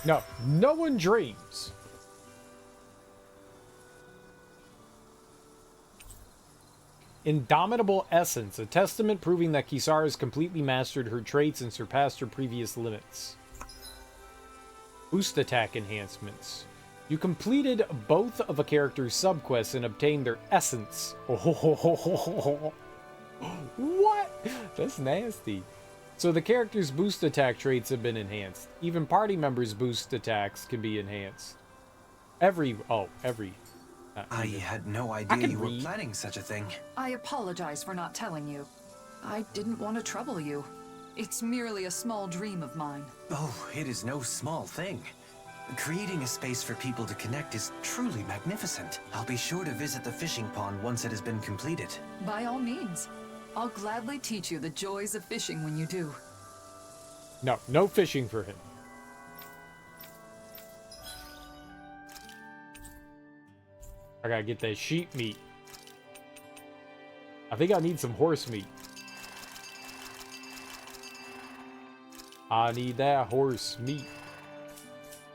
No, no one dreams. Indomitable Essence, a testament proving that Kisara has completely mastered her traits and surpassed her previous limits. Boost attack enhancements. You completed both of a character's subquests and obtained their essence. Oh, what? That's nasty. So the character's boost attack traits have been enhanced. Even party members' boost attacks can be enhanced. Every. I had no idea you were planning such a thing. I apologize for not telling you. I didn't want to trouble you. It's merely a small dream of mine. Oh, it is no small thing. Creating a space for people to connect is truly magnificent. I'll be sure to visit the fishing pond once it has been completed. By all means. I'll gladly teach you the joys of fishing when you do. No, no fishing for him. I gotta get that sheep meat. I think I need some horse meat. I need that horse meat.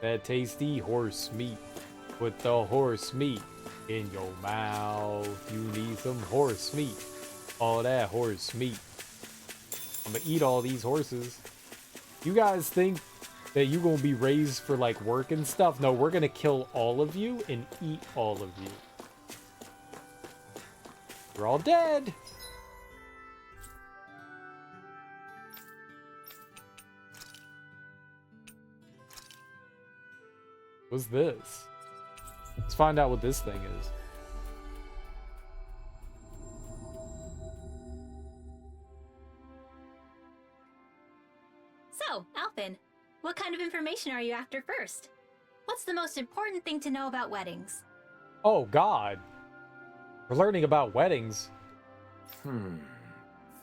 That tasty horse meat. Put the horse meat in your mouth. You need some horse meat. All that horse meat. I'm gonna eat all these horses. You guys think that you're gonna be raised for like work and stuff? No, we're gonna kill all of you and eat all of you. You're all dead. What's this? Let's find out what this thing is. So, Alpin, what kind of information are you after first? What's the most important thing to know about weddings? Oh God. We're learning about weddings.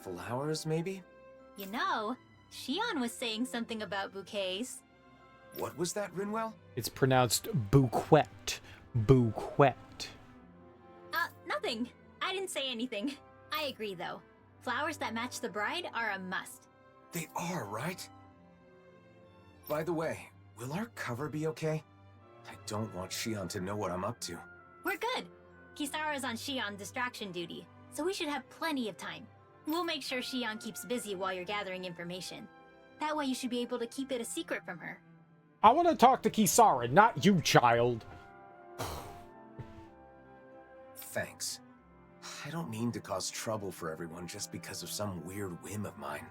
Flowers, maybe? You know, Shion was saying something about bouquets. What was that, Rinwell? It's pronounced bouquet. Bouquet. Nothing. I didn't say anything. I agree, though. Flowers that match the bride are a must. They are, right? By the way, will our cover be okay? I don't want Shion to know what I'm up to. We're good. Kisara's on Shion distraction duty, so we should have plenty of time. We'll make sure Shion keeps busy while you're gathering information. That way you should be able to keep it a secret from her. I want to talk to Kisara, not you, child. Thanks. I don't mean to cause trouble for everyone just because of some weird whim of mine.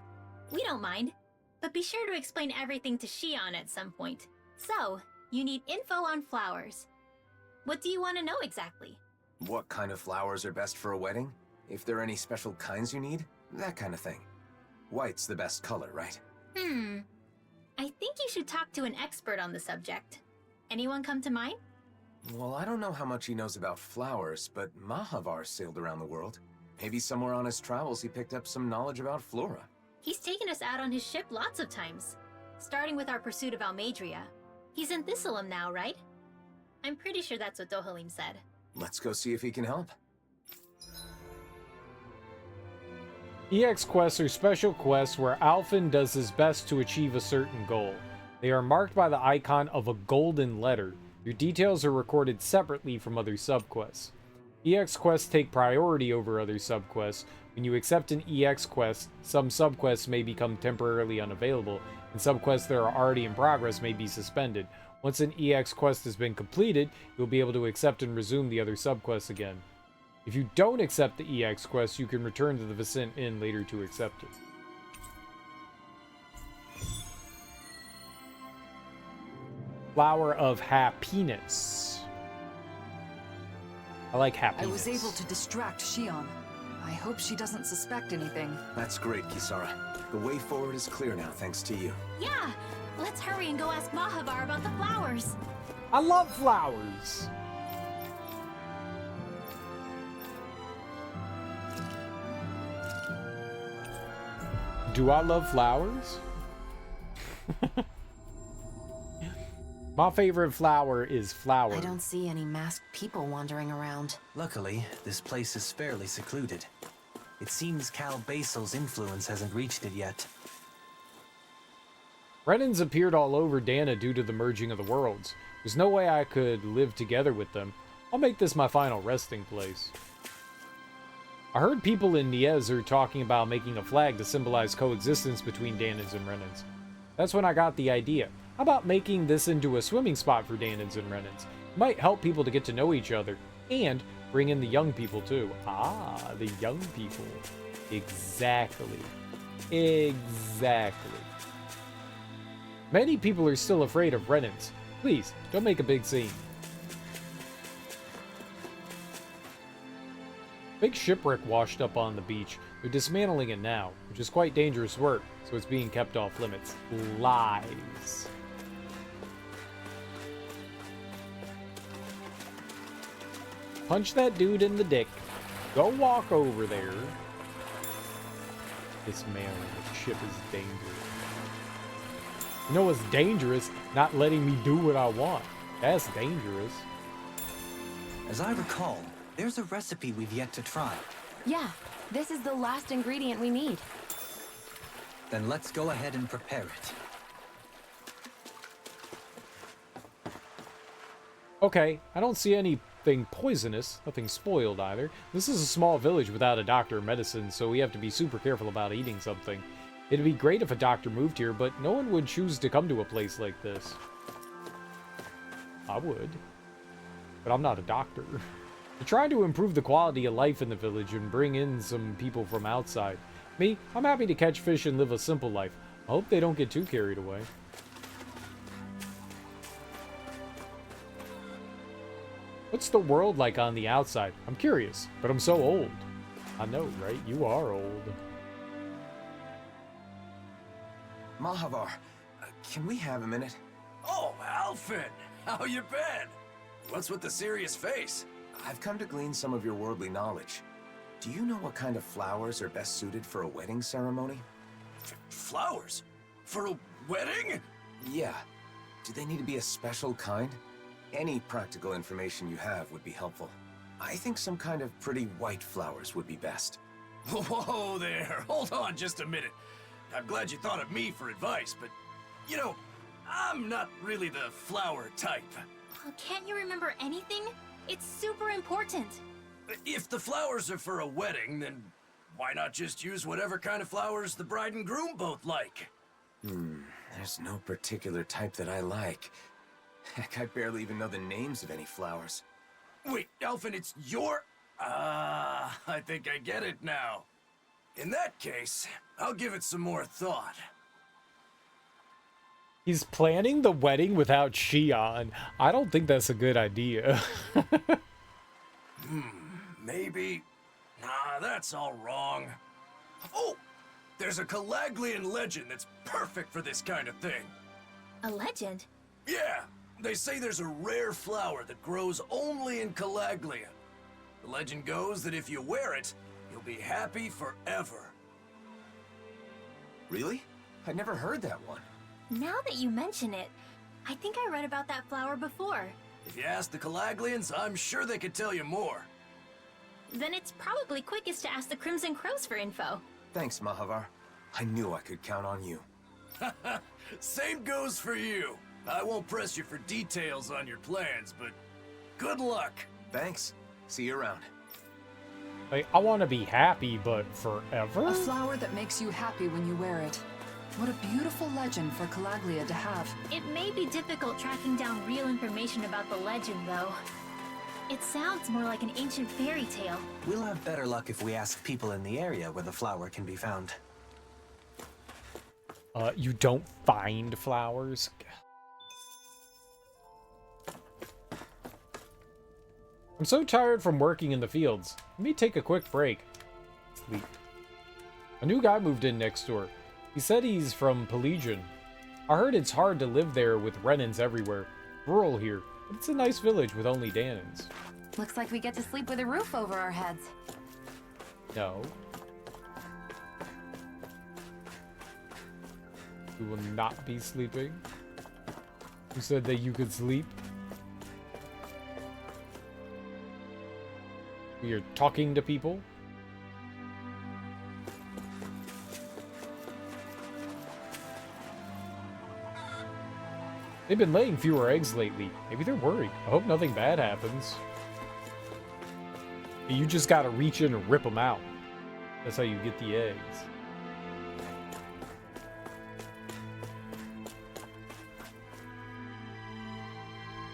We don't mind. but be sure to explain everything to Shion at some point. So, you need info on flowers. What do you want to know exactly? What kind of flowers are best for a wedding? If there are any special kinds you need? That kind of thing. White's the best color, right? I think you should talk to an expert on the subject. Anyone come to mind? Well, I don't know how much he knows about flowers, but Mahavar sailed around the world. Maybe somewhere on his travels he picked up some knowledge about flora. He's taken us out on his ship lots of times, starting with our pursuit of Almadria. He's in Thistleum now, right? I'm pretty sure that's what Dohalim said. Let's go see if he can help. EX quests are special quests where Alphen does his best to achieve a certain goal. They are marked by the icon of a golden letter. Your details are recorded separately from other subquests. EX quests take priority over other subquests. When you accept an EX quest, some subquests may become temporarily unavailable, and subquests that are already in progress may be suspended. Once an EX quest has been completed, you'll be able to accept and resume the other subquests again. If you don't accept the EX quest, you can return to the Vicent Inn later to accept it. Flower of Happiness. I like happiness. I was able to distract Shion. I hope she doesn't suspect anything. That's great, Kisara. The way forward is clear now, thanks to you. Yeah! Let's hurry and go ask Mahavar about the flowers. I love flowers! Do I love flowers? My favorite flower is flower. I don't see any masked people wandering around. Luckily, this place is fairly secluded. It seems Cal Basil's influence hasn't reached it yet. Renans appeared all over Dana due to the merging of the worlds. There's no way I could live together with them. I'll make this my final resting place. I heard people in Niez are talking about making a flag to symbolize coexistence between Danans and Renans. That's when I got the idea. How about making this into a swimming spot for Danans and Renans? It might help people to get to know each other, and bring in the young people too. Ah, the young people. Exactly. Exactly. Many people are still afraid of Renans. Please, don't make a big scene. Big shipwreck washed up on the beach. They're dismantling it now, which is quite dangerous work, so it's being kept off limits. Lies. Punch that dude in the dick. Go walk over there. Dismantling the ship is dangerous. You know what's dangerous? Not letting me do what I want. That's dangerous. As I recall, there's a recipe we've yet to try. Yeah, this is the last ingredient we need. Then let's go ahead and prepare it. Okay, I don't see anything poisonous, nothing spoiled either. This is a small village without a doctor or medicine, so we have to be super careful about eating something. It'd be great if a doctor moved here, but no one would choose to come to a place like this. I would, but I'm not a doctor. We're trying to improve the quality of life in the village and bring in some people from outside. Me, I'm happy to catch fish and live a simple life. I hope they don't get too carried away. What's the world like on the outside? I'm curious, but I'm so old. I know, right? You are old. Mahavar, can we have a minute? Oh, Alphen! How you been? What's with the serious face? I've come to glean some of your worldly knowledge. Do you know what kind of flowers are best suited for a wedding ceremony? Flowers? For a wedding? Yeah. Do they need to be a special kind? Any practical information you have would be helpful. I think some kind of pretty white flowers would be best. Whoa there, hold on just a minute. I'm glad you thought of me for advice, but, you know, I'm not really the flower type. Can't you remember anything? It's super important. If the flowers are for a wedding, then why not just use whatever kind of flowers the bride and groom both like? There's no particular type that I like. Heck, I barely even know the names of any flowers. Wait, Alphen, it's your... I think I get it now. In that case, I'll give it some more thought. He's planning the wedding without Shion. I don't think that's a good idea. Maybe. Nah, that's all wrong. Oh! There's a Calaglian legend that's perfect for this kind of thing. A legend? Yeah, they say there's a rare flower that grows only in Calaglia. The legend goes that if you wear it, you'll be happy forever. Really? I'd never heard that one. Now that you mention it, I think I read about that flower before. If you ask the Calaglians, I'm sure they could tell you more. Then it's probably quickest to ask the Crimson Crows for info. Thanks, Mahavar. I knew I could count on you. Same goes for you. I won't press you for details on your plans, but good luck. Thanks. See you around. Like, I want to be happy, but forever? A flower that makes you happy when you wear it. What a beautiful legend for Calaglia to have. It may be difficult tracking down real information about the legend, though. It sounds more like an ancient fairy tale. We'll have better luck if we ask people in the area where the flower can be found. You don't find flowers? I'm so tired from working in the fields. Let me take a quick break. Sleep. A new guy moved in next door. He said he's from Pelegion. I heard it's hard to live there with Renans everywhere. Rural here, but it's a nice village with only Danans. Looks like we get to sleep with a roof over our heads. No. We will not be sleeping. Who said that you could sleep? We are talking to people. They've been laying fewer eggs lately. Maybe they're worried. I hope nothing bad happens. You just gotta reach in and rip them out. That's how you get the eggs.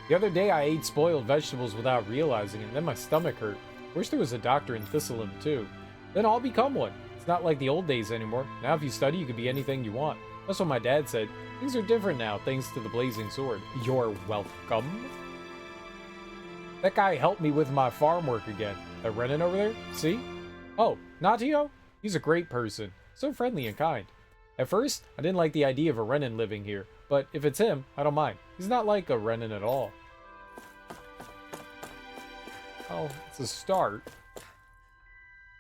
The other day I ate spoiled vegetables without realizing it, and then my stomach hurt. Wish there was a doctor in Thistleland too. Then I'll become one. It's not like the old days anymore. Now if you study, you can be anything you want. That's what my dad said. Things are different now, thanks to the Blazing Sword. You're welcome. That guy helped me with my farm work again. That Renan over there? See? Oh, Natio? He's a great person. So friendly and kind. At first, I didn't like the idea of a Renan living here. But if it's him, I don't mind. He's not like a Renan at all. Oh, it's a start.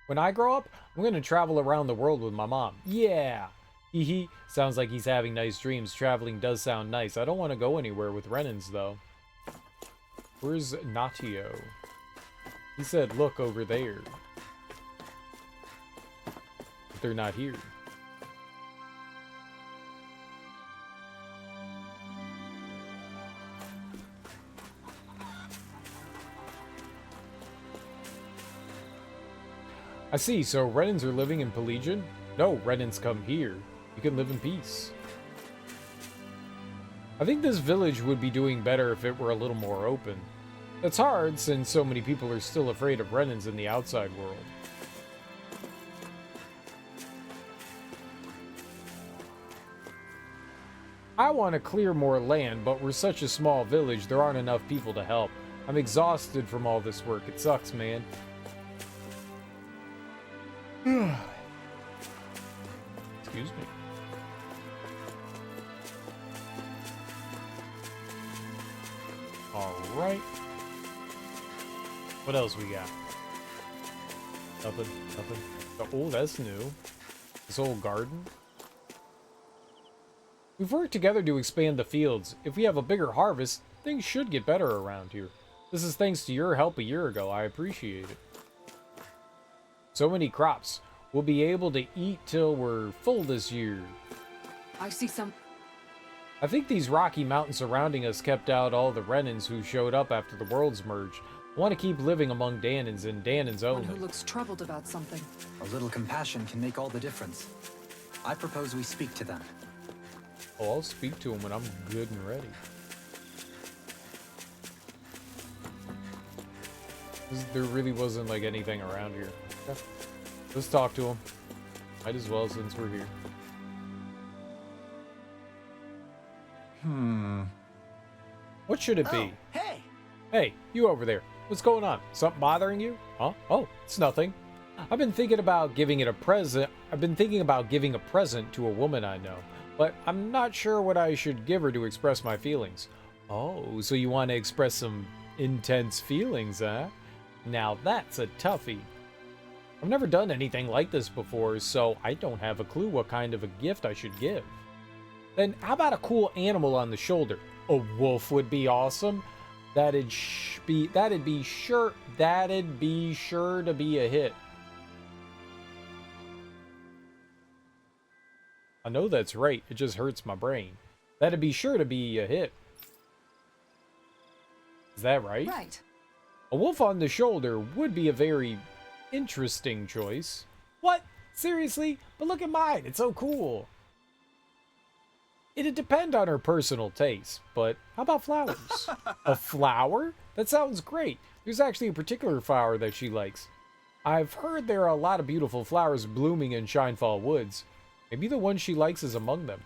When I grow up, I'm gonna travel around the world with my mom. Yeah! Hee. Sounds like he's having nice dreams. Traveling does sound nice. I don't want to go anywhere with Renans, though. Where's Natio? He said, look over there. But they're not here. I see, so Renans are living in Pelegion? No, Renans come here. You can live in peace. I think this village would be doing better if it were a little more open. That's hard, since so many people are still afraid of Renans in the outside world. I want to clear more land, but we're such a small village, there aren't enough people to help. I'm exhausted from all this work. It sucks, man. Excuse me. Alright. What else we got? Nothing. Oh, that's new. This old garden. We've worked together to expand the fields. If we have a bigger harvest, things should get better around here. This is thanks to your help a year ago. I appreciate it. So many crops. We'll be able to eat till we're full this year. I see some... I think these rocky mountains surrounding us kept out all the Renans who showed up after the worlds merged. I want to keep living among Danans and Danans One only. who looks troubled about something. A little compassion can make all the difference. I propose we speak to them. Oh, I'll speak to them when I'm good and ready. There really wasn't like anything around here. Okay. Let's talk to them. Might as well since we're here. What should it be? Hey! Hey, you over there. What's going on? Something bothering you? Huh? Oh, it's nothing. I've been thinking about giving a present to a woman I know, but I'm not sure what I should give her to express my feelings. Oh, so you want to express some intense feelings, huh? Now that's a toughie. I've never done anything like this before, so I don't have a clue what kind of a gift I should give. Then how about a cool animal on the shoulder? A wolf would be awesome. That'd be sure to be a hit. I know that's right. It just hurts my brain. That'd be sure to be a hit. Is that right? Right. A wolf on the shoulder would be a very interesting choice. What? Seriously? But look at mine. It's so cool. It'd depend on her personal taste, but how about flowers? A flower? That sounds great. There's actually a particular flower that she likes. I've heard there are a lot of beautiful flowers blooming in Shinefall Woods. Maybe the one she likes is among them.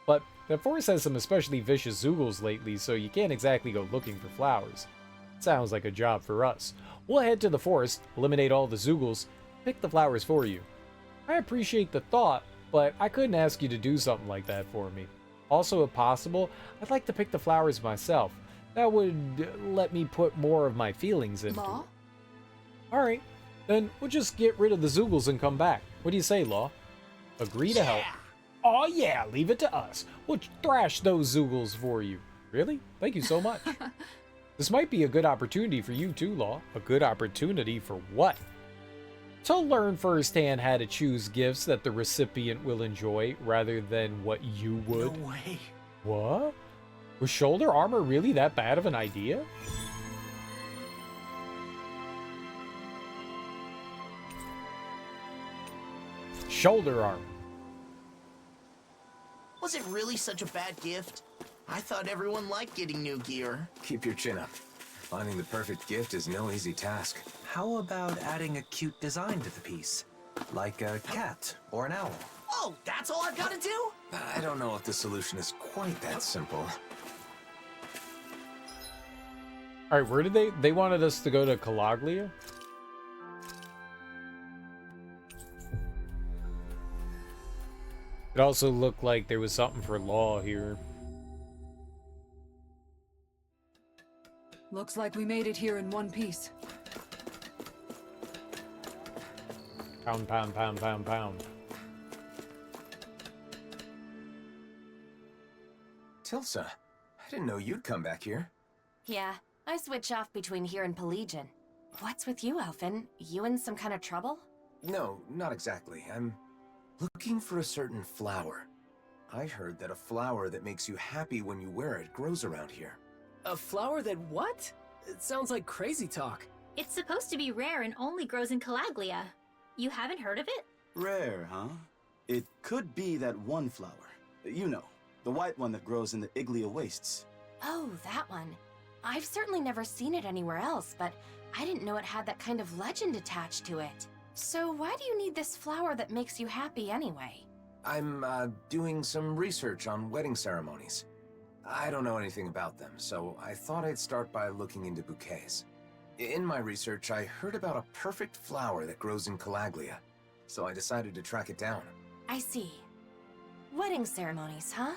But the forest has some especially vicious Zoogles lately, so you can't exactly go looking for flowers. Sounds like a job for us. We'll head to the forest, eliminate all the Zoogles, pick the flowers for you. I appreciate the thought, but I couldn't ask you to do something like that for me. Also, if possible, I'd like to pick the flowers myself. That would let me put more of my feelings into Law? it. Alright, then we'll just get rid of the Zoogles and come back. What do you say, Law? Agree to help. Oh yeah, leave it to us. We'll thrash those Zoogles for you. Really? Thank you so much. This might be a good opportunity for you too, Law. A good opportunity for what? To learn firsthand how to choose gifts that the recipient will enjoy rather than what you would. No way. What? Was shoulder armor really that bad of an idea? Shoulder armor. Was it really such a bad gift? I thought everyone liked getting new gear. Keep your chin up. Finding the perfect gift is no easy task. How about adding a cute design to the piece? Like a cat or an owl? Oh, that's all I've got to do? I don't know if the solution is quite that simple. Alright, where did they wanted us to go to Calaglia? It also looked like there was something for Law here. Looks like we made it here in one piece. Pound, pound, pound, pound, pound. Tilsa, I didn't know you'd come back here. Yeah, I switch off between here and Pelegion. What's with you, Alphen? You in some kind of trouble? No, not exactly. I'm looking for a certain flower. I heard that a flower that makes you happy when you wear it grows around here. A flower that what? It sounds like crazy talk. It's supposed to be rare and only grows in Calaglia. You haven't heard of it? Rare, huh? It could be that one flower. You know, the white one that grows in the Iglia wastes. Oh, that one. I've certainly never seen it anywhere else, but I didn't know it had that kind of legend attached to it. So why do you need this flower that makes you happy anyway? I'm doing some research on wedding ceremonies. I don't know anything about them, so I thought I'd start by looking into bouquets. In my research, I heard about a perfect flower that grows in Calaglia, so I decided to track it down. I see. Wedding ceremonies, huh?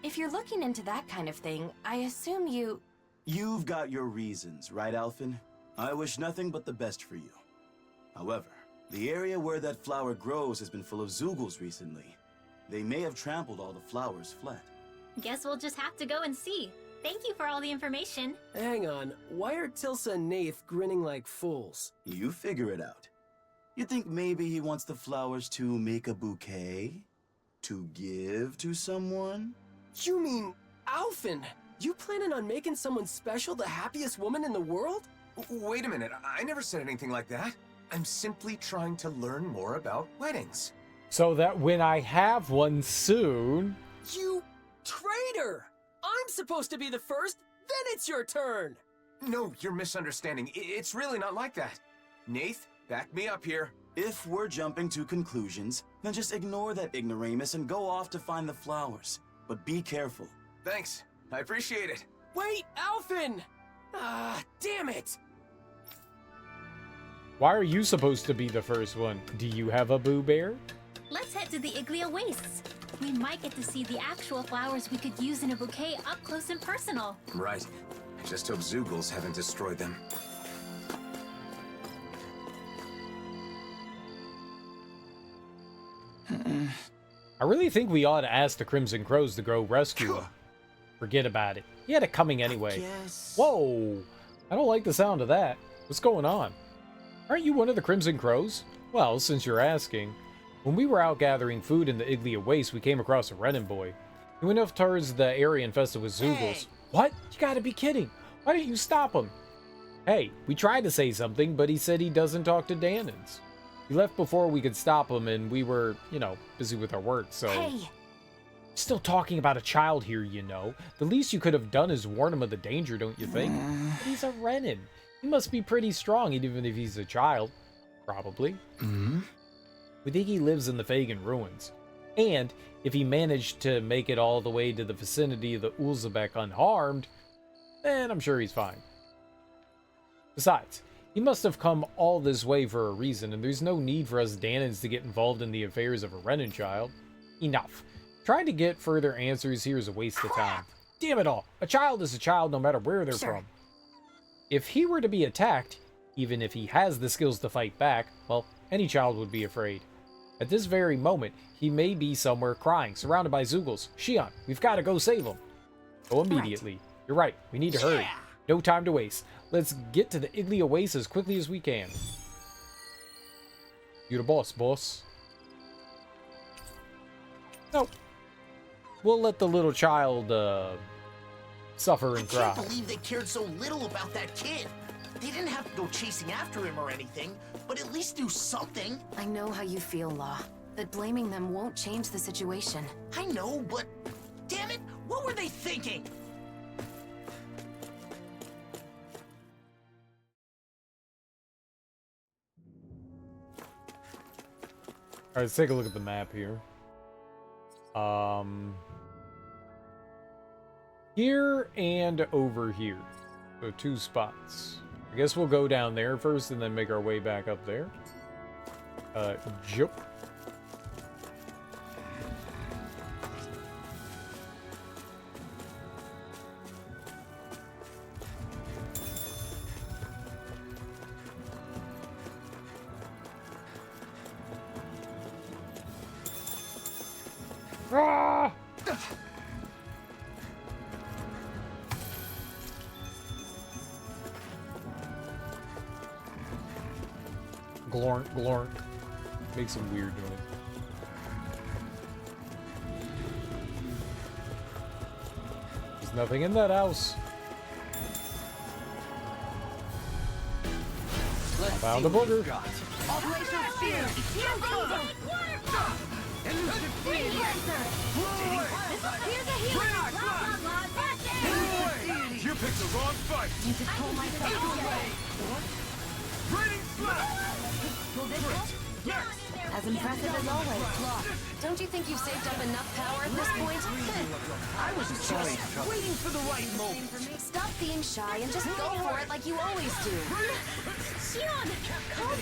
If you're looking into that kind of thing, I assume You've got your reasons, right, Alphen? I wish nothing but the best for you. However, the area where that flower grows has been full of Zoogles recently. They may have trampled all the flowers fled. Guess we'll just have to go and see. Thank you for all the information. Hang on, why are Tilsa and Nath grinning like fools? You figure it out. You think maybe he wants the flowers to make a bouquet? To give to someone? You mean, Alphen, you planning on making someone special the happiest woman in the world? Wait a minute, I never said anything like that. I'm simply trying to learn more about weddings. So that when I have one soon... You traitor! I'm supposed to be the first, then it's your turn! No, you're misunderstanding. It's really not like that. Nath, back me up here. If we're jumping to conclusions, then just ignore that ignoramus and go off to find the flowers. But be careful. Thanks. I appreciate it. Wait, Alphen! Ah, damn it! Why are you supposed to be the first one? Do you have a Boo Bear? Let's head to the Iglia Wastes. We might get to see the actual flowers we could use in a bouquet up close and personal. Right. I just hope Zoogles haven't destroyed them. I really think we ought to ask the Crimson Crows to go rescue him. Forget about it. He had it coming anyway. Whoa! I don't like the sound of that. What's going on? Aren't you one of the Crimson Crows? Well, since you're asking. When we were out gathering food in the Iglia Waste, we came across a Renin boy. He went off towards the area infested with Zoogles. Hey. What? You gotta be kidding. Why didn't you stop him? Hey, we tried to say something, but he said he doesn't talk to Dahnans. He left before we could stop him, and we were, you know, busy with our work, so... Hey! Still talking about a child here, you know. The least you could have done is warn him of the danger, don't you think? But he's a Renin. He must be pretty strong, even if he's a child. Probably. We think he lives in the Fagin ruins. And if he managed to make it all the way to the vicinity of the Ulzebek unharmed, then I'm sure he's fine. Besides, he must have come all this way for a reason, and there's no need for us Dahnans to get involved in the affairs of a Renin child. Enough. Trying to get further answers here is a waste of time. Damn it all. A child is a child no matter where they're from. If he were to be attacked, even if he has the skills to fight back, well, any child would be afraid. At this very moment, he may be somewhere crying, surrounded by Zoogles. Xion, we've got to go save him. Go immediately. You're right, we need to hurry. No time to waste. Let's get to the Iglia Waste as quickly as we can. You the boss, boss. Nope. We'll let the little child, suffer and cry. I can't believe they cared so little about that kid. They didn't have to go chasing after him or anything, but at least do something. I know how you feel, Law, but blaming them won't change the situation. I know, but damn it, what were they thinking? Alright, let's take a look at the map here. Here and over here. So 2 spots. I guess we'll go down there first and then make our way back up there. Jump. Ah! Glork, glork. Makes some weird noise. There's nothing in that house. Found a booger. Operation Spear! Elusive Fiend! Here's a healer! Blah, blah, that's it! You picked the wrong fight! You just told myself. Raining Slap! As impressive as always. Don't you think you've saved up enough power at this point? I was just waiting for the right moment. Stop being shy and just go for it like you always do. Xion! Calm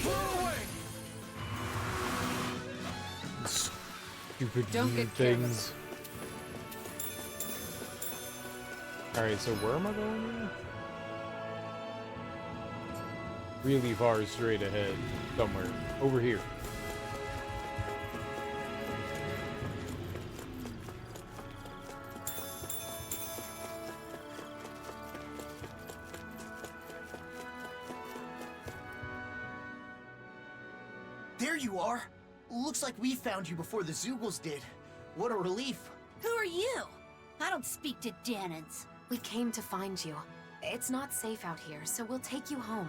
Stupid Don't weird get things. Alright, so where am I going here? Really far straight ahead. Somewhere. Over here. There you are. Looks like we found you before the Zoogles did. What a relief. Who are you? I don't speak to Dahnans. We came to find you. It's not safe out here, so we'll take you home.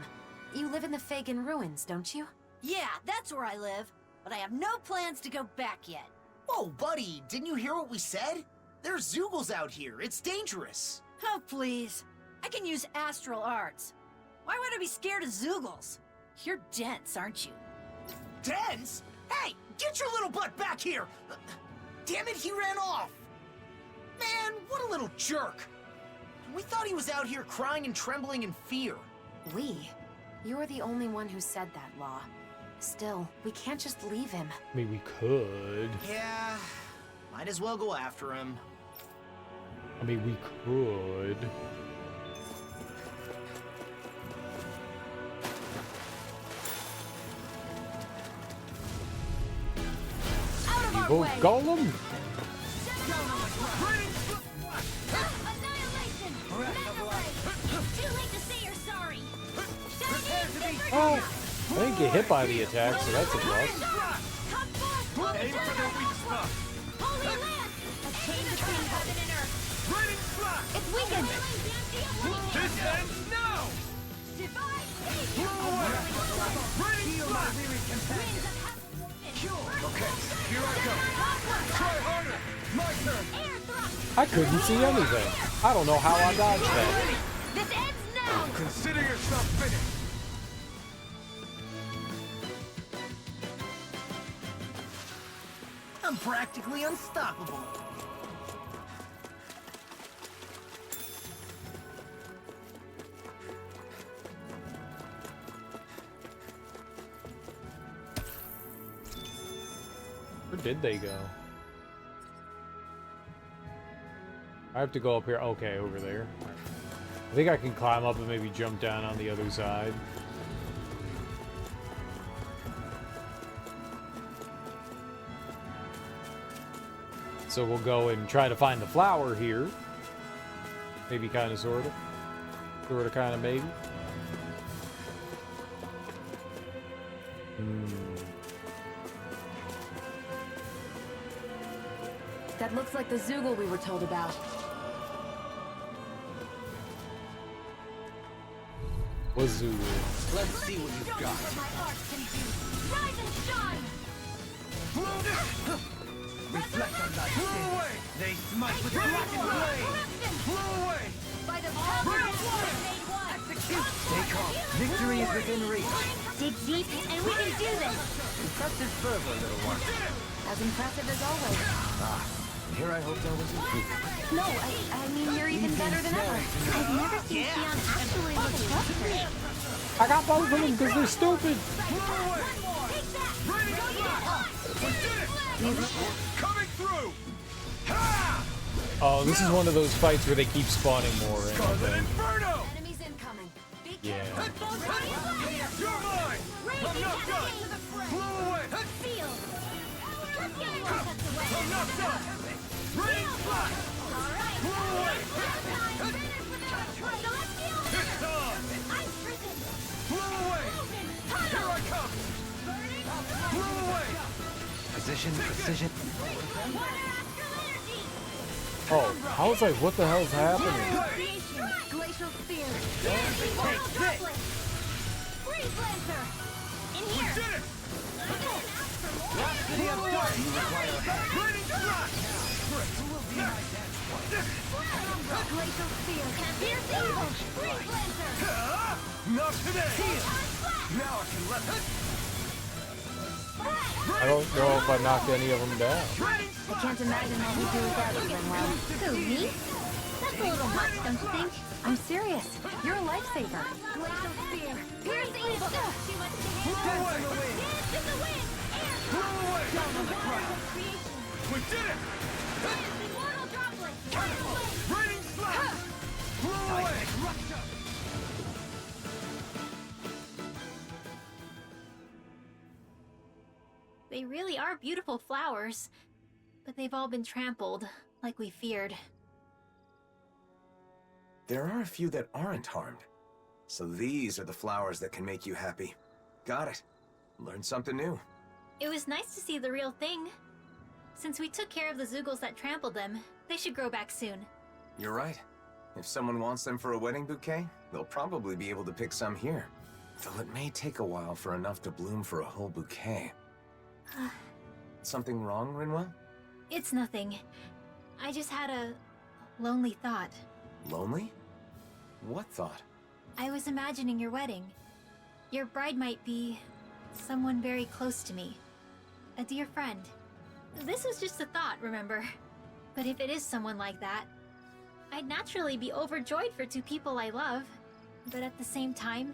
You live in the Fagin ruins, don't you? Yeah, that's where I live. But I have no plans to go back yet. Whoa, buddy, didn't you hear what we said? There's Zoogles out here. It's dangerous. Oh, please. I can use astral arts. Why would I be scared of Zoogles? You're dense, aren't you? Dense? Hey, get your little butt back here! Damn it, he ran off! Man, what a little jerk! We thought he was out here crying and trembling in fear. We? You're the only one who said that, Law. Still, we can't just leave him. I mean, we could. Yeah, might as well go after him. I mean, we could. Evil Golem? Oh, I didn't get hit by the attack, so that's a plus. Aim for the weak spot. It's weakened. This ends now. Okay, here I go. Try harder. My turn. I couldn't see anything. I don't know how I dodged that. This ends now. Consider yourself finished. I'm practically unstoppable. Where did they go? I have to go up here. Okay, over there. I think I can climb up and maybe jump down on the other side. So we'll go and try to find the flower here. Maybe kind of, sort of. Sort of, kind of, maybe. That looks like the Zoogle we were told about. Wazoo. Let's see what you've got. Rise and shine. Reflect on thy sin. They smite with blackened blade. Blow away. By the power of water made one. Execute. Stay calm. Victory is within reach. Dig deep, and we can do this. Impressive fervor, little one. As impressive as always. Ah, here I hoped I was improving. No, I mean, you're even better than ever. I've never seen Xion actually look frustrated. I got both of them because they're stupid. Coming through. Oh, this is one of those fights where they keep spawning more in, I Scarlet think. Inferno. Enemies incoming. Yeah. You're mine. I'm not done. Blow away. I'm not done. Rain flash. Blow away. It's on. Blow away. Here I come. Blow away. Position, precision. Oh, I was like, what the hell's happening? Glacial Spear. Take this. Freeze Lancer. In We here. did it. Rhapsody of Dark. You require a hand. Raining flash. Glacial Spear. Pierce Evil. Freeze Lancer. Not today. Now I can let it. I don't know if I knocked any of them down. I can't imagine what we do without you, Rinwell. Who, me? That's a little much, don't you think? I'm serious. You're a lifesaver. Glacial Spear. Pierce Evil. Too much to handle. Blow away. Dance in the wind. Air. Blow away. Down on the ground. We did it. Immortal Droplet. Raining flash. Blow away. They really are beautiful flowers, but they've all been trampled, like we feared. There are a few that aren't harmed. So these are the flowers that can make you happy. Got it. Learned something new. It was nice to see the real thing. Since we took care of the Zoogles that trampled them, they should grow back soon. You're right. If someone wants them for a wedding bouquet, they'll probably be able to pick some here. Though it may take a while for enough to bloom for a whole bouquet. Something wrong, Rinwell? It's nothing. I just had a lonely thought. Lonely? What thought? I was imagining your wedding. Your bride might be someone very close to me. A dear friend. This was just a thought, remember? But if it is someone like that, I'd naturally be overjoyed for two people I love. But at the same time,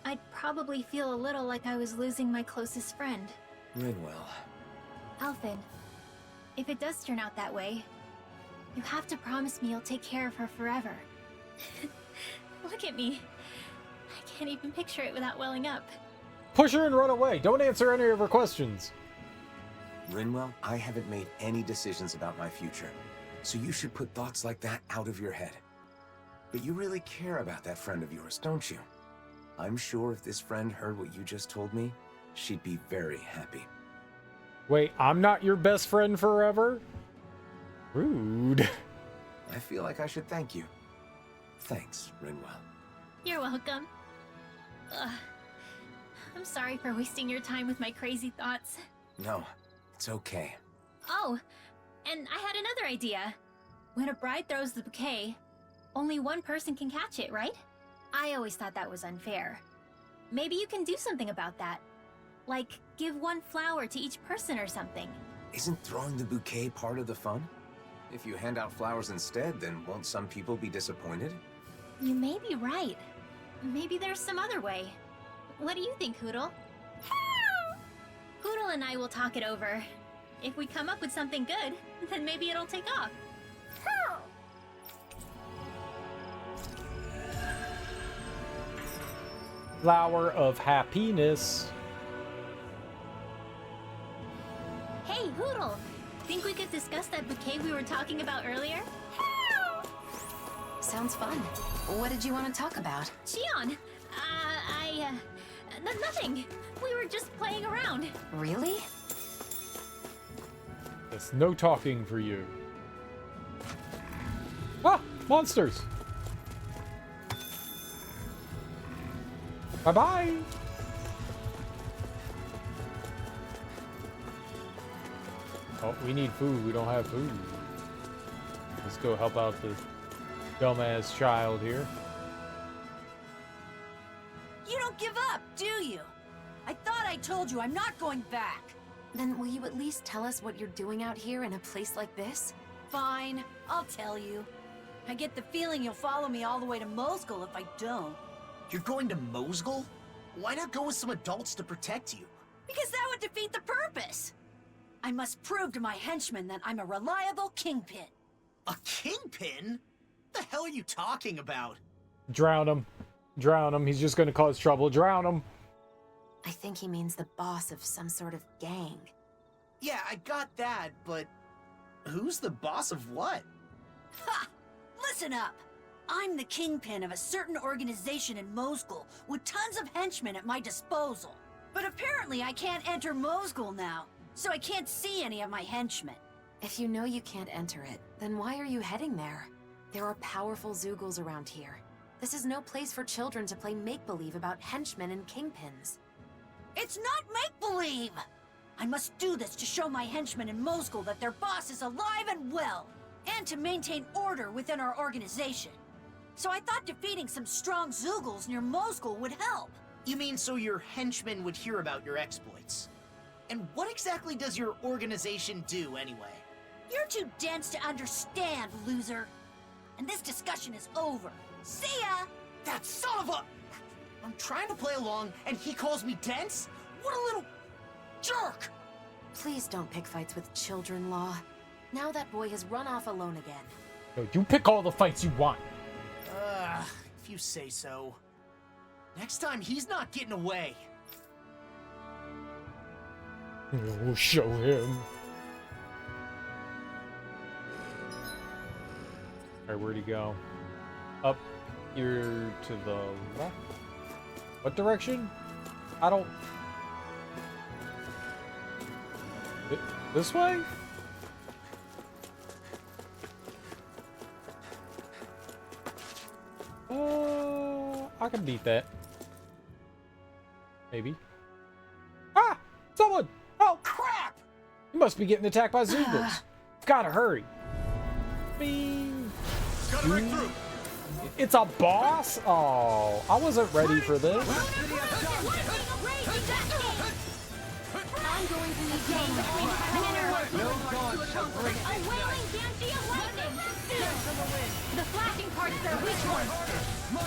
I'd probably feel a little like I was losing my closest friend. Rinwell. Alphen, if it does turn out that way, you have to promise me you'll take care of her forever. Look at me. I can't even picture it without welling up. Push her and run away. Don't answer any of her questions. Rinwell, I haven't made any decisions about my future, so you should put thoughts like that out of your head. But you really care about that friend of yours, don't you? I'm sure if this friend heard what you just told me, she'd be very happy. Wait, I'm not your best friend forever? Rude. I feel like I should thank you. Thanks, Rinwell. You're welcome. Ugh. I'm sorry for wasting your time with my crazy thoughts. No, it's okay. Oh, and I had another idea. When a bride throws the bouquet, only one person can catch it, right? I always thought that was unfair. Maybe you can do something about that. Like, give one flower to each person or something. Isn't throwing the bouquet part of the fun? If you hand out flowers instead, then won't some people be disappointed? You may be right. Maybe there's some other way. What do you think, Hootle? Hootle and I will talk it over. If we come up with something good, then maybe it'll take off. Flower of happiness. Hey, Hootle! Think we could discuss that bouquet we were talking about earlier? Sounds fun. What did you want to talk about? Xion! Nothing! We were just playing around. Really? There's no talking for you. Ah! Monsters! Bye-bye! Oh, we need food. We don't have food. Let's go help out the dumbass child here. You don't give up, do you? I thought I told you I'm not going back. Then will you at least tell us what you're doing out here in a place like this? Fine, I'll tell you. I get the feeling you'll follow me all the way to Mosgul if I don't. You're going to Mosgul? Why not go with some adults to protect you? Because that would defeat the purpose. I must prove to my henchmen that I'm a reliable kingpin. A kingpin? What the hell are you talking about? Drown him. Drown him. He's just gonna cause trouble. Drown him. I think he means the boss of some sort of gang. Yeah, I got that, but who's the boss of what? Ha! Listen up! I'm the kingpin of a certain organization in Mosgul with tons of henchmen at my disposal. But apparently I can't enter Mosgul now, so I can't see any of my henchmen. If you know you can't enter it, then why are you heading there? There are powerful Zooguls around here. This is no place for children to play make-believe about henchmen and kingpins. It's not make-believe! I must do this to show my henchmen in Mosgul that their boss is alive and well, and to maintain order within our organization. So I thought defeating some strong Zooguls near Mosgul would help. You mean so your henchmen would hear about your exploits? And what exactly does your organization do, anyway? You're too dense to understand, loser. And this discussion is over. See ya! That son of a... I'm trying to play along, and he calls me dense? What a little... jerk! Please don't pick fights with children, Law. Now that boy has run off alone again. No, you pick all the fights you want. If you say so. Next time, he's not getting away. We'll show him. Alright, where'd he go? Up here to the left? What direction? I don't... This way? I can beat that. Maybe. Ah! Someone! Oh, crap! You must be getting attacked by Zooguls. Gotta hurry. Bing. Gotta break through. It's a boss? Oh, I wasn't ready for this. I'm going to need game between heaven and earth. confident. A wailing banshee of lightning! The flashing parts are weak ones!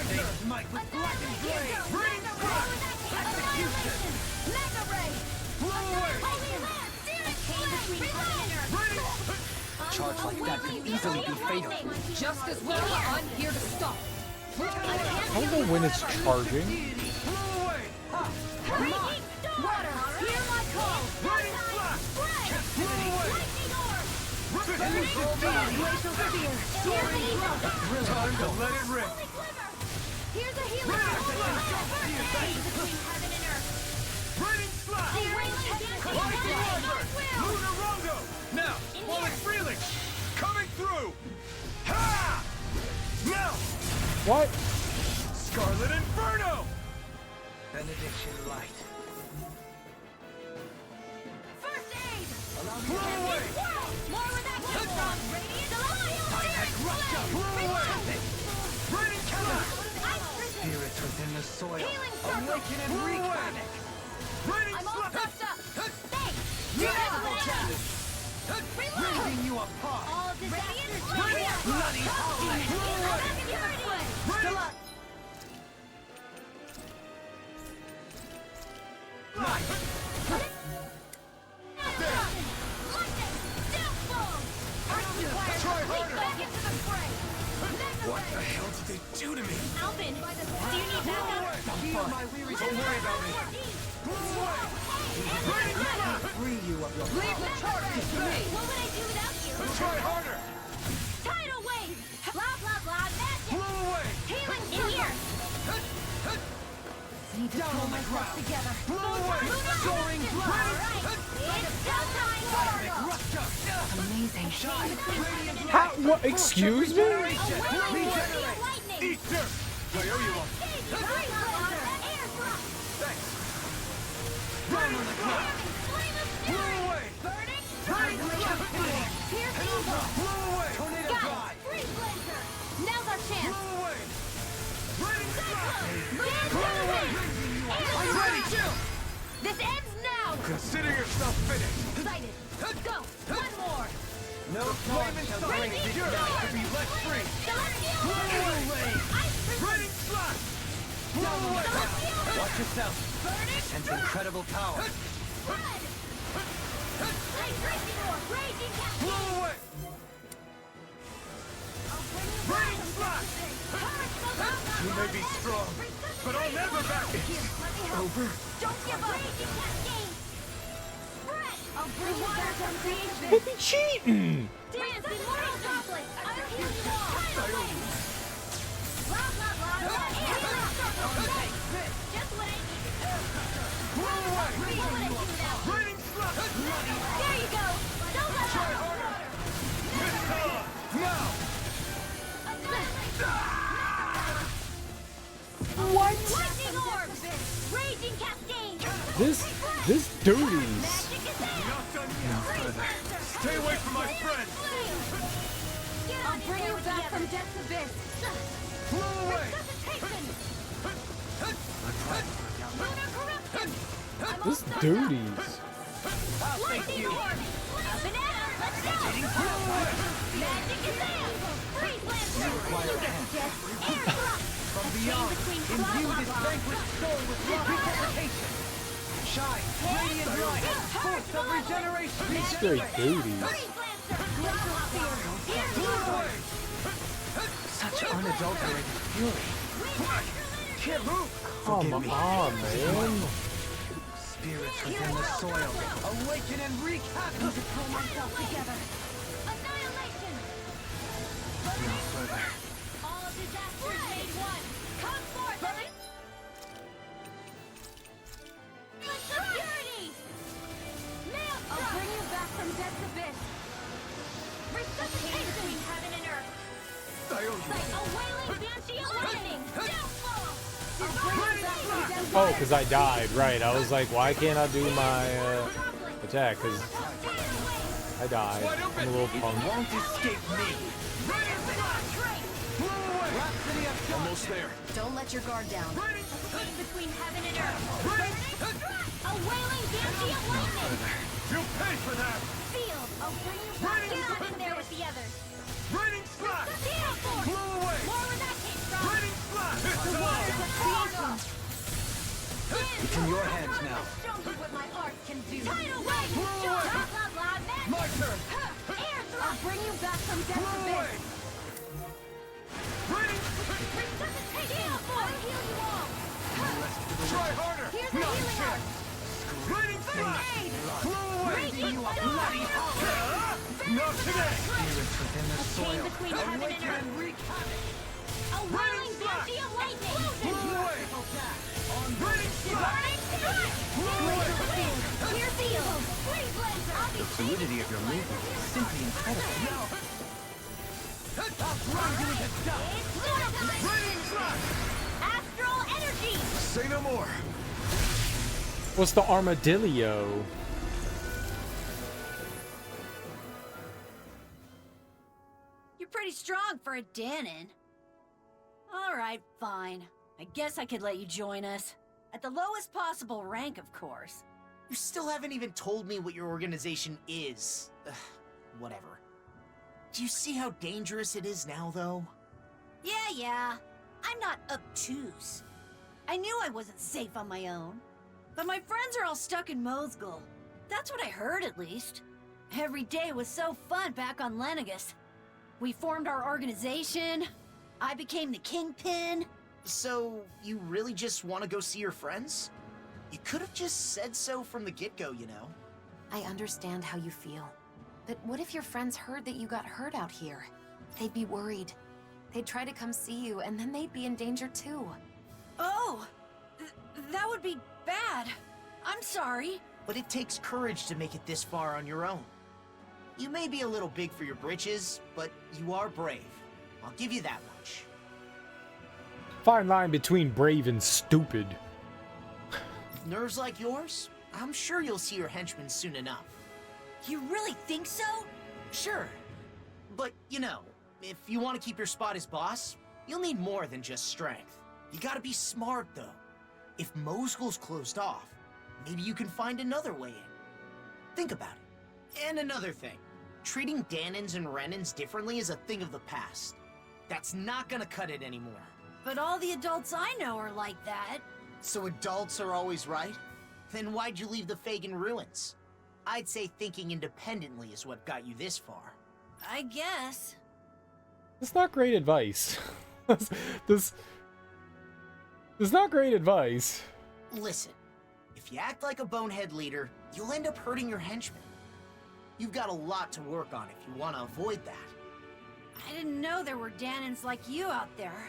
Name's Mike with blackened blade! Ring Execution! Mega ray! Holy land! Came between heaven and earth! A charge like that could easily be fatal. Just as well, I'm here to stop. I don't know when it's charging. Raging storm! Water! Hear my call! Lightning orb! Burning storm! Glacial spear! Time to let it rip! Here's a healing between heaven and earth! Raining slash! Lunarungo! Now, while it's reeling! Coming through! Ha! Now! What? Scarlet Inferno! Benediction light. First aid! Blow away! More where that came from! Radiant Raining Killer! Spirits within the soil. Awaken and wreak havoc! Raining I'm all puffed up! Thanks! Double tap! Rending you apart! All disasters! Bloody hallway! What the hell did they do to me? Alvin, do you need backup? Don't worry about me. Free you of your Leave the charges to me! What would I do without you? Try harder! Tidal wave! Blah, blah, blah, magic! Blow away! Healing in here! Need to pull myself together. Blow away! Soaring Alright, it's showtime! Amazing. How? What? Excuse me? Regenerate! Eat dirt! I owe you one. Thanks. Down on the ground! Blow away! Here's evil! Blow away! Tornado Guys, drive! freeze blazer! Now's our chance! Blow away! Raining Blow away! I'm ready, Jill! This ends now! Consider yourself finished! Excited! Go! One more! No flaming shall bring your life to be let free! Blow away! Raining slash! Blow away! Watch yourself. Sense incredible power. Blow away! Raining slash! You may be strong, but I'll never back it! Over? Don't give up! I'll bring you back from creation! Don't be cheating! Dance in mortal conflict! I'll heal you all! Blah, blah, blah, blah! Just what I needed! Blow away! What would I do without you? Raining slash! There you go! Don't let Try up! harder! Now! What? Lightning orbs! Raging cascade! This duties. Magic is there! Not done yet! Stay away from my friend! I'll bring you back from death's abyss! Blow away! Lunar corruption! This duties. Lightning orb! Up and out! Let's go! Magic is there! Freeze lancer! Air thrust! From beyond, imbue this vanquished soul with resuscitation! Shine, radiant light, force of regeneration! Straight duties. Such unadulterated fury. Can't move! Come on, man. Spirits within the soil. Awaken and wreak havoc! To pull myself together. Annihilation! No further. All disasters made one. Come forth! Security! I'll bring you back from death's abyss. Resuscitation between heaven and earth. I owe you. Like a wailing banshee of lightning. Downfall! Oh, because I died. Right. I was like, why can't I do my attack? Because I died. I'm a little punk. Won't escape me! Almost there. Don't let your guard down. Between heaven and earth. A wailing banshee of lightning. You'll pay for that! Field. I'll bring you back. Get on in there with the others. Raining slash! Steel force! Blow away! More where that came from! Raining slash! The waters of creation! It's in your hands now. Show you what my art can do! Tidal wave! Blah, blah, blah, magic! My turn! Air thrust! I'll bring you back from death to Blow away! Raining Resuscitate steel force! I'll heal you all! Try harder! Here's the Not a healing art! chance! Raining slash! Aid! Blow away! Raging You a storm! bloody howler! Not today! Spirits within the Chain soil. between heaven and earth! wreak havoc! A whirling banshee of lightning! Blow away! Raining slash! Burning strike! Glacial field! Pierce the eagle! Freeze laser! I'll be The fluidity of your movement is simply incredible. I'll grind you into dust! Raining slash! Astral energy! Say no more! What's the armadillo? You're pretty strong for a Danon. Alright, fine. I guess I could let you join us. At the lowest possible rank, of course. You still haven't even told me what your organization is. Ugh, whatever. Do you see how dangerous it is now, though? Yeah. I'm not obtuse. I knew I wasn't safe on my own. But my friends are all stuck in Mosgul. That's what I heard, at least. Every day was so fun back on Lenegus. We formed our organization. I became the Kingpin. So, you really just want to go see your friends? You could have just said so from the get-go, you know? I understand how you feel. But what if your friends heard that you got hurt out here? They'd be worried. They'd try to come see you, and then they'd be in danger too. Oh! That would be bad. I'm sorry. But it takes courage to make it this far on your own. You may be a little big for your britches, but you are brave. I'll give you that much. Fine line between brave and stupid. Nerves like yours? I'm sure you'll see your henchmen soon enough. You really think so? Sure. But, you know, if you want to keep your spot as boss, you'll need more than just strength. You gotta be smart, though. If Mosgul's closed off, maybe you can find another way in. Think about it. And another thing. Treating Danons and Renans differently is a thing of the past. That's not gonna cut it anymore. But all the adults I know are like that. So adults are always right? Then why'd you leave the Fagin ruins? I'd say thinking independently is what got you this far. I guess. That's not great advice. This not great advice. Listen, if you act like a bonehead leader, you'll end up hurting your henchmen. You've got a lot to work on if you want to avoid that. I didn't know there were Danons like you out there.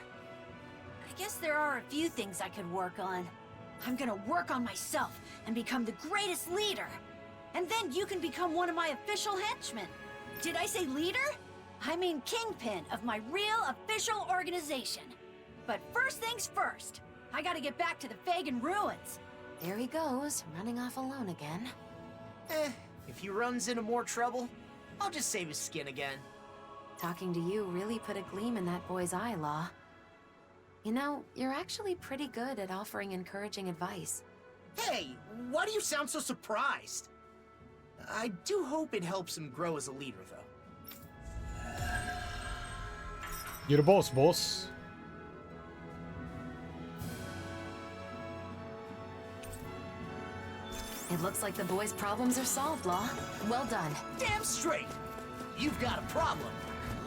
I guess there are a few things I could work on. I'm gonna work on myself and become the greatest leader. And then you can become one of my official henchmen. Did I say leader? I mean kingpin of my real official organization. But first things first, I gotta get back to the Fagin ruins. There he goes, running off alone again. If he runs into more trouble, I'll just save his skin again. Talking to you really put a gleam in that boy's eye, Law. You know, you're actually pretty good at offering encouraging advice. Hey, why do you sound so surprised? I do hope it helps him grow as a leader, though. You're the boss, boss. It looks like the boy's problems are solved, Law. Well done. Damn straight! You've got a problem.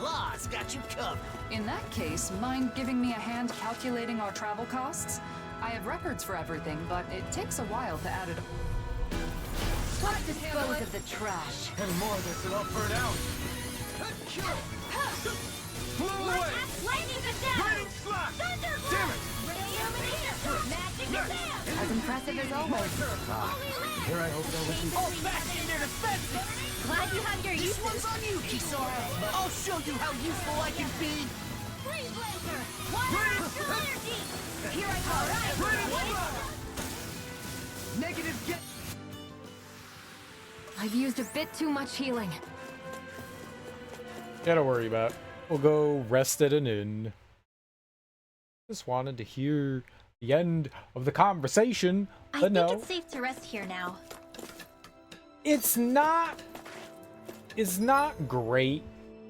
Law's got you covered. In that case, mind giving me a hand calculating our travel costs? I have records for everything, but it takes a while to add it up. Let's dispose of the trash. And more of this and I'll burn out. Blow away! Lightning attack! Raining slash! Thunderbolt! Damn it! Magic attack! As impressive as always. Here I hope they'll listen. All back in their defenses! Glad you have your This uses. one's on you, Kisara! I'll show you how useful I can be! Freeze laser! Water astral energy! Here I go! Negative get. I've used a bit too much healing. Yeah, don't worry about it. We'll go rest at an inn. Just wanted to hear the end of the conversation, I but think no. it's safe to rest here now. It's not it's not great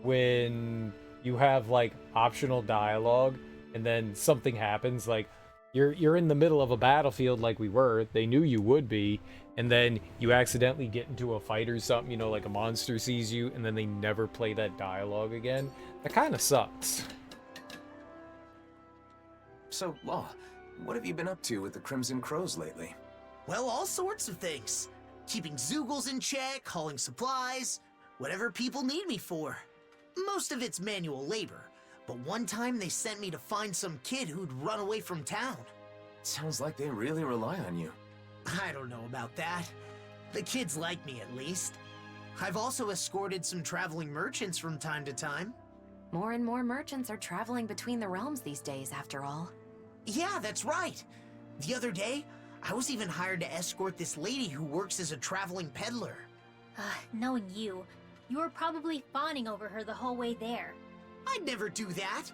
when you have like optional dialogue and then something happens, like you're in the middle of a battlefield like we were, they knew you would be, and then you accidentally get into a fight or something, you know, like a monster sees you, and then they never play that dialogue again. That kind of sucks. So, Law, what have you been up to with the Crimson Crows lately? Well, all sorts of things. Keeping Zeugles in check, hauling supplies, whatever people need me for. Most of it's manual labor, but one time they sent me to find some kid who'd run away from town. Sounds like they really rely on you. I don't know about that. The kids like me, at least. I've also escorted some traveling merchants from time to time. More and more merchants are traveling between the realms these days, after all. Yeah, that's right. The other day, I was even hired to escort this lady who works as a traveling peddler. Knowing you, you were probably fawning over her the whole way there. I'd never do that.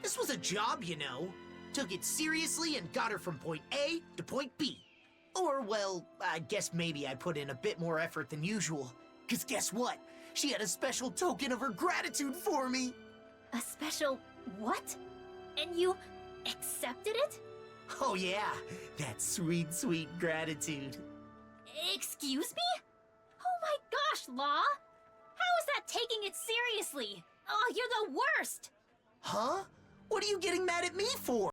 This was a job, you know. Took it seriously and got her from point A to point B. Or, well, I guess maybe I put in a bit more effort than usual. 'Cause guess what? She had a special token of her gratitude for me. A special what? And you accepted it? Oh yeah, that sweet, sweet gratitude. Excuse me? Oh my gosh, Law! How is that taking it seriously? Oh, you're the worst! Huh? What are you getting mad at me for?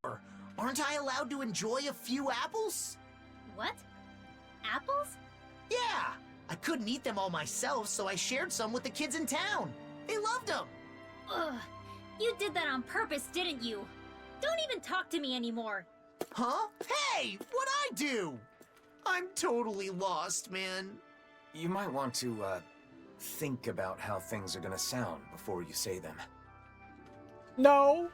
Aren't I allowed to enjoy a few apples? What? Apples? Yeah! I couldn't eat them all myself, so I shared some with the kids in town. They loved them. Ugh. You did that on purpose, didn't you? Don't even talk to me anymore. Huh? Hey! What'd I do? I'm totally lost, man. You might want to, think about how things are gonna sound before you say them. No!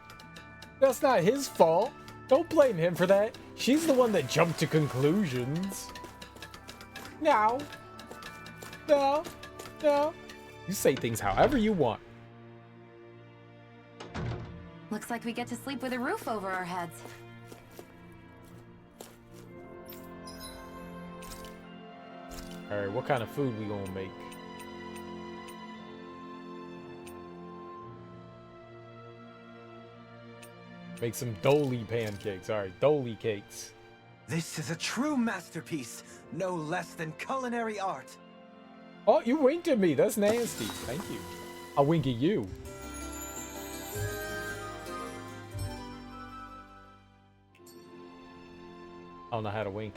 That's not his fault. Don't blame him for that. She's the one that jumped to conclusions. No. No. No. You say things however you want. Looks like we get to sleep with a roof over our heads. Alright, what kind of food we gonna make? Make some Dolly pancakes. Alright, Dolly cakes. This is a true masterpiece, no less than culinary art. Oh, you winked at me. That's nasty. Thank you. I'll wink at you. I don't know how to wink.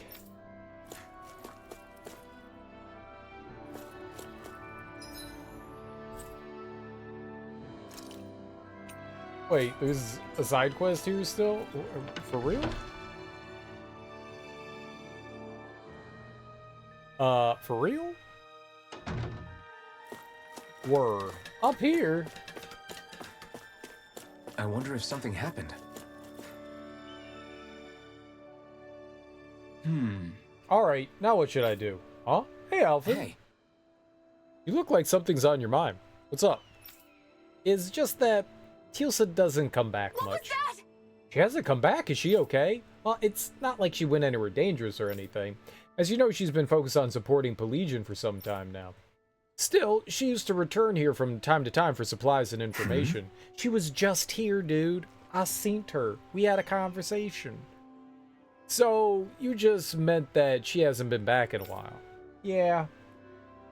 Wait, there's a side quest here still? For real? For real? Were up here? I wonder if something happened. Alright, now what should I do? Huh? Hey, Alfred. Hey. You look like something's on your mind. What's up? It's just that Teal'c doesn't come back much. What was that? She hasn't come back. Is she okay? Well, it's not like she went anywhere dangerous or anything. As you know, she's been focused on supporting Pelagion for some time now. Still, she used to return here from time to time for supplies and information. She was just here, dude. I seen her. We had a conversation. So, you just meant that she hasn't been back in a while. Yeah.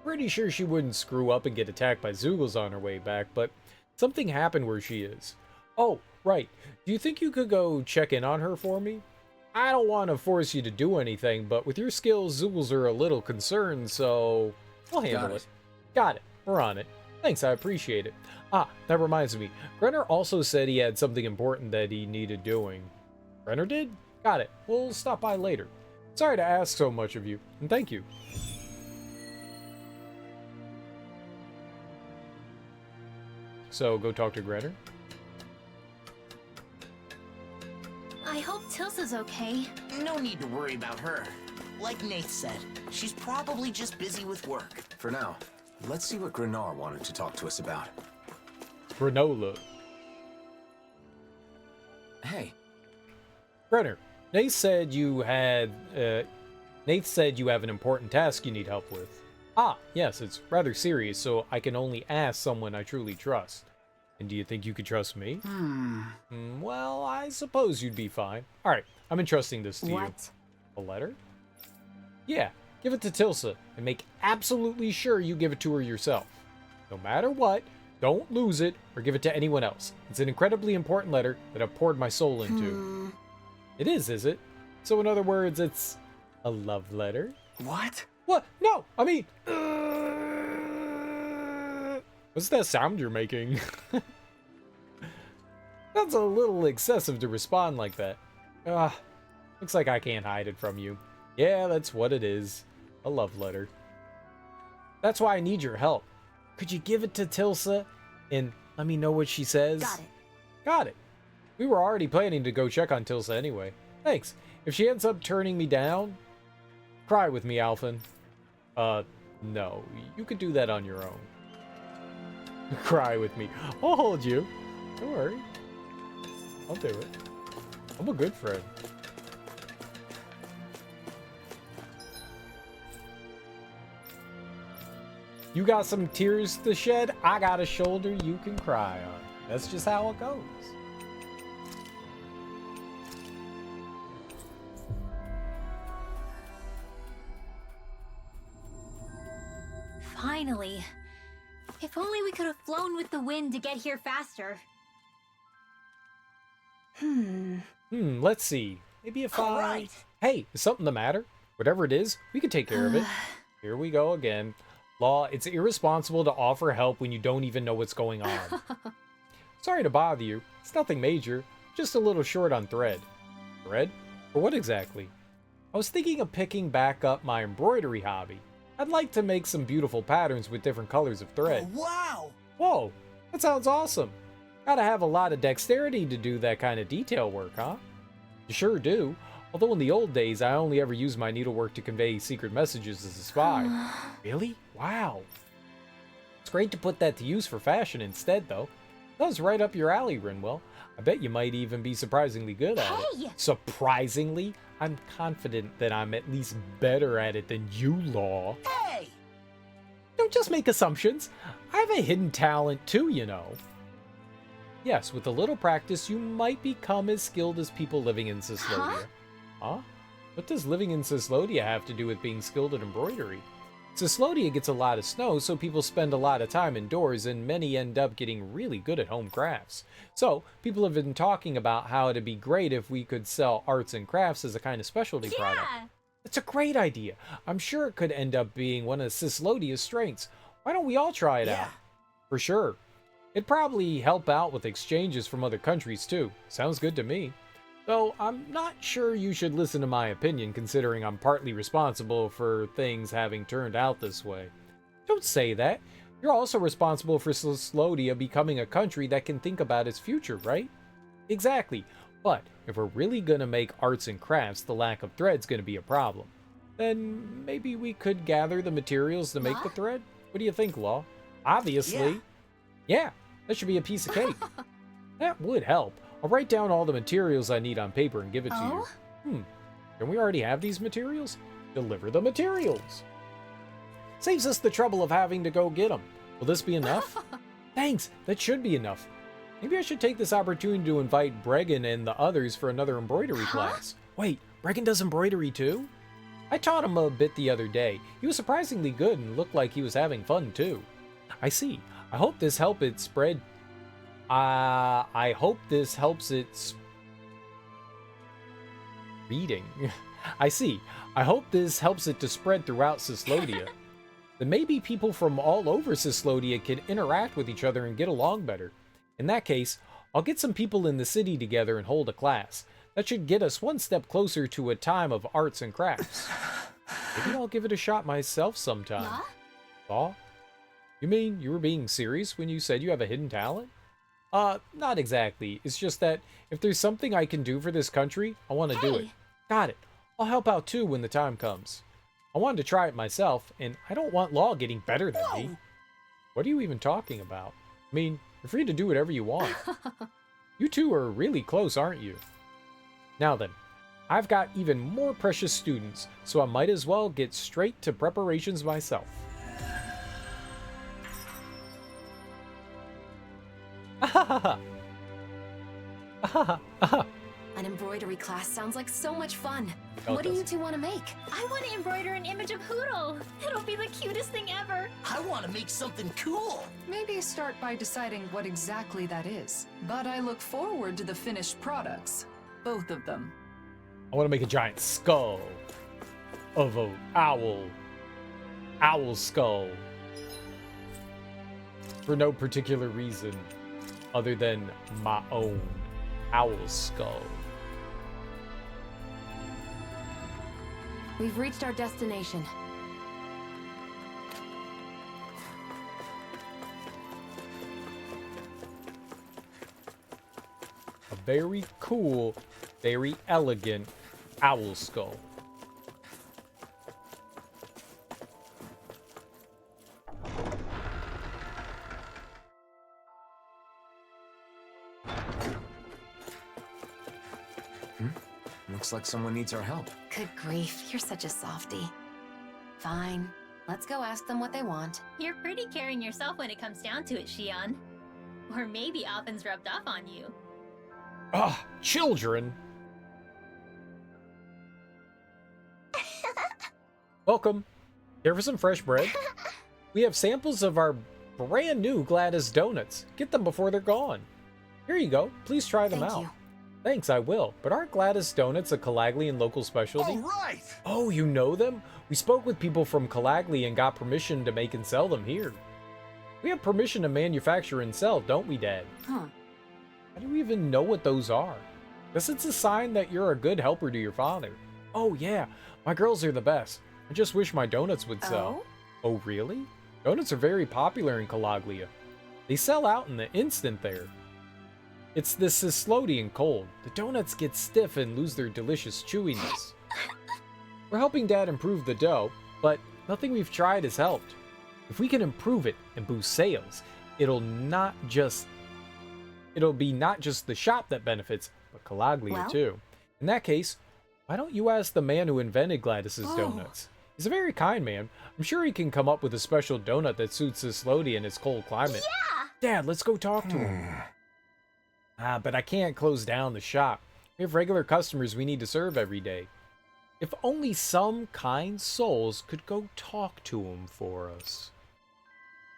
Pretty sure she wouldn't screw up and get attacked by Zeugles on her way back, but something happened where she is. Oh, right. Do you think you could go check in on her for me? I don't want to force you to do anything, but with your skills, Zeugles are a little concerned, so I'll handle it. Got it. We're on it. Thanks, I appreciate it. Ah, that reminds me. Brenner also said he had something important that he needed doing. Brenner did? Got it. We'll stop by later. Sorry to ask so much of you, and thank you. So, go talk to Grenner? I hope Tilsa's okay. No need to worry about her. Like Nath said, she's probably just busy with work. For now, let's see what Grenar wanted to talk to us about. Granola. Hey. Brenner, Nath said you have an important task you need help with. Ah, yes, it's rather serious, so I can only ask someone I truly trust. And do you think you could trust me? Well, I suppose you'd be fine. Alright, I'm entrusting this to you. A letter? Yeah, give it to Tilsa, and make absolutely sure you give it to her yourself. No matter what, don't lose it or give it to anyone else. It's an incredibly important letter that I've poured my soul into. It is it? So in other words, it's a love letter? What? What? No, I mean... what's that sound you're making? That's a little excessive to respond like that. Looks like I can't hide it from you. Yeah, that's what it is. A love letter. That's why I need your help. Could you give it to Tilsa and let me know what she says? Got it. Got it. We were already planning to go check on Tilsa anyway. Thanks. If she ends up turning me down, cry with me, Alphen. No. You could do that on your own. Cry with me. I'll hold you. Don't worry. I'll do it. I'm a good friend. You got some tears to shed, I got a shoulder you can cry on. That's just how it goes. Finally. If only we could have flown with the wind to get here faster. Let's see. Maybe if Hey, is something the matter? Whatever it is, we can take care of it. Here we go again. Law, it's irresponsible to offer help when you don't even know what's going on. Sorry to bother you. It's nothing major. Just a little short on thread. Thread? For what exactly? I was thinking of picking back up my embroidery hobby. I'd like to make some beautiful patterns with different colors of thread. Oh, wow! Whoa, that sounds awesome. Gotta have a lot of dexterity to do that kind of detail work, huh? You sure do. Although in the old days, I only ever used my needlework to convey secret messages as a spy. Really? Wow. It's great to put that to use for fashion instead, though. That was right up your alley, Rinwell. I bet you might even be surprisingly good at it. Surprisingly? I'm confident that I'm at least better at it than you, Law. Hey! Don't just make assumptions. I have a hidden talent too, you know. Yes, with a little practice, you might become as skilled as people living in Cyslodia. Huh? What does living in Cyslodia have to do with being skilled at embroidery? Cyslodia gets a lot of snow, so people spend a lot of time indoors, and many end up getting really good at home crafts. So, people have been talking about how it'd be great if we could sell arts and crafts as a kind of specialty product. It's a great idea. I'm sure it could end up being one of Cyslodia's strengths. Why don't we all try it out? For sure. It'd probably help out with exchanges from other countries too. Sounds good to me. Though I'm not sure you should listen to my opinion, considering I'm partly responsible for things having turned out this way. Don't say that. You're also responsible for Cyslodia becoming a country that can think about its future, right? Exactly. But if we're really gonna make arts and crafts, the lack of thread's gonna be a problem. Then maybe we could gather the materials to make the thread? What do you think, Law? Obviously. Yeah, that should be a piece of cake. That would help. I'll write down all the materials I need on paper and give it to you. Can we already have these materials? Deliver the materials. Saves us the trouble of having to go get them. Will this be enough? Thanks, that should be enough. Maybe I should take this opportunity to invite Bregan and the others for another embroidery class. Wait, Bregan does embroidery too? I taught him a bit the other day. He was surprisingly good and looked like he was having fun too. I see. I hope this helps it spread. I hope this helps it reading. I see. I hope this helps it to spread throughout Cyslodia. Then maybe people from all over Cyslodia can interact with each other and get along better. In that case, I'll get some people in the city together and hold a class. That should get us one step closer to a time of arts and crafts. Maybe I'll give it a shot myself sometime. Law? You mean you were being serious when you said you have a hidden talent? Not exactly. It's just that if there's something I can do for this country, I want to do it. Got it. I'll help out too when the time comes. I wanted to try it myself, and I don't want Law getting better than me. What are you even talking about? I mean, you're free to do whatever you want. You two are really close, aren't you? Now then, I've got even more precious students, so I might as well get straight to preparations myself. An embroidery class sounds like so much fun. Oh, What do you two want to make? I want to embroider an image of Hootle. It'll be the cutest thing ever. I want to make something cool. Maybe start by deciding what exactly that is. But I look forward to the finished products. Both of them. I want to make a giant skull of a owl skull, for no particular reason other than my own owl skull. We've reached our destination. A very cool, very elegant owl skull. Looks like someone needs our help. Good grief, you're such a softie. Fine, let's go ask them what they want. You're pretty caring yourself when it comes down to it, Shion. Or maybe Alphen's rubbed off on you. Ah, children! Welcome. Here for some fresh bread. We have samples of our brand new Gladys donuts. Get them before they're gone. Here you go. Please try them Thank out. you. Thanks, I will. But aren't Gladys donuts a Calaglian local specialty? All right! Oh, you know them? We spoke with people from Calagli and got permission to make and sell them here. We have permission to manufacture and sell, don't we, Dad? Huh. How do you even know what those are? Guess it's a sign that you're a good helper to your father. Oh, yeah. My girls are the best. I just wish my donuts would sell. Oh, really? Donuts are very popular in Calaglia. They sell out in the instant there. It's the Cislodian cold. The donuts get stiff and lose their delicious chewiness. We're helping Dad improve the dough, but nothing we've tried has helped. If we can improve it and boost sales, it'll be not just the shop that benefits, but Calaglia too. In that case, why don't you ask the man who invented Gladys's donuts? He's a very kind man. I'm sure he can come up with a special donut that suits Cislodia in its cold climate. Yeah! Dad, let's go talk to him. But I can't close down the shop. We have regular customers we need to serve every day. If only some kind souls could go talk to him for us.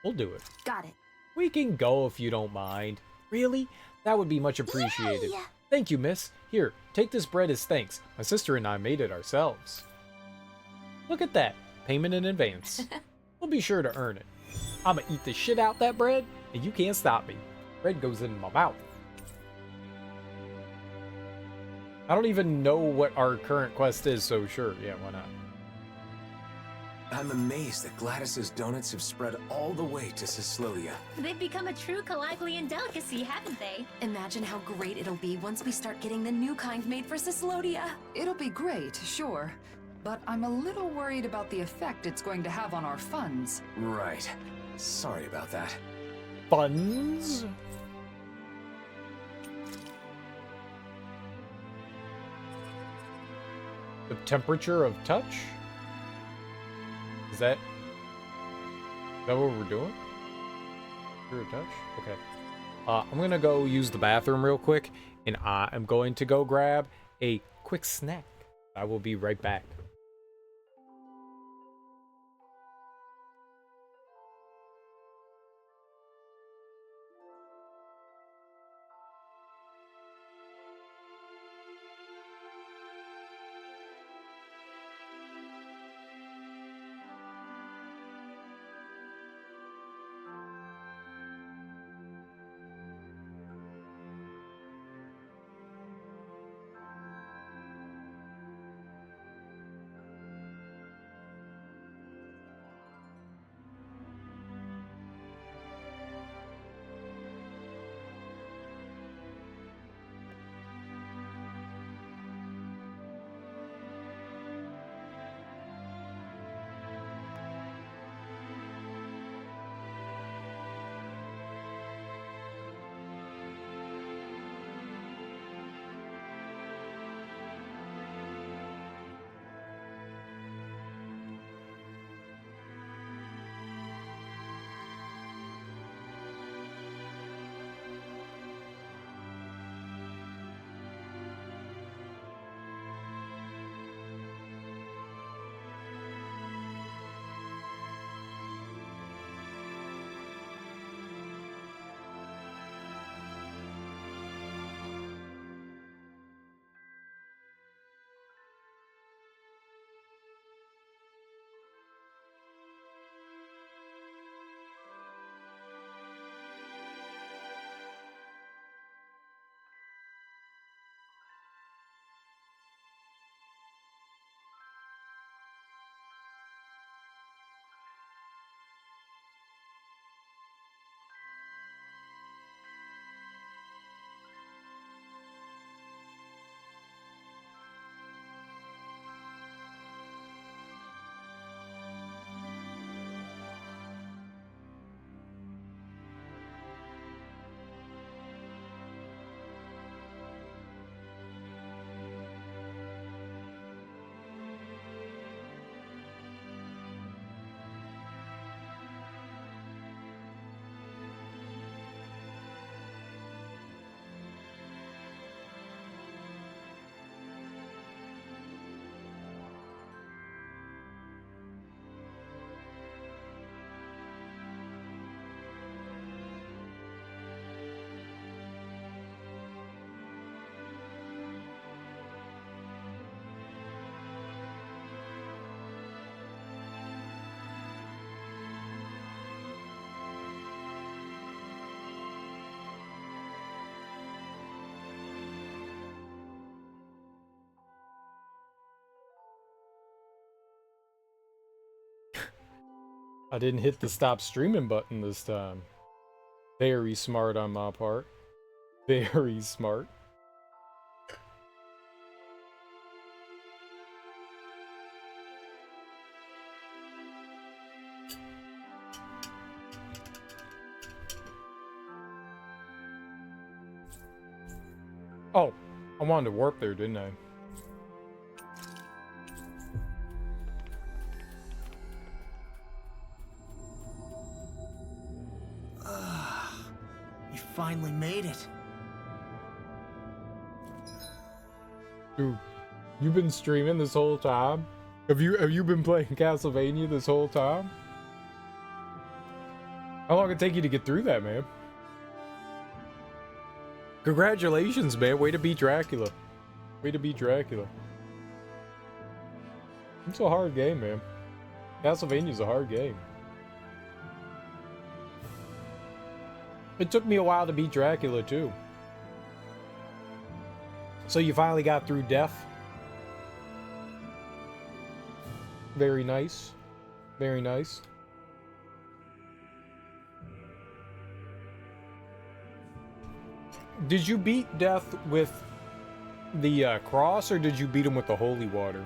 We'll do it. Got it. We can go if you don't mind. Really? That would be much appreciated. Yay! Thank you, miss. Here, take this bread as thanks. My sister and I made it ourselves. Look at that. Payment in advance. We'll be sure to earn it. I'ma eat the shit out that bread, and you can't stop me. Bread goes in my mouth. I don't even know what our current quest is, so sure, yeah, why not? I'm amazed that Gladys's donuts have spread all the way to Cislodia. They've become a true Calaglian delicacy, haven't they? Imagine how great it'll be once we start getting the new kind made for Cislodia. It'll be great, sure. But I'm a little worried about the effect it's going to have on our funds. Right. Sorry about that. Funds? The temperature of touch? Is that what we're doing? Temperature of touch? Okay. I'm gonna go use the bathroom real quick, and I am going to go grab a quick snack. I will be right back. I didn't hit the stop streaming button this time. Very smart on my part. Very smart. Oh, I wanted to warp there, didn't I? You finally made it. Dude, you've been streaming this whole time? Have you been playing Castlevania this whole time? How long did it take you to get through that, man? Congratulations, man. Way to beat Dracula. Way to beat Dracula. It's a hard game, man. Castlevania's a hard game. It took me a while to beat Dracula, too. So you finally got through Death? Very nice. Very nice. Did you beat Death with the cross, or did you beat him with the holy water?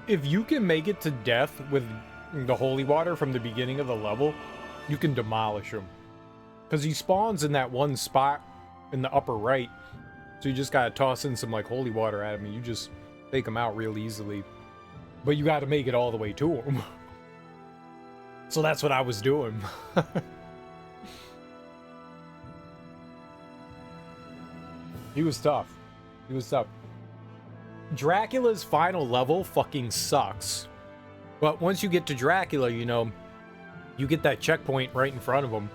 If you can make it to Death with the holy water from the beginning of the level, you can demolish him. Because he spawns in that one spot in the upper right. So you just gotta toss in some like holy water at him and you just take him out real easily. But you gotta make it all the way to him. So that's what I was doing. He was tough. He was tough. Dracula's final level fucking sucks. But once you get to Dracula, you know, you get that checkpoint right in front of him.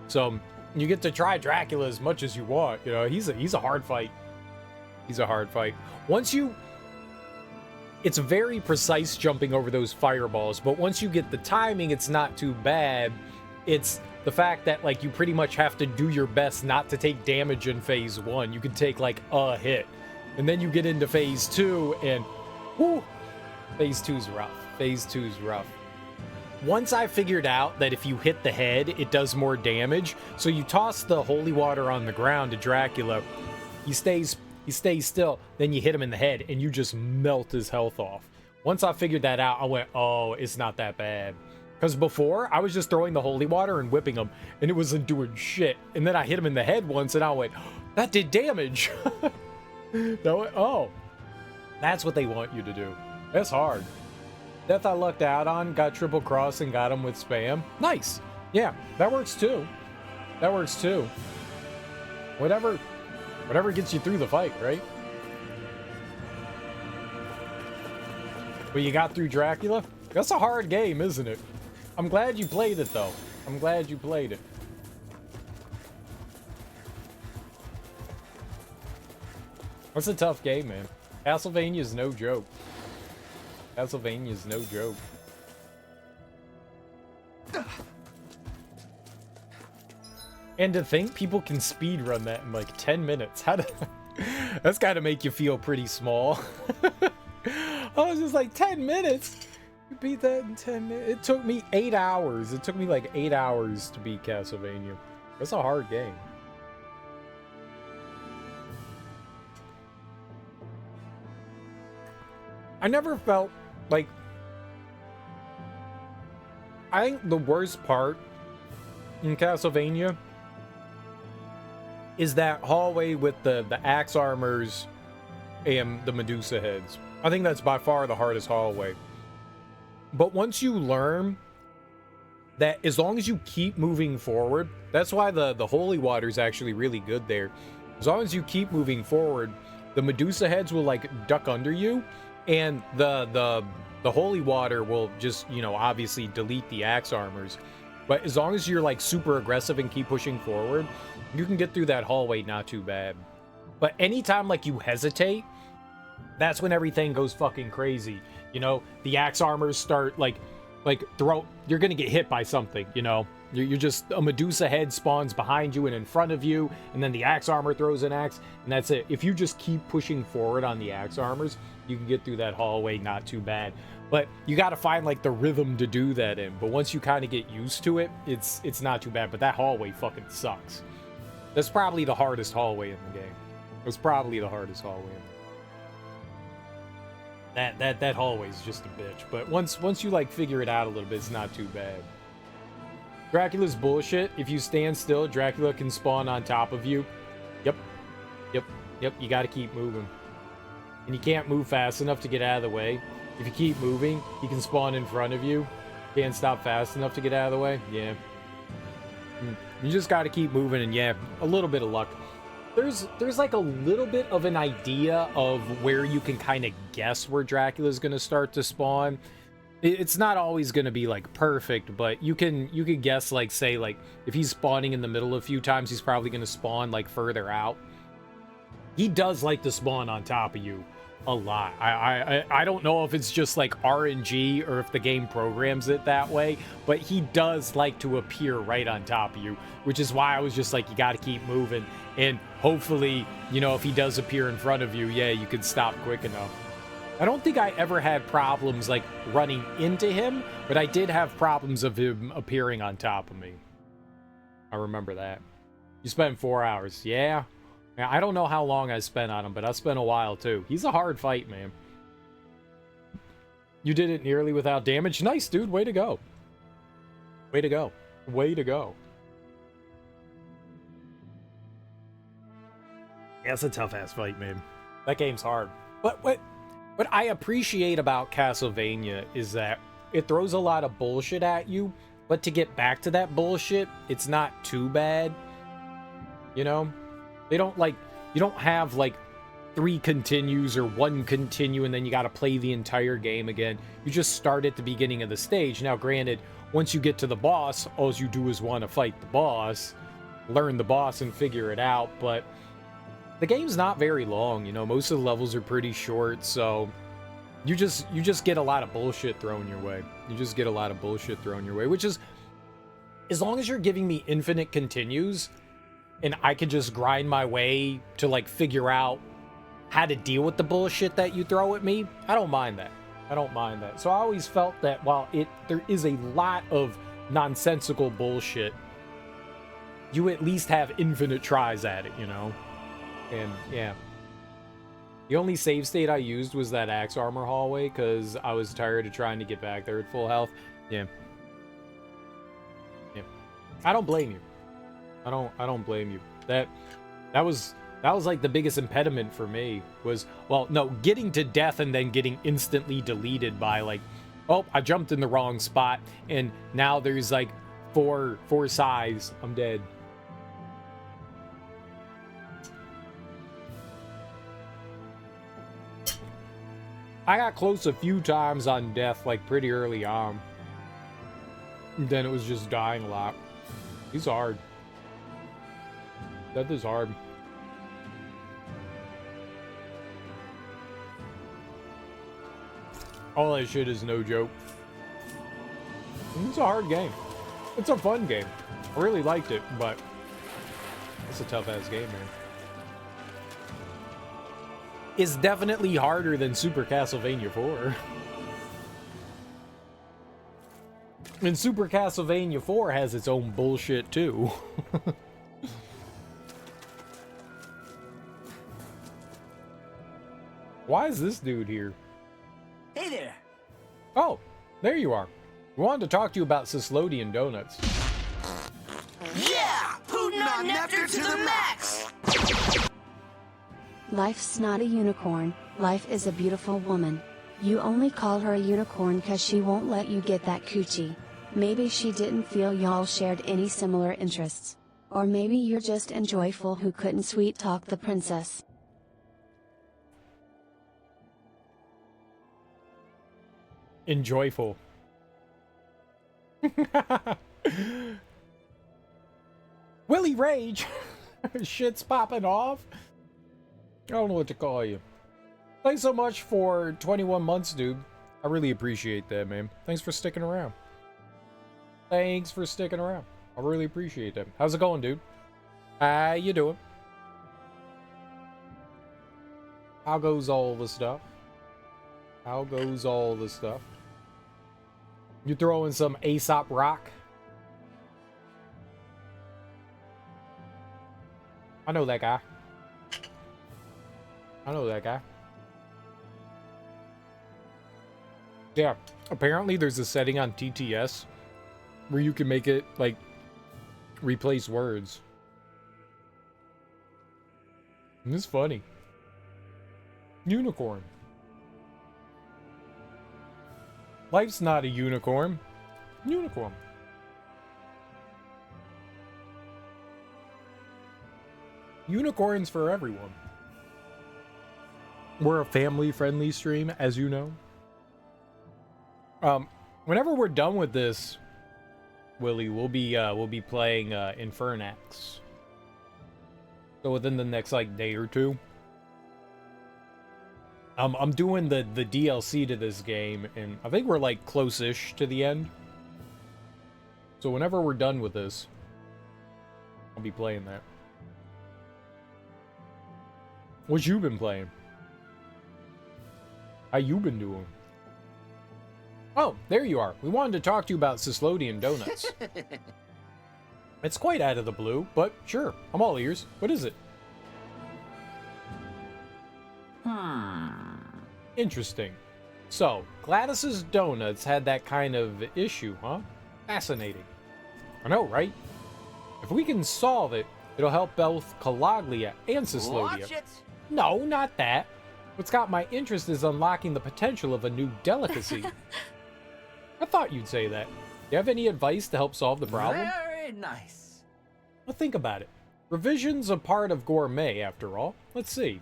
So you get to try Dracula as much as you want. You know, he's a hard fight. He's a hard fight. Once you... It's very precise jumping over those fireballs, but once you get the timing, it's not too bad. It's the fact that, like, you pretty much have to do your best not to take damage in phase 1. You can take, like, a hit. And then you get into phase 2, and... whoo! Phase 2's rough. Phase 2's rough. Once I figured out that if you hit the head, it does more damage, so you toss the holy water on the ground to Dracula, he stays still, then you hit him in the head, and you just melt his health off. Once I figured that out, I went, oh, it's not that bad. Because before, I was just throwing the holy water and whipping him, and it wasn't doing shit. And then I hit him in the head once, and I went, oh, that did damage. Oh, that's what they want you to do. That's hard. Death I lucked out on, got triple cross and got him with spam. Nice. Yeah, that works too. That works too. Whatever gets you through the fight, right? But you got through Dracula? That's a hard game, isn't it? I'm glad you played it, though. I'm glad you played it. That's a tough game, man. Castlevania is no joke. Castlevania is no joke. And to think people can speedrun that in like 10 minutes. That's gotta make you feel pretty small. I was just like, 10 minutes? You beat that in 10 minutes? It took me 8 hours. It took me like 8 hours to beat Castlevania. That's a hard game. I never felt like... I think the worst part in Castlevania is that hallway with the axe armors and the Medusa heads. I think that's by far the hardest hallway. But once you learn that as long as you keep moving forward, that's why the holy water is actually really good there. As long as you keep moving forward, the Medusa heads will like duck under you, and the holy water will just, you know, obviously delete the axe armors. But as long as you're like super aggressive and keep pushing forward, you can get through that hallway not too bad. But anytime like you hesitate, that's when everything goes fucking crazy. You know, the axe armors start like you're gonna get hit by something, you know. You're just, a Medusa head spawns behind you and in front of you, and then the axe armor throws an axe, and that's it. If you just keep pushing forward on the axe armors, you can get through that hallway not too bad. But you got to find like the rhythm to do that in. But once you kind of get used to it, it's not too bad. But that hallway fucking sucks. That's probably the hardest hallway in the game. It was probably the hardest hallway. That hallway is just a bitch. But once you like figure it out a little bit, it's not too bad. Dracula's bullshit. If you stand still, Dracula can spawn on top of you. Yep. You got to keep moving. And you can't move fast enough to get out of the way. If you keep moving, he can spawn in front of you. Can't stop fast enough to get out of the way. Yeah. You just got to keep moving, and yeah, a little bit of luck. There's like a little bit of an idea of where you can kind of guess where Dracula's going to start to spawn. It's not always going to be like perfect, but you can guess, like, say, like if he's spawning in the middle a few times, he's probably going to spawn like further out. He does like to spawn on top of you a lot. I don't know if it's just like RNG or if the game programs it that way, but he does like to appear right on top of you, which is why I was just like, you got to keep moving, and hopefully, you know, if he does appear in front of you, yeah, you can stop quick enough. I don't think I ever had problems like running into him, but I did have problems of him appearing on top of me. I remember that. You spent 4 hours. Yeah. I don't know how long I spent on him, but I spent a while too. He's a hard fight, man. You did it nearly without damage. Nice, dude. Way to go. Way to go. Way to go. Yeah, it's a tough-ass fight, man. That game's hard. But what I appreciate about Castlevania is that it throws a lot of bullshit at you, but to get back to that bullshit, it's not too bad. You know? They don't like, you don't have like 3 continues or 1 continue and then you got to play the entire game again. You just start at the beginning of the stage. Now, granted, once you get to the boss, all you do is want to fight the boss, learn the boss and figure it out. But the game's not very long, you know, most of the levels are pretty short, so you just get a lot of bullshit thrown your way. You just get a lot of bullshit thrown your way, which is, as long as you're giving me infinite continues, and I can just grind my way to like figure out how to deal with the bullshit that you throw at me, I don't mind that. I don't mind that. So I always felt that while there is a lot of nonsensical bullshit, you at least have infinite tries at it, you know? And yeah. The only save state I used was that axe armor hallway because I was tired of trying to get back there at full health. Yeah. I don't blame you. I don't blame you. That was like the biggest impediment for me was, well, no, getting to death and then getting instantly deleted by like, oh, I jumped in the wrong spot and now there's like four sides. I'm dead. I got close a few times on death, like pretty early on. And then it was just dying a lot. He's hard. Death is hard. All that shit is no joke. It's a hard game. It's a fun game. I really liked it, but it's a tough-ass game, man. It's definitely harder than Super Castlevania 4. And Super Castlevania 4 has its own bullshit, too. Why is this dude here? Hey there. Oh, there you are. We wanted to talk to you about Cislodian donuts. Yeah! Putin on nectar to the max! Life's not a unicorn. Life is a beautiful woman. You only call her a unicorn cause she won't let you get that coochie. Maybe she didn't feel y'all shared any similar interests. Or maybe you're just enjoyful who couldn't sweet talk the princess. Enjoyful. Willy Rage! Shit's popping off. I don't know what to call you. Thanks so much for 21 months, dude. I really appreciate that, man. Thanks for sticking around. Thanks for sticking around. I really appreciate that. How's it going, dude? How you doing? How goes all the stuff? How goes all the stuff? You throw in some Aesop Rock. I know that guy. I know that guy. Yeah, apparently there's a setting on TTS where you can make it, like, replace words. And it's funny. Unicorn. Life's not a unicorn. Unicorn. Unicorns for everyone. We're a family-friendly stream, as you know. Whenever we're done with this, Willie, we'll be playing Infernax. So within the next like day or two. I'm doing the DLC to this game, and I think we're like close-ish to the end. So whenever we're done with this, I'll be playing that. What you been playing? How you been doing? Oh, there you are. We wanted to talk to you about Sislodian Donuts. It's quite out of the blue, but sure, I'm all ears. What is it? Interesting. So, Gladys's Donuts had that kind of issue, huh? Fascinating. I know, right? If we can solve it, it'll help both Calaglia and Sislodia. Watch it. No, not that. What's got my interest is unlocking the potential of a new delicacy. I thought you'd say that. Do you have any advice to help solve the problem? Very nice. Well, think about it. Revision's a part of gourmet, after all. Let's see.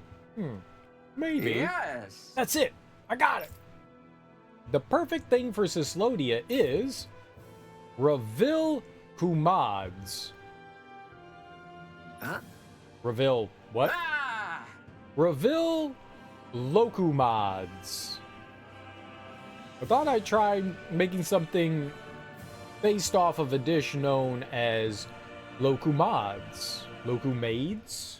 Maybe. Yes. That's it. I got it. The perfect thing for Sislodia is Revil Kumads. Huh? Revil what? Ah! Revil Lokumads. I thought I'd try making something based off of a dish known as Lokumads. Lokumades?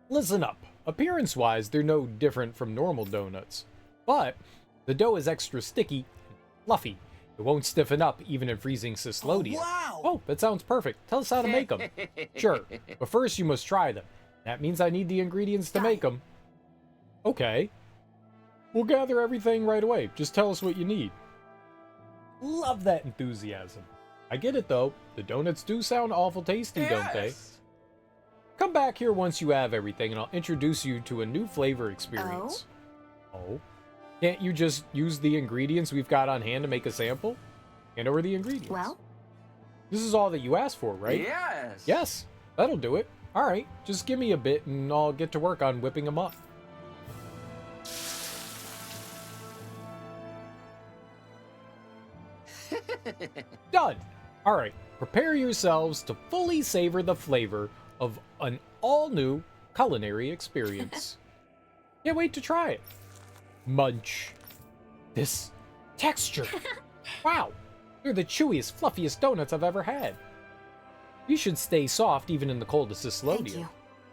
Listen up. Appearance-wise, they're no different from normal donuts. But the dough is extra sticky and fluffy. It won't stiffen up even in freezing Sislodia. Oh, that sounds perfect. Tell us how to make them. Sure, but first you must try them. That means I need the ingredients to make them. Okay. We'll gather everything right away. Just tell us what you need. Love that enthusiasm. I get it though. The donuts do sound awful tasty, don't they? Come back here once you have everything and I'll introduce you to a new flavor experience. Oh? Can't you just use the ingredients we've got on hand to make a sample? Hand over the ingredients. Well? This is all that you asked for, right? Yes. Yes, that'll do it. All right, just give me a bit and I'll get to work on whipping them up. Done. All right, prepare yourselves to fully savor the flavor of an all-new culinary experience. Can't wait to try it. Munch. This texture. Wow, they're the chewiest, fluffiest donuts I've ever had. You should stay soft even in the coldest Sislodia. Thank you.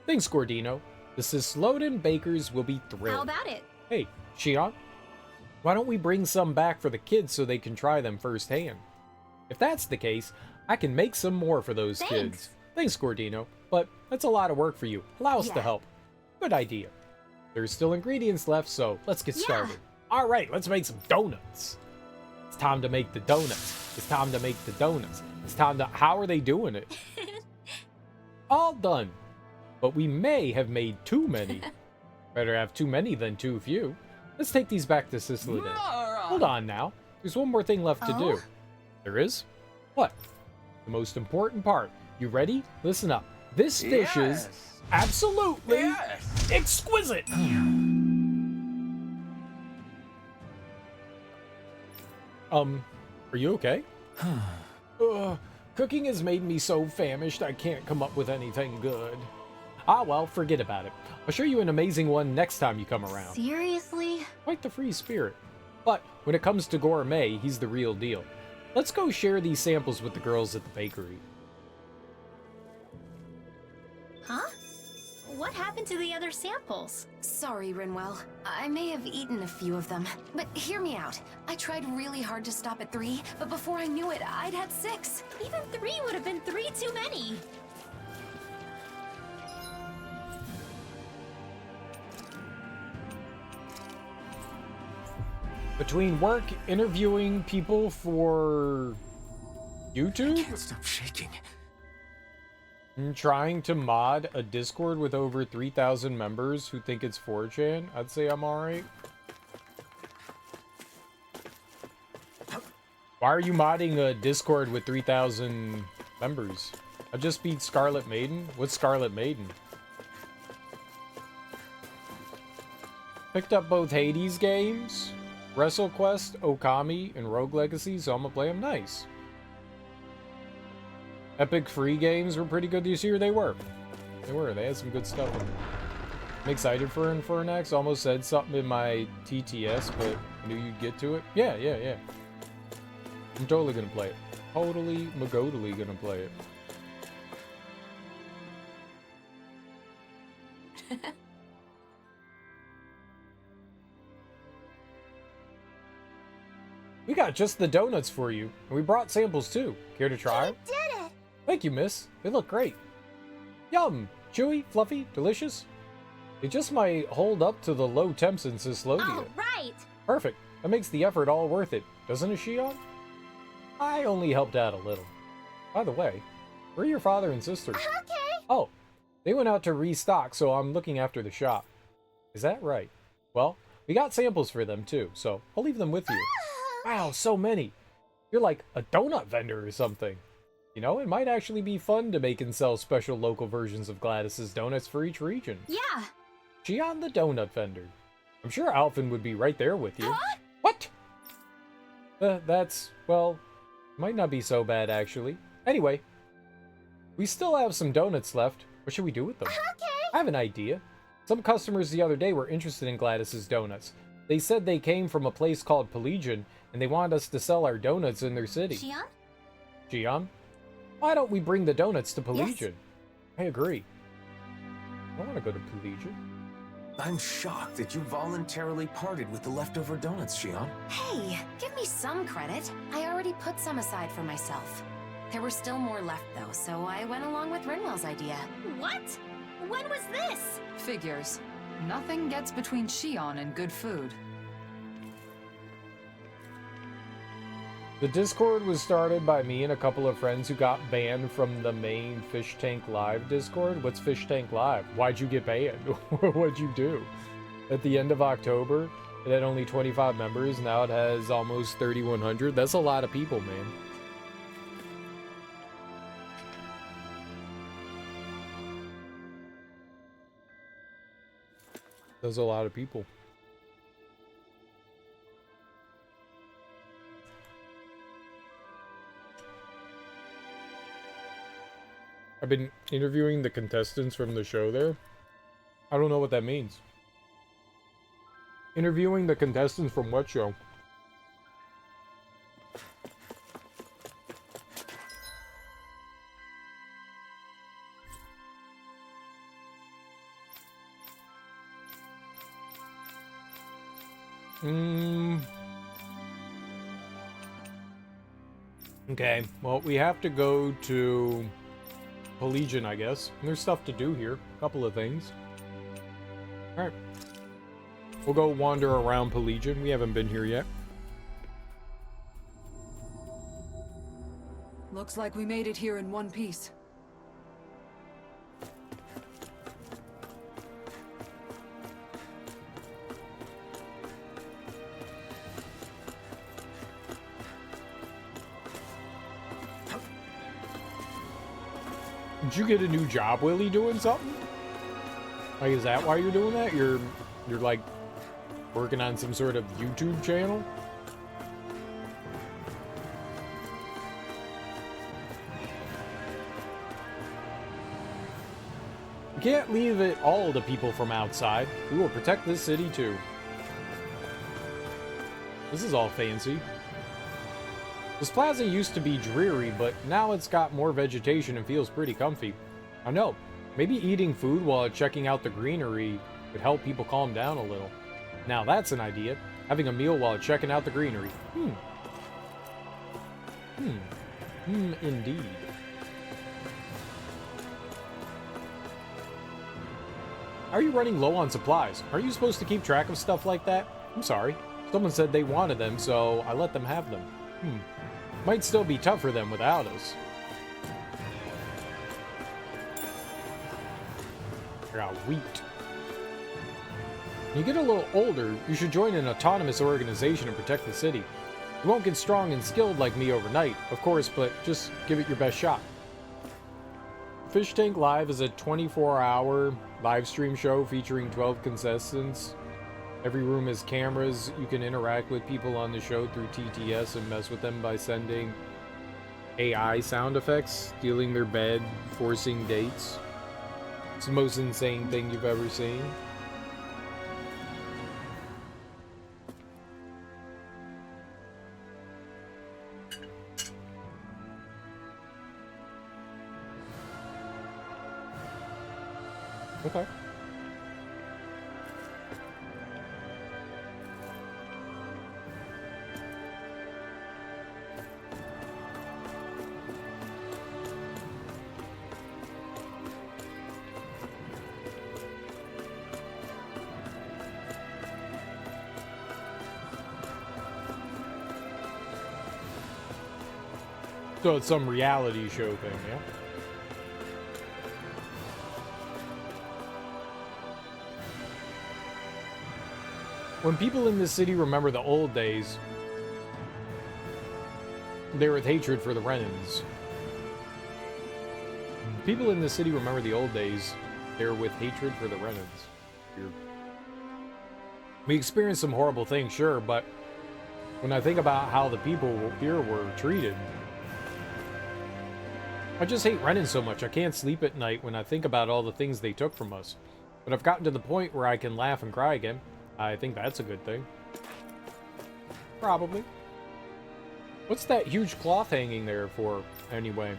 Thanks, Gordino. The Sislodan bakers will be thrilled. How about it? Hey, Shion, why don't we bring some back for the kids so they can try them firsthand? If that's the case, I can make some more for those kids. Thanks, Gordino, but that's a lot of work for you. Allow us to help. Good idea. There's still ingredients left, so let's get started. All right, let's make some donuts. It's time to make the donuts. It's time to make the donuts. It's time to... How are they doing it? All done. But we may have made too many. Better have too many than too few. Let's take these back to Sislodan. Hold on now. There's one more thing left to do. There is? What? The most important part. You ready? Listen up. This dish is absolutely exquisite. Are you okay? Cooking has made me so famished I can't come up with anything good. Ah, well, forget about it. I'll show you an amazing one next time you come around. Seriously? Quite the free spirit. But when it comes to gourmet, he's the real deal. Let's go share these samples with the girls at the bakery. Huh? what happened to the other samples? Sorry, Rinwell. I may have eaten a few of them. But hear me out. I tried really hard to stop at 3, but before I knew it, I'd had 6. Even 3 would have been 3 too many. Between work, interviewing people for YouTube? I can't stop shaking. And trying to mod a Discord with over 3,000 members who think it's 4chan, I'd say I'm alright. Why are you modding a Discord with 3,000 members? I just beat Scarlet Maiden? What's Scarlet Maiden? Picked up both Hades games, WrestleQuest, Okami, and Rogue Legacy, so I'm gonna play them. Nice. Epic free games were pretty good this year. They were. They had some good stuff in there. I'm excited for Infernax. Almost said something in my TTS, but I knew you'd get to it. Yeah. I'm totally gonna play it. Totally, magodally gonna play it. We got just the donuts for you, and we brought samples too. Care to try them? Did it! Thank you, miss. They look great. Yum! Chewy, fluffy, delicious. They just might hold up to the low temps in Cislodia. Oh, right! Perfect. That makes the effort all worth it, doesn't it, Shion? I only helped out a little. By the way, where are your father and sister? Okay! Oh, they went out to restock, so I'm looking after the shop. Is that right? Well, we got samples for them too, so I'll leave them with you. Wow, so many. You're like a donut vendor or something. You know, it might actually be fun to make and sell special local versions of Gladys's donuts for each region. Yeah! Shion the donut vendor. I'm sure Alphen would be right there with you. Huh? What? That's, well, might not be so bad actually. Anyway, we still have some donuts left. What should we do with them? Okay! I have an idea. Some customers the other day were interested in Gladys's donuts. They said they came from a place called Pelagian, and they wanted us to sell our donuts in their city. Shion? Shion? Why don't we bring the donuts to Pelagian? Yes. I agree. I want to go to Pelagian. I'm shocked that you voluntarily parted with the leftover donuts, Shion. Hey, give me some credit. I already put some aside for myself. There were still more left though, so I went along with Rinwell's idea. What? When was this? Figures. Nothing gets between Shion and good food. The Discord was started by me and a couple of friends who got banned from the main Fish Tank Live Discord. What's Fish Tank Live? Why'd you get banned? What'd you do? At the end of October, it had only 25 members. Now it has almost 3,100. That's a lot of people, man. That's a lot of people. I've been interviewing the contestants from the show there. I don't know what that means. Interviewing the contestants from what show? Okay, well, we have to go to Pelagian, I guess. And there's stuff to do here. A couple of things. Alright. We'll go wander around Pelagian. We haven't been here yet. Looks like we made it here in one piece. Did you get a new job, Willie, doing something? Like, is that why you're doing that? You're like working on some sort of YouTube channel? We can't leave it all to people from outside. We will protect this city too. This is all fancy. This plaza used to be dreary, but now it's got more vegetation and feels pretty comfy. I know, Maybe eating food while checking out the greenery would help people calm down a little. Now that's an idea. Having a meal while checking out the greenery. Indeed. Are you running low on supplies? Are you supposed to keep track of stuff like that? I'm sorry. Someone said they wanted them, so I let them have them. Might still be tough for them without us. I got wheat. When you get a little older, you should join an autonomous organization and protect the city. You won't get strong and skilled like me overnight, of course, but just give it your best shot. Fish Tank Live is a 24-hour live stream show featuring 12 contestants. Every room has cameras. You can interact with people on the show through TTS and mess with them by sending AI sound effects, stealing their bed, forcing dates. It's the most insane thing you've ever seen. Okay. So it's some reality show thing, yeah? When people in this city remember the old days, they're with hatred for the Renans. People in this city remember the old days, they're with hatred for the Renans. Weird. We experienced some horrible things, sure, but when I think about how the people here were treated, I just hate Renan so much. I can't sleep at night when I think about all the things they took from us. But I've gotten to the point where I can laugh and cry again. I think that's a good thing. Probably. What's that huge cloth hanging there for, anyway?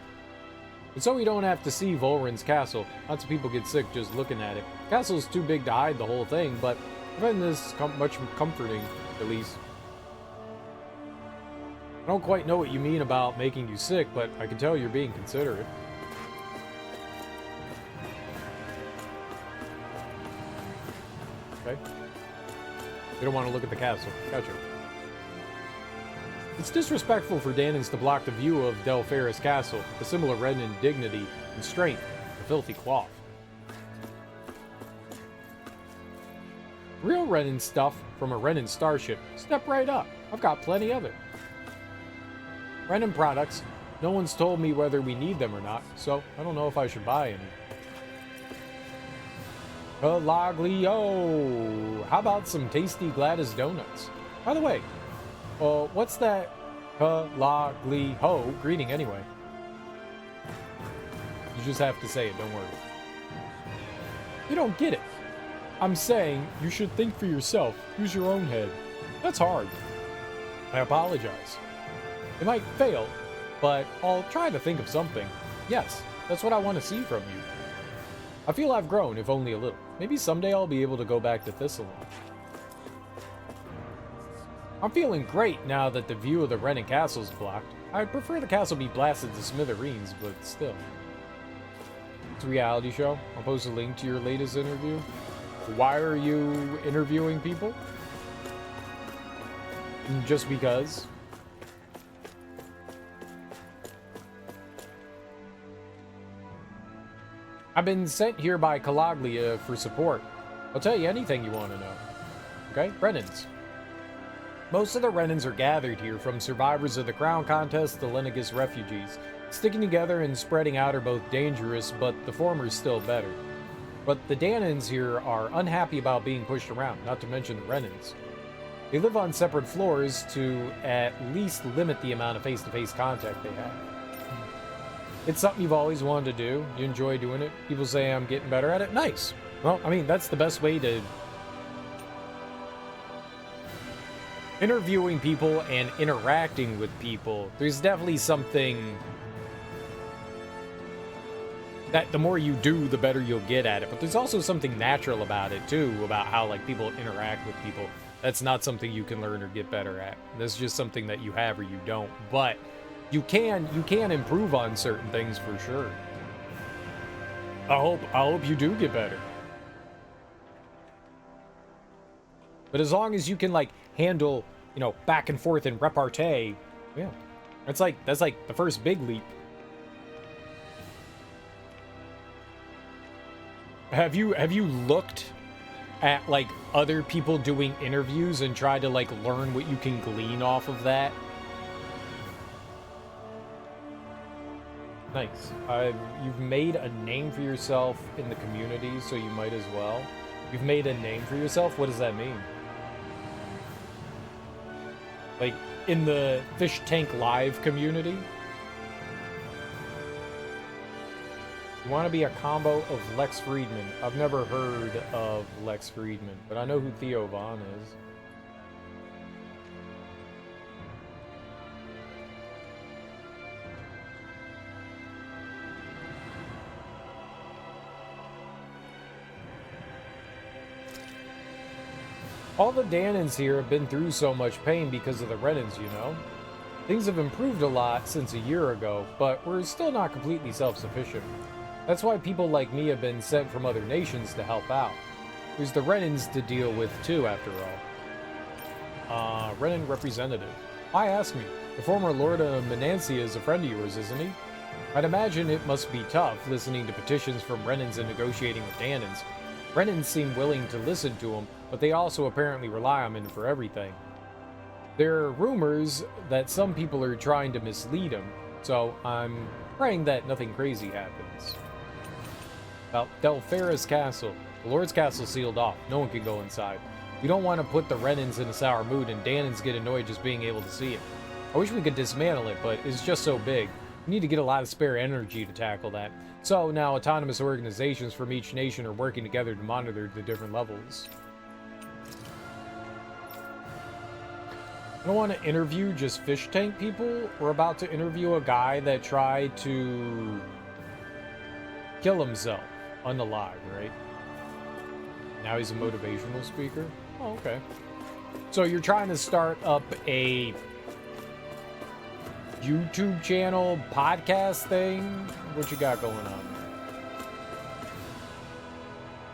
It's so we don't have to see Volrin's castle. Lots of people get sick just looking at it. Castle's too big to hide the whole thing, but I find this much comforting, at least. I don't quite know what you mean about making you sick, but I can tell you're being considerate. Okay. You don't want to look at the castle. Gotcha. It's disrespectful for Danans to block the view of Del Ferris Castle, a similar Renan dignity and strength, a filthy cloth. Real Renan stuff from a Renan starship. Step right up. I've got plenty of it. Renan products. No one's told me whether we need them or not, so I don't know if I should buy any. Calaglio! How about some tasty Gladys donuts? By the way, what's that Calaglio greeting anyway? You just have to say it, don't worry. You don't get it. I'm saying you should think for yourself. Use your own head. That's hard. I apologize. It might fail, but I'll try to think of something. Yes, that's what I want to see from you. I feel I've grown, if only a little. Maybe someday I'll be able to go back to Thistlewood. I'm feeling great now that the view of the Renan Castle is blocked. I'd prefer the castle be blasted to smithereens, but still. It's a reality show. I'll post a link to your latest interview. Why are you interviewing people? Just because? I've been sent here by Calaglia for support. I'll tell you anything you want to know. Okay? Renans. Most of the Renans are gathered here, from survivors of the Crown Contest to Lenegis refugees. Sticking together and spreading out are both dangerous, but the former is still better. But the Danans here are unhappy about being pushed around, not to mention the Renans. They live on separate floors to at least limit the amount of face-to-face contact they have. It's something you've always wanted to do. You enjoy doing it. People say I'm getting better at it. Nice. Well, I mean, that's the best way to... interviewing people and interacting with people. There's definitely something that the more you do, the better you'll get at it. But there's also something natural about it too, about how like people interact with people. That's not something you can learn or get better at. That's just something that you have or you don't. But you can improve on certain things for sure. I hope you do get better. But as long as you can like handle, you know, back and forth and repartee, yeah. That's like the first big leap. Have you looked at like other people doing interviews and tried to like learn what you can glean off of that? Nice. You've made a name for yourself in the community, so you might as well. You've made a name for yourself? What does that mean? Like, in the Fish Tank Live community? You want to be a combo of Lex Friedman. I've never heard of Lex Friedman, but I know who Theo Von is. All the Danans here have been through so much pain because of the Renans, you know? Things have improved a lot since a year ago, but we're still not completely self-sufficient. That's why people like me have been sent from other nations to help out. There's the Renans to deal with too, after all. Renan representative. Why ask me? The former Lord of Menancia is a friend of yours, isn't he? I'd imagine it must be tough listening to petitions from Renans and negotiating with Danans. Renans seem willing to listen to him, but they also apparently rely on him for everything. There are rumors that some people are trying to mislead him, so I'm praying that nothing crazy happens. About Delpharis Castle. The Lord's Castle sealed off. No one can go inside. We don't want to put the Renans in a sour mood, and Danans get annoyed just being able to see it. I wish we could dismantle it, but it's just so big. We need to get a lot of spare energy to tackle that. So now autonomous organizations from each nation are working together to monitor the different levels. I don't want to interview just fish tank people. We're about to interview a guy that tried to kill himself unalive, right? Now he's a motivational speaker. Oh, okay. So you're trying to start up a YouTube channel, podcast thing? What you got going on?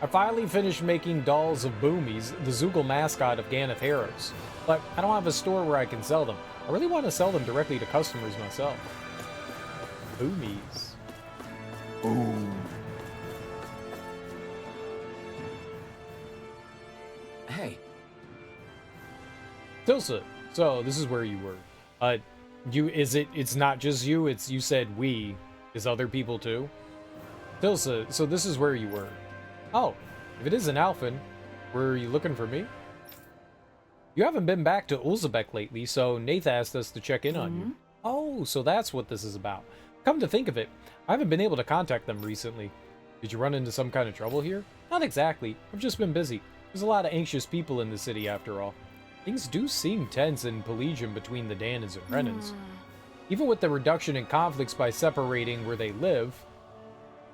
I finally finished making dolls of Boomies, the Zoogle mascot of Ganath Heroes. But I don't have a store where I can sell them. I really want to sell them directly to customers myself. Boomies. Boom. Hey. Tilsa, so this is where you were. It's not just you, you said we. Is other people too? Tilsa, so this is where you were. Oh, if it is an Alphen, were you looking for me? You haven't been back to Ulzebek lately, so Nath asked us to check in on you. Oh, so that's what this is about. Come to think of it, I haven't been able to contact them recently. Did you run into some kind of trouble here? Not exactly. I've just been busy. There's a lot of anxious people in the city after all. Things do seem tense in Pelagium between the Danans and Renans. Even with the reduction in conflicts by separating where they live,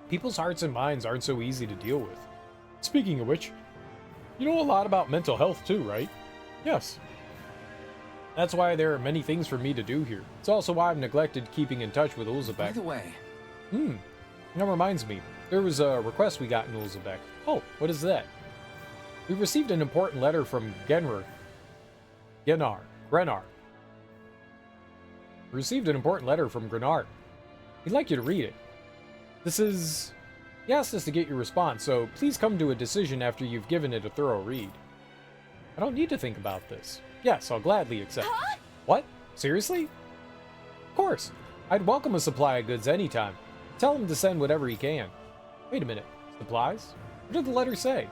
people's hearts and minds aren't so easy to deal with. Speaking of which, you know a lot about mental health too, right? Yes. That's why there are many things for me to do here. It's also why I've neglected keeping in touch with Ulzebek. By the way... That reminds me. There was a request we got in Ulzebek. Oh, what is that? We received an important letter from Grenard. We received an important letter from Grenard. He'd like you to read it. He asked us to get your response, so please come to a decision after you've given it a thorough read. I don't need to think about this. Yes, I'll gladly accept. Huh? What? Seriously? Of course. I'd welcome a supply of goods anytime. Tell him to send whatever he can. Wait a minute. Supplies? What did the letter say?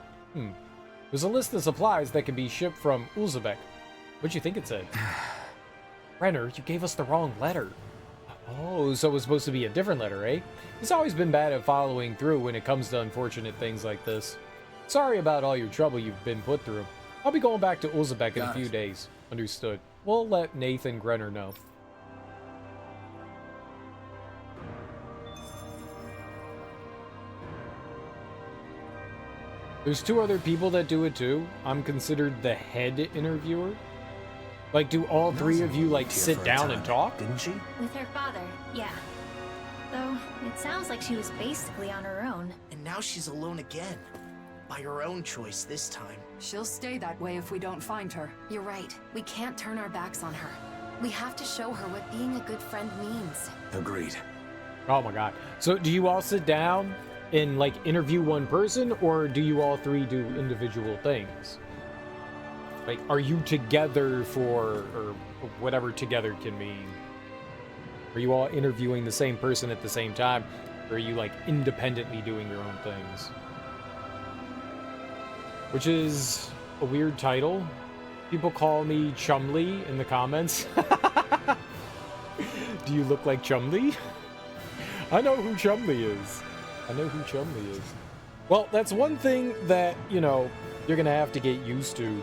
There's a list of supplies that can be shipped from Ulzebek. What'd you think it said? Renner, you gave us the wrong letter. Oh, so it was supposed to be a different letter, eh? He's always been bad at following through when it comes to unfortunate things like this. Sorry about all your trouble you've been put through. I'll be going back to Ulzebek in a few days. Understood. We'll let Nathan Grenner know. There's 2 other people that do it too. I'm considered the head interviewer. Like, do all 3 of you, like, sit down and talk? Didn't she? With her father, yeah. Though, it sounds like she was basically on her own. And now she's alone again. By her own choice this time. She'll stay that way if we don't find her. You're right. We can't turn our backs on her. We have to show her what being a good friend means. Agreed. Oh my god. So do you all sit down and, like, interview one person, or do you all 3 do individual things? Like, are you together for, or whatever together can mean? Are you all interviewing the same person at the same time? Or are you, like, independently doing your own things? Which is a weird title. People call me Chumley in the comments. Do you look like Chumley? I know who Chumley is. I know who Chumley is. Well, that's one thing that, you know, you're gonna have to get used to.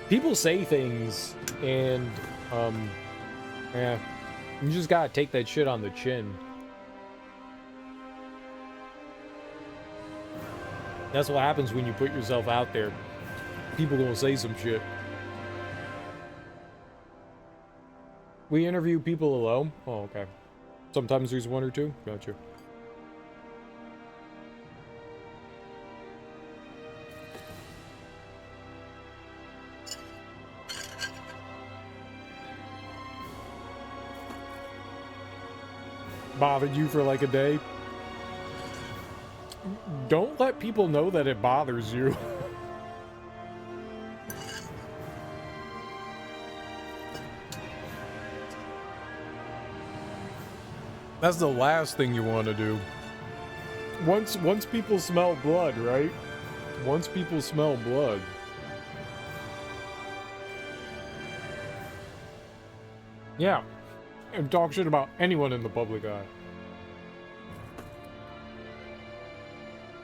People say things, and, yeah, you just gotta take that shit on the chin. That's what happens when you put yourself out there. People gonna say some shit. We interview people alone? Oh, okay. Sometimes there's 1 or 2? Gotcha. Bothered you for like a day? Don't let people know that it bothers you. That's the last thing you want to do. Once people smell blood, right? Once people smell blood. Yeah. And talk shit about anyone in the public eye.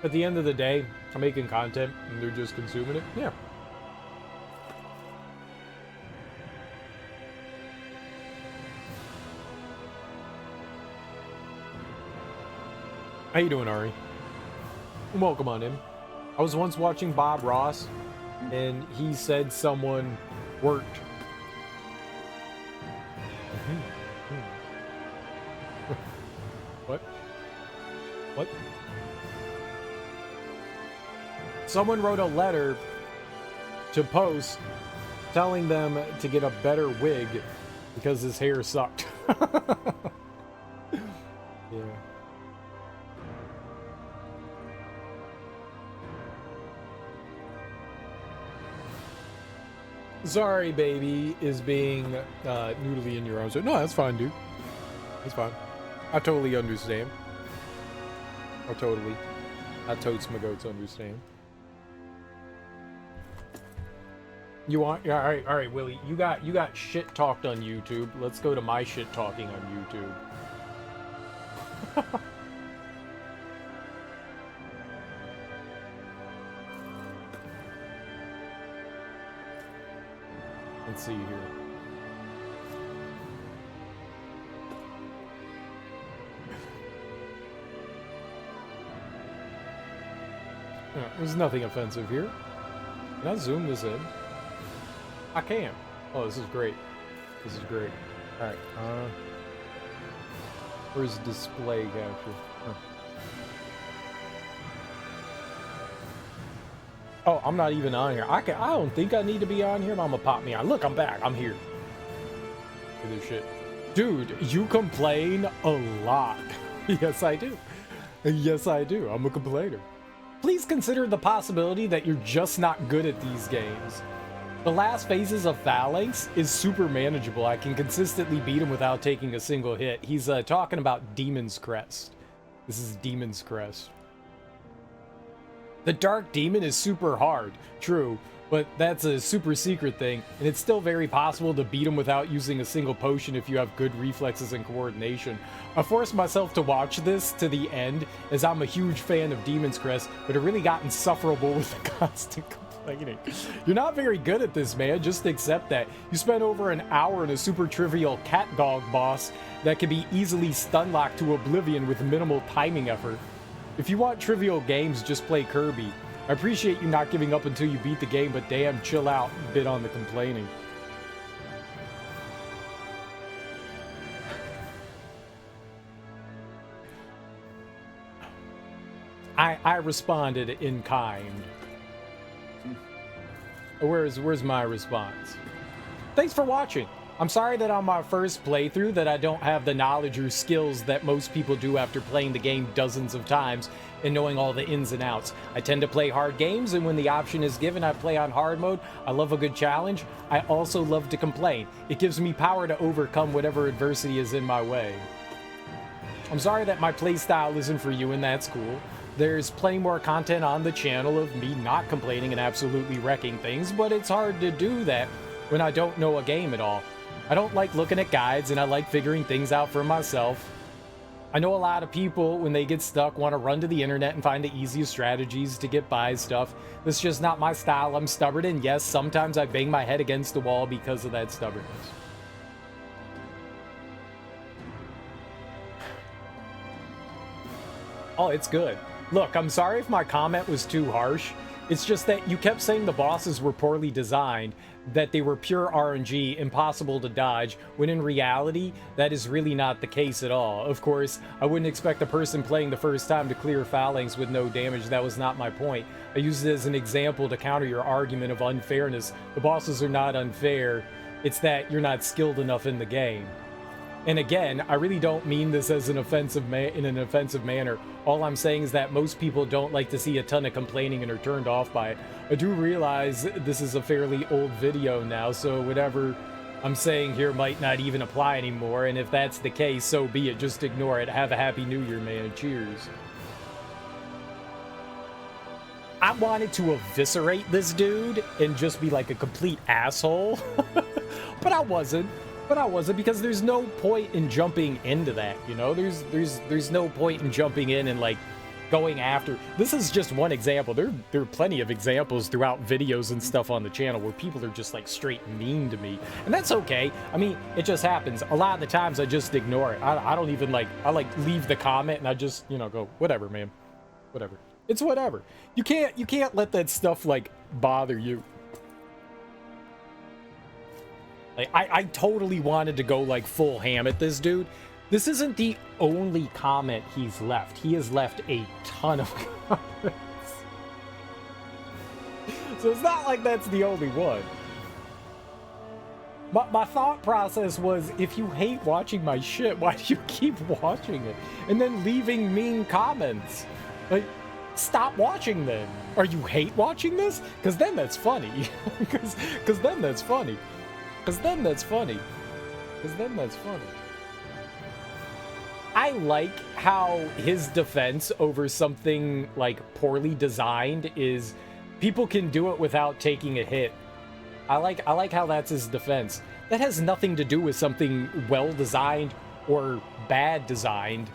At the end of the day, I'm making content and they're just consuming it. Yeah. How you doing, Ari? Welcome on in. I was once watching Bob Ross, and he said someone worked. What? What? Someone wrote a letter to Post telling them to get a better wig because his hair sucked. Yeah. Sorry, baby, is being noodly in your arms. No, that's fine, dude. That's fine. I totally understand. I totes my goats understand. You want? Yeah, all right, Willie. You got shit talked on YouTube. Let's go to my shit talking on YouTube. Let's see here. There's nothing offensive here. Can I zoom this in? I can. Oh, this is great. This is great. Alright, where's display capture? Huh. Oh, I'm not even on here. I don't think I need to be on here, but I'm gonna pop me on. Look, I'm back. I'm here. Look at this shit. Dude, you complain a lot. Yes, I do. Yes, I do. I'm a complainer. Please consider the possibility that you're just not good at these games. The last phases of Phalanx is super manageable. I can consistently beat him without taking a single hit. He's talking about Demon's Crest. This is Demon's Crest. The Dark Demon is super hard, true, but that's a super secret thing, and it's still very possible to beat him without using a single potion if you have good reflexes and coordination. I forced myself to watch this to the end, as I'm a huge fan of Demon's Crest, but it really got insufferable with the constant complaining. You're not very good at this, man, just accept that. You spent over an hour in a super trivial cat dog boss that can be easily stun locked to oblivion with minimal timing effort. If you want trivial games, just play Kirby. I appreciate you not giving up until you beat the game, but damn, chill out a bit on the complaining. I responded in kind. Where's my response? Thanks for watching. I'm sorry that on my first playthrough that I don't have the knowledge or skills that most people do after playing the game dozens of times and knowing all the ins and outs. I tend to play hard games, and when the option is given, I play on hard mode. I love a good challenge. I also love to complain. It gives me power to overcome whatever adversity is in my way. I'm sorry that my playstyle isn't for you, and that's cool. There's plenty more content on the channel of me not complaining and absolutely wrecking things, but it's hard to do that when I don't know a game at all. I don't like looking at guides, and I like figuring things out for myself. I know a lot of people, when they get stuck, want to run to the internet and find the easiest strategies to get by stuff. That's just not my style. I'm stubborn, and yes, sometimes I bang my head against the wall because of that stubbornness. Oh, it's good. Look, I'm sorry if my comment was too harsh. It's just that you kept saying the bosses were poorly designed, that they were pure RNG, impossible to dodge, when in reality, that is really not the case at all. Of course, I wouldn't expect a person playing the first time to clear phalanx with no damage. That was not my point. I used it as an example to counter your argument of unfairness. The bosses are not unfair. It's that you're not skilled enough in the game. And again, I really don't mean this as an offensive in an offensive manner. All I'm saying is that most people don't like to see a ton of complaining and are turned off by it. I do realize this is a fairly old video now, so whatever I'm saying here might not even apply anymore, and if that's the case, so be it. Just ignore it. Have a happy new year, man. Cheers. I wanted to eviscerate this dude and just be like a complete asshole, but I wasn't. Because there's no point in jumping into that, you know? There's no point in jumping in and like going after. This is just one example. There are plenty of examples throughout videos and stuff on the channel where people are just like straight mean to me, and that's okay. I mean, it just happens. A lot of the times I just ignore it. I don't even like, I like leave the comment and I just, you know, go, whatever, man, whatever. It's whatever. You can't let that stuff like bother you. Like, I totally wanted to go like full ham at this dude. This isn't the only comment he's left. He has left a ton of comments. So it's not like that's the only one. My thought process was, if you hate watching my shit, why do you keep watching it? And then leaving mean comments. Like, stop watching then. Or you hate watching this? Because then that's funny. Because then that's funny. Because then that's funny. I like how his defense over something like poorly designed is people can do it without taking a hit. I like how that's his defense. That has nothing to do with something well designed or bad designed.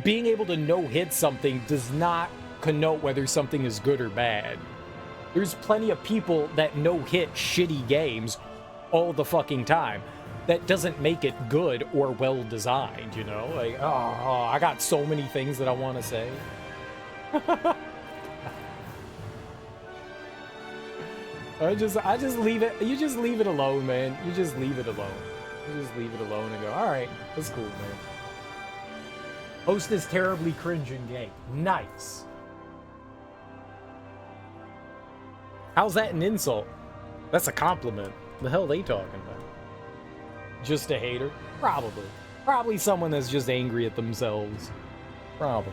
Being able to no-hit something does not connote whether something is good or bad. There's plenty of people that no-hit shitty games all the fucking time. That doesn't make it good or well designed, you know? Like, oh, I got so many things that I want to say. I just leave it. You just leave it alone, man. You just leave it alone. You just leave it alone and go, all right, that's cool, man. Host is terribly cringe and gay. Nice. How's that an insult? That's a compliment. The hell are they talking about? Just a hater? Probably. Probably someone that's just angry at themselves. Probably.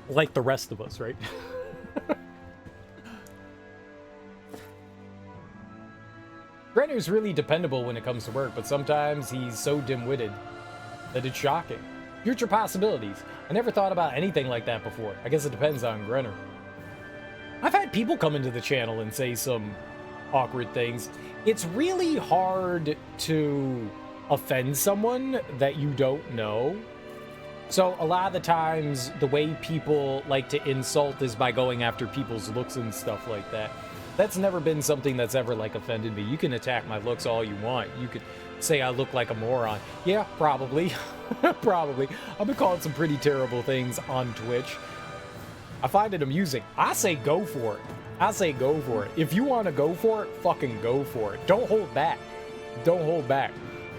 Like the rest of us, right? Grenner's really dependable when it comes to work, but sometimes he's so dim-witted that it's shocking. Future possibilities. I never thought about anything like that before. I guess it depends on Grenner. I've had people come into the channel and say some awkward things. It's really hard to offend someone that you don't know. So a lot of the times, the way people like to insult is by going after people's looks and stuff like that. That's never been something that's ever like offended me. You can attack my looks all you want. You could say I look like a moron. Yeah, probably. Probably. I've been called some pretty terrible things on Twitch. I find it amusing. I say go for it. I say go for it. If you want to go for it, fucking go for it. Don't hold back. Don't hold back.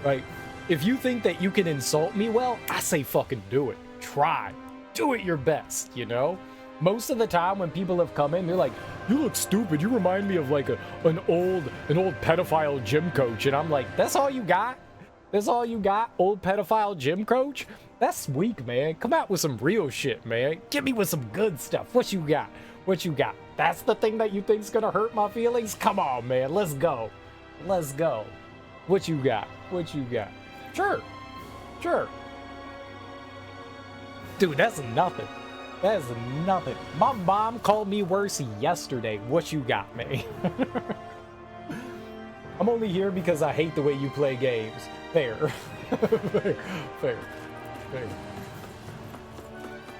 Right? If you think that you can insult me, well, I say fucking do it. Try. Do it your best, you know? Most of the time when people have come in, they're like, you look stupid. You remind me of like an old pedophile gym coach. And I'm like, that's all you got? That's all you got? Old pedophile gym coach? That's weak, man. Come out with some real shit, man. Get me with some good stuff. What you got? What you got? That's the thing that you think's gonna hurt my feelings? Come on, man. Let's go. Let's go. What you got? What you got? Sure. Sure. Dude, that's nothing. That is nothing. My mom called me worse yesterday. What you got, man? I'm only here because I hate the way you play games. Fair. Fair. Fair. Fair.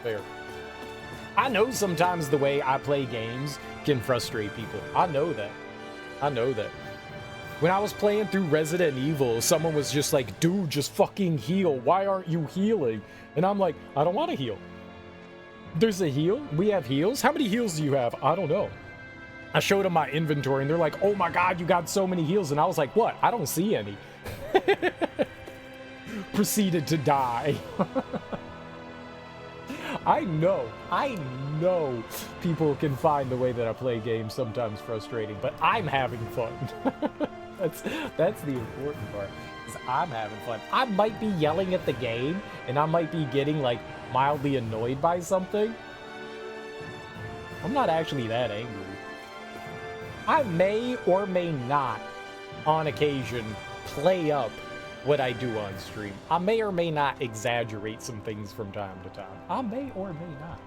Fair. I know sometimes the way I play games can frustrate people. I know that. I know that. When I was playing through Resident Evil, someone was just like, dude, just fucking heal. Why aren't you healing? And I'm like, I don't want to heal. There's a heal? We have heals? How many heals do you have? I don't know. I showed them my inventory and they're like, oh my god, you got so many heals. And I was like, what? I don't see any. Proceeded to die. I know people can find the way that I play games sometimes frustrating, but I'm having fun. That's the important part, is I'm having fun. I might be yelling at the game, and I might be getting, like, mildly annoyed by something. I'm not actually that angry. I may or may not, on occasion, play up what I do on stream. I may or may not exaggerate some things from time to time. I may or may not.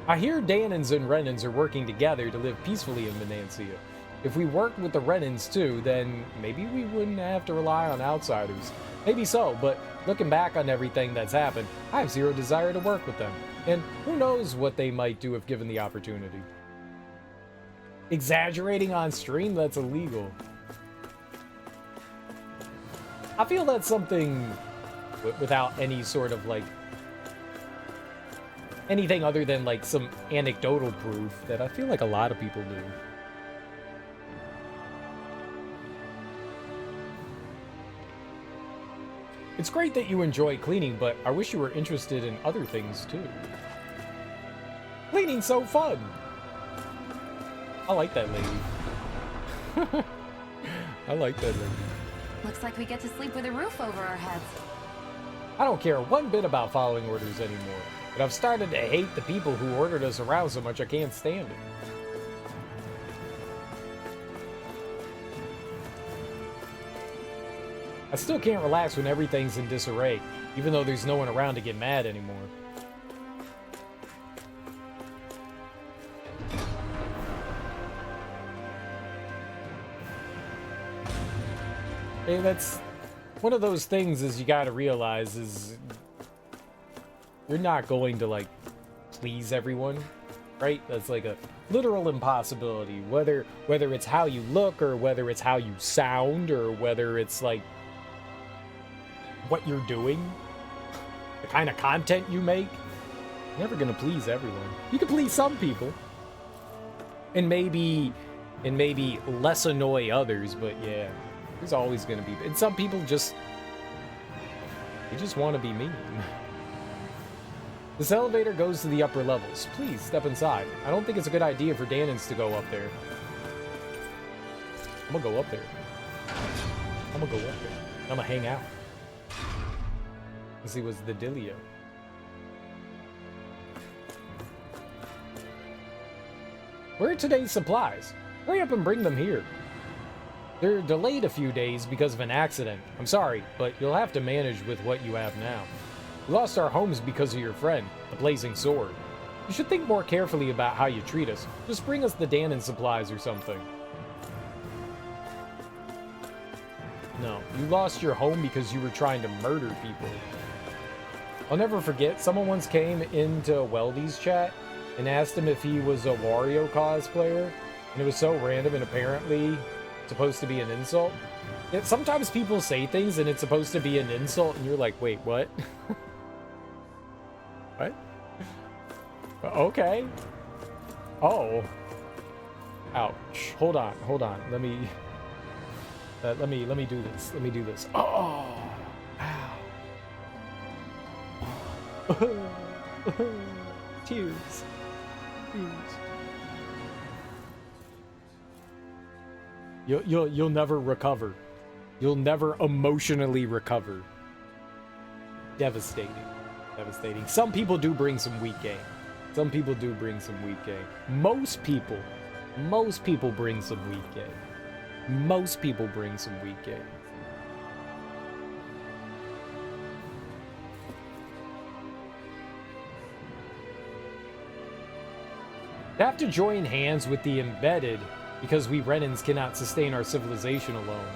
I hear Dahnans and Renans are working together to live peacefully in Venancia. If we worked with the Renans too, then maybe we wouldn't have to rely on outsiders. Maybe so, but looking back on everything that's happened, I have zero desire to work with them. And who knows what they might do if given the opportunity. Exaggerating on stream? That's illegal. I feel that's something without any sort of like anything other than like some anecdotal proof that I feel like a lot of people do. It's great that you enjoy cleaning, but I wish you were interested in other things too. Cleaning's so fun! I like that lady. I like that lady. Looks like we get to sleep with a roof over our heads. I don't care one bit about following orders anymore, but I've started to hate the people who ordered us around so much I can't stand it. I still can't relax when everything's in disarray, even though there's no one around to get mad anymore. Hey, that's one of those things is you gotta realize is you're not going to like please everyone, right? That's like a literal impossibility, whether it's how you look or whether it's how you sound or whether it's like what you're doing, the kind of content you make. You're never gonna please everyone. You can please some people and maybe less annoy others, but yeah, there's always gonna be, and some people just want to be mean. This elevator goes to the upper levels. Please step inside. I don't think it's a good idea for Dahnans to go up there. I'm gonna go up there. I'm gonna go up there. I'm gonna hang out. Let's see what's the dealio. Where are today's supplies? Hurry up and bring them here. They're delayed a few days because of an accident. I'm sorry, but you'll have to manage with what you have now. We lost our homes because of your friend, the Blazing Sword. You should think more carefully about how you treat us. Just bring us the Dahnan supplies or something. No, you lost your home because you were trying to murder people. I'll never forget, someone once came into Weldy's chat and asked him if he was a Wario cosplayer, and it was so random and apparently supposed to be an insult. Sometimes people say things and it's supposed to be an insult, and you're like, wait, what? What? Okay. Oh. Ouch. Hold on. Let me do this. Let me do this. Oh. Ow. Tears. You'll never recover. You'll never emotionally recover. Devastating. Devastating. Some people do bring some weak game. Some people do bring some weak game. Most people bring some weak game. Most people bring some weak game. They have to join hands with the embedded because we Renans cannot sustain our civilization alone.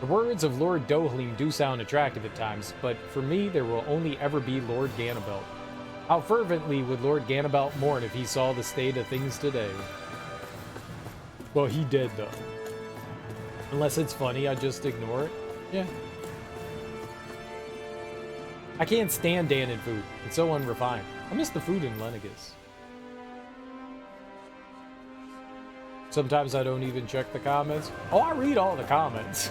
The words of Lord Dohalim do sound attractive at times, but for me, there will only ever be Lord Ganabelt. How fervently would Lord Ganabelt mourn if he saw the state of things today? Well, he did, though. Unless it's funny, I just ignore it. Yeah. I can't stand Danon food. It's so unrefined. I miss the food in Lenegus. Sometimes I don't even check the comments. Oh, I read all the comments.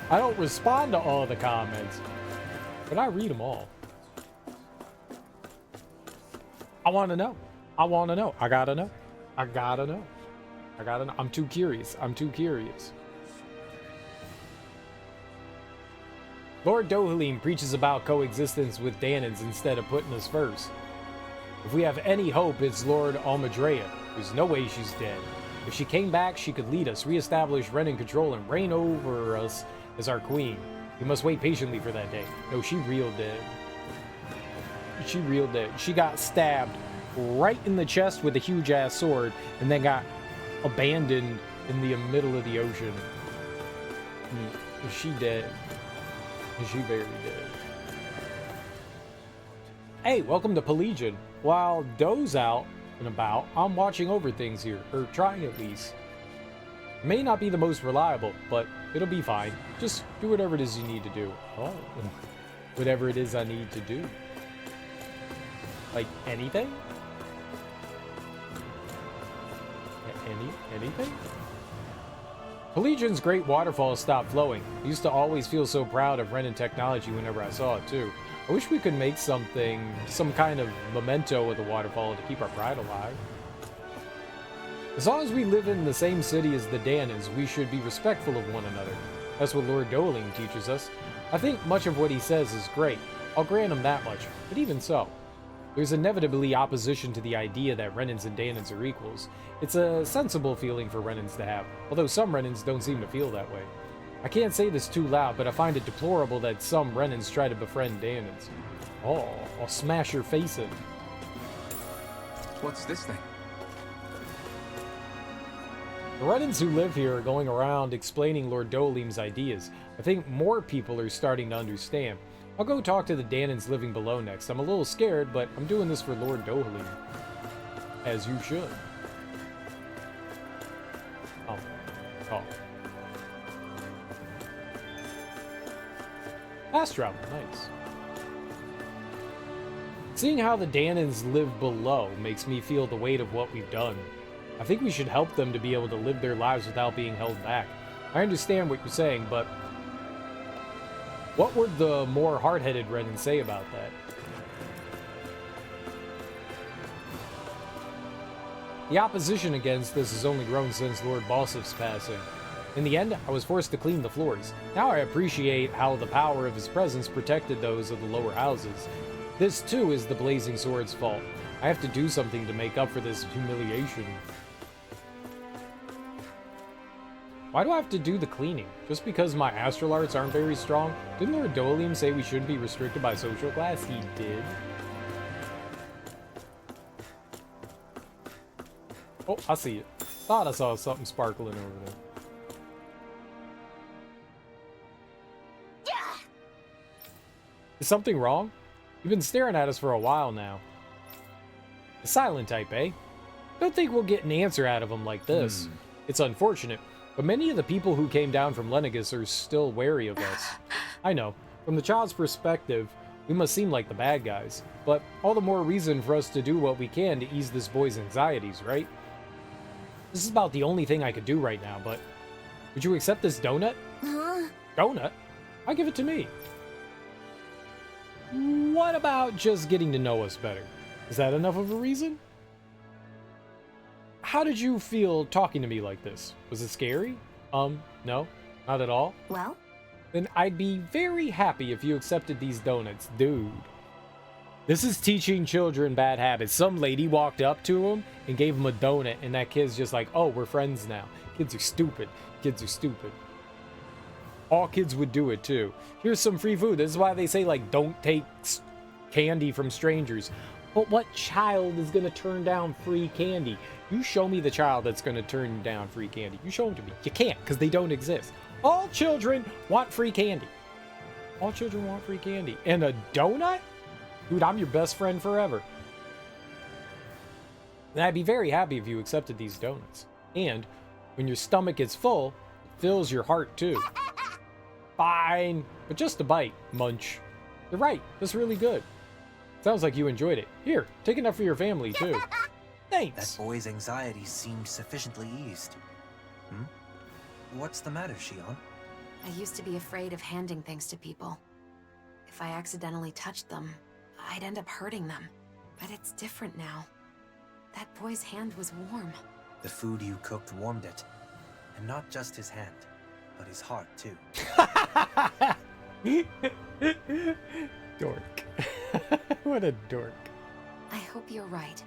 I don't respond to all the comments, but I read them all. I want to know. I want to know. I gotta know. I gotta know. I gotta know. I'm too curious. I'm too curious. Lord Dohalim preaches about coexistence with Danons instead of putting us first. If we have any hope, it's Lord Almadrea. There's no way she's dead. If she came back, she could lead us, reestablish Renan control, and reign over us as our queen. We must wait patiently for that day. No, she real dead. She real dead. She got stabbed right in the chest with a huge-ass sword, and then got abandoned in the middle of the ocean. Is she dead? Is she very dead? Hey, welcome to Pelagian. While Doe's out and about, I'm watching over things here, or trying at least. It may not be the most reliable, but it'll be fine. Just do whatever it is you need to do. Oh, whatever it is I need to do. Like anything? Anything? Pelagian's great waterfall stopped flowing. I used to always feel so proud of Renan technology whenever I saw it too. I wish we could make something, some kind of memento of the waterfall to keep our pride alive. As long as we live in the same city as the Danons, we should be respectful of one another. That's what Lord Dohalim teaches us. I think much of what he says is great. I'll grant him that much, but even so, there's inevitably opposition to the idea that Renans and Danons are equals. It's a sensible feeling for Renans to have, although some Renans don't seem to feel that way. I can't say this too loud, but I find it deplorable that some Renans try to befriend Danons. Oh, I'll smash your face in. What's this thing? The Renans who live here are going around explaining Lord Dohalim's ideas. I think more people are starting to understand. I'll go talk to the Danons living below next. I'm a little scared, but I'm doing this for Lord Dohalim. As you should. Oh. Fast travel, nice. Seeing how the Danons live below makes me feel the weight of what we've done. I think we should help them to be able to live their lives without being held back. I understand what you're saying, but what would the more hard-headed Renan say about that? The opposition against this has only grown since Lord Balsif's passing. In the end, I was forced to clean the floors. Now I appreciate how the power of his presence protected those of the lower houses. This, too, is the Blazing Sword's fault. I have to do something to make up for this humiliation. Why do I have to do the cleaning? Just because my astral arts aren't very strong? Didn't Lord Dohalim say we shouldn't be restricted by social class? He did. Oh, I see it. Thought I saw something sparkling over there. Is something wrong? You've been staring at us for a while now. The silent type, eh? Don't think we'll get an answer out of him like this. It's unfortunate, but many of the people who came down from Lenegus are still wary of us. I know, from the child's perspective, we must seem like the bad guys, but all the more reason for us to do what we can to ease this boy's anxieties, right? This is about the only thing I could do right now, but would you accept this donut? Huh? Donut? I'll give it to me. What about just getting to know us better? Is that enough of a reason? How did you feel talking to me like this? Was it scary? No, not at all. Well? Then I'd be very happy if you accepted these donuts, dude. This is teaching children bad habits. Some lady walked up to him and gave him a donut, and that kid's just like, oh, we're friends now. Kids are stupid. Kids are stupid. All kids would do it too. Here's some free food. This is why they say, like, don't take candy from strangers. But what child is going to turn down free candy? You show me the child that's going to turn down free candy. You show them to me. You can't, because they don't exist. All children want free candy. All children want free candy. And a donut? Dude, I'm your best friend forever. And I'd be very happy if you accepted these donuts. And when your stomach gets full, it fills your heart too. Fine, but just a bite, munch. You're right, that's really good. Sounds like you enjoyed it. Here, take enough for your family too. Thanks. That boy's anxiety seemed sufficiently eased. What's the matter, Shion? I used to be afraid of handing things to people. If I accidentally touched them, I'd end up hurting them. But it's different now. That boy's hand was warm. The food you cooked warmed it. And not just his hand, but his heart too. Dork. What a dork. I hope you're right.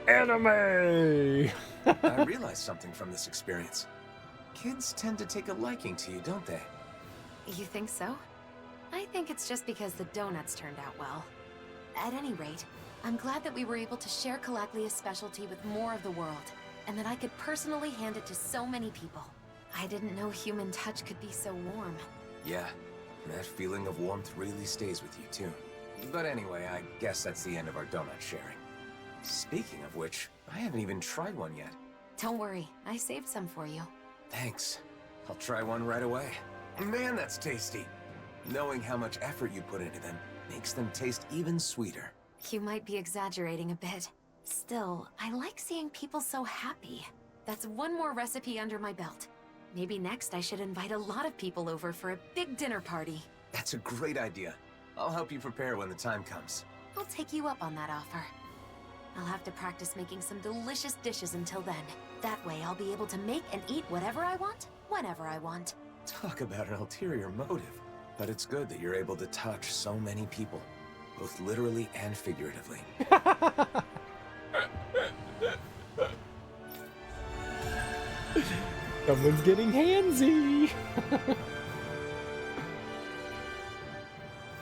Anime! I realized something from this experience. Kids tend to take a liking to you, don't they? You think so? I think it's just because the donuts turned out well. At any rate, I'm glad that we were able to share Calaclia's specialty with more of the world, and that I could personally hand it to so many people. I didn't know human touch could be so warm. Yeah, that feeling of warmth really stays with you too. But anyway, I guess that's the end of our donut sharing. Speaking of which, I haven't even tried one yet. Don't worry, I saved some for you. Thanks. I'll try one right away. Man, that's tasty. Knowing how much effort you put into them makes them taste even sweeter. You might be exaggerating a bit. Still, I like seeing people so happy. That's one more recipe under my belt. Maybe next I should invite a lot of people over for a big dinner party. That's a great idea. I'll help you prepare when the time comes. I'll take you up on that offer. I'll have to practice making some delicious dishes until then. That way I'll be able to make and eat whatever I want, whenever I want. Talk about an ulterior motive. But it's good that you're able to touch so many people, both literally and figuratively. Someone's getting handsy.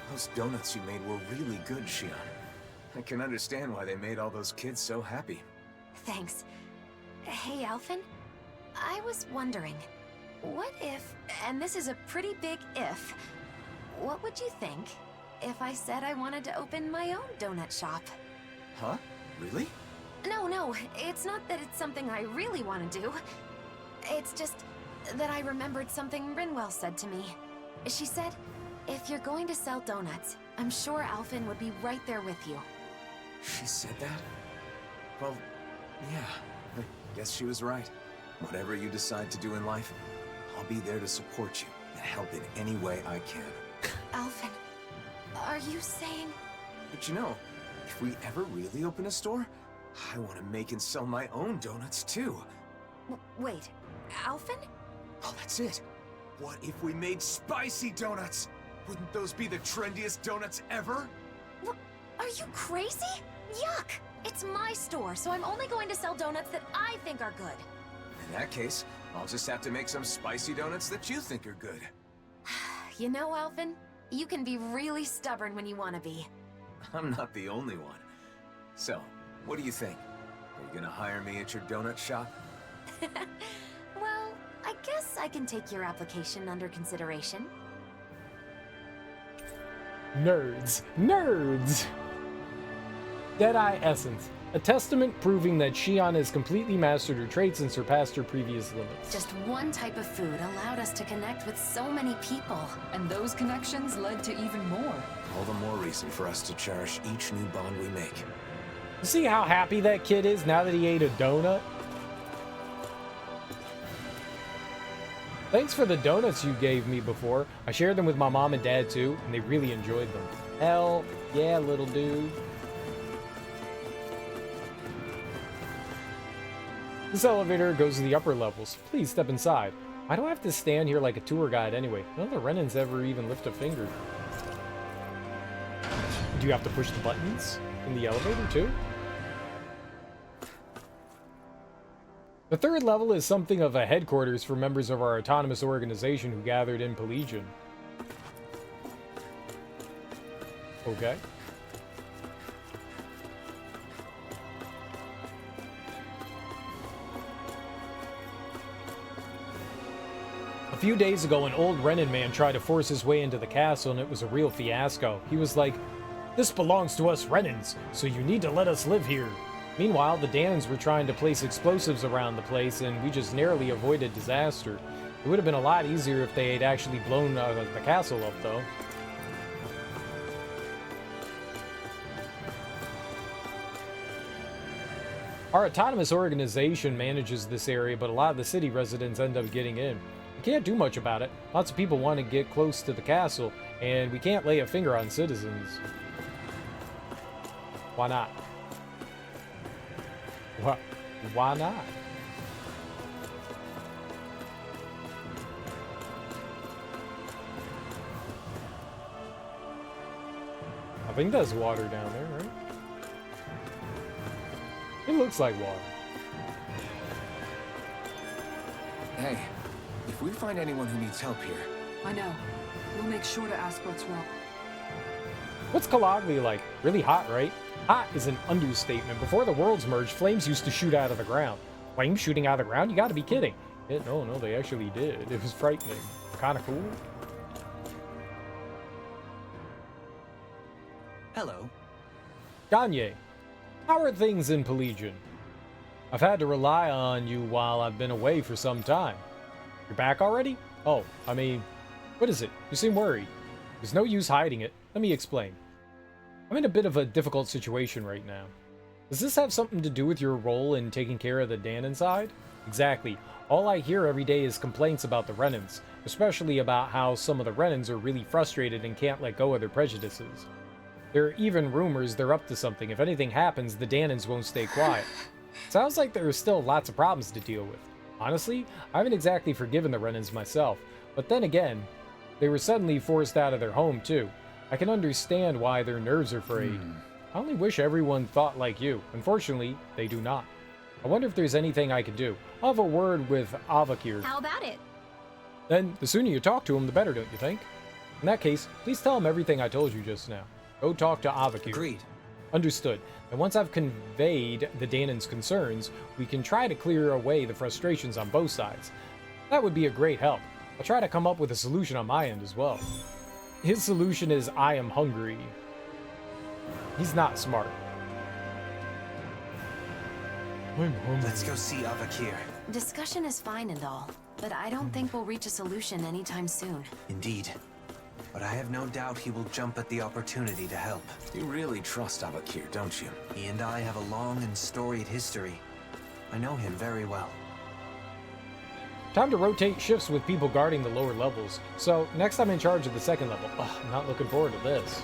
Those donuts you made were really good, Shion. I can understand why they made all those kids so happy. Thanks. Hey, Alphen. I was wondering, what if, and this is a pretty big if, what would you think if I said I wanted to open my own donut shop? Huh? Really? No, it's not that it's something I really want to do. It's just that I remembered something Rinwell said to me. She said, if you're going to sell donuts, I'm sure Alphen would be right there with you. She said that? Well, yeah, I guess she was right. Whatever you decide to do in life, I'll be there to support you and help in any way I can. Alphen, are you saying... But you know, if we ever really open a store, I want to make and sell my own donuts too. Wait, Alphen? Oh, that's it. What if we made spicy donuts? Wouldn't those be the trendiest donuts ever? What? Are you crazy? Yuck! It's my store, so I'm only going to sell donuts that I think are good. In that case, I'll just have to make some spicy donuts that you think are good. You know, Alphen, you can be really stubborn when you want to be. I'm not the only one. So, what do you think? Are you gonna hire me at your donut shop? Well, I guess I can take your application under consideration. Nerds. Nerds! Deadeye Essence. A testament proving that Shion has completely mastered her traits and surpassed her previous limits. Just one type of food allowed us to connect with so many people. And those connections led to even more. All the more reason for us to cherish each new bond we make. You see how happy that kid is now that he ate a donut? Thanks for the donuts you gave me before. I shared them with my mom and dad too, and they really enjoyed them. Hell yeah, little dude. This elevator goes to the upper levels. Please step inside. Why do I have to stand here like a tour guide anyway? None of the Renans ever even lift a finger. Do you have to push the buttons in the elevator too? The third level is something of a headquarters for members of our autonomous organization who gathered in Pelegion. Okay. A few days ago, an old Renan man tried to force his way into the castle, and it was a real fiasco. He was like, "This belongs to us Renans, so you need to let us live here." Meanwhile, the Dahnans were trying to place explosives around the place, and we just narrowly avoided disaster. It would have been a lot easier if they had actually blown the castle up, though. Our autonomous organization manages this area, but a lot of the city residents end up getting in. We can't do much about it. Lots of people want to get close to the castle, and we can't lay a finger on citizens. Why not? Why not? I think that's water down there, right? It looks like water. Hey, if we find anyone who needs help here... I know. We'll make sure to ask what's wrong. What's Kalagli like? Really hot, right? Hot is an understatement. Before the worlds merged, flames used to shoot out of the ground. Flames shooting out of the ground? You gotta be kidding. No, they actually did. It was frightening. Kinda cool. Hello. Gagne, how are things in Pelegion? I've had to rely on you while I've been away for some time. You're back already? Oh, I mean, what is it? You seem worried. There's no use hiding it. Let me explain. I'm in a bit of a difficult situation right now. Does this have something to do with your role in taking care of the Dahnan side? Exactly. All I hear every day is complaints about the Renans, especially about how some of the Renans are really frustrated and can't let go of their prejudices. There are even rumors they're up to something. If anything happens, the Dahnans won't stay quiet. Sounds like there are still lots of problems to deal with. Honestly, I haven't exactly forgiven the Renans myself, but then again, they were suddenly forced out of their home too. I can understand why their nerves are frayed. I only wish everyone thought like you. Unfortunately, they do not. I wonder if there's anything I could do. I'll have a word with Avakir. How about it? Then, the sooner you talk to him, the better, don't you think? In that case, please tell him everything I told you just now. Go talk to Avakir. Agreed. Understood. And once I've conveyed the Dahnan's concerns, we can try to clear away the frustrations on both sides. That would be a great help. I'll try to come up with a solution on my end as well. His solution is I am hungry. He's not smart. I'm hungry. Let's go see Avakir. Discussion is fine and all, but I don't think we'll reach a solution anytime soon. Indeed. But I have no doubt he will jump at the opportunity to help. You really trust Avakir, don't you? He and I have a long and storied history. I know him very well. Time to rotate shifts with people guarding the lower levels. So, next I'm in charge of the second level. Ugh, I'm not looking forward to this.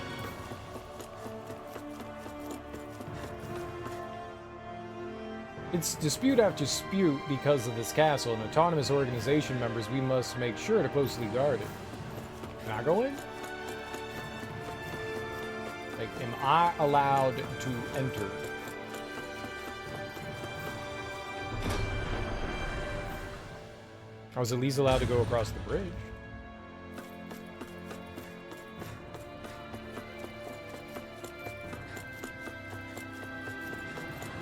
It's dispute after dispute because of this castle, and autonomous organization members, we must make sure to closely guard it. Can I go in? Like, am I allowed to enter? I was at least allowed to go across the bridge.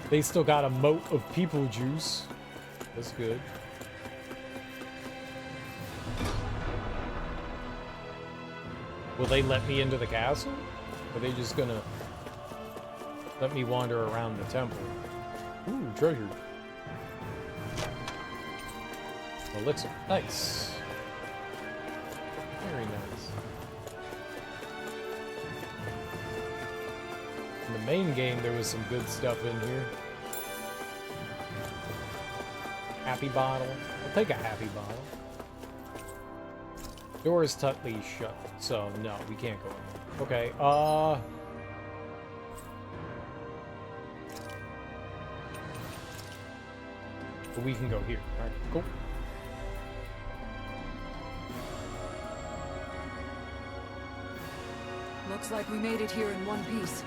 They still got a moat of people juice. That's good. Will they let me into the castle? Or are they just gonna let me wander around the temple? Ooh, treasure. Elixir. Nice. Very nice. In the main game, there was some good stuff in here. Happy bottle. I'll take a happy bottle. Door is tightly shut, so no, we can't go in. Okay, but we can go here. Alright, cool. Looks like we made it here in one piece.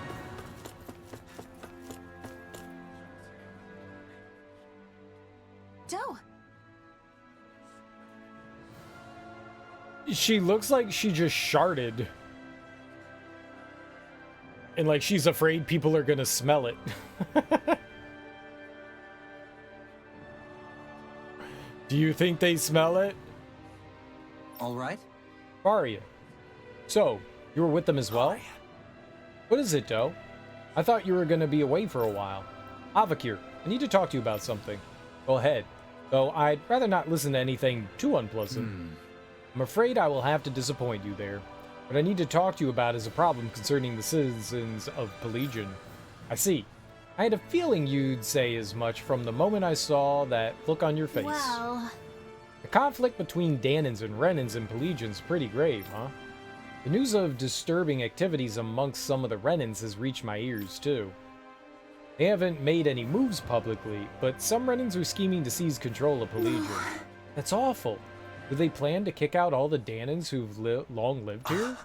Doe! She looks like she just sharded. And like she's afraid people are gonna smell it. Do you think they smell it? All right. Faria. So, you were with them as well? What is it, Doe? I thought you were gonna be away for a while. Avakir, I need to talk to you about something. Go ahead. Though I'd rather not listen to anything too unpleasant. I'm afraid I will have to disappoint you there. What I need to talk to you about is a problem concerning the citizens of Pelagian. I see. I had a feeling you'd say as much from the moment I saw that look on your face. Well... The conflict between Dahnans and Renans in Pelagian's pretty grave, huh? The news of disturbing activities amongst some of the Renans has reached my ears, too. They haven't made any moves publicly, but some Renans are scheming to seize control of Pelagian. That's awful. Do they plan to kick out all the Dahnans who've long lived here?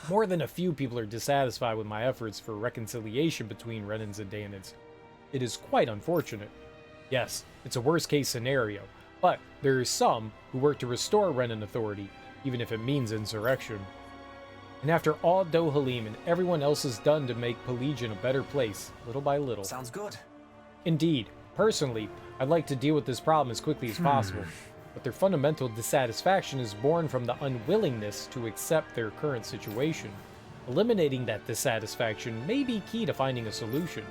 More than a few people are dissatisfied with my efforts for reconciliation between Renans and Dahnans. It is quite unfortunate. Yes, it's a worst-case scenario, but there are some who work to restore Renan authority, even if it means insurrection. And after all Dohalim and everyone else has done to make Pelagian a better place, little by little. Sounds good. Indeed. Personally, I'd like to deal with this problem as quickly as possible. But their fundamental dissatisfaction is born from the unwillingness to accept their current situation. Eliminating that dissatisfaction may be key to finding a solution.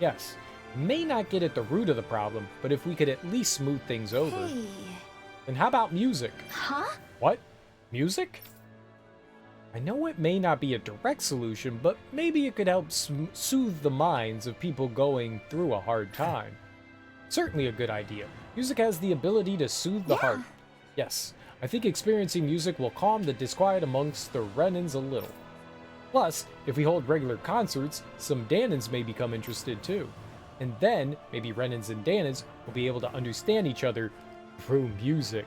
Yes, may not get at the root of the problem, but if we could at least smooth things over. Hey. Then how about music? Huh? What? Music? I know it may not be a direct solution, but maybe it could help soothe the minds of people going through a hard time. Certainly a good idea. Music has the ability to soothe the heart. Yes, I think experiencing music will calm the disquiet amongst the Renans a little. Plus, if we hold regular concerts, some Dahnans may become interested too. And then, maybe Renans and Dahnans will be able to understand each other through music.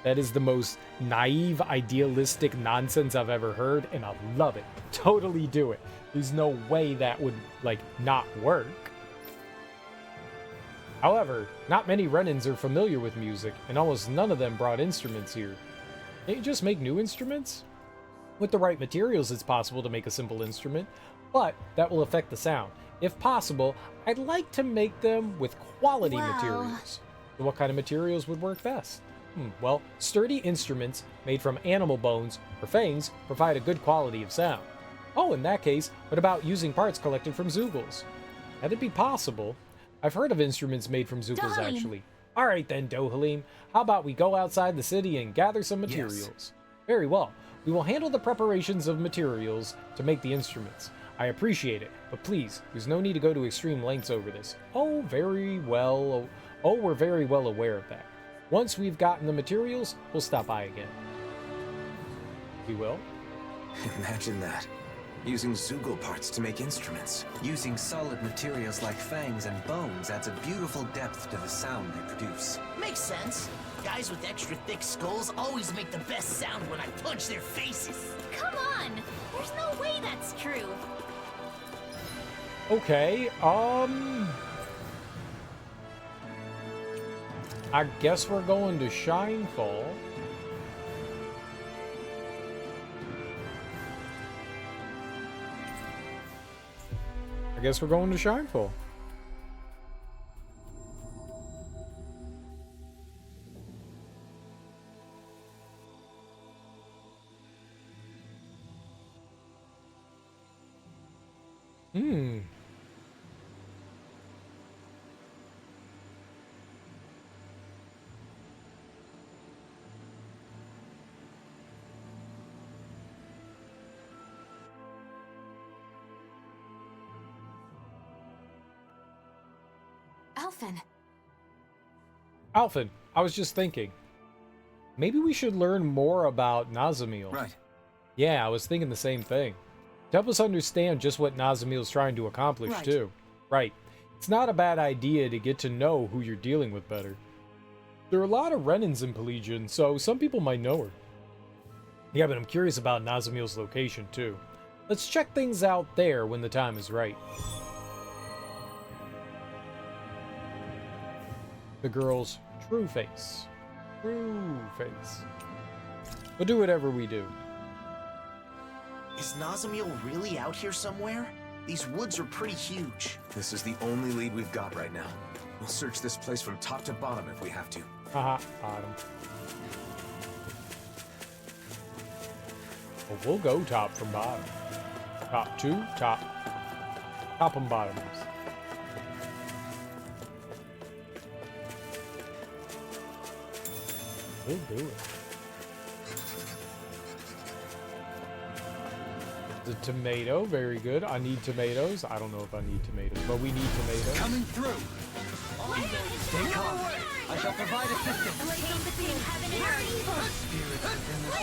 That is the most naive, idealistic nonsense I've ever heard, and I love it. Totally do it. There's no way that would, like, not work. However, not many Renans are familiar with music, and almost none of them brought instruments here. Can't you just make new instruments? With the right materials, it's possible to make a simple instrument, but that will affect the sound. If possible, I'd like to make them with quality materials. So what kind of materials would work best? Well, sturdy instruments made from animal bones or fangs provide a good quality of sound. Oh, in that case, what about using parts collected from Zeugles? That'd be possible. I've heard of instruments made from Zeugles, actually. Alright then, Dohalim. How about we go outside the city and gather some materials? Yes. Very well. We will handle the preparations of materials to make the instruments. I appreciate it, but please, there's no need to go to extreme lengths over this. Oh, very well. Oh, we're very well aware of that. Once we've gotten the materials, we'll stop by again. We will? Imagine that. Using Zeugl parts to make instruments. Using solid materials like fangs and bones adds a beautiful depth to the sound they produce. Makes sense. Guys with extra thick skulls always make the best sound when I punch their faces. Come on! There's no way that's true. Okay, I guess we're going to Shinefall. I guess we're going to Shinefall. Hmm. Alphen. Alphen, I was just thinking. Maybe we should learn more about Nazamil. Right. Yeah, I was thinking the same thing. To help us understand just what Nazamil's trying to accomplish, Right. too. Right. It's not a bad idea to get to know who you're dealing with better. There are a lot of Renans in Pelagian, so some people might know her. Yeah, but I'm curious about Nazamil's location, too. Let's check things out there when the time is right. The girl's true face. True face. We'll do whatever we do. Is Nazamil really out here somewhere? These woods are pretty huge. This is the only lead we've got right now. We'll search this place from top to bottom if we have to. Haha, bottom. Well, we'll go top from bottom. Top to top. Top and bottoms. We'll do it. The tomato, very good. I need tomatoes. I don't know if I need tomatoes, but we need tomatoes. Coming through. Stay calm. I shall provide assistance. Spirits within the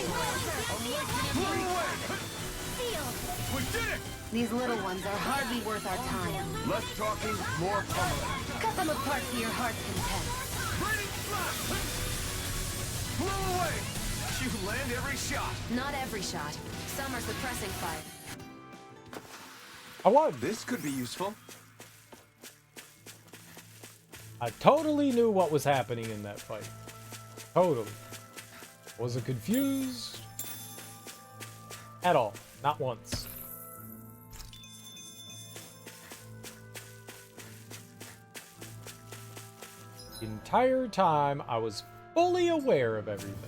We did it! These little ones are hardly worth our time. Less talking, more pummeling. Cut them apart to your heart's content. Blow away! You land every shot. Not every shot. Some are suppressing fire. I won. This could be useful. I totally knew what was happening in that fight. Totally. Wasn't confused at all. Not once. The entire time I was fully aware of everything.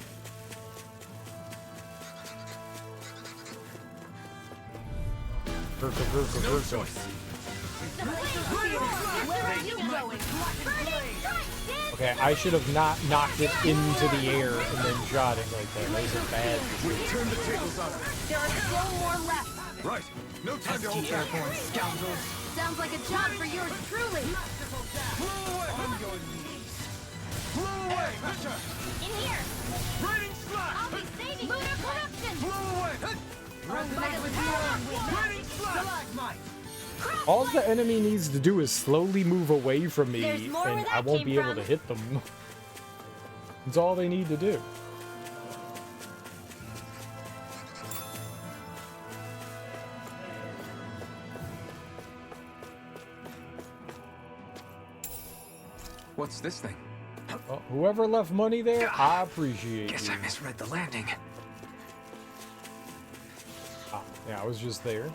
No choice. Okay, I should have not knocked it into the air and then shot it like that. That was a bad We decision. turn the tables on them. There are still more left. Right. No time to hold back. Scoundrels. Sounds like a job for yours truly. Blow away. On your knees. Blow away. In here! Raining slash. I'll be saving Lunar corruption! Blow away. Resonate with the arm. Raining slash. All the enemy needs to do is slowly move away from me, There's more where and that I won't came be able from. to hit them. That's all they need to do. What's this thing? Well, whoever left money there, I appreciate Guess you. I misread the landing. Ah, yeah, I was just there.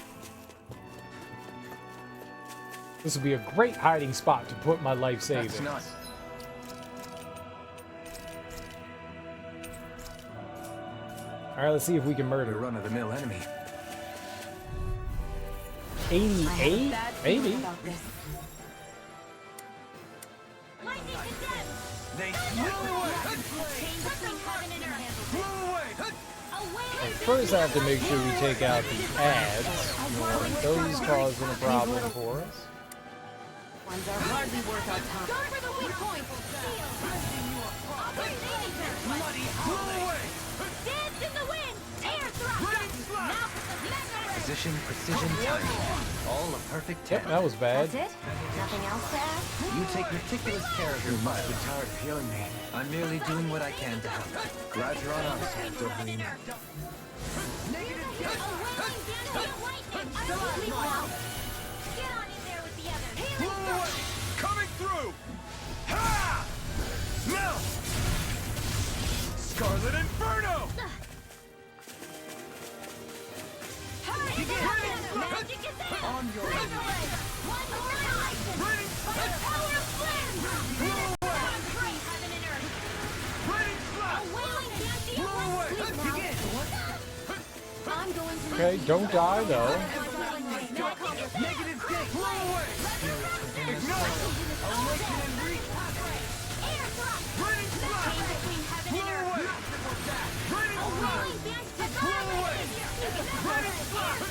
This would be a great hiding spot to put my life savings. That's not. All right, let's see if we can murder. Run-of-the-mill enemy. 88? Maybe. They First, I have to make sure we take out the ads. Those causing a problem for us. Ones are hardly worth our time. Go for the weak point! Dance in the wind! Air thrust! Now for the mega Precision, precision, timing. All a perfect 10. Yep, that was bad. That's it? Nothing else to add? You take meticulous care of your You must fire. be tired of healing me. I'm merely doing what I can to help. Glad you're on our side, Doreen. coming through. Ha! Melt! Scarlet Inferno! On your Okay, don't die though. Negative gate! Blow away! Ignite! Awaken and reach! Burning flash! Blow away! Burning flash! Blow away! Burning flash!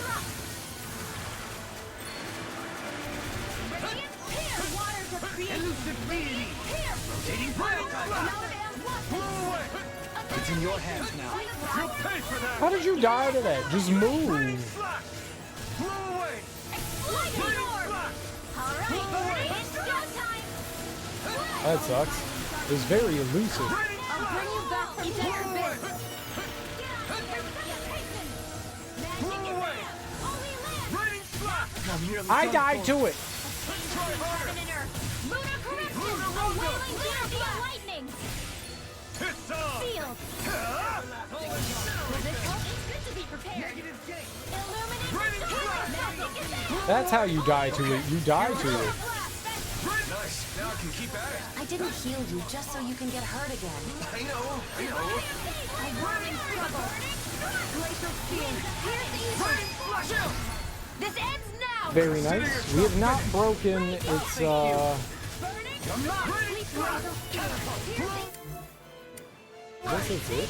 Elusive deity! Rotating projectile! Blow away! It's in your hands now. You'll pay for that! How did you die to that? Just move. Burning flash! Blow away! Burning flash! That sucks. It was very elusive. I'll bring you back from dead bits. Blow away! Burning flash! I died to it. Try harder! Lunar correction! A wailing energy of lightning! It's on! Sealed! Will this help? It's good to be prepared. Illuminate! That's how you die to it. You die to it. Nice. Now I can keep at it. I didn't heal you just so you can get hurt again. I know. A whirling struggle! Glacial fiend! This ends now! Very nice. We have not broken its I guess that's it.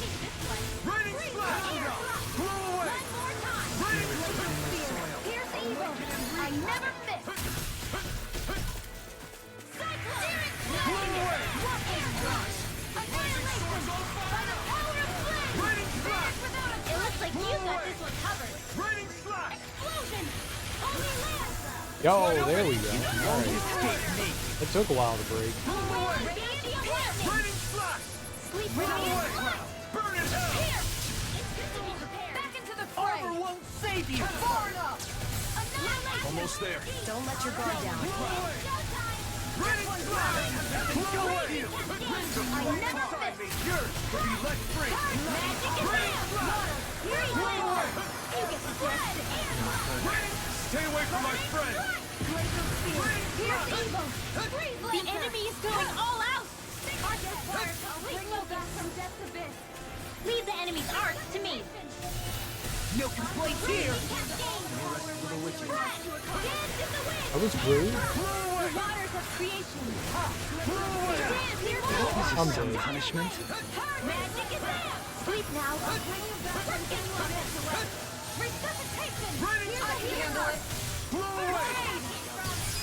I never miss! It looks like you got this one covered. Explosion! Only last! Yo, there we go. Alright. It took a while to break. Sleep burn it hell! Here! It's good to be prepared. Back into the fray! Armor won't save you! Far enough! Almost there. Don't let your guard down. I never miss! Yours will be let free! Magic is there! Here you go! You get spread! Stay away from my friend! Here's evil! The enemy is going all out! Arcus Fire, I'll bring you back from Death's Abyss! Leave the enemy's arcs to me! No complaints here! I was rude. Waters of creation! I'm dead. Punishment? Magic is there! Sleep now! I'll bring you back from Death's Abyss! Resuscitation! I'm here! Blow away!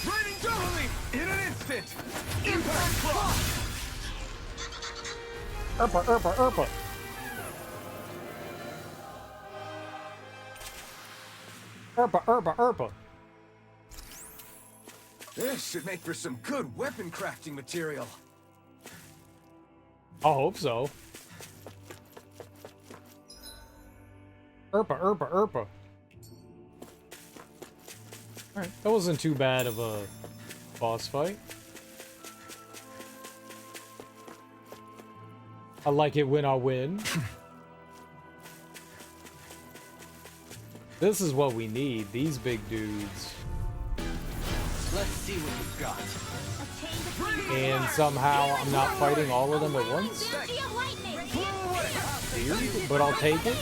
Raining doubly! In an instant! Impact Cross! Erpa. Erpa. This should make for some good weapon crafting material. I hope so. Erpa. Alright, that wasn't too bad of a boss fight. I like it when I win. This is what we need, these big dudes. Let's see what you've got. And somehow I'm not fighting all of them at once. Weird, but I'll take it.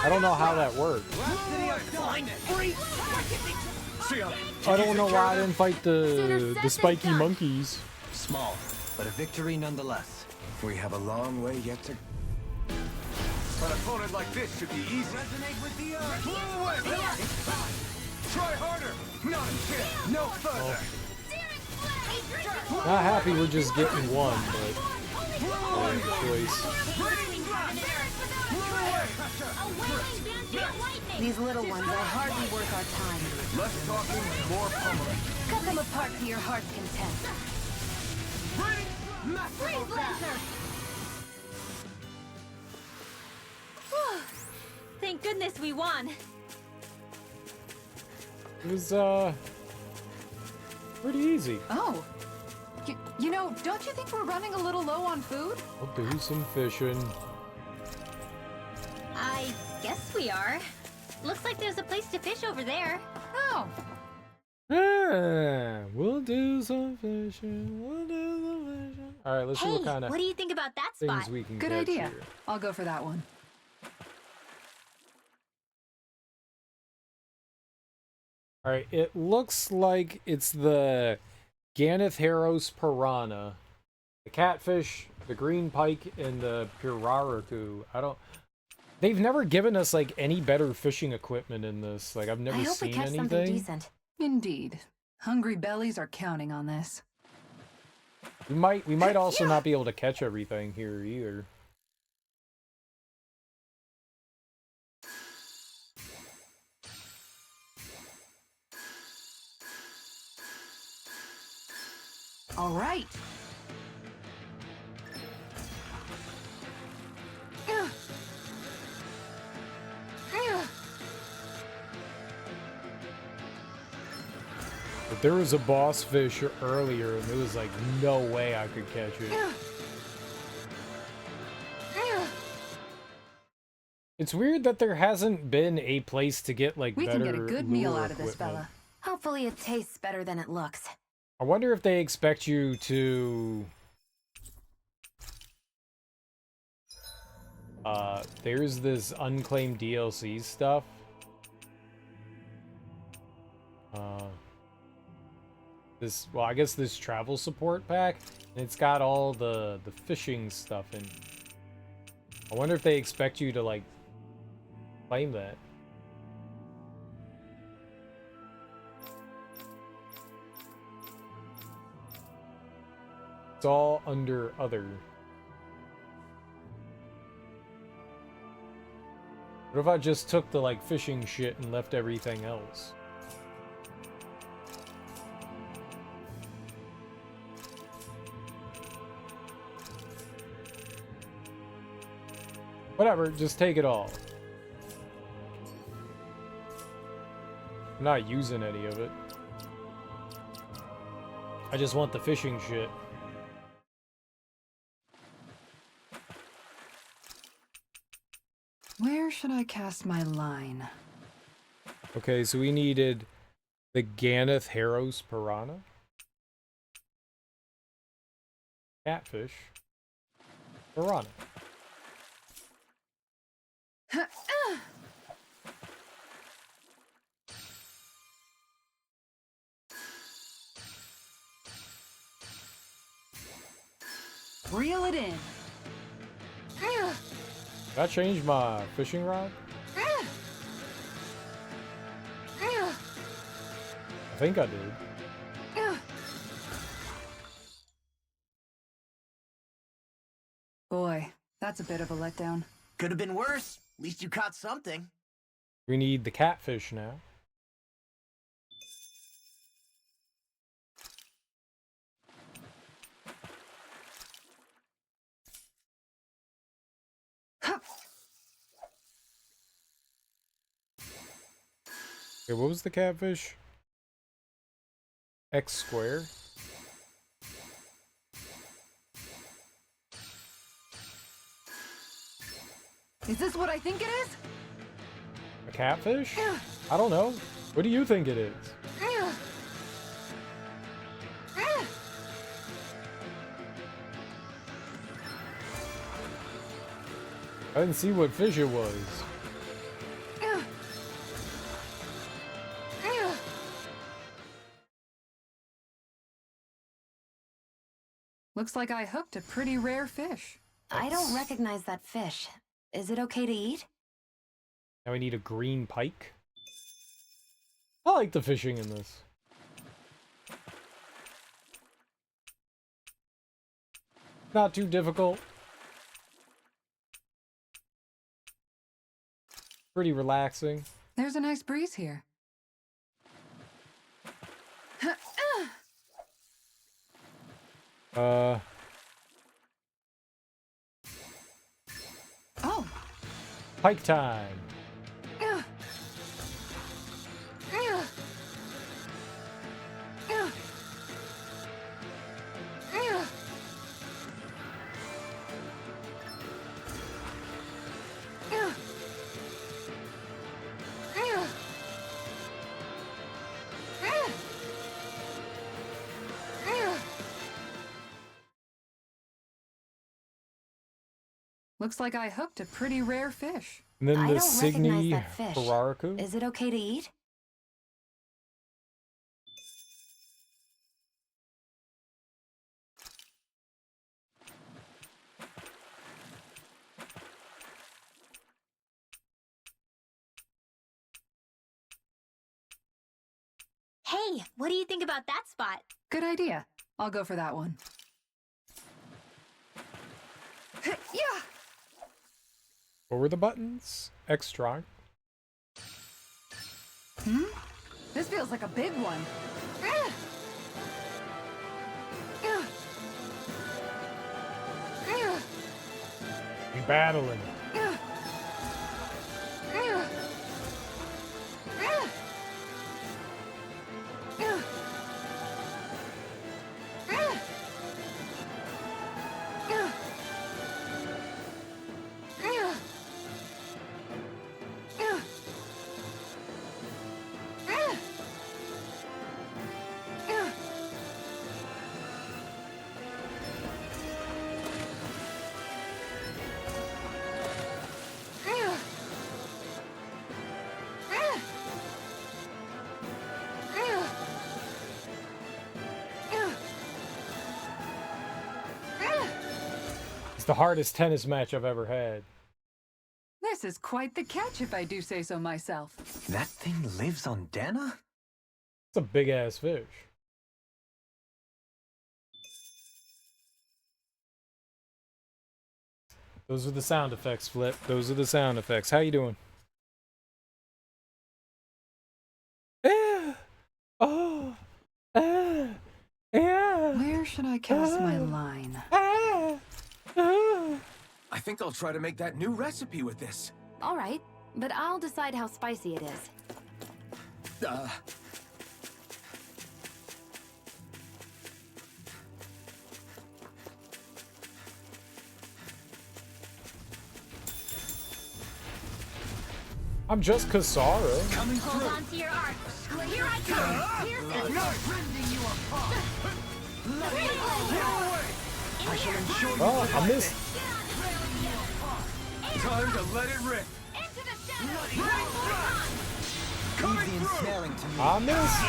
I don't know how that worked. I don't know why I didn't fight the spiky monkeys. Small, but a victory nonetheless. We have a long way yet to... An opponent like this should be easy. Resonate with the earth. Blow away. Try harder. Not a chance. No further. Not happy we're just getting one, but choice. These little ones are hardly worth our time. Less talking, more pummeling. Cut them apart to your heart's content. Freeze laser! Thank goodness we won. It was pretty easy. Oh. You know, don't you think we're running a little low on food? I'll do some fishing. I guess we are. Looks like there's a place to fish over there. Oh. Yeah, we'll do some fishing. All right, let's see what kind of what do you think about that things spot? we can Good catch idea. here. I'll go for that one. Alright, it looks like it's the Ganeth piranha, the catfish, the green pike, and the puraraku. They've never given us, like, any better fishing equipment in this. Like, I've never I hope we seen catch something anything. decent. Indeed. Hungry bellies are counting on this. We might also not be able to catch everything here either. All right. But there was a boss fish earlier, and there was like no way I could catch it. It's weird that there hasn't been a place to get like We better can get a good meal lure out of this equipment. fella. Hopefully it tastes better than it looks. I wonder if they expect you to... there's this unclaimed DLC stuff. Well, I guess this travel support pack, and it's got all the fishing stuff in. I wonder if they expect you to, like, claim that. It's all under other. What if I just took the, like, fishing shit and left everything else? Whatever, just take it all. I'm not using any of it. I just want the fishing shit. Where should I cast my line? Okay, so we needed the Ganeth piranha. Catfish. Piranha. Reel it in. Did I change my fishing rod? I think I did. Boy, that's a bit of a letdown. Could have been worse. At least you caught something. We need the catfish now. Okay, what was the catfish? X square? Is this what I think it is? A catfish? I don't know. What do you think it is? I didn't see what fish it was. Looks like I hooked a pretty rare fish. I don't recognize that fish. Is it okay to eat? Now we need a green pike. I like the fishing in this. Not too difficult. Pretty relaxing. There's a nice breeze here. Oh. Pike time. Looks like I hooked a pretty rare fish. And then I the don't recognize Signy that fish. Puraraku. Is it okay to eat? Hey, what do you think about that spot? Good idea. I'll go for that one. Yeah. What were the buttons? Extra. This feels like a big one. We battling. It's the hardest tennis match I've ever had. This is quite the catch, if I do say so myself. That thing lives on Dana? It's a big ass fish. Those are the sound effects, Flip. Those are the sound effects. How you doing? Oh. Yeah. Where should I cast my line? I think I'll try to make that new recipe with this. All right, but I'll decide how spicy it is. I'm just Kasara. Coming through. Hold on to your arc. Here I come. Here's the Rending you apart. I shall ensure Oh, I missed. Time to let it rip. Leave the ensnaring to me. I missed.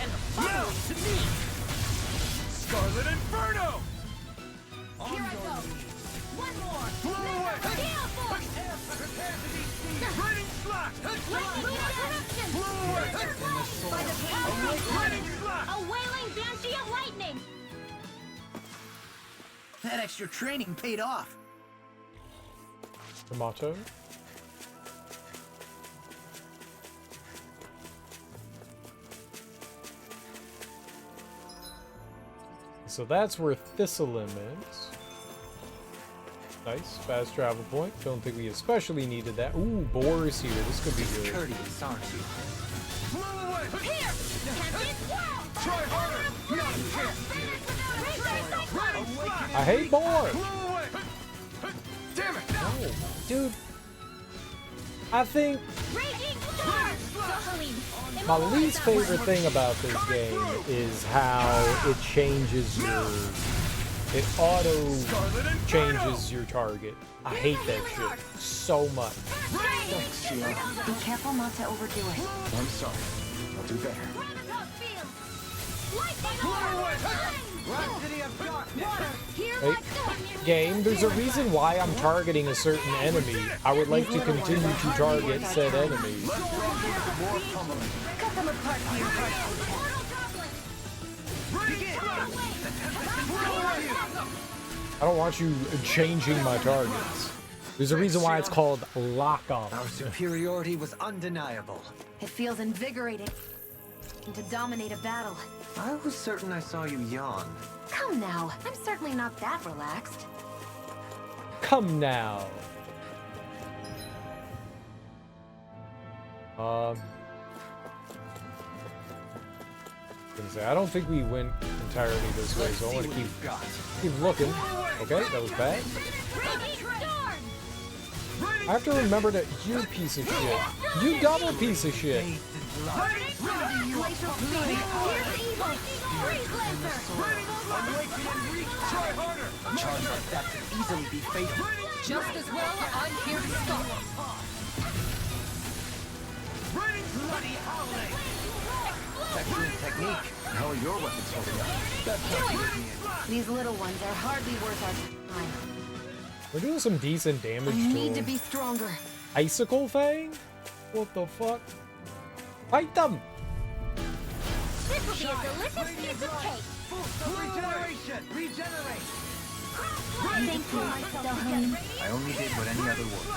And the following to me. Scarlet Inferno! Here I go. One more. Blow away! Gale Force. Prepare to be seized! Raining slash! Lightning eruption. Blow away! By the power of Raining lightning. slash! A wailing banshee of lightning. That extra training paid off. Tomato. So that's where Thistleum is. Nice, fast travel point. Don't think we especially needed that. Ooh, Boar's here. This could be good. Courteous, aren't you? Blow away! Here. Tempest Whirl. Try harder! Not a chance! I hate Boar! Blow away! Damn it! Oh, dude. I think Raging Star. Zohaline. my least favorite thing about this game is how it changes your... It auto changes your target. I hate that shit so much. Thanks, Sheila. Be careful not to overdo it. I'm sorry. I'll do better. Rhapsody of Darkness. Hey, game, there's a reason why I'm targeting a certain enemy. I would like to continue to target said enemies. Cut them apart for your heart. I don't want you changing my targets. There's a reason why it's called lock-on. Our superiority was undeniable. It feels invigorating to dominate a battle. I was certain I saw you yawn. Come now, I'm certainly not that relaxed. Come now. I don't think we went entirely this way, so I want to keep looking. Okay, that was bad. I have to remember that you piece of shit. You double piece of shit. Charge like that could easily be fatal. Just as well, I'm here to stop. Excellent technique. How are your weapons holding up? These little ones are hardly worth our time. We're doing some decent damage I to need to them. be stronger. Icicle Fang? What the fuck? Fight them! This will be a delicious piece of cake. Regeneration! Regenerate! Thank you, Dohalim. I only did what any other would.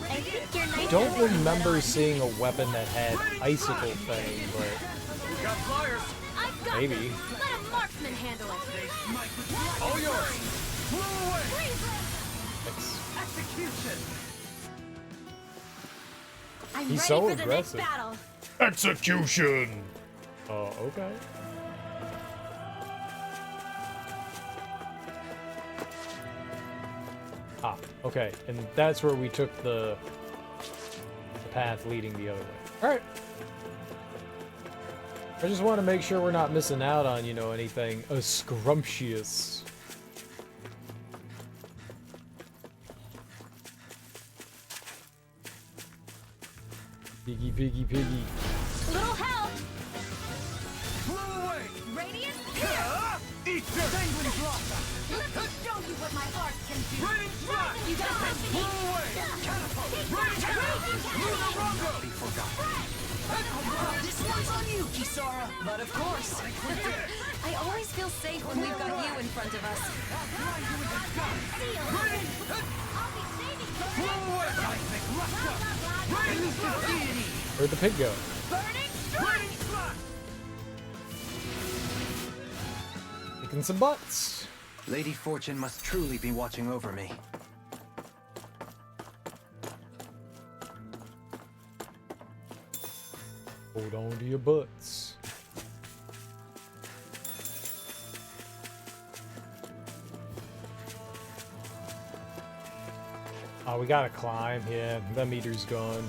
I think you're nice. I don't remember seeing a weapon that had icicle thing, but Got flyers! I've got maybe. this. Let a marksman handle it. All yours! Blow away! Thanks. Execution! I'm He's ready so for the aggressive. next battle. Execution! Oh, okay. Ah, okay. And that's where we took the path leading the other way. Alright. I just want to make sure we're not missing out on, you know, anything scrumptious. Piggy, piggy, piggy. Little help. Blow away! Radiant Easter! Sanguine drop! Let me show you what my art can do. Raining slap! You got this. Blow away! Catapult! Raining slap! Lunarongo! Be forgotten. This one's on you, Kisara. But of course. I always feel safe when we've got you in front of us. Blow away! Seismic rupture! Raining deity! Where'd the pig go? Raining slap! Kicking some butts. Lady Fortune must truly be watching over me. Hold on to your butts. Oh, we gotta climb. Yeah, that meter's gone.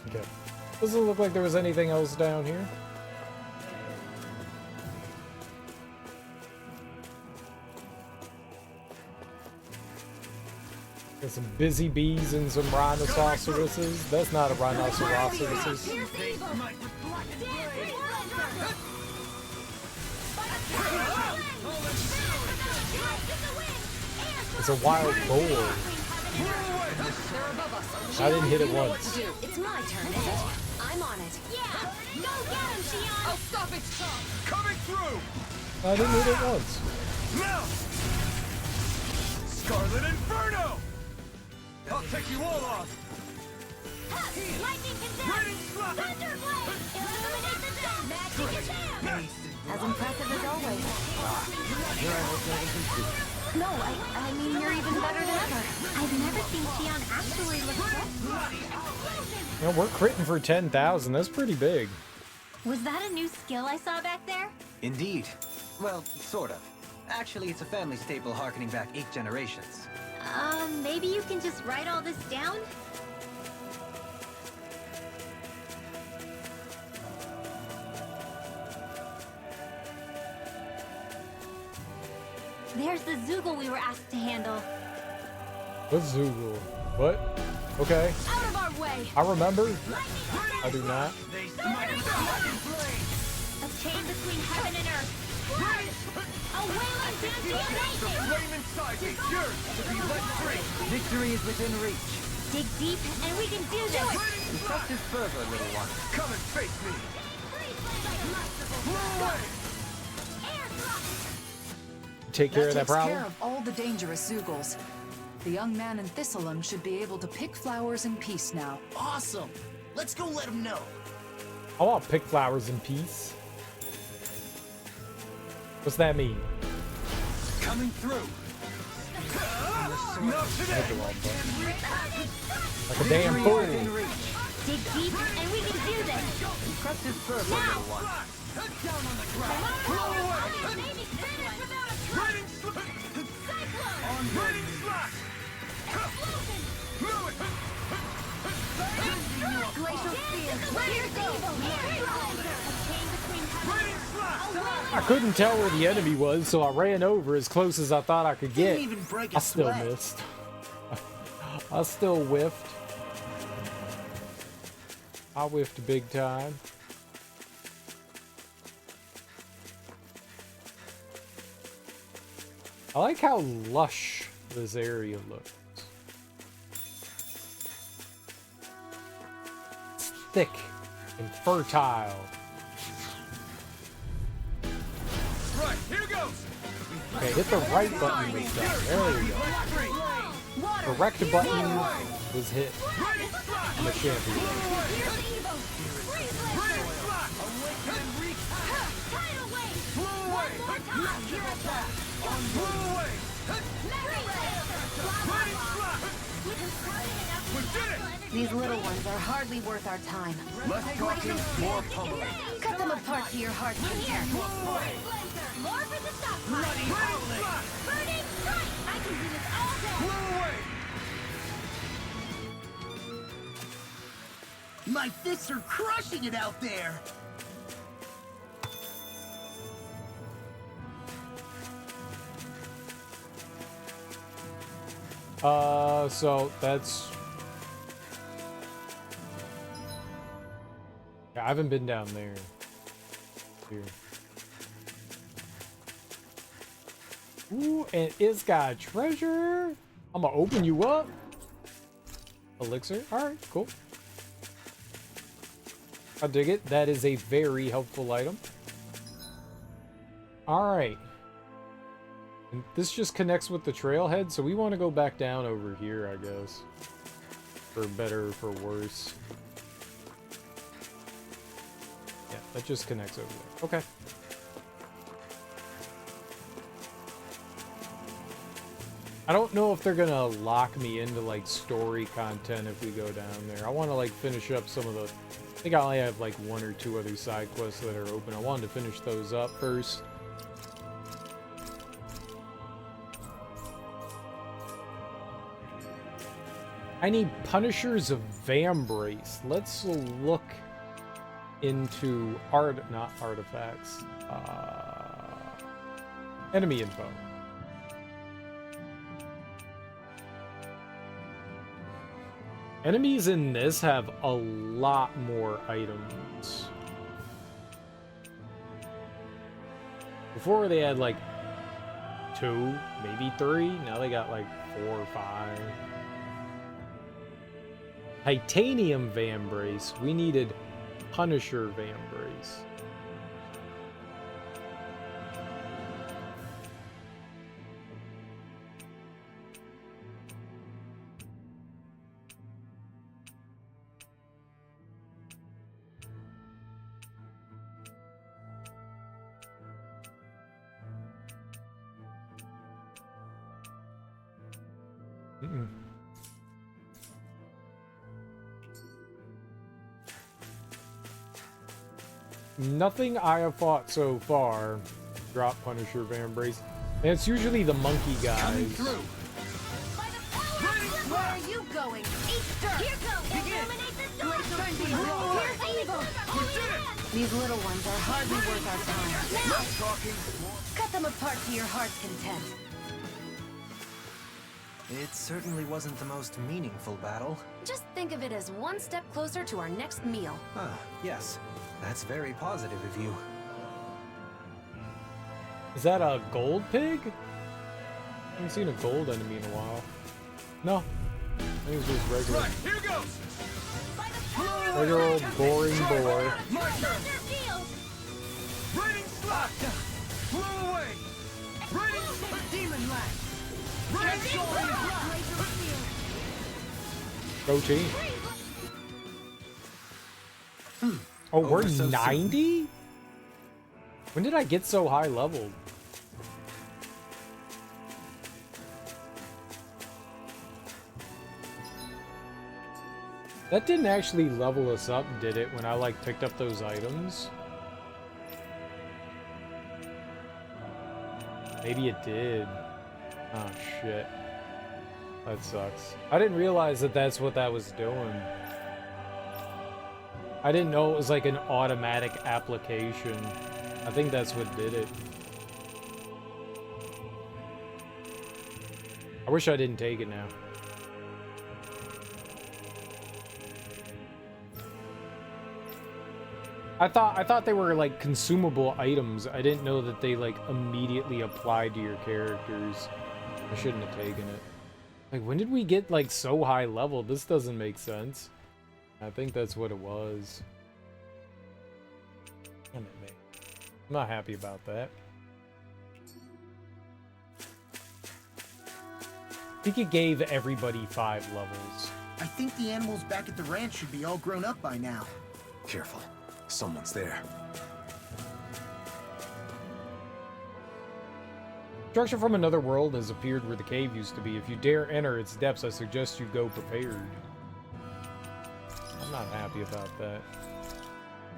Okay. Doesn't look like there was anything else down here. Got some busy bees and some rhinoceroses. That's not a rhinoceros. It's a wild boar. I didn't hit it once. It's my turn, is it? I'm on it. Yeah. Go get him, Shion. I'll stop its tongue. Coming through! I didn't hit it once. Now! Scarlet Inferno! I'll take you all off! Lightning condemn. Raining slap! Thunderblade. Illuminate the dome. Magic attack. As impressive as always. Here I hope that isn't true. No, I mean, you're even better than ever. I've never seen Shion actually look stressed. You know, we're critting for 10,000. That's pretty big. Was that a new skill I saw back there? Indeed. Well, sort of. Actually, it's a family staple harkening back 8 generations. Maybe you can just write all this down? There's the Zoogle we were asked to handle. What's Zoogle? What? Okay. Out of our way! I remember. I do not. A chain between heaven and earth. A wailing banshee of lightning! Flame inside me, yours to be let free! Victory is within reach. Dig deep, and we can do this! Impressive fervor, little one. Come and face me! Blow away! Take care of that takes problem. care of all the dangerous Zoogles. The young man in Thistleum should be able to pick flowers in peace now. Awesome! Let's go let him know. I want to pick flowers in peace. What's that mean? Coming through! Not today! Like a damn fool. Dig deep, and we can do this! Impressive fervor, little one. Down on the ground! Blow away! Raining slap! On raining slap! Blow it! Glacial spear! Here's evil! A chain between heaven Raining slap! I couldn't tell where the enemy was, so I ran over as close as I thought I could get. Didn't even break I a still sweat. missed. I still whiffed. I whiffed big time. I like how lush this area looks. It's thick and fertile. Right, here goes! Okay, hit the right button this time. There we go. The correct button was hit. I'm a champion. These little ones are hardly worth our time. Less talking, more pummeling. Cut them apart to your heart's content. More for the stock Bloody howling! Burning strike! I can do this all day! My fists are crushing it out there! So that's... Yeah, I haven't been down there. Here. Ooh, and it's got treasure. I'm gonna open you up. Elixir. Alright, cool. I dig it. That is a very helpful item. Alright. And this just connects with the trailhead, so we want to go back down over here, I guess. For better or for worse. Yeah, that just connects over there. Okay. I don't know if they're gonna lock me into like story content if we go down there. I want to like finish up some of the... I think I only have like 1 or 2 other side quests that are open. I wanted to finish those up first. I need Punishers of Vambrace. Let's look into not artifacts. Enemy info. Enemies in this have a lot more items. Before they had like 2, maybe 3. Now they got like 4 or 5. Titanium Vambrace. We needed Punisher Vambrace. Nothing I have fought so far. Drop Punisher Vambrace. And it's usually the monkey guys. Where are you going? Easter! Here goes! Illuminate the storm! Here's evil! These little ones are hardly worth our time. Less talking, more... Cut them apart to your heart's content. It certainly wasn't the most meaningful battle. Just think of it as one step closer to our next meal. Ah, yes. That's very positive of you. Is that a gold pig? I haven't seen a gold enemy in a while. No. I think it's just regular. Right, here goes! Regular old boring boar. My turn! Raining slot! Flew away! Raining demon lash! Raining sword! Go team. Oh, we're 90? When did I get so high leveled? That didn't actually level us up, did it, when I like picked up those items? Maybe it did. Oh shit. That sucks. I didn't realize that that's what that was doing. I didn't know it was like an automatic application. I think that's what did it. I wish I didn't take it now. I thought they were like consumable items. I didn't know that they like immediately applied to your characters. I shouldn't have taken it. Like, when did we get, like, so high level? This doesn't make sense. I think that's what it was. Damn it, man. I'm not happy about that. I think it gave everybody 5 levels. I think the animals back at the ranch should be all grown up by now. Careful. Someone's there. Structure from another world has appeared where the cave used to be. If you dare enter its depths, I suggest you go prepared. I'm not happy about that.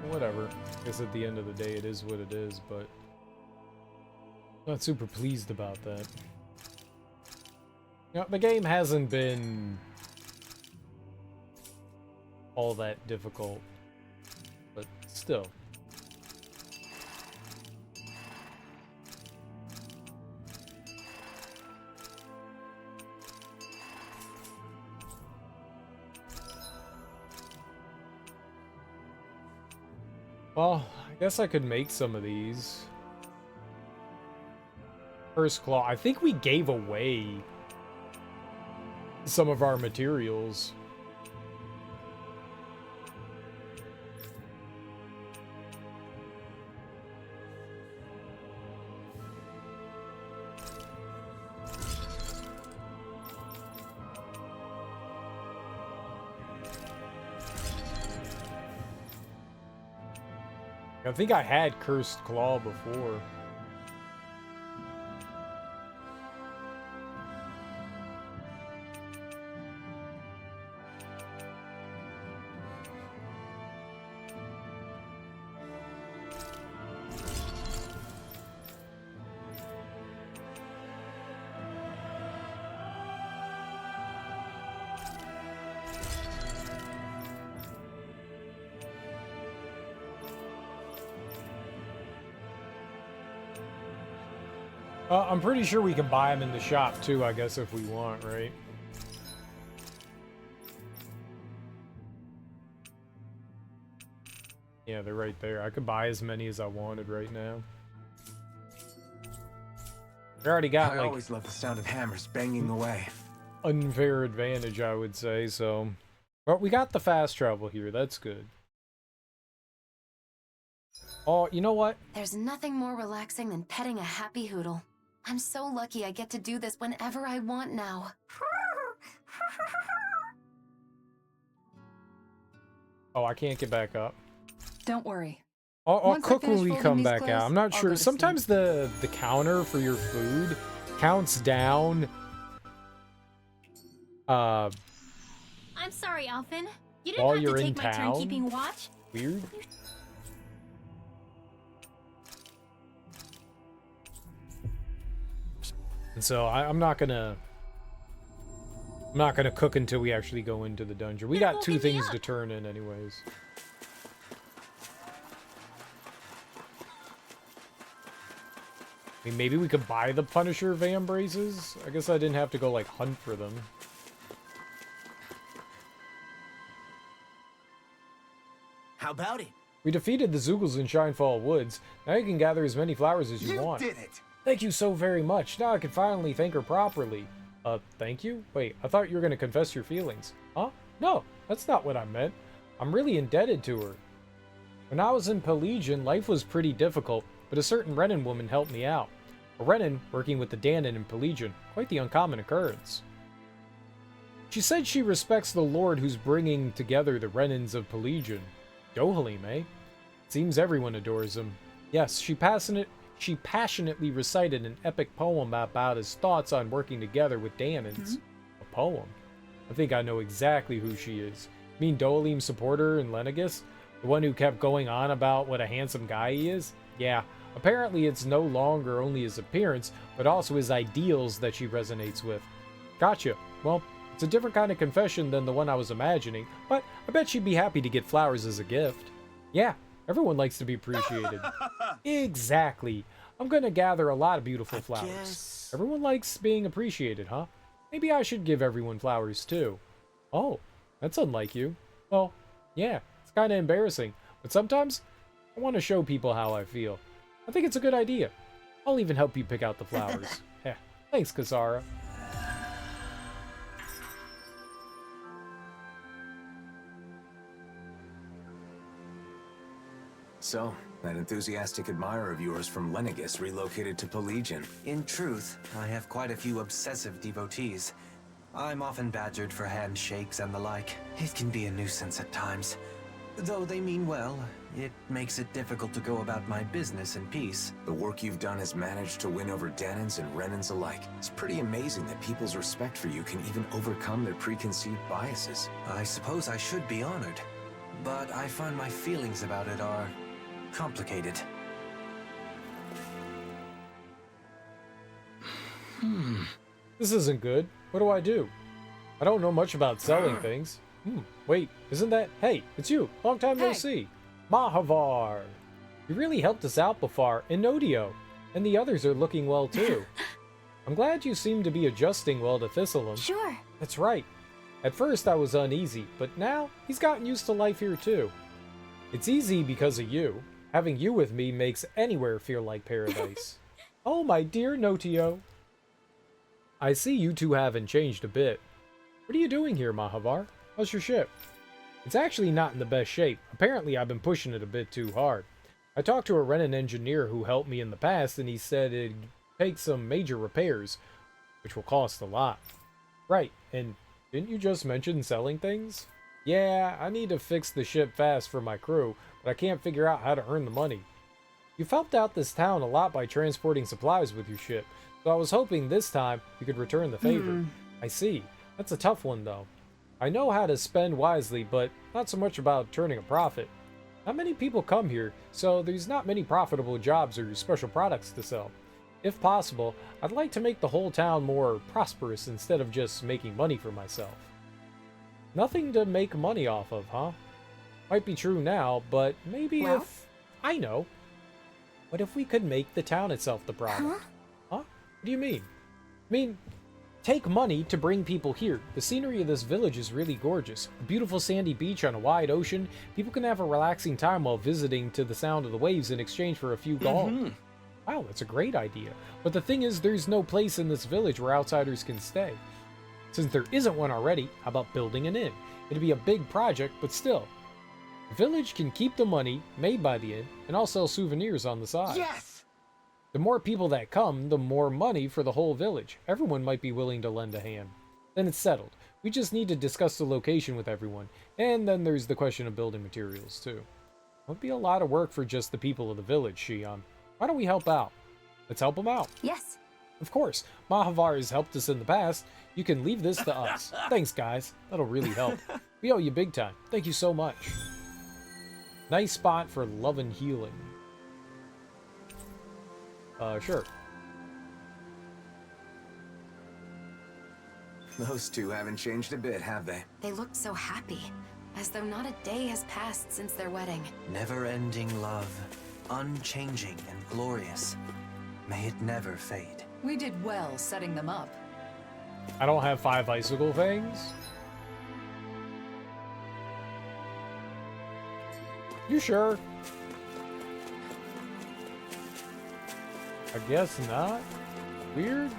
Whatever. I guess at the end of the day, it is what it is, but not super pleased about that. You know, the game hasn't been all that difficult, but still. Well, I guess I could make some of these. First claw. I think we gave away some of our materials. I think I had Cursed Claw before. I'm pretty sure we can buy them in the shop too, I guess, if we want, right? Yeah, they're right there. I could buy as many as I wanted right now. We already got, I always love the sound of hammers banging away. Unfair advantage, I would say, so... But we got the fast travel here, that's good. Oh, you know what? There's nothing more relaxing than petting a happy Hoodle. I'm so lucky I get to do this whenever I want now. Oh, I can't get back up. Don't worry. I'll Once I cook when finish we folding come these back clothes, out. I'm not I'll sure. go to Sometimes the counter for your food counts down. I'm sorry, Alphen. You didn't While have you're to in take my turn town? keeping watch. Weird. And so I'm not gonna cook until we actually go into the dungeon. We got 2 things to turn in anyways. I mean, maybe we could buy the Punisher Vambraces? I guess I didn't have to go, like, hunt for them. How about it? We defeated the Zoogles in Shinefall Woods. Now you can gather as many flowers as you want. You did it! Thank you so very much. Now I can finally thank her properly. Thank you? Wait, I thought you were going to confess your feelings. Huh? No, that's not what I meant. I'm really indebted to her. When I was in Pelegion, life was pretty difficult, but a certain Renan woman helped me out. A Renan working with the Danon in Pelegion. Quite the uncommon occurrence. She said she respects the Lord who's bringing together the Renans of Pelegion. Dohalim, eh? Seems everyone adores him. Yes, she passionately recited an epic poem about his thoughts on working together with Danons. A poem? I think I know exactly who she is. You mean Dohalim's supporter in Lenegis? The one who kept going on about what a handsome guy he is? Yeah, apparently it's no longer only his appearance, but also his ideals that she resonates with. Gotcha. Well, it's a different kind of confession than the one I was imagining, but I bet she'd be happy to get flowers as a gift. Yeah, everyone likes to be appreciated. Exactly. I'm gonna gather a lot of beautiful flowers. Everyone likes being appreciated, huh? Maybe I should give everyone flowers too. Oh, that's unlike you. Well, yeah, it's kind of embarrassing, but sometimes I want to show people how I feel. I think it's a good idea. I'll even help you pick out the flowers. Yeah, thanks, Kasara. So, that enthusiastic admirer of yours from Lenegis relocated to Pelegion. In truth, I have quite a few obsessive devotees. I'm often badgered for handshakes and the like. It can be a nuisance at times. Though they mean well, it makes it difficult to go about my business in peace. The work you've done has managed to win over Danans and Renans alike. It's pretty amazing that people's respect for you can even overcome their preconceived biases. I suppose I should be honored, but I find my feelings about it are complicated. This isn't good. What do I do? I don't know much about selling things. Wait, isn't that... Hey, it's you. Long time no see. Mahavar. You really helped us out before, and Nodio. And the others are looking well too. I'm glad you seem to be adjusting well to Thistleum. Sure. That's right. At first I was uneasy, but now he's gotten used to life here too. It's easy because of you. Having you with me makes anywhere feel like paradise. Oh, my dear Notio. I see you two haven't changed a bit. What are you doing here, Mahavar? How's your ship? It's actually not in the best shape. Apparently I've been pushing it a bit too hard. I talked to a Renan engineer who helped me in the past, and he said it'd take some major repairs, which will cost a lot. Right, and didn't you just mention selling things? Yeah, I need to fix the ship fast for my crew, but I can't figure out how to earn the money. You've helped out this town a lot by transporting supplies with your ship, so I was hoping this time you could return the favor. I see. That's a tough one, though. I know how to spend wisely, but not so much about turning a profit. Not many people come here, so there's not many profitable jobs or special products to sell. If possible, I'd like to make the whole town more prosperous instead of just making money for myself. Nothing to make money off of, huh? Might be true now, but maybe if... I know. What if we could make the town itself the product? Huh? What do you mean? I mean, take money to bring people here. The scenery of this village is really gorgeous. A beautiful sandy beach on a wide ocean. People can have a relaxing time while visiting to the sound of the waves in exchange for a few gold. Wow, that's a great idea. But the thing is, there's no place in this village where outsiders can stay. Since there isn't one already, how about building an inn? It'd be a big project, but still. The village can keep the money made by the inn and I'll sell souvenirs on the side. Yes! The more people that come, the more money for the whole village. Everyone might be willing to lend a hand. Then it's settled. We just need to discuss the location with everyone. And then there's the question of building materials, too. Won't be a lot of work for just the people of the village, Shion. Why don't we help out? Let's help them out. Yes. Of course. Mahavar has helped us in the past. You can leave this to us. Thanks, guys. That'll really help. We owe you big time. Thank you so much. Nice spot for love and healing. Sure. Those two haven't changed a bit, have they? They look so happy, as though not a day has passed since their wedding. Never-ending love, unchanging and glorious. May it never fade. We did well setting them up. I don't have 5 icicle things. You sure? I guess not. Weird.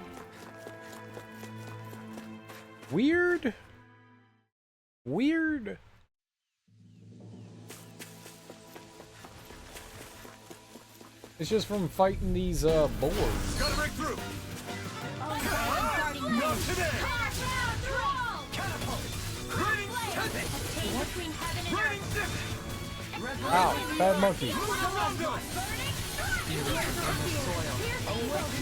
Weird. Weird. It's just from fighting these boars. Gotta break through. Not today. Catapult. Burning tempest. Burning tempest. Ow, bad monkey.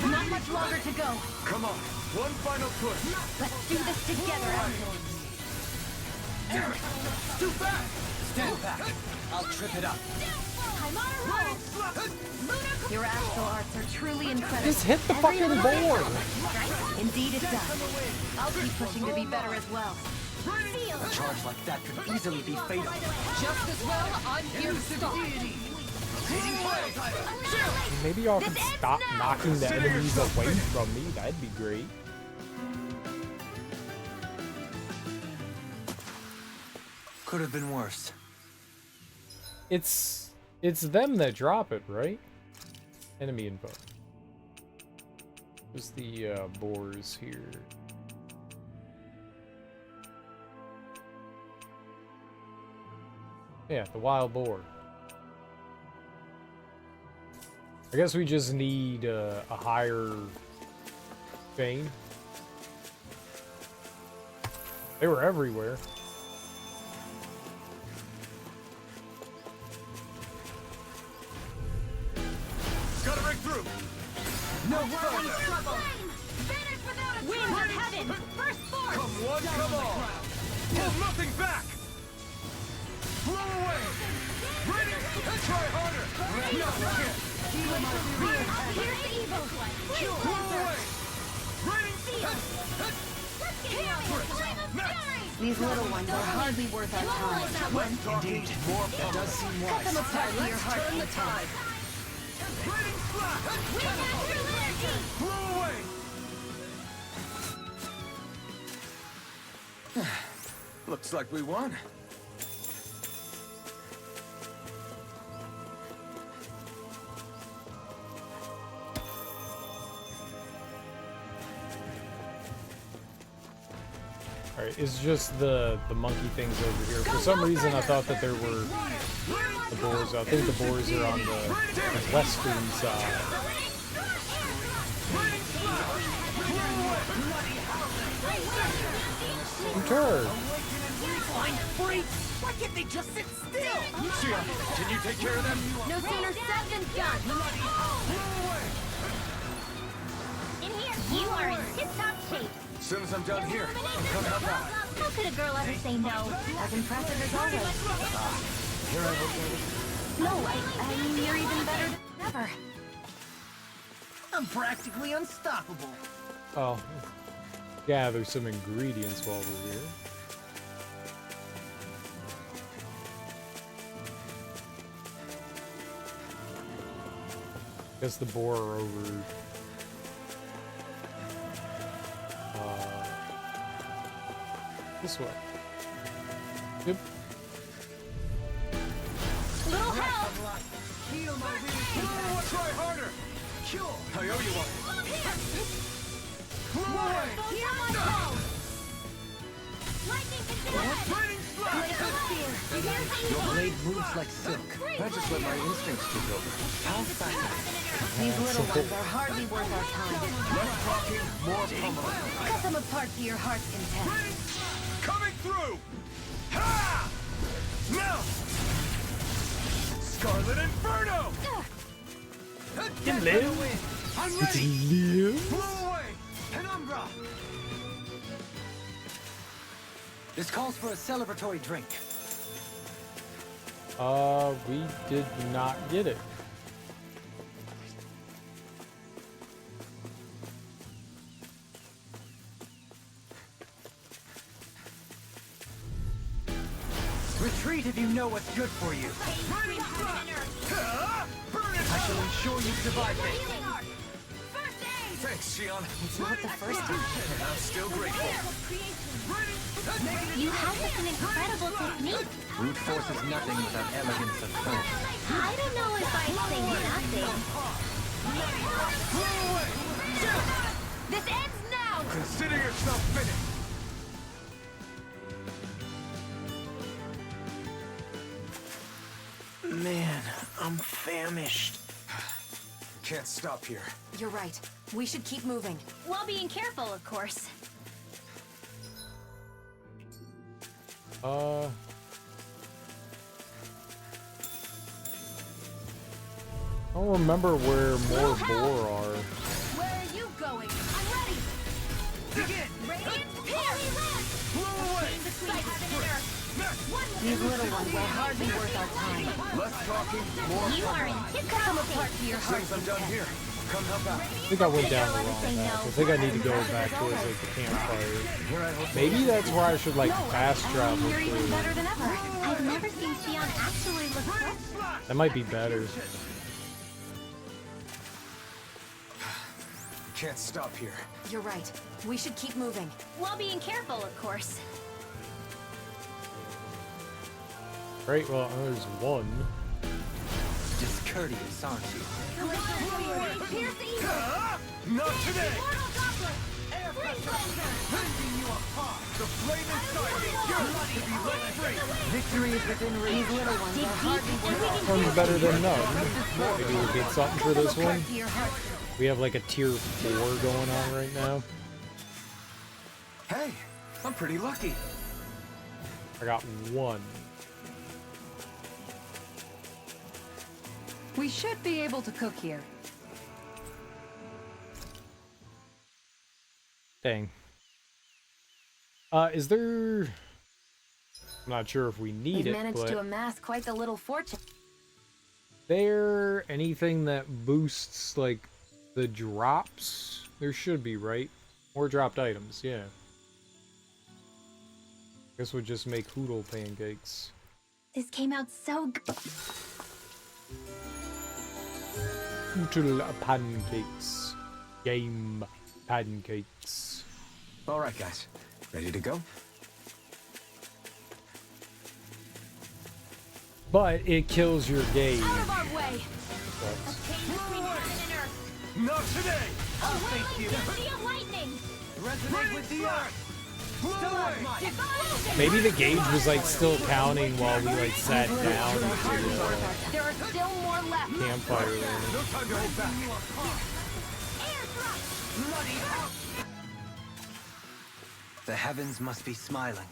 Not much longer to go. Come on, one final push. Let's do this together, Too fast. Stand back. I'll trip it up. I'm on a roll. Your astral arts are truly incredible. Just hit the fucking board. Indeed it does. I'll keep pushing to be better as well. A charge like that could easily be fatal. Just as well, I'm here to stop. Maybe y'all can stop knocking the enemies away from me. That'd be great. Could have been worse. It's them that drop it, right? Enemy info. There's the boars here. Yeah, the wild boar. I guess we just need a higher chain. They were everywhere. Gotta break through. No further. Winds of heaven! First force! Come one, come all. Hold nothing back. Blow away. Ready? Try harder. Here's the evil one! Blow away. Ready? These little ones are hardly worth our time. Indeed. That does seem wise. Cut them apart to your heart's content. Blow away. Looks like we won. Alright, it's just the monkey things over here. For some reason I thought that there were the boars. I think the boars are on the western side. I'm tired. Fine freaks! Why can't they just sit still? Xion, can you take care of them? No sooner said than done! In here, you are in tip-top shape! As soon as I'm done here, I'm coming up out. How could a girl ever say no? As impressive as always. Here I will. No, I mean, you're even better than ever. I'm practically unstoppable. Oh. Gather some ingredients while we're here. Guess the boar are over. This way. Yep. Little help! Try harder. Kill. I owe you one. Blow away. Here I go! Lightning Lightning slash. Your blade moves like silk. I just let my instincts take over. How fascinating. These little ones are hardly worth our time. Less talking, more pummeling. Cut them apart to your heart's content. Coming through. Ha! Now. Scarlet Inferno. Hello. I'm It's ready. Leo. Blow away. Penumbra. This calls for a celebratory drink. We did not get it. Retreat if you know what's good for you. I shall ensure you survive this. Thanks, Xion. It's not the first time. I'm still grateful. You have such an incredible technique. Brute force is nothing without elegance of form. I don't know if I say nothing. This ends now! Consider yourself finished. Man, I'm famished. Can't stop here. You're right. We should keep moving. While being careful, of course. I don't remember where more boar are. Where are you going? I'm ready! Begin! Radiant Pierce! Blow away. Between heaven and earth! These little ones are hardly worth our time. Less talking, more You are in pummeling. tip-top Come apart to your As soon heart's as I'm done content. here, come help out. I think I went down the wrong path. I think I need to go back towards like the campfire. Maybe that's where I should like fast travel You're even through. better than ever. I've never seen Xion actually look fresh. That might be better. Can't stop here. You're right. We should keep moving. While being careful, of course. Right, well, there's one. Discourteous, aren't you? Pierce the evil! Not today. Immortal Goblet! Freeze Blazer! Rending you apart. The flame inside me yearns to be let free. Victory is within reach. These little ones are hardly worth One's better than none. Maybe we'll get something for this one. We have like a tier 4 going on right now. Hey, I'm pretty lucky. I got 1. We should be able to cook here. Dang. Is there... I'm not sure if we need We've it, managed but... to amass quite the little fortune. There anything that boosts, like, the drops? There should be, right? More dropped items, yeah. Guess we'll just make hoodle pancakes. This came out so good. Hoodle pancakes. Game pancakes. All right, guys. Ready to go? But it kills your gaze. Out of our way! Sucks. Obtain between heaven and earth. Not today! A wailing banshee of lightning! Resonate with the earth! Stalagmite! Maybe the gauge was like still counting while we like sat down to There are still more left. campfire. No time to hold back! Bloody hell! The heavens must be smiling.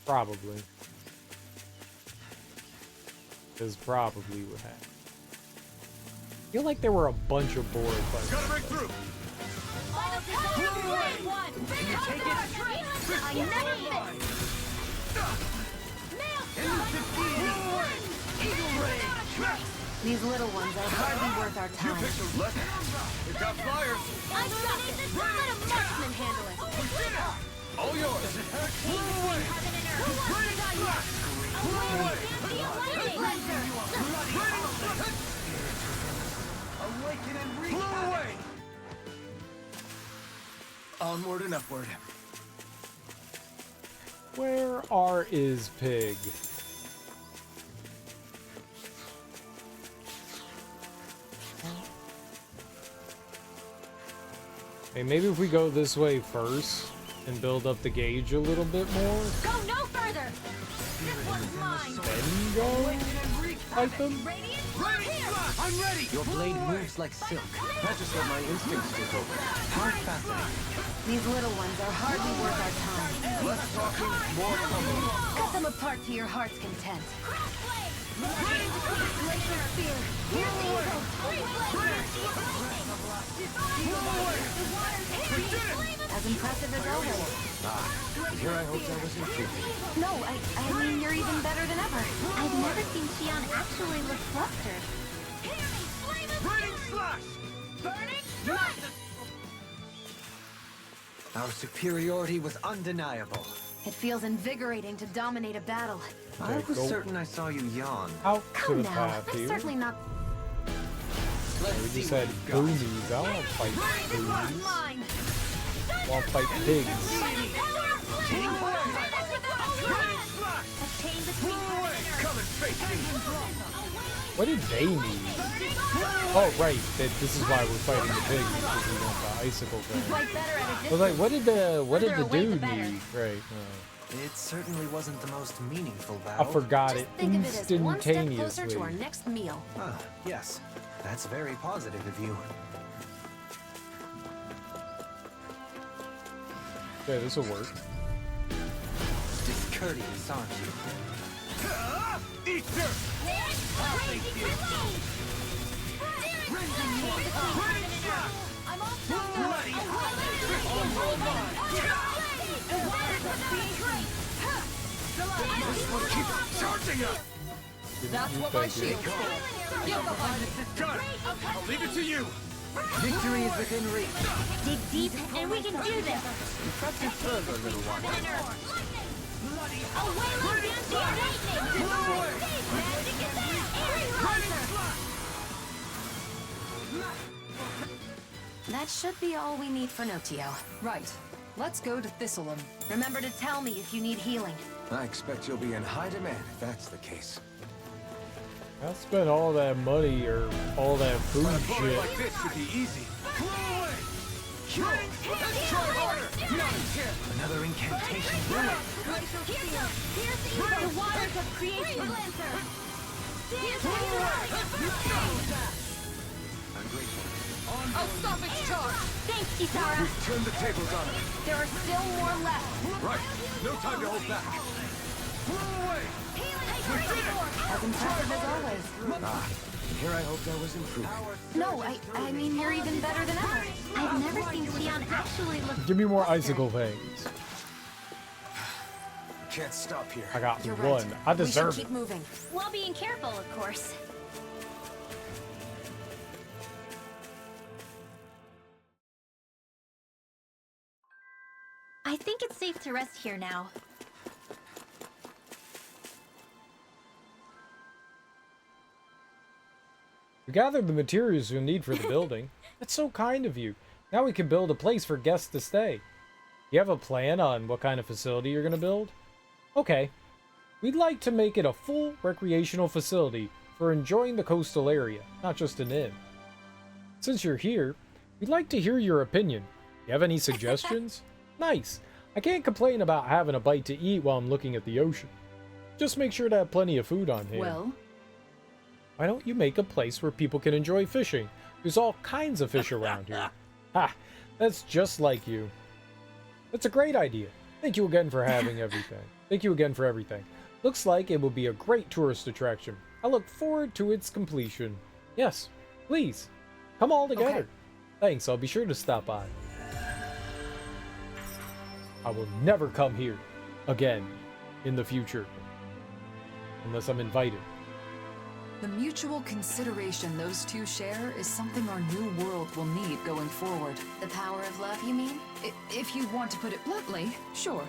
Probably. Is probably what happened. I feel like there were a bunch of board fights. Gotta break through! Can you take it? I never These little ones are hardly worth our time. We've got flyers! I'm dominate this. Let a marksman handle it. All yours! Awaken and reach away! Onward and upward. Where is Pig? Hey, maybe if we go this way first and build up the gauge a little bit more, Go no further. This one's mine. then go fight them. I'm ready! Your blade moves like silk. That's just what my instincts do. How fascinating. These little ones are hardly worth our time. Less talking, more coming. Cut them apart to your heart's content. As impressive as always. Here I hoped I was inferior. No, I mean you're even better than ever. I've never seen Shion actually look flustered. Burning slash! Burning thrust! Our superiority was undeniable. It feels invigorating to dominate a battle. I was go. certain I saw you yawn. Out to Come the now, path I'm here. certainly not. We just said boonies. I won't fight boonies. Mine. I won't fight pigs. Come and face me! What did they need? Oh, right. This is why we're fighting the pigs, because we want the icicle thing. Fight better at a I was distance. like, what did the Further away, the dude better. need? Right. It certainly wasn't the most meaningful I battle. forgot Just it think of it as one step closer instantaneously. to our next meal. Ah, yes. That's very positive of you. Yeah, this will work. Discourteous, aren't you? Eat dirt! I'm all Bloody This one keeps charging us! That's what my shield for. You'll go find it. Got it! I'll leave it to you! Victory is within reach. dig deep, and we can do this. Press it further, little one. A wailing banshee of lightning! Magic is there! That should be all we need for Notio. Right. Let's go to Thistleum. Remember to tell me if you need healing. I expect you'll be in high demand if that's the case. I spent all that money or all that food A bullet shit. like this should be easy. Let's try harder! Another incantation ruined. Here's the evil. The waters of creation. I'm grateful. I'll stop its charge. Thanks, Kisara. We've turned the tables on him. There are still more left. Right. No time to hold back. Blow away. As impressive as always. Ah, here I hoped I was improving. No, I mean you're even better than ever. I've never seen Leon actually look. Give me more icicle things. Can't stop here. I got You're one. right. I We should deserve keep it. moving. While being careful, of course. I think it's safe to rest here now. We gathered the materials you'll need for the building. That's so kind of you. Now we can build a place for guests to stay. You have a plan on what kind of facility you're going to build? Okay. We'd like to make it a full recreational facility for enjoying the coastal area, not just an inn. Since you're here, we'd like to hear your opinion. You have any suggestions? Nice. I can't complain about having a bite to eat while I'm looking at the ocean. Just make sure to have plenty of food on hand. Well, Why don't you make a place where people can enjoy fishing? There's all kinds of fish around here. Ha! That's just like you. That's a great idea. Thank you again for having everything. Thank you again for everything. Looks like it will be a great tourist attraction. I look forward to its completion. Yes, please. Come all together. Okay. Thanks, I'll be sure to stop by. I will never come here again in the future. Unless I'm invited. the mutual consideration those two share is something our new world will need going forward. The power of love, you mean? If you want to put it bluntly, sure.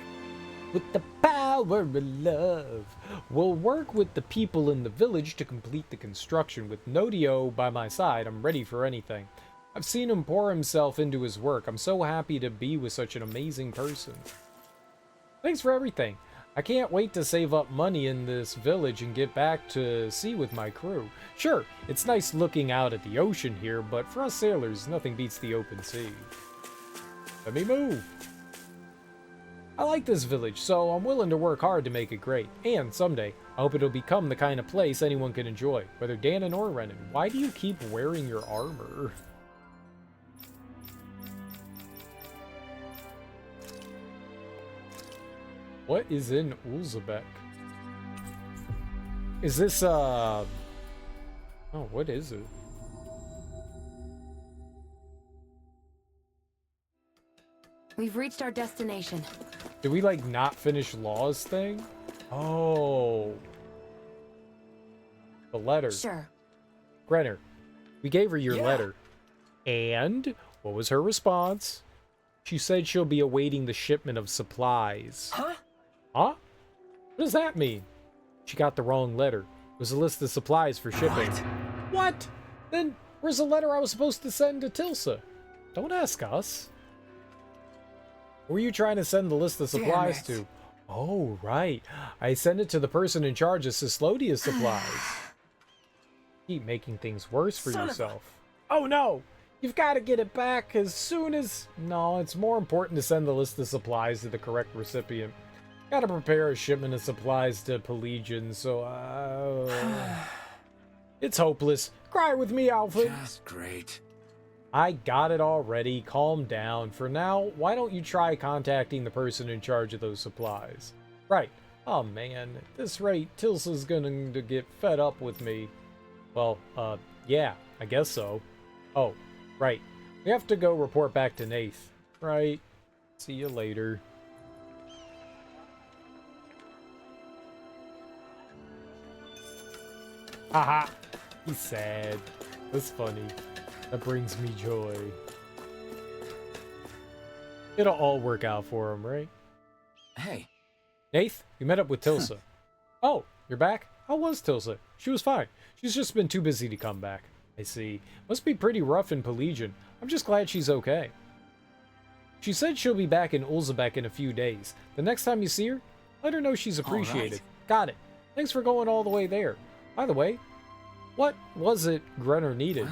With the power of love, we'll work with the people in the village to complete the construction. With Nodio by my side, I'm ready for anything. I've seen him pour himself into his work. I'm so happy to be with such an amazing person. Thanks for everything. I can't wait to save up money in this village and get back to sea with my crew. Sure, it's nice looking out at the ocean here, but for us sailors, nothing beats the open sea. Let me move. I like this village, so I'm willing to work hard to make it great. And someday, I hope it'll become the kind of place anyone can enjoy, whether Danon or Renan. Why do you keep wearing your armor? What is in Ulzebek? Is this, Oh, what is it? We've reached our destination. Did we, like, not finish Law's thing? Oh. The letter. Sure. Grenner, we gave her your letter. And what was her response? She said she'll be awaiting the shipment of supplies. Huh? Huh? What does that mean? She got the wrong letter. It was a list of supplies for shipping. What? Then where's the letter I was supposed to send to Tilsa? Don't ask us. Who were you trying to send the list of supplies to? Oh, right. I sent it to the person in charge of Cyslodia's supplies. Keep making things worse for yourself. Oh no! You've got to get it back as soon as... No, it's more important to send the list of supplies to the correct recipient. Got to prepare a shipment of supplies to Pelagian, so it's hopeless. Cry with me, Alfred. Just great. I got it already. Calm down. For now, why don't you try contacting the person in charge of those supplies? Right. Oh man, at this rate, Tilsa's going to get fed up with me. Well, yeah, I guess so. Oh, right. We have to go report back to Nath. Right. See you later. Haha. He's sad. That's funny. That brings me joy. It'll all work out for him, right? Hey. Nath, we met up with Tilsa. Oh, you're back? How was Tilsa? She was fine. She's just been too busy to come back. I see. Must be pretty rough in Pelagian. I'm just glad she's okay. She said she'll be back in Ulzebek in a few days. The next time you see her, let her know she's appreciated. Right. Got it. Thanks for going all the way there. By the way, what was it Grenner needed?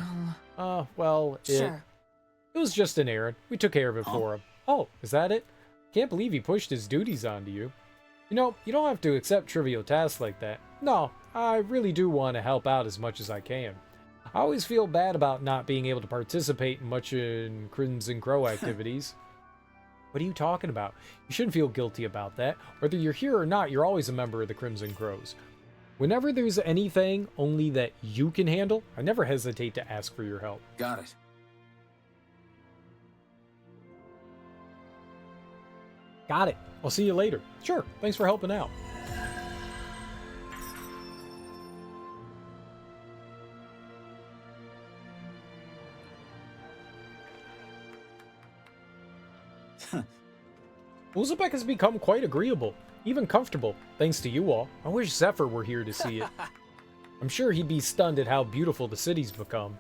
Sure. It was just an errand. We took care of it for him. Oh, is that it? Can't believe he pushed his duties onto you. You know, you don't have to accept trivial tasks like that. No, I really do want to help out as much as I can. I always feel bad about not being able to participate much in Crimson Crow activities. What are you talking about? You shouldn't feel guilty about that. Whether you're here or not, you're always a member of the Crimson Crows. Whenever there's anything only that you can handle, I never hesitate to ask for your help. Got it. Got it. I'll see you later. Sure, thanks for helping out. Uzbek has become quite agreeable, even comfortable, thanks to you all. I wish Zephyr were here to see it. I'm sure he'd be stunned at how beautiful the city's become.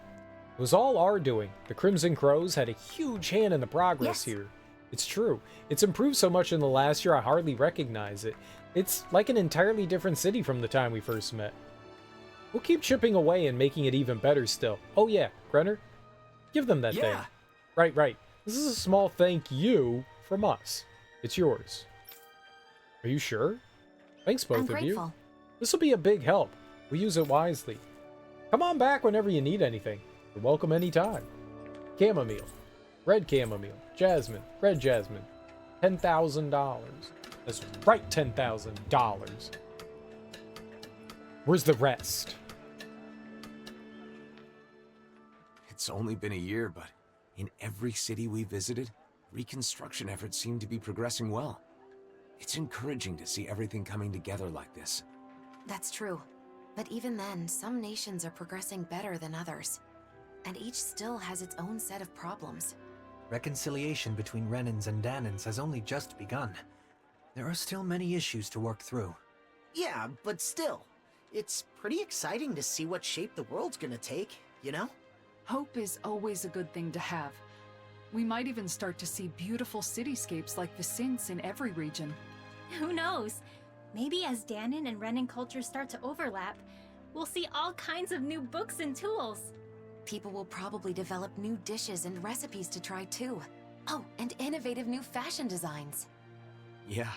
It was all our doing. The Crimson Crows had a huge hand in the progress here. It's true. It's improved so much in the last year I hardly recognize it. It's like an entirely different city from the time we first met. We'll keep chipping away and making it even better still. Oh yeah, Grenner, give them that thing. Right. This is a small thank you from us. It's yours. Are you sure? Thanks, both of you. This will be a big help. We use it wisely. Come on back whenever you need anything. You're welcome anytime. Chamomile. Red chamomile. Jasmine. Red jasmine. $10,000. That's right, $10,000. Where's the rest? It's only been a year, but in every city we visited, reconstruction efforts seem to be progressing well. It's encouraging to see everything coming together like this. That's true. But even then, some nations are progressing better than others. And each still has its own set of problems. Reconciliation between Renans and Danans has only just begun. There are still many issues to work through. Yeah, but still, it's pretty exciting to see what shape the world's gonna take, you know? Hope is always a good thing to have. We might even start to see beautiful cityscapes like Vicince in every region. Who knows? Maybe as Danan and Renan cultures start to overlap, we'll see all kinds of new books and tools. People will probably develop new dishes and recipes to try too. Oh, and innovative new fashion designs. Yeah.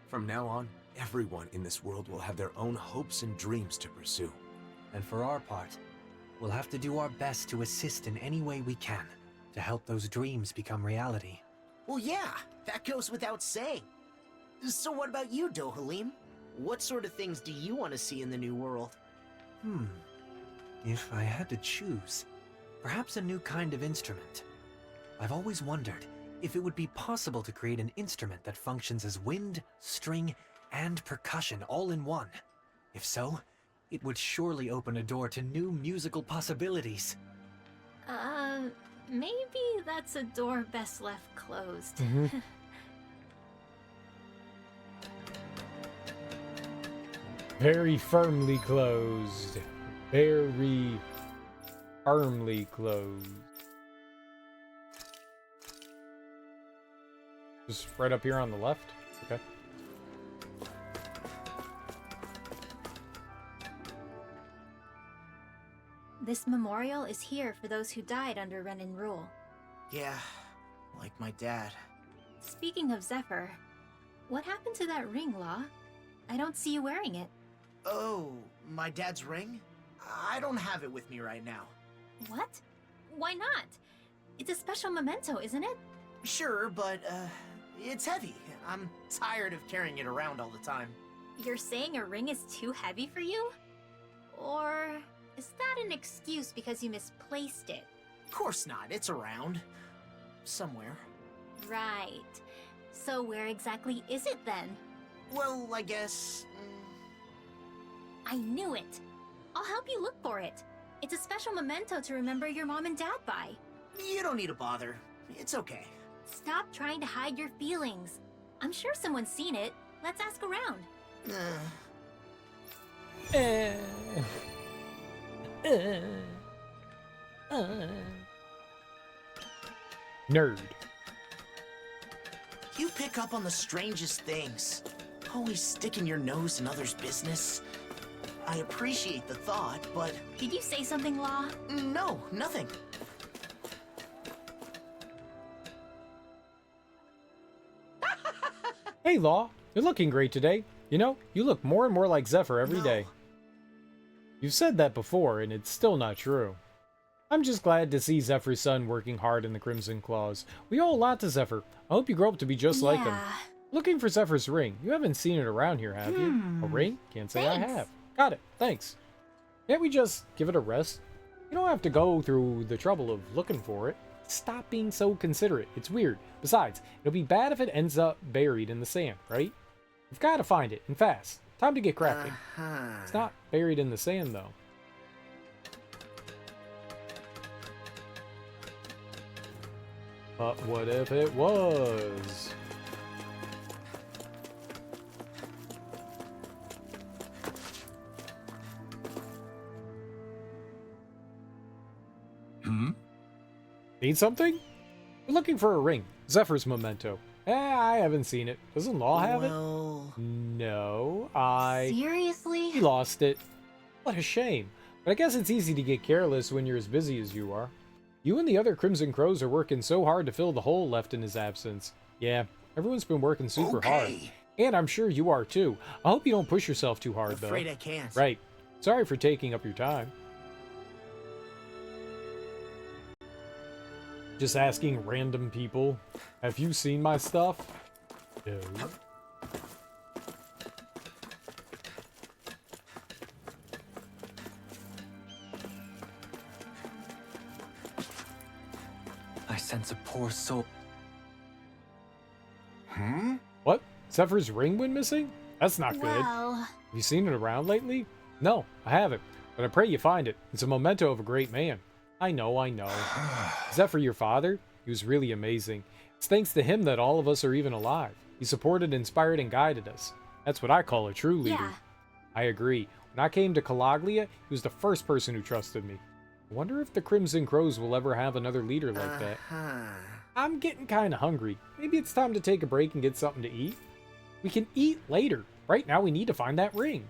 From now on, everyone in this world will have their own hopes and dreams to pursue. And for our part, we'll have to do our best to assist in any way we can to help those dreams become reality. Well, yeah, that goes without saying. So what about you, Dohalim? What sort of things do you want to see in the new world? If I had to choose, perhaps a new kind of instrument. I've always wondered if it would be possible to create an instrument that functions as wind, string, and percussion all in one. If so, it would surely open a door to new musical possibilities. Maybe that's a door best left closed. Very firmly closed. Very firmly closed. Just right up here on the left? Okay. This memorial is here for those who died under Renan rule. Yeah, like my dad. Speaking of Zephyr, what happened to that ring, Law? I don't see you wearing it. Oh, my dad's ring? I don't have it with me right now. What? Why not? It's a special memento, isn't it? Sure, but, it's heavy. I'm tired of carrying it around all the time. You're saying a ring is too heavy for you? Or is that an excuse because you misplaced it? Of course not. It's around. Somewhere. Right. So where exactly is it then? Well, I guess... I knew it! I'll help you look for it. It's a special memento to remember your mom and dad by. You don't need to bother. It's okay. Stop trying to hide your feelings. I'm sure someone's seen it. Let's ask around. Nerd. You pick up on the strangest things. Always sticking your nose in others' business. I appreciate the thought, but... Did you say something, Law? No, nothing. Ah! Hey, Law. You're looking great today. You know, you look more and more like Zephyr every day. You've said that before, and it's still not true. I'm just glad to see Zephyr's son working hard in the Crimson Claws. We owe a lot to Zephyr. I hope you grow up to be just like him. Looking for Zephyr's ring. You haven't seen it around here, have you? A ring? Can't say I have. Got it. Thanks. Can't we just give it a rest? You don't have to go through the trouble of looking for it. Stop being so considerate. It's weird. Besides, it'll be bad if it ends up buried in the sand, right? We've got to find it, and fast. Time to get crafting. It's not buried in the sand, though. But what if it was? Need something? We're looking for a ring. Zephyr's memento. I haven't seen it. Doesn't Law have it? No, Seriously? He lost it. What a shame. But I guess it's easy to get careless when you're as busy as you are. You and the other Crimson Crows are working so hard to fill the hole left in his absence. Yeah, everyone's been working super hard. And I'm sure you are too. I hope you don't push yourself too hard, though. Afraid I can't. Right. Sorry for taking up your time. Just asking random people, have you seen my stuff? No. I sense a poor soul. What? Zephyr's ring went missing? That's not good. Well... Have you seen it around lately? No, I haven't. But I pray you find it. It's a memento of a great man. I know. Zephyr, your father? He was really amazing. It's thanks to him that all of us are even alive. He supported, inspired, and guided us. That's what I call a true leader. Yeah. I agree. When I came to Calaglia, he was the first person who trusted me. I wonder if the Crimson Crows will ever have another leader like that. I'm getting kind of hungry. Maybe it's time to take a break and get something to eat. We can eat later. Right now we need to find that ring.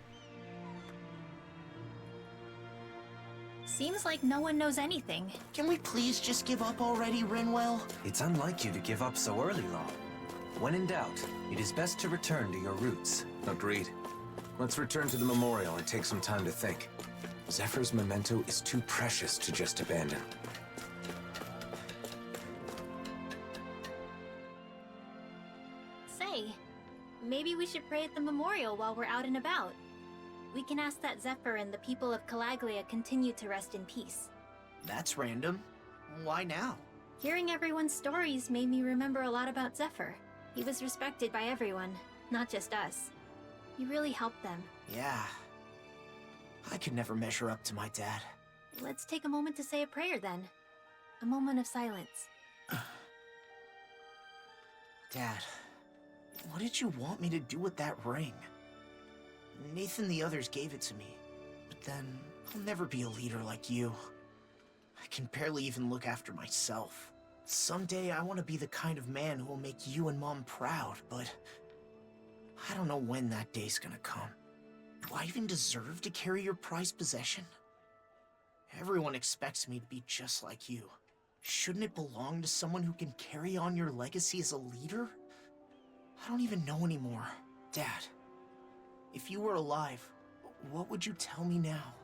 Seems like no one knows anything. Can we please just give up already, Rinwell? It's unlike you to give up so early, Law. When in doubt, it is best to return to your roots. Agreed. Let's return to the memorial and take some time to think. Zephyr's memento is too precious to just abandon. Say, maybe we should pray at the memorial while we're out and about. We can ask that Zephyr and the people of Calaglia continue to rest in peace. That's random. Why now? Hearing everyone's stories made me remember a lot about Zephyr. He was respected by everyone, not just us. He really helped them. Yeah. I could never measure up to my dad. Let's take a moment to say a prayer then. A moment of silence. Dad, what did you want me to do with that ring? Nathan the others gave it to me, but then I'll never be a leader like you. I can barely even look after myself. Someday I want to be the kind of man who will make you and Mom proud, but I don't know when that day's gonna come. Do I even deserve to carry your prized possession? Everyone expects me to be just like you. Shouldn't it belong to someone who can carry on your legacy as a leader? I don't even know anymore. Dad, if you were alive, what would you tell me now?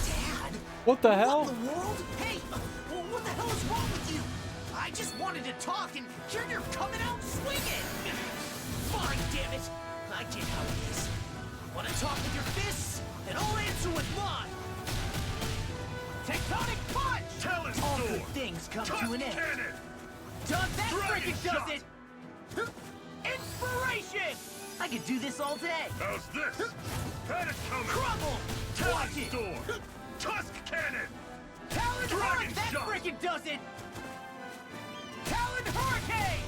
Dad? What the hell? What in the world? Hey! What the hell is wrong with you? I just wanted to talk, and here you're coming out swinging! Fine, damn it! I get how it is. Want to talk with your fists? Then I'll answer with mine! Tectonic punch! Talent All sword! good things come Tusk to an end. cannon! Does that Dragon freaking does shot! it! Inspiration! I could do this all day! How's this? Had it coming! Crumble! Talent Watch it! storm! Tusk cannon! Talon Dragon Hurricane! That shot! freaking does it! Talon Hurricane!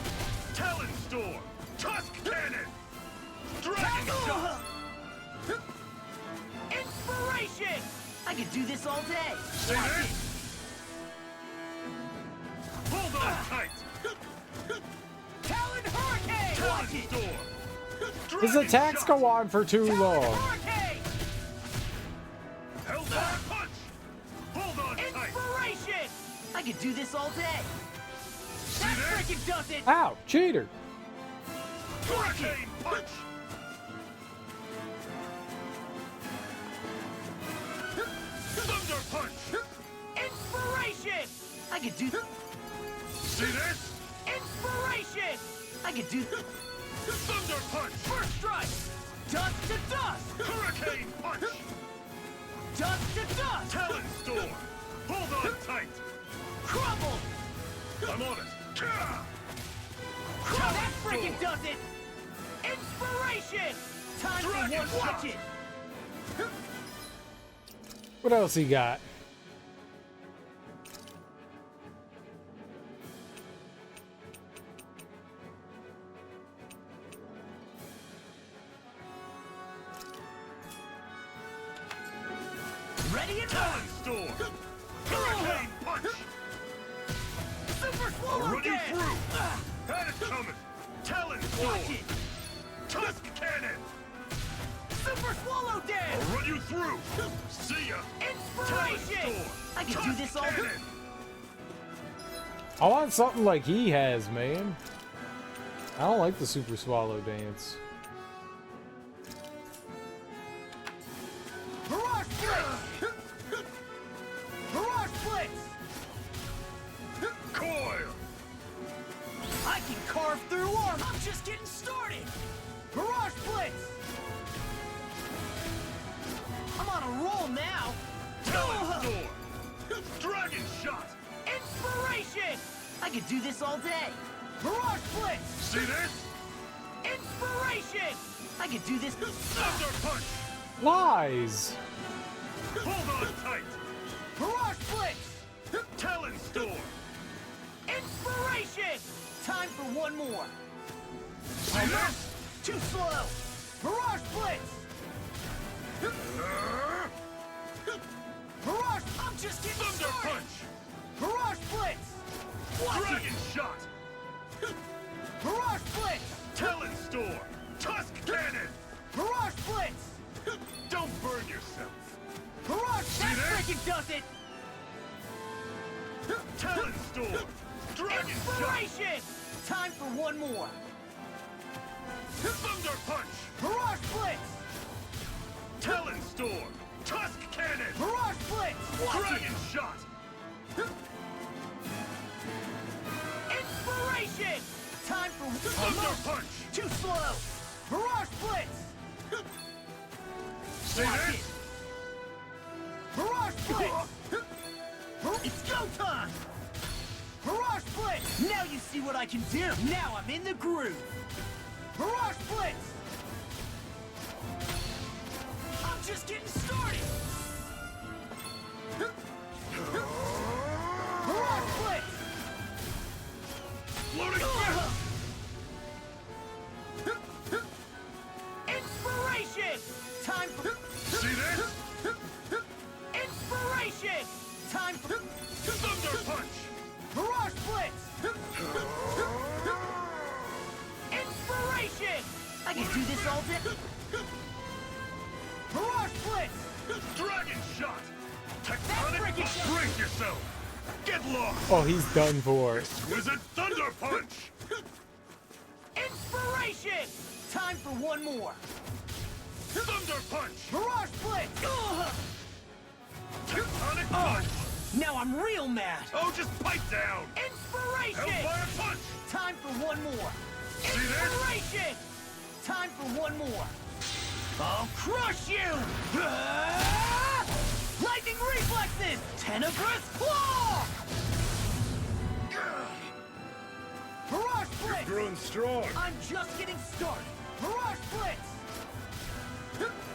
Talon storm! Tusk cannon! Dragon shot! Inspiration! I could do this all day! See Watch this? it! Hold on tight! Talon Hurricane! Talon Watch it! storm! His Dragon attacks shot! go on for too long. Hurricane! Hellfire punch! Hold on tight! Inspiration! I could do this all day! That freaking does it! Ow, cheater! Hurricane punch! Thunder punch! Inspiration! I could do. See this? Inspiration! I could do. Thunder punch! First strike! Dust to dust! Hurricane punch! Dust to dust! Talon storm! Hold on tight! Crumble! I'm on it! That freaking does it! Inspiration! Time Dragon for one. shot. Watch it! What else he got? Ready and Talon storm! Hurricane punch! Super swallow! I'll run you again. through. Had it coming. Talon storm! Watch it! Tusk cannon. Super swallow dead! I'll run you through. See ya. Inspiration! I can do this all day. I want something like he has, man. I don't like the Super Swallow dance. Mirage Blitz! Mirage Blitz! Coil. I can carve through armor! I'm just getting started! Mirage Blitz! I'm on a roll now! Talon storm. Dragon shot. Inspiration! I could do this all day! Mirage Blitz! See this? Inspiration! I could do this. Thunder punch. Lies! Hold on tight. Mirage Blitz! Talon storm. Inspiration! Time for one more. See this? Too slow! Mirage Blitz! Mirage! I'm just getting Thunder started! punch. Mirage Blitz! Watch Dragon it! shot. Mirage Blitz! Talon storm. Tusk cannon. Mirage Blitz! Don't burn yourself. Mirage! That this? freaking does it! Talon storm. Dragon Inspiration! Time for one more. shot. Thunder punch. Mirage Blitz! Talon storm. Tusk cannon. Mirage Blitz! Watch Dragon shot. Inspiration! Time for Thunder punch. Too slow! Mirage Blitz! See Watch this? it! Mirage Blitz! It's go time! Mirage Blitz! Now you see what I can do! Now I'm in the groove! Mirage Blitz! I'm just getting started! Mirage Blitz! Loading fist. Inspiration! Time for... See this? Inspiration! Time for... Thunder punch. Mirage Blitz! Inspiration! I can do this all day. Mirage Blitz! Dragon shot. Tectonic. freaking shot. Brace yourself. Get lost. Oh, he's done for. Exquisite thunder punch. Inspiration! Time for one more. Thunder punch. Mirage Blitz! Tectonic punch. Now I'm real mad! Oh, just pipe down. Inspiration! Hellfire punch. Time for one more. See this? Inspiration! Time for one more. I'll crush you! Lightning reflexes! Tenebrous claw! Mirage Blitz! Growing strong. I'm just getting started. Mirage Blitz!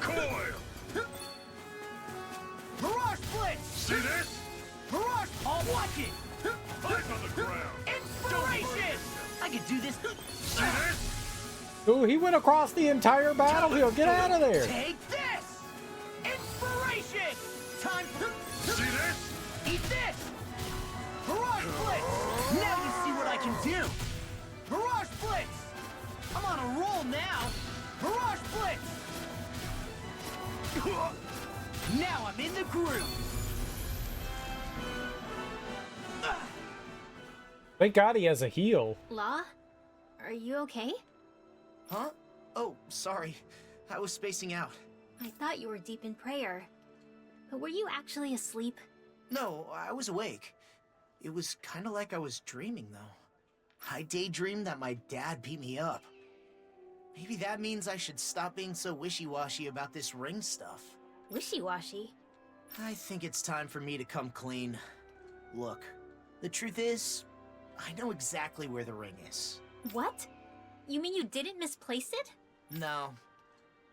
Coil. Mirage Blitz! See this? Mirage! I'll watch it! Eyes on the ground. Inspiration! I can do this. See this? Oh, he went across the entire battlefield. Get out of there. Take this! Inspiration! Time for... See this? Eat this! Mirage Blitz! Now you see what I can do! Mirage Blitz! I'm on a roll now! Mirage Blitz! Now I'm in the groove! Thank God he has a heal. Law? Are you okay? Huh? Oh, sorry. I was spacing out. I thought you were deep in prayer. But were you actually asleep? No, I was awake. It was kind of like I was dreaming, though. I daydreamed that my dad beat me up. Maybe that means I should stop being so wishy-washy about this ring stuff. Wishy-washy? I think it's time for me to come clean. Look, the truth is, I know exactly where the ring is. What? You mean you didn't misplace it? No.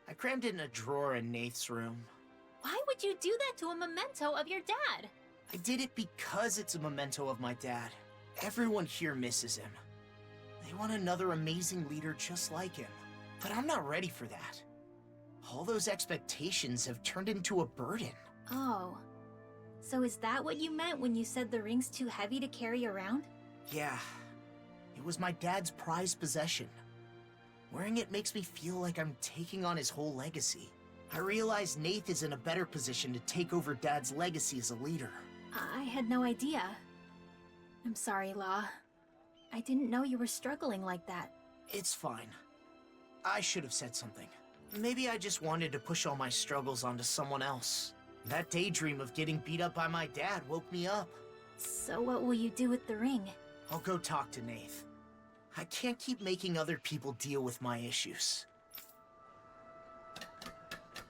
I crammed it in a drawer in Nath's room. Why would you do that to a memento of your dad? I did it because it's a memento of my dad. Everyone here misses him. They want another amazing leader just like him. But I'm not ready for that. All those expectations have turned into a burden. Oh. So is that what you meant when you said the ring's too heavy to carry around? Yeah. It was my dad's prized possession. Wearing it makes me feel like I'm taking on his whole legacy. I realize Nath is in a better position to take over Dad's legacy as a leader. I had no idea. I'm sorry, Law. I didn't know you were struggling like that. It's fine. I should have said something. Maybe I just wanted to push all my struggles onto someone else. That daydream of getting beat up by my dad woke me up. So what will you do with the ring? I'll go talk to Nath. I can't keep making other people deal with my issues.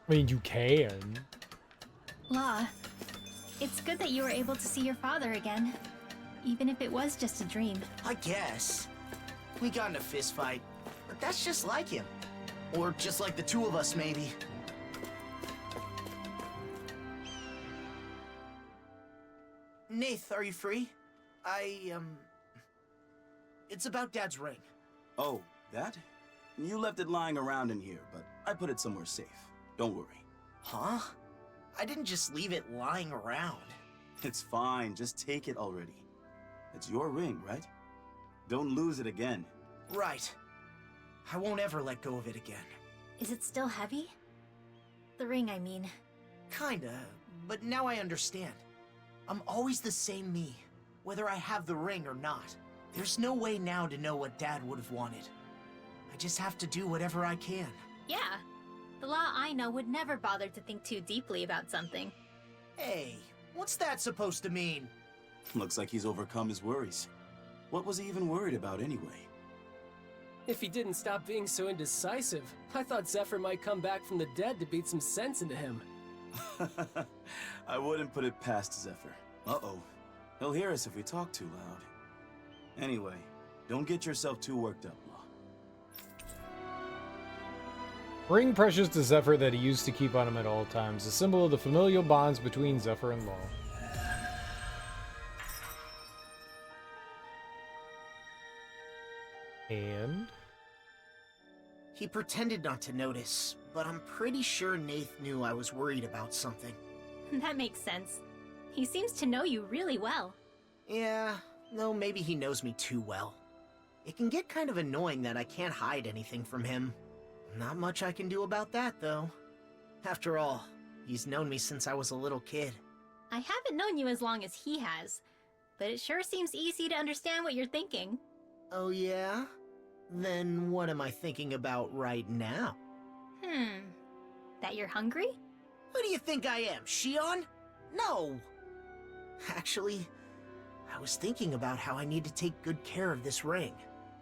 I mean, you can. Law, it's good that you were able to see your father again. Even if it was just a dream. I guess. We got in a fist fight, but that's just like him. Or just like the two of us, maybe. Nath, are you free? It's about Dad's ring. Oh, that? You left it lying around in here, but I put it somewhere safe. Don't worry. Huh? I didn't just leave it lying around. It's fine, just take it already. It's your ring, right? Don't lose it again. Right. I won't ever let go of it again. Is it still heavy? The ring, I mean. Kinda, but now I understand. I'm always the same me, whether I have the ring or not. There's no way now to know what Dad would have wanted. I just have to do whatever I can. Yeah. The Law I know would never bother to think too deeply about something. Hey, what's that supposed to mean? Looks like he's overcome his worries. What was he even worried about anyway? If he didn't stop being so indecisive, I thought Zephyr might come back from the dead to beat some sense into him. I wouldn't put it past Zephyr. Uh-oh. He'll hear us if we talk too loud. Anyway, don't get yourself too worked up, Law. Ring precious to Zephyr that he used to keep on him at all times, a symbol of the familial bonds between Zephyr and Law. And? He pretended not to notice, but I'm pretty sure Nath knew I was worried about something. That makes sense. He seems to know you really well. Yeah, though maybe he knows me too well. It can get kind of annoying that I can't hide anything from him. Not much I can do about that, though. After all, he's known me since I was a little kid. I haven't known you as long as he has, but it sure seems easy to understand what you're thinking. Oh yeah? Then what am I thinking about right now? That you're hungry? Who do you think I am, Shion? No! Actually, I was thinking about how I need to take good care of this ring.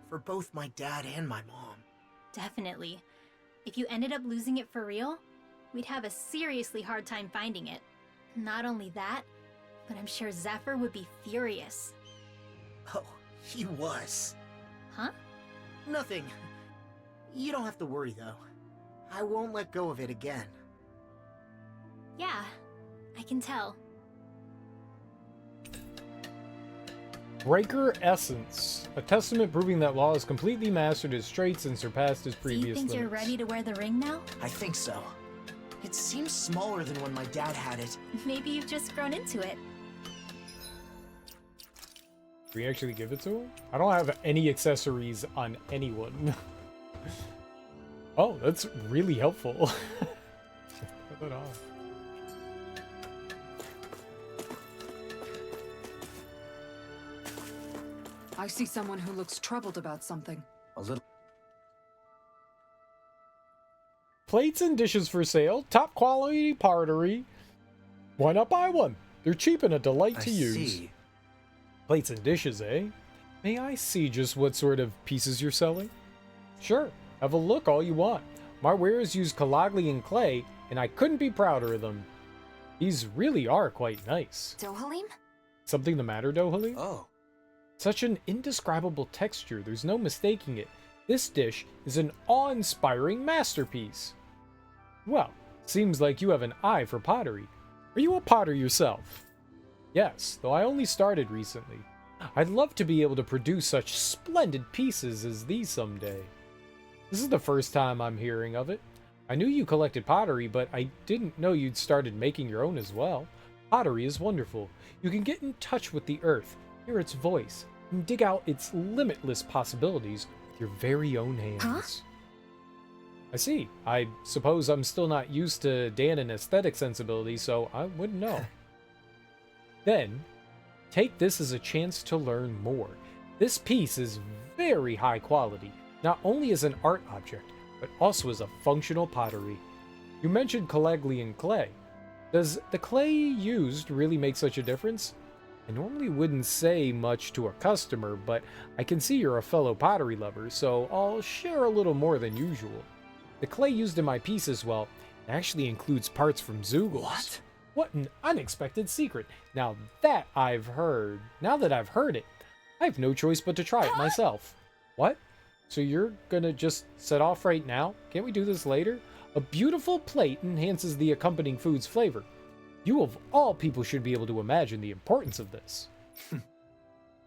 For both my dad and my mom. Definitely. If you ended up losing it for real, we'd have a seriously hard time finding it. Not only that, but I'm sure Zephyr would be furious. Oh, he was. Huh? Nothing. You don't have to worry, though. I won't let go of it again. Yeah, I can tell. Breaker Essence, a testament proving that Law has completely mastered his traits and surpassed his Do previous you think limits. you're ready to wear the ring now? I think so. It seems smaller than when my dad had it. Maybe you've just grown into it. Can we actually give it to him? I don't have any accessories on anyone. Oh, that's really helpful. Put that on. I see someone who looks troubled about something. A little. Plates and dishes for sale. Top quality pottery. Why not buy one? They're cheap and a delight to use. See. Plates and dishes, eh? May I see just what sort of pieces you're selling? Sure, have a look all you want. My wares use Calaglian clay, and I couldn't be prouder of them. These really are quite nice. Dohalim? Something the matter, Dohalim? Oh. Such an indescribable texture, there's no mistaking it. This dish is an awe-inspiring masterpiece. Well, seems like you have an eye for pottery. Are you a potter yourself? Yes, though I only started recently. I'd love to be able to produce such splendid pieces as these someday. This is the first time I'm hearing of it. I knew you collected pottery, but I didn't know you'd started making your own as well. Pottery is wonderful. You can get in touch with the earth, hear its voice, and dig out its limitless possibilities with your very own hands. Huh? I see. I suppose I'm still not used to Dan and aesthetic sensibility, so I wouldn't know. Then, take this as a chance to learn more. This piece is very high quality, not only as an art object, but also as a functional pottery. You mentioned Calaglian clay. Does the clay used really make such a difference? I normally wouldn't say much to a customer, but I can see you're a fellow pottery lover, so I'll share a little more than usual. The clay used in my piece as well actually includes parts from Zeugles. What? What an unexpected secret. Now that I've heard it, I have no choice but to try it myself. What? So you're gonna just set off right now? Can't we do this later? A beautiful plate enhances the accompanying food's flavor. You of all people should be able to imagine the importance of this.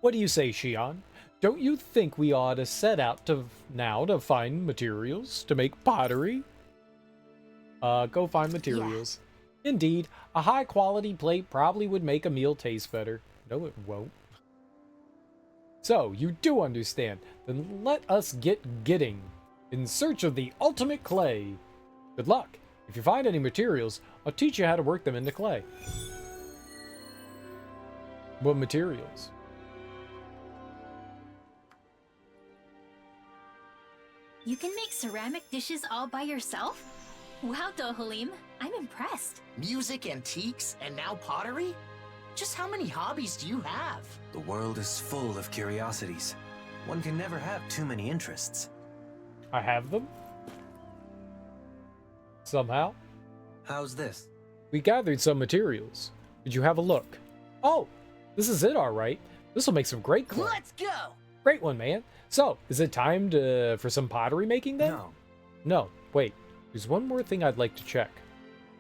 What do you say, Xion? Don't you think we ought to set out to find materials to make pottery? Go find materials. Yeah. Indeed, a high-quality plate probably would make a meal taste better. No, it won't. So, you do understand. Then let us getting in search of the ultimate clay. Good luck. If you find any materials, I'll teach you how to work them into clay. What materials? You can make ceramic dishes all by yourself? Wow, Dohalim, I'm impressed. Music, antiques, and now pottery? Just how many hobbies do you have? The world is full of curiosities. One can never have too many interests. I have them? Somehow? How's this? We gathered some materials. Did you have a look? Oh, this is it, all right. This will make some great clay. Let's go! Great one, man. So, is it time for some pottery making then? No. No, wait. There's one more thing I'd like to check.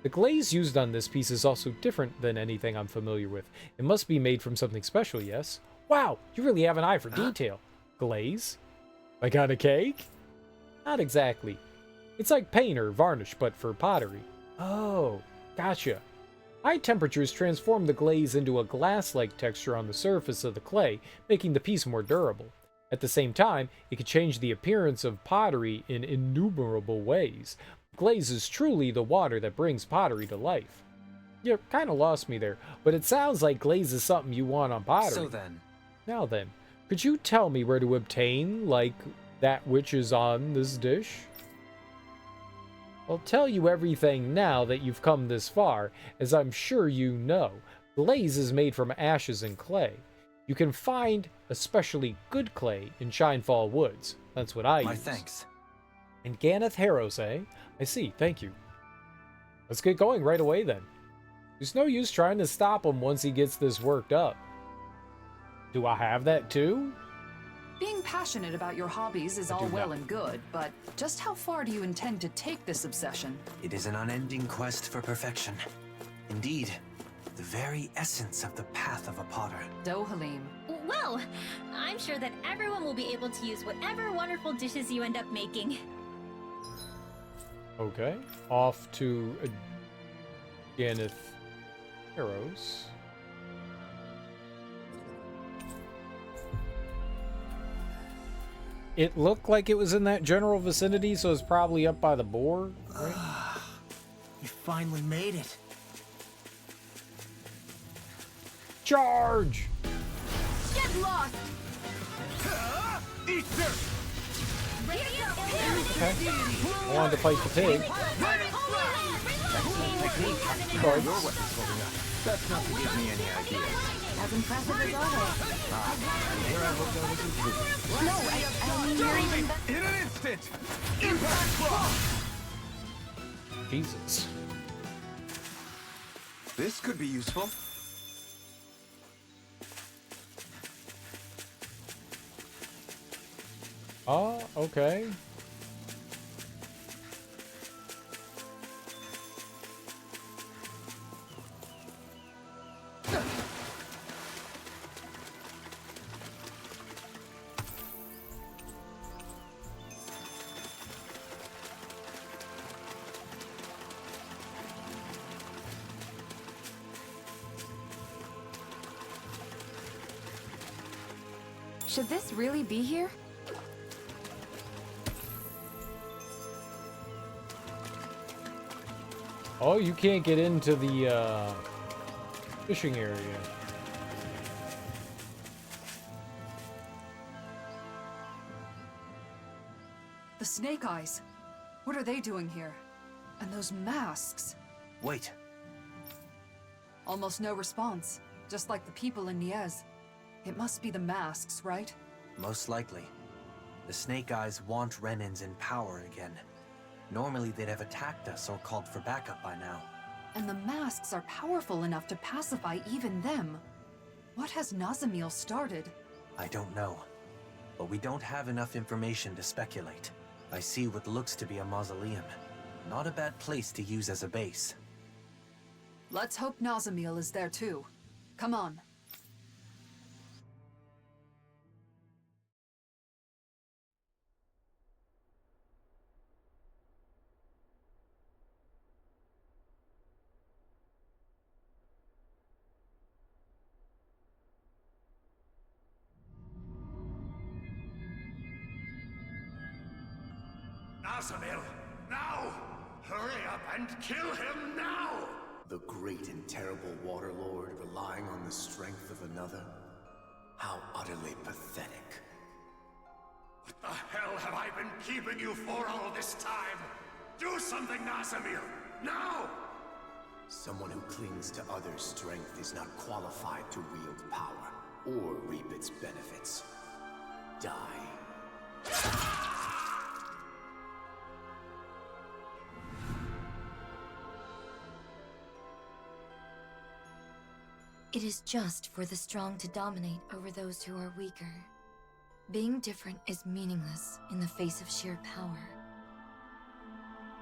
The glaze used on this piece is also different than anything I'm familiar with. It must be made from something special, yes? Wow, you really have an eye for detail. Glaze? Like on a cake? Not exactly. It's like paint or varnish, but for pottery. Oh, gotcha. High temperatures transform the glaze into a glass-like texture on the surface of the clay, making the piece more durable. At the same time, it can change the appearance of pottery in innumerable ways. Glaze is truly the water that brings pottery to life. You kind of lost me there, but it sounds like glaze is something you want on pottery. So then. Now then, could you tell me where to obtain, like, that which is on this dish? I'll tell you everything now that you've come this far, as I'm sure you know. Glaze is made from ashes and clay. You can find especially good clay in Shinefall Woods. That's what I use. My thanks. And Ganeth Harrows, eh? I see, thank you. Let's get going right away then. There's no use trying to stop him once he gets this worked up. Do I have that too? Being passionate about your hobbies is all well and good, but just how far do you intend to take this obsession? It is an unending quest for perfection. Indeed, the very essence of the path of a potter. Dohalim. Well, I'm sure that everyone will be able to use whatever wonderful dishes you end up making. Okay, off to Ganeth Harrows. It looked like it was in that general vicinity, so it's probably up by the boar. Right? You finally made it. Charge! Get lost! Okay. I wanted to fight the pig. Sorry. Your weapon's holding up. That's not to give me any ideas. As impressive as always. Here I hope that wasn't true. No, I mean, you're even better. In an instant! Impact block! Jesus. This could be useful. Oh, okay. Should this really be here? Oh, you can't get into the fishing area. The Snake Eyes. What are they doing here? And those masks. Wait. Almost no response. Just like the people in Niez. It must be the masks, right? Most likely. The Snake Eyes want Renins in power again. Normally they'd have attacked us or called for backup by now. And the masks are powerful enough to pacify even them. What has Nazamil started? I don't know. But we don't have enough information to speculate. I see what looks to be a mausoleum. Not a bad place to use as a base. Let's hope Nazamil is there too. Come on. Nazamil, now! Hurry up and kill him now! The great and terrible Waterlord relying on the strength of another? How utterly pathetic. What the hell have I been keeping you for all this time? Do something, Nazamil! Now! Someone who clings to others' strength is not qualified to wield power, or reap its benefits. Die. It is just for the strong to dominate over those who are weaker. Being different is meaningless in the face of sheer power.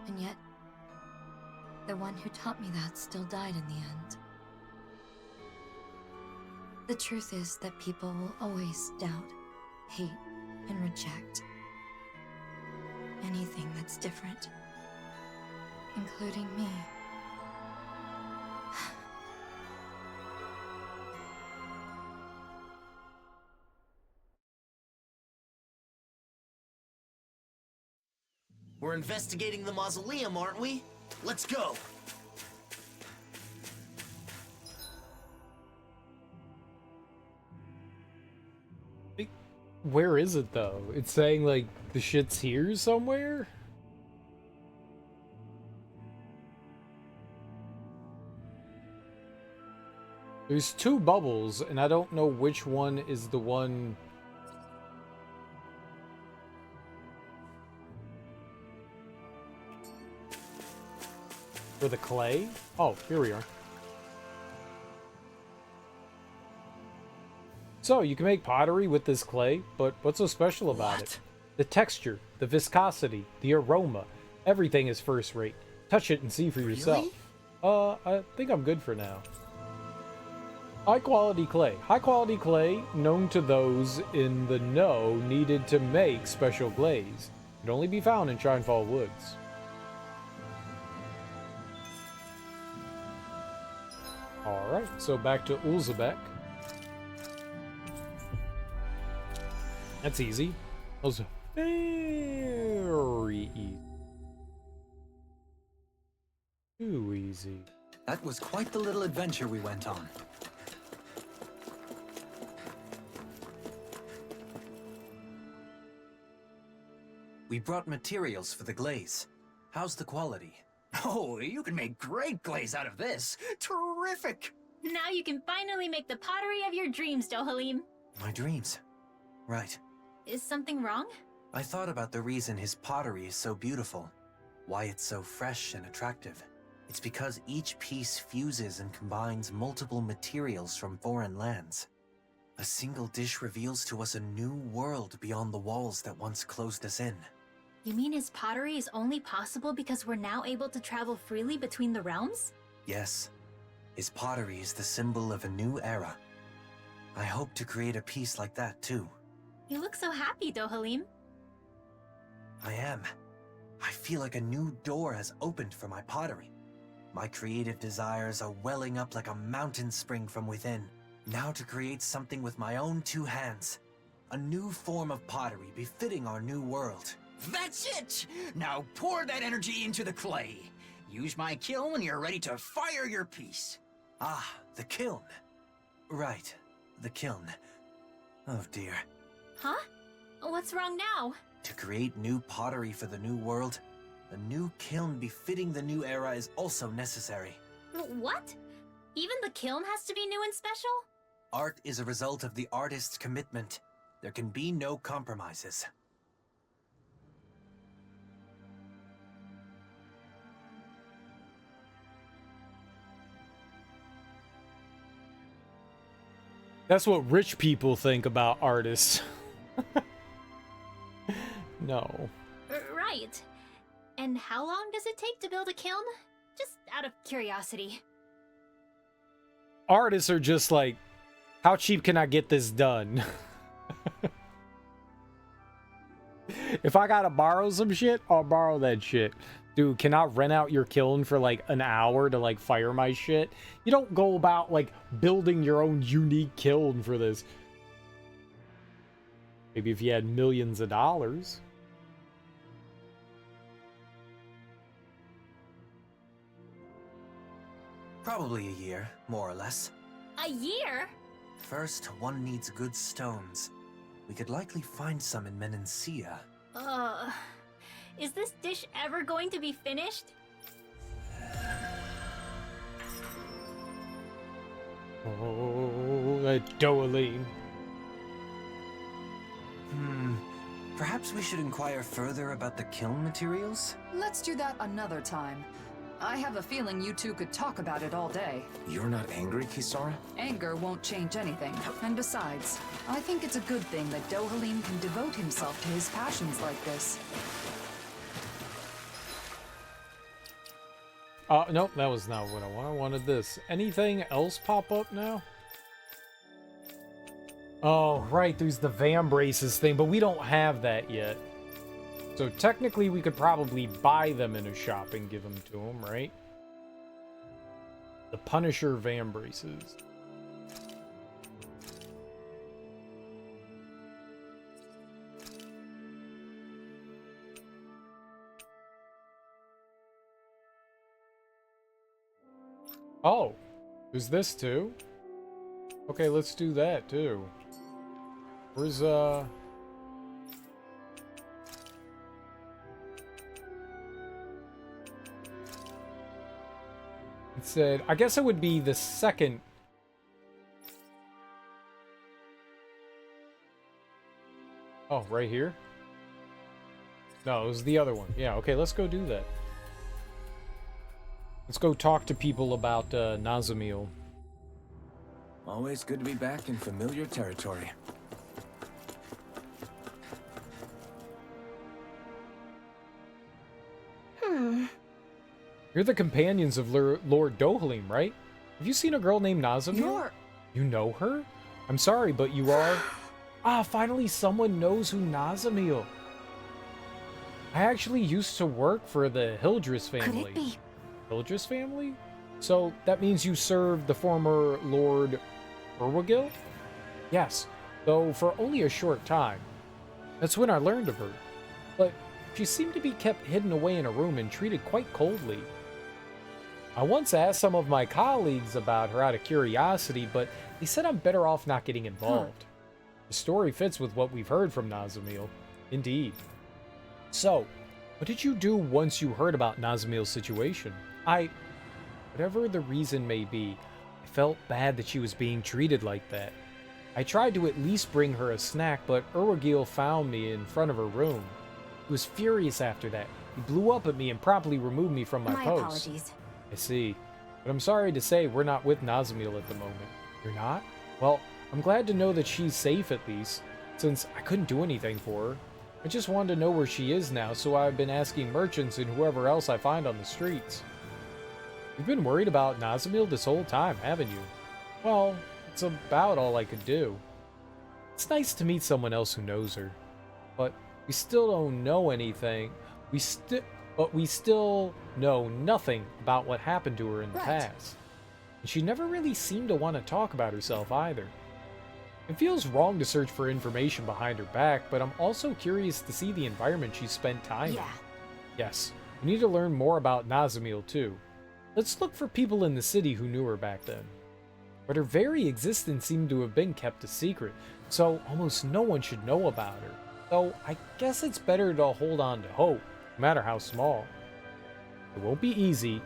And yet, the one who taught me that still died in the end. The truth is that people will always doubt, hate, and reject anything that's different, including me. We're investigating the mausoleum, aren't we? Let's go! Where is it though? It's saying like the shit's here somewhere? There's two bubbles and I don't know which one is the one. For the clay? Oh, here we are. So, you can make pottery with this clay, but what's so special about it? The texture, the viscosity, the aroma, everything is first rate. Touch it and see for yourself. I think I'm good for now. High quality clay. High quality clay, known to those in the know, needed to make special glaze. Can only be found in Shinefall Woods. Alright, so back to Ulzebek. That's easy. That was very easy. Too easy. That was quite the little adventure we went on. We brought materials for the glaze. How's the quality? Oh, you can make great glaze out of this. Terrific! Now you can finally make the pottery of your dreams, Dohalim. My dreams. Right. Is something wrong? I thought about the reason his pottery is so beautiful. Why it's so fresh and attractive. It's because each piece fuses and combines multiple materials from foreign lands. A single dish reveals to us a new world beyond the walls that once closed us in. You mean his pottery is only possible because we're now able to travel freely between the realms? Yes. His pottery is the symbol of a new era. I hope to create a piece like that too. You look so happy, Dohalim. I am. I feel like a new door has opened for my pottery. My creative desires are welling up like a mountain spring from within. Now to create something with my own two hands. A new form of pottery befitting our new world. That's it! Now pour that energy into the clay. Use my kiln when you're ready to fire your piece. Ah, the kiln. Right, the kiln. Oh dear. Huh? What's wrong now? To create new pottery for the new world, a new kiln befitting the new era is also necessary. What? Even the kiln has to be new and special? Art is a result of the artist's commitment. There can be no compromises. That's what rich people think about artists. No. Right. And how long does it take to build a kiln? Just out of curiosity. Artists are just like, how cheap can I get this done? If I gotta borrow some shit, I'll borrow that shit. Dude, can I rent out your kiln for like an hour to like fire my shit? You don't go about like building your own unique kiln for this. Maybe if you had millions of dollars. Probably a year, more or less. A year? First, one needs good stones. We could likely find some in Menancia. Is this dish ever going to be finished? Oh, that Dohalim. Perhaps we should inquire further about the kiln materials? Let's do that another time. I have a feeling you two could talk about it all day. You're not angry, Kisara? Anger won't change anything. And besides, I think it's a good thing that Dohalim can devote himself to his passions like this. Nope, that was not what I wanted. I wanted this. Anything else pop up now? Oh, right, there's the Vambraces thing, but we don't have that yet. So technically we could probably buy them in a shop and give them to him, right? The Punisher Vambraces. Oh, there's this too? Okay, let's do that too. Where's, It said, I guess it would be the second. Oh, right here? No, it was the other one. Yeah, okay, let's go do that. Let's go talk to people about Nazamil. Always good to be back in familiar territory. You're the companions of Lord Dohalim, right? Have you seen a girl named Nazamil? You know her? I'm sorry, but you are... finally someone knows who Nazamil. I actually used to work for the Hildress family. Could it be? Hildress family? So that means you served the former Lord Urwagil? Yes, though for only a short time. That's when I learned of her. But she seemed to be kept hidden away in a room and treated quite coldly. I once asked some of my colleagues about her out of curiosity, but they said I'm better off not getting involved. The story fits with what we've heard from Nazamil. Indeed. So, what did you do once you heard about Nazamiel's situation? Whatever the reason may be, I felt bad that she was being treated like that. I tried to at least bring her a snack, but Urwagil found me in front of her room. He was furious after that. He blew up at me and promptly removed me from my post. Apologies. I see. But I'm sorry to say we're not with Nazamiel at the moment. You're not? Well, I'm glad to know that she's safe at least, since I couldn't do anything for her. I just wanted to know where she is now, so I've been asking merchants and whoever else I find on the streets. You've been worried about Nazamiel this whole time, haven't you? Well, it's about all I could do. It's nice to meet someone else who knows her, but we still don't know anything. We still know nothing about what happened to her in the past. And she never really seemed to want to talk about herself either. It feels wrong to search for information behind her back, but I'm also curious to see the environment she spent time in. Yes, we need to learn more about Nazamiel too. Let's look for people in the city who knew her back then. But her very existence seemed to have been kept a secret, so almost no one should know about her. So I guess it's better to hold on to hope, no matter how small. It won't be easy,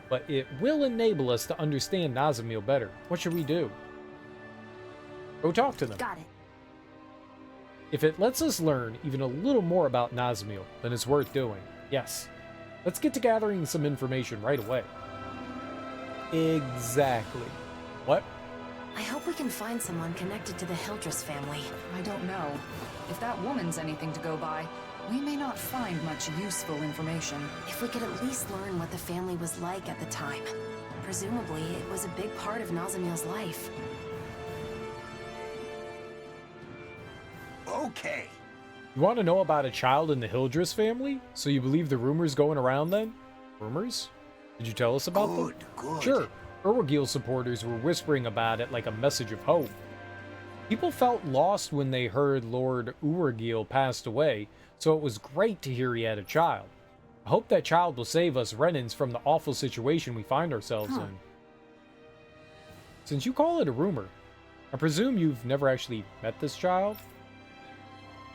but it will enable us to understand Nazamiel better. What should we do? Go talk to them. Got it. If it lets us learn even a little more about Nazamiel, then it's worth doing. Yes. Let's get to gathering some information right away. Exactly. What? I hope we can find someone connected to the Hildress family. I don't know. If that woman's anything to go by, we may not find much useful information. If we could at least learn what the family was like at the time. Presumably, it was a big part of Nazamiel's life. Okay. You want to know about a child in the Hildress family? So you believe the rumors going around then? Rumors? Did you tell us about them? Good. Sure. Urwagil supporters were whispering about it like a message of hope. People felt lost when they heard Lord Urwagil passed away, so it was great to hear he had a child. I hope that child will save us Renans from the awful situation we find ourselves in. Since you call it a rumor, I presume you've never actually met this child?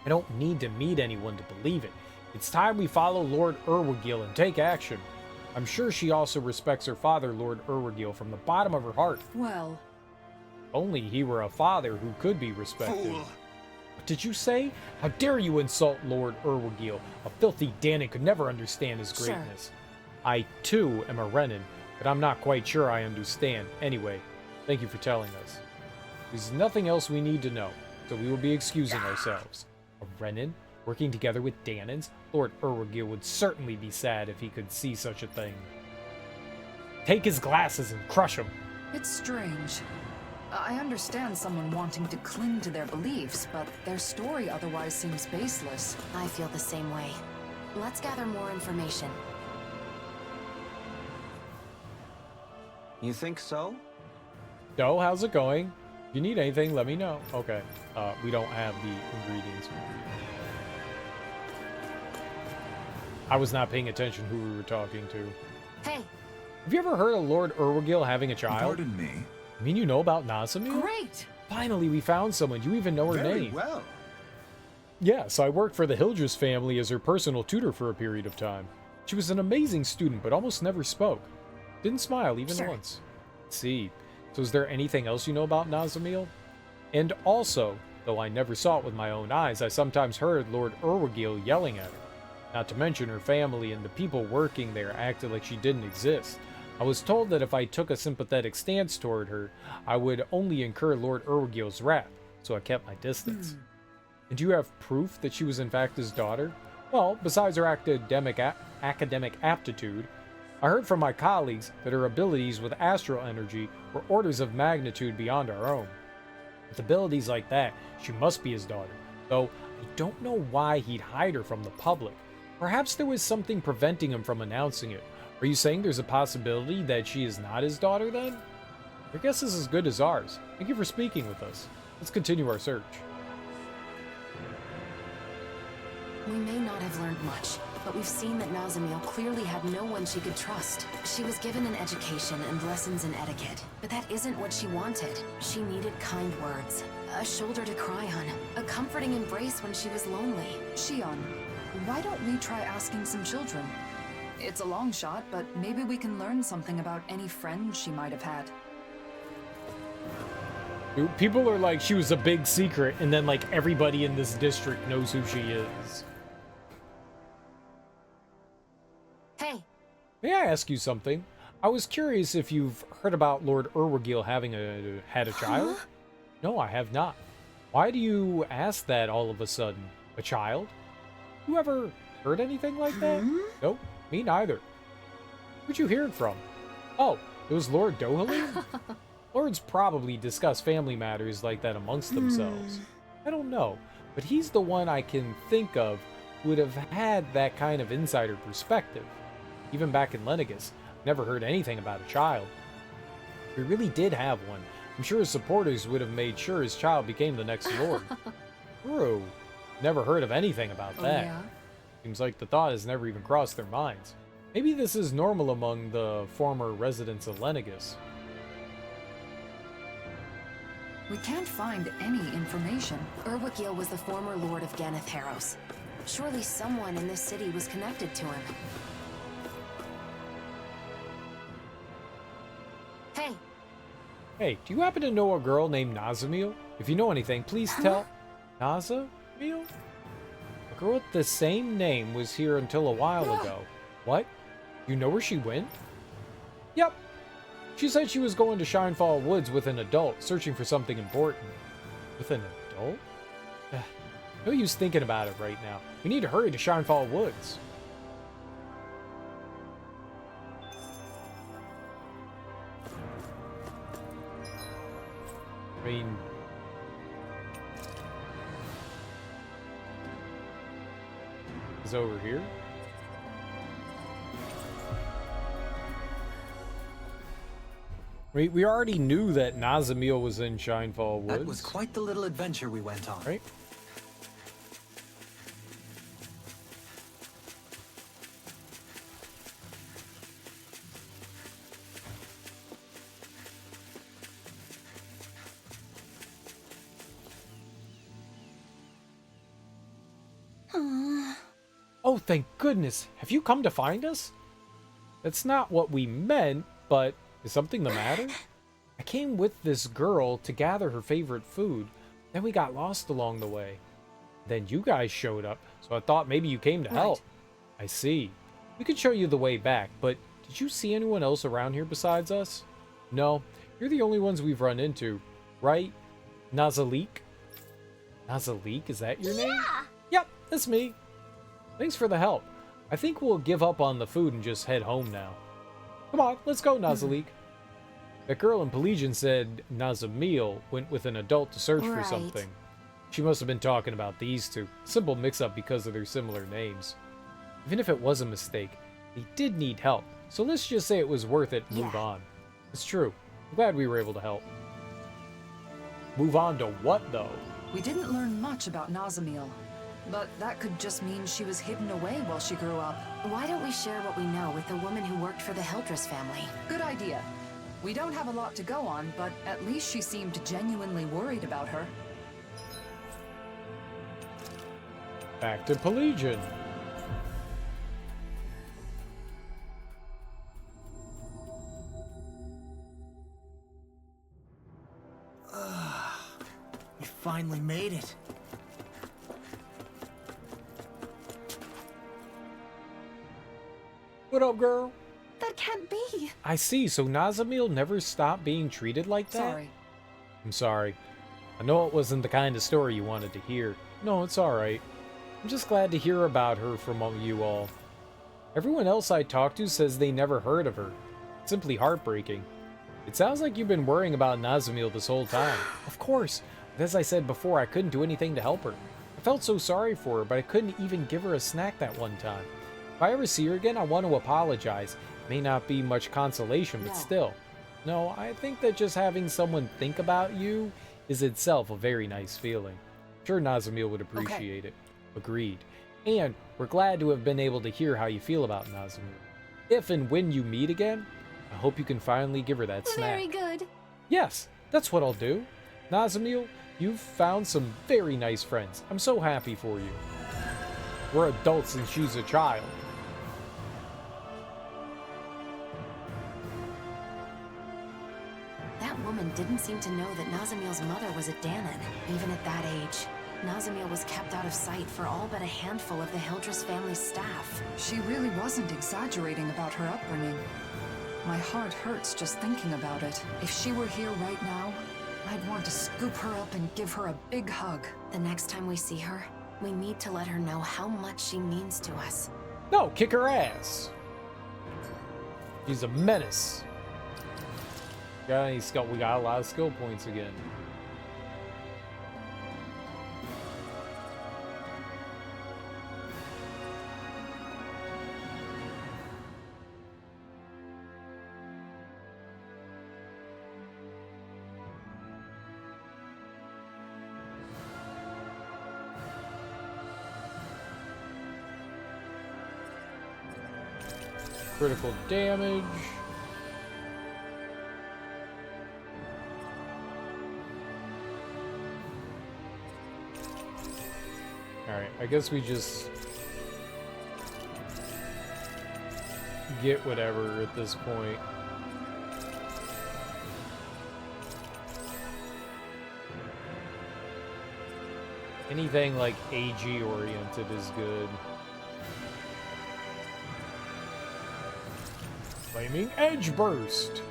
I don't need to meet anyone to believe it. It's time we follow Lord Urwagil and take action. I'm sure she also respects her father, Lord Urwagil, from the bottom of her heart. Well, only he were a father who could be respected. Fool. What did you say? How dare you insult Lord Urwagil? A filthy Danon could never understand his greatness. I, too, am a Renan, but I'm not quite sure I understand. Anyway, thank you for telling us. There's nothing else we need to know, so we will be excusing ourselves. A Renan? Working together with Danons? Lord Urwagil would certainly be sad if he could see such a thing. Take his glasses and crush him. it's strange. I understand someone wanting to cling to their beliefs, but their story otherwise seems baseless. I feel the same way. Let's gather more information. You think so? So, how's it going? If you need anything, let me know. Okay. We don't have the ingredients. I was not paying attention who we were talking to. Hey! Have you ever heard of Lord Urwagil having a child? Pardon me? I mean, you know about Nazamiel? Great! Finally, we found someone. You even know her Very name. well. Yes, I worked for the Hildress family as her personal tutor for a period of time. She was an amazing student, but almost never spoke. Didn't smile even once. Let's see. So is there anything else you know about Nazamiel? And also, though I never saw it with my own eyes, I sometimes heard Lord Urwagil yelling at her. Not to mention her family and the people working there acted like she didn't exist. I was told that if I took a sympathetic stance toward her, I would only incur Lord Urwagil's wrath, so I kept my distance. And do you have proof that she was in fact his daughter? Well, besides her academic aptitude, I heard from my colleagues that her abilities with astral energy were orders of magnitude beyond our own. With abilities like that, she must be his daughter, though I don't know why he'd hide her from the public. Perhaps there was something preventing him from announcing it. Are you saying there's a possibility that she is not his daughter then? Your guess is as good as ours. Thank you for speaking with us. Let's continue our search. We may not have learned much, but we've seen that Nazamiel clearly had no one she could trust. She was given an education and lessons in etiquette, but that isn't what she wanted. She needed kind words, a shoulder to cry on, a comforting embrace when she was lonely. Shion, Why don't we try asking some children? It's a long shot, but maybe we can learn something about any friends she might have had. Dude, people are like, she was a big secret, and then like everybody in this district knows who she is. Hey. May I ask you something? I was curious if you've heard about Lord Erwagil having had a child? No, I have not. Why do you ask that all of a sudden? A child? You ever heard anything like that? Nope, me neither. Where'd you hear it from? Oh, it was Lord Dohalim? Lords probably discuss family matters like that amongst themselves. I don't know, but he's the one I can think of who would have had that kind of insider perspective. Even back in Lenegus, never heard anything about a child. If he really did have one, I'm sure his supporters would have made sure his child became the next lord. True. Never heard of anything about that. Yeah? Seems like the thought has never even crossed their minds. Maybe this is normal among the former residents of Lenegus. We can't find any information. Erwagil was the former lord of Ganeth Harrows. Surely someone in this city was connected to him. Hey. Hey, do you happen to know a girl named Nazamil? If you know anything, please tell... Nazamil? A girl with the same name was here until a while ago. What? You know where she went? Yep. She said she was going to Shinefall Woods with an adult, searching for something important. With an adult? No use thinking about it right now. We need to hurry to Shinefall Woods. I mean... is over here? We already knew that Nazamil was in Shinefall Woods. That was quite the little adventure we went on. Right? Oh, thank goodness. Have you come to find us? That's not what we meant, but is something the matter? I came with this girl to gather her favorite food. Then we got lost along the way. Then you guys showed up, so I thought maybe you came to help. I see. We could show you the way back, but did you see anyone else around here besides us? No, you're the only ones we've run into, right? Nazalik? Nazalik, is that your name? Yep, that's me. Thanks for the help. I think we'll give up on the food and just head home now. Come on, let's go, Nazalik. That girl in Pelagian said Nazamil went with an adult to search for something. She must have been talking about these two. Simple mix-up because of their similar names. Even if it was a mistake, they did need help. So let's just say it was worth it and move on. It's true. I'm glad we were able to help. Move on to what, though? We didn't learn much about Nazamil, but that could just mean she was hidden away while she grew up. Why don't we share what we know with the woman who worked for the Hildress family? Good idea. We don't have a lot to go on, but at least she seemed genuinely worried about her. Back to Pelagian. You finally made it. What up, girl? That can't be. I see, so Nazamil never stopped being treated like that? Sorry. I'm sorry. I know it wasn't the kind of story you wanted to hear. No, it's alright. I'm just glad to hear about her from you all. Everyone else I talked to says they never heard of her. It's simply heartbreaking. It sounds like you've been worrying about Nazamil this whole time. Of course, but as I said before, I couldn't do anything to help her. I felt so sorry for her, but I couldn't even give her a snack that one time. If I ever see her again, I want to apologize. It may not be much consolation, but still. No, I think that just having someone think about you is itself a very nice feeling. I'm sure Nazamil would appreciate it. Agreed. And we're glad to have been able to hear how you feel about Nazamil. If and when you meet again, I hope you can finally give her that snack. Very good. Yes, that's what I'll do. Nazamil, you've found some very nice friends. I'm so happy for you. We're adults and she's a child. That woman didn't seem to know that Nazamiel's mother was a Danon, even at that age. Nazamiel was kept out of sight for all but a handful of the Hildress family's staff. She really wasn't exaggerating about her upbringing. My heart hurts just thinking about it. If she were here right now, I'd want to scoop her up and give her a big hug. The next time we see her, we need to let her know how much she means to us. No, kick her ass. She's a menace. Got any skill? We got a lot of skill points again. Critical damage. Alright, I guess we just get whatever at this point. Anything like AG oriented is good. Flaming Edge Burst.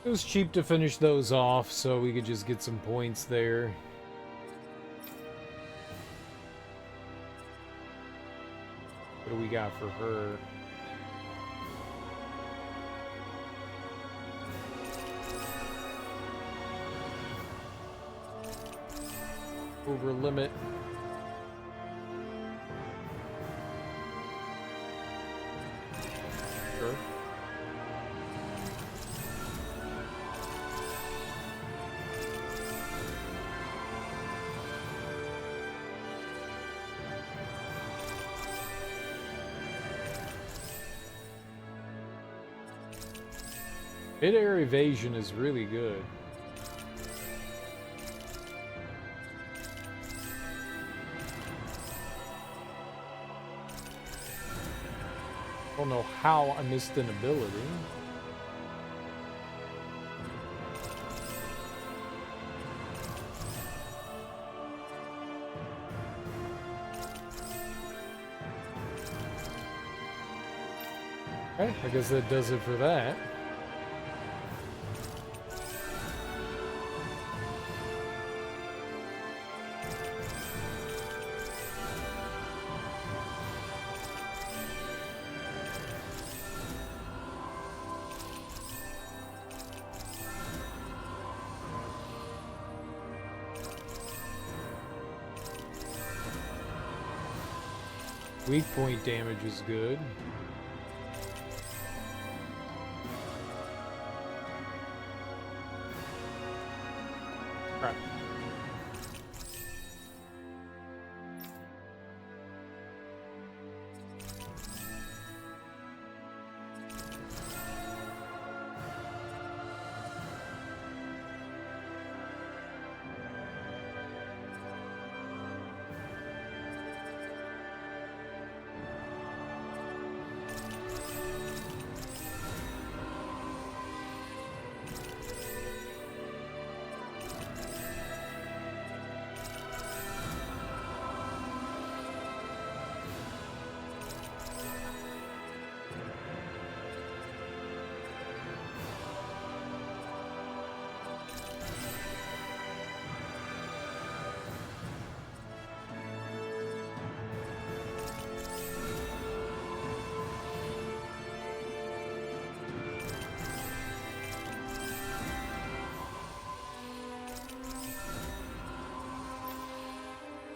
It was cheap to finish those off, so we could just get some points there. What do we got for her? Over limit. Sure. Mid-air evasion is really good. I don't know how I missed an ability. Okay, I guess that does it for that. Weak point damage is good. Crap.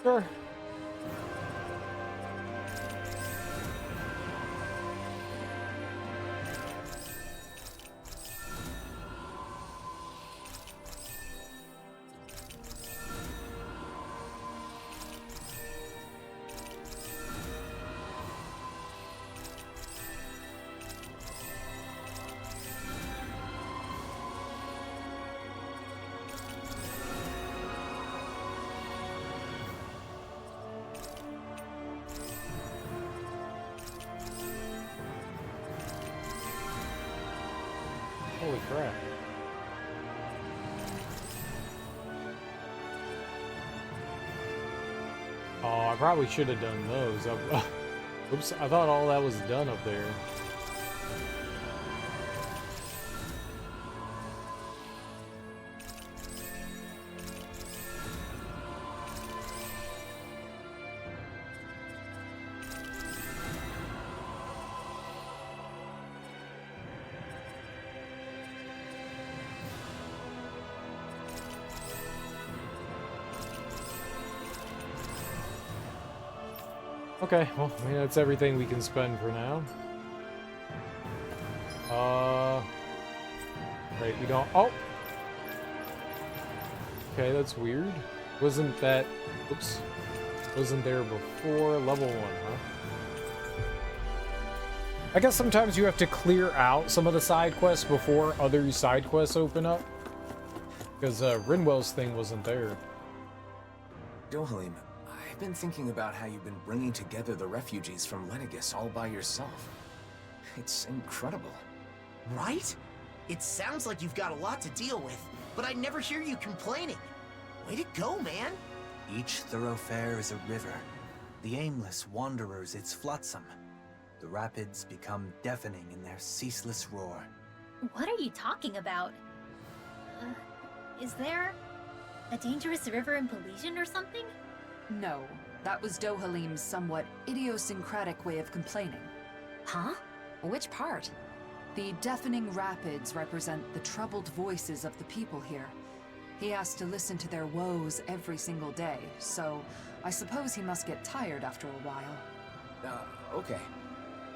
Sure. Holy crap. Oh, I probably should have done those. Oops, I thought all that was done up there. Okay, well, I mean, that's everything we can spend for now. Right, we don't... Oh! Okay, that's weird. Wasn't that... Oops. Wasn't there before level 1, huh? I guess sometimes you have to clear out some of the side quests before other side quests open up. Because Rinwell's thing wasn't there. Dohalim, I've been thinking about how you've been bringing together the refugees from Lenegis all by yourself. It's incredible. Right? It sounds like you've got a lot to deal with, but I never hear you complaining. Way to go, man! Each thoroughfare is a river. The aimless wanderers its flotsam. The rapids become deafening in their ceaseless roar. What are you talking about? Is there a dangerous river in Pelesian or something? No, that was Dohalim's somewhat idiosyncratic way of complaining. Huh? Which part? The deafening rapids represent the troubled voices of the people here. He has to listen to their woes every single day, so I suppose he must get tired after a while. Okay.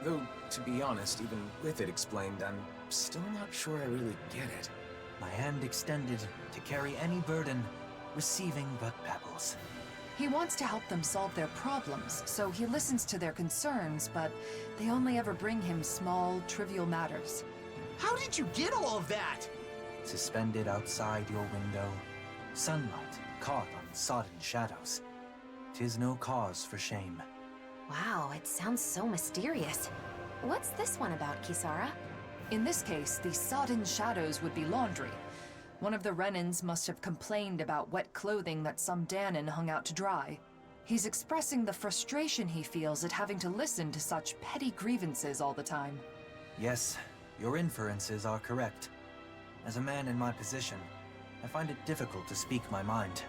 Though, to be honest, even with it explained, I'm still not sure I really get it. My hand extended to carry any burden, receiving but pebbles. He wants to help them solve their problems, so he listens to their concerns, but they only ever bring him small, trivial matters. How did you get all of that? Suspended outside your window, sunlight caught on sodden shadows. 'Tis no cause for shame. Wow, it sounds so mysterious. What's this one about, Kisara? In this case, the sodden shadows would be laundry. One of the Renans must have complained about wet clothing that some Danon hung out to dry. He's expressing the frustration he feels at having to listen to such petty grievances all the time. Yes, your inferences are correct. As a man in my position, I find it difficult to speak my mind.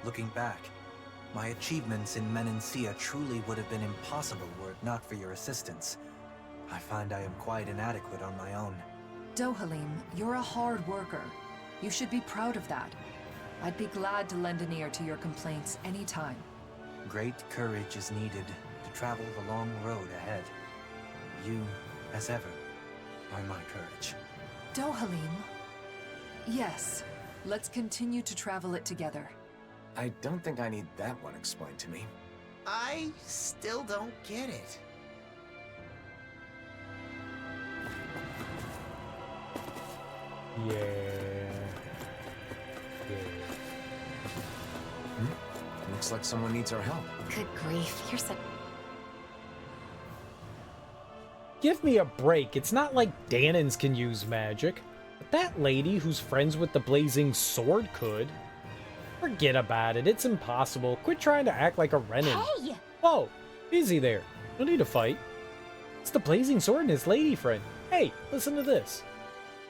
Looking back, my achievements in Menancia truly would have been impossible were it not for your assistance. I find I am quite inadequate on my own. Dohalim, you're a hard worker. You should be proud of that. I'd be glad to lend an ear to your complaints anytime. Great courage is needed to travel the long road ahead. You, as ever, are my courage. Dohalim? Yes. Let's continue to travel it together. I don't think I need that one explained to me. I still don't get it. Yeah. Looks like someone needs our help. Good grief, you're so... Give me a break. It's not like Danons can use magic. But that lady who's friends with the Blazing Sword could. Forget about it. It's impossible. Quit trying to act like a Renan. Hey! Whoa, easy there. No need to fight. It's the Blazing Sword and his lady friend. Hey, listen to this.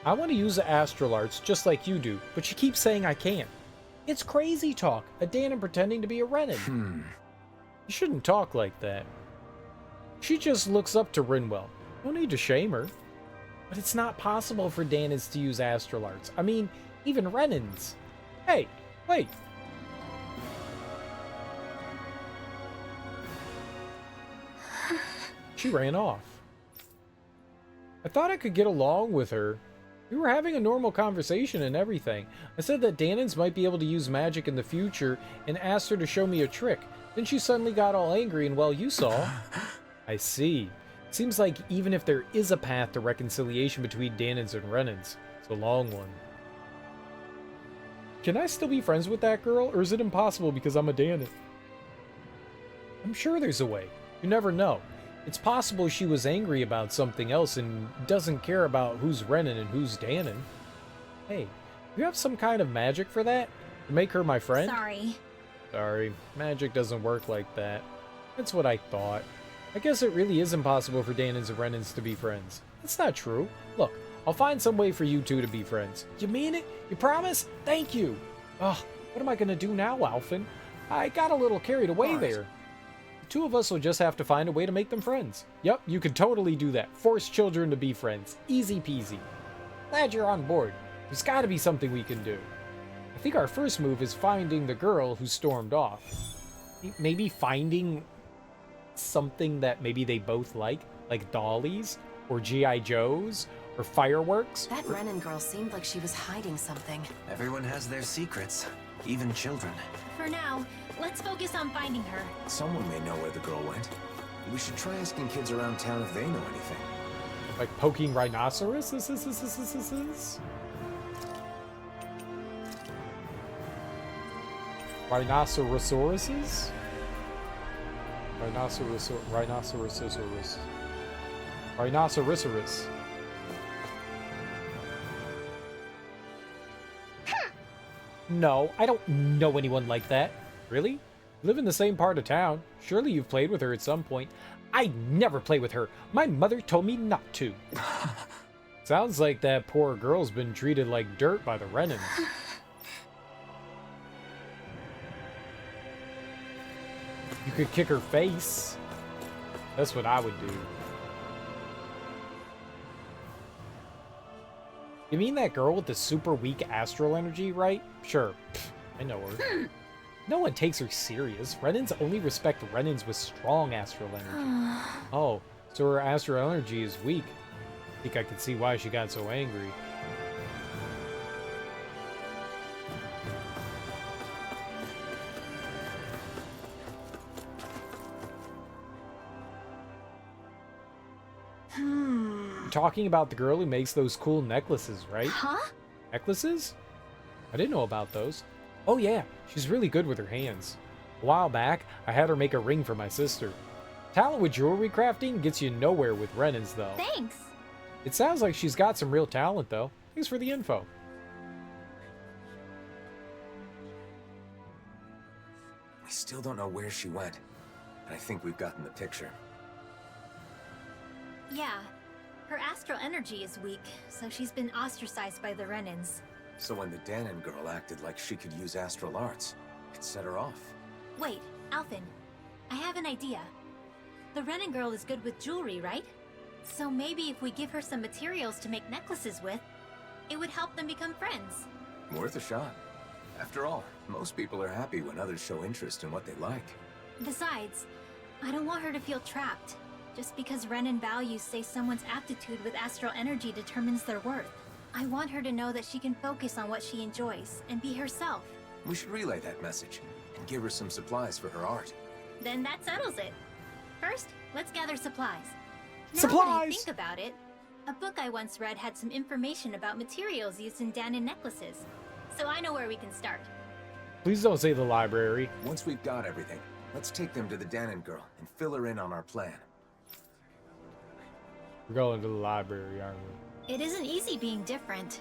I want to use the Astral Arts just like you do, but she keeps saying I can't. It's crazy talk. A Danon pretending to be a Renan. You shouldn't talk like that. She just looks up to Rinwell. No need to shame her. But it's not possible for Danons to use Astral Arts. I mean, even Renans. Hey, wait. She ran off. I thought I could get along with her. We were having a normal conversation and everything. I said that Danons might be able to use magic in the future and asked her to show me a trick. Then she suddenly got all angry and, well, you saw. I see. Seems like even if there is a path to reconciliation between Danons and Renans, it's a long one. Can I still be friends with that girl, or is it impossible because I'm a Danon? I'm sure there's a way. You never know. It's possible she was angry about something else and doesn't care about who's Renan and who's Danon. Hey, you have some kind of magic for that? To make her my friend? Sorry. Sorry, magic doesn't work like that. That's what I thought. I guess it really is impossible for Danons and Renans to be friends. That's not true. Look, I'll find some way for you two to be friends. You mean it? You promise? Thank you! Ugh, what am I gonna do now, Alphen? I got a little carried away there. The two of us will just have to find a way to make them friends. Yep, you can totally do that. Force children to be friends. Easy peasy. Glad you're on board. There's gotta be something we can do. I think our first move is finding the girl who stormed off. Maybe finding something that maybe they both like dollies, or G.I. Joes, or fireworks. That Renan girl seemed like she was hiding something. Everyone has their secrets, even children. For now, let's focus on finding her. Someone may know where the girl went. We should try asking kids around town if they know anything. Like poking rhinoceroses? Rhinocerosauruses? Rhinoceros. No, I don't know anyone like that. Really? Live in the same part of town. Surely you've played with her at some point. I never play with her. My mother told me not to. Sounds like that poor girl's been treated like dirt by the Renans. You could kick her face. That's what I would do. You mean that girl with the super weak astral energy, right? Sure. Pfft, I know her. No one takes her serious. Renans only respect Renans with strong astral energy. Oh, so her astral energy is weak. I think I can see why she got so angry. Talking about the girl who makes those cool necklaces, right? Huh? Necklaces? I didn't know about those. Oh yeah, she's really good with her hands. A while back, I had her make a ring for my sister. Talent with jewelry crafting gets you nowhere with Renans, though. Thanks. It sounds like she's got some real talent, though. Thanks for the info. We still don't know where she went, and I think we've gotten the picture. Yeah. Her astral energy is weak, so she's been ostracized by the Renans. So when the Danon girl acted like she could use astral arts, it set her off. Wait, Alphen. I have an idea. The Renan girl is good with jewelry, right? So maybe if we give her some materials to make necklaces with, it would help them become friends. Worth a shot. After all, most people are happy when others show interest in what they like. Besides, I don't want her to feel trapped. Just because Renan values say someone's aptitude with astral energy determines their worth. I want her to know that she can focus on what she enjoys and be herself. We should relay that message and give her some supplies for her art. Then that settles it. First, let's gather supplies. Now Supplies! that I think about it, a book I once read had some information about materials used in Danon necklaces. So I know where we can start. Please don't say the library. Once we've got everything, let's take them to the Danon girl and fill her in on our plan. We're going to the library, aren't we? It isn't easy being different.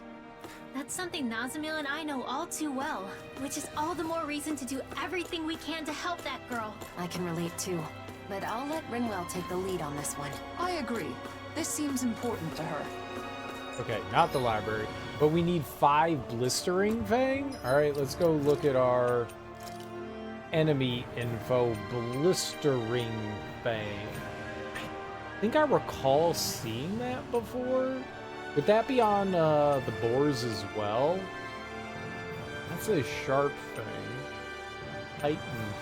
That's something Nazamil and I know all too well, which is all the more reason to do everything we can to help that girl. I can relate too, but I'll let Rinwell take the lead on this one. I agree. This seems important to her. Okay, not the library, but we need 5 blistering fang. All right, let's go look at our enemy info. Blistering fang. I think I recall seeing that before. Would that be on the boars as well? That's a sharp fang. Titan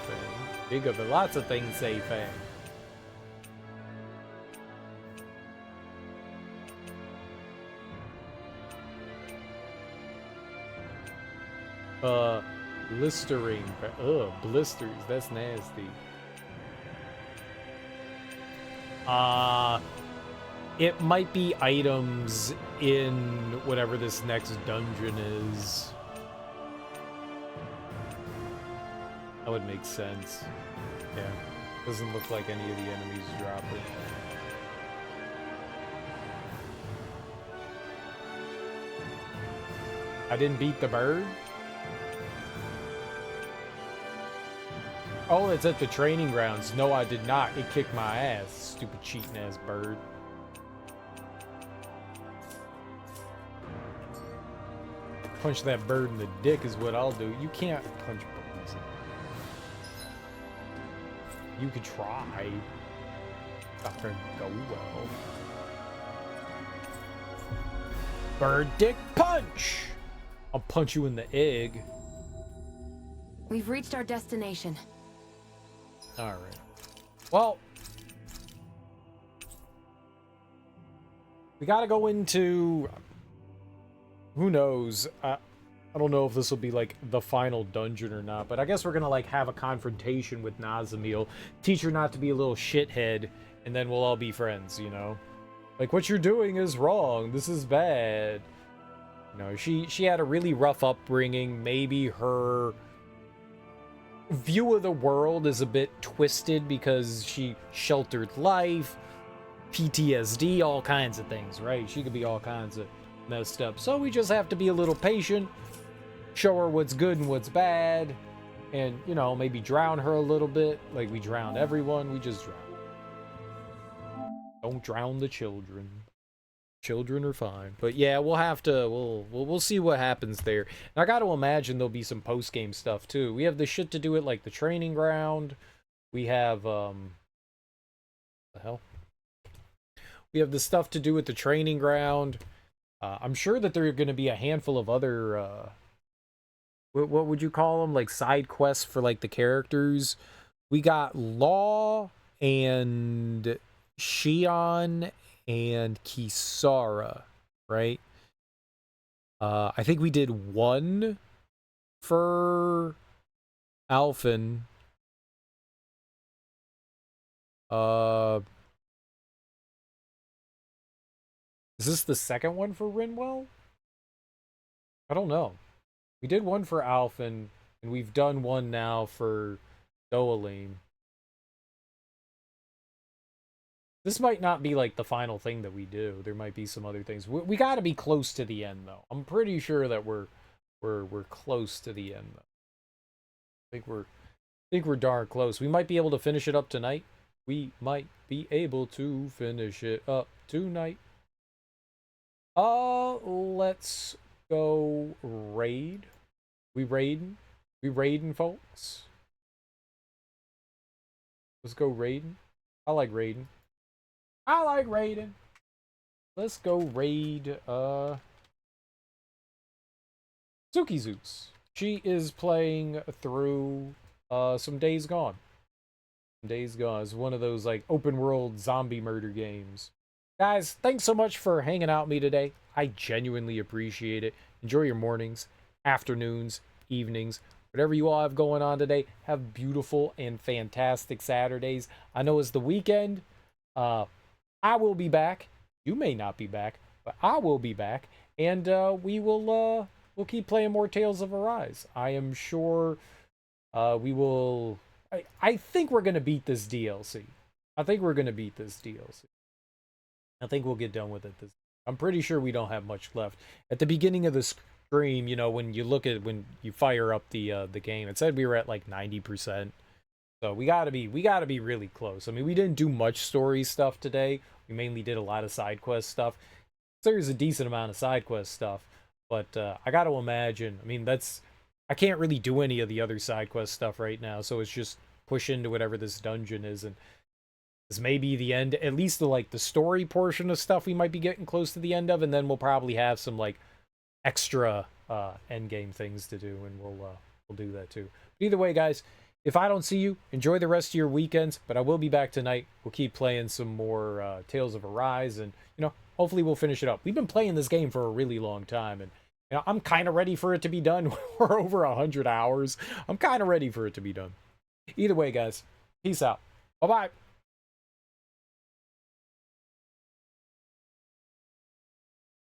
fang. Big of it. Lots of things say fang. Blistering. Ugh, blisters. That's nasty. It might be items in whatever this next dungeon is. That would make sense. Yeah. Doesn't look like any of the enemies drop it. I didn't beat the bird? Oh, it's at the training grounds. No, I did not. It kicked my ass. Stupid cheating ass bird. Punch that bird in the dick is what I'll do. You can't punch birds. You could try. Not gonna go well. Bird dick punch! I'll punch you in the egg. We've reached our destination. Alright. Well, we gotta go into... Who knows? I don't know if this will be, like, the final dungeon or not, but I guess we're gonna, like, have a confrontation with Nazamil. Teach her not to be a little shithead, and then we'll all be friends, you know? Like, what you're doing is wrong. This is bad. You know, she had a really rough upbringing. Maybe her view of the world is a bit twisted because she sheltered life, PTSD, all kinds of things, right? She could be all kinds of messed up. So we just have to be a little patient, show her what's good and what's bad, and, you know, maybe drown her a little bit like we drowned everyone. We just drown. Don't drown the children. Children are fine. But yeah, we'll have to, we'll see what happens there. And I got to imagine there'll be some post-game stuff too. We have the shit to do at, like, the training ground. We have, the hell? We have the stuff to do at the training ground. I'm sure that there are going to be a handful of other, what would you call them? Like, side quests for, like, the characters. We got Law and Shion and Kisara, right? I think we did one for Alphen. Is this the second one for Rinwell? I don't know. We did one for Alphen, and we've done one now for Dohalim. This might not be, like, the final thing that we do. There might be some other things. We got to be close to the end, though. I'm pretty sure that we're close to the end, though. I think we're darn close. We might be able to finish it up tonight. We might be able to finish it up tonight. Let's go raid. We raiding? We raiding, folks? Let's go raiding. I like raiding. I like raiding. Let's go raid, Suki Zeus. She is playing through, some Days Gone. Days Gone is one of those, like, open world zombie murder games. Guys, thanks so much for hanging out with me today. I genuinely appreciate it. Enjoy your mornings, afternoons, evenings, whatever you all have going on today. Have beautiful and fantastic Saturdays. I know it's the weekend. I will be back. You may not be back, but I will be back. And we'll keep playing more Tales of Arise. I am sure we will... I think we're going to beat this DLC. I think we're going to beat this DLC. I think we'll get done with it. I'm pretty sure we don't have much left. At the beginning of the stream, you know, when you look at, when you fire up the game, it said we were at like 90%. So we gotta be really close. I mean, we didn't do much story stuff today. We mainly did a lot of side quest stuff. There's a decent amount of side quest stuff, but I gotta imagine. I mean, I can't really do any of the other side quest stuff right now, so it's just push into whatever this dungeon is, and this may be the end, at least the story portion of stuff we might be getting close to the end of, and then we'll probably have some like extra end game things to do, and we'll do that too. But either way, guys, if I don't see you, enjoy the rest of your weekends, but I will be back tonight. We'll keep playing some more Tales of Arise, and, you know, hopefully we'll finish it up. We've been playing this game for a really long time, and, you know, I'm kind of ready for it to be done. We're over 100 hours. I'm kind of ready for it to be done. Either way, guys, peace out. Bye-bye.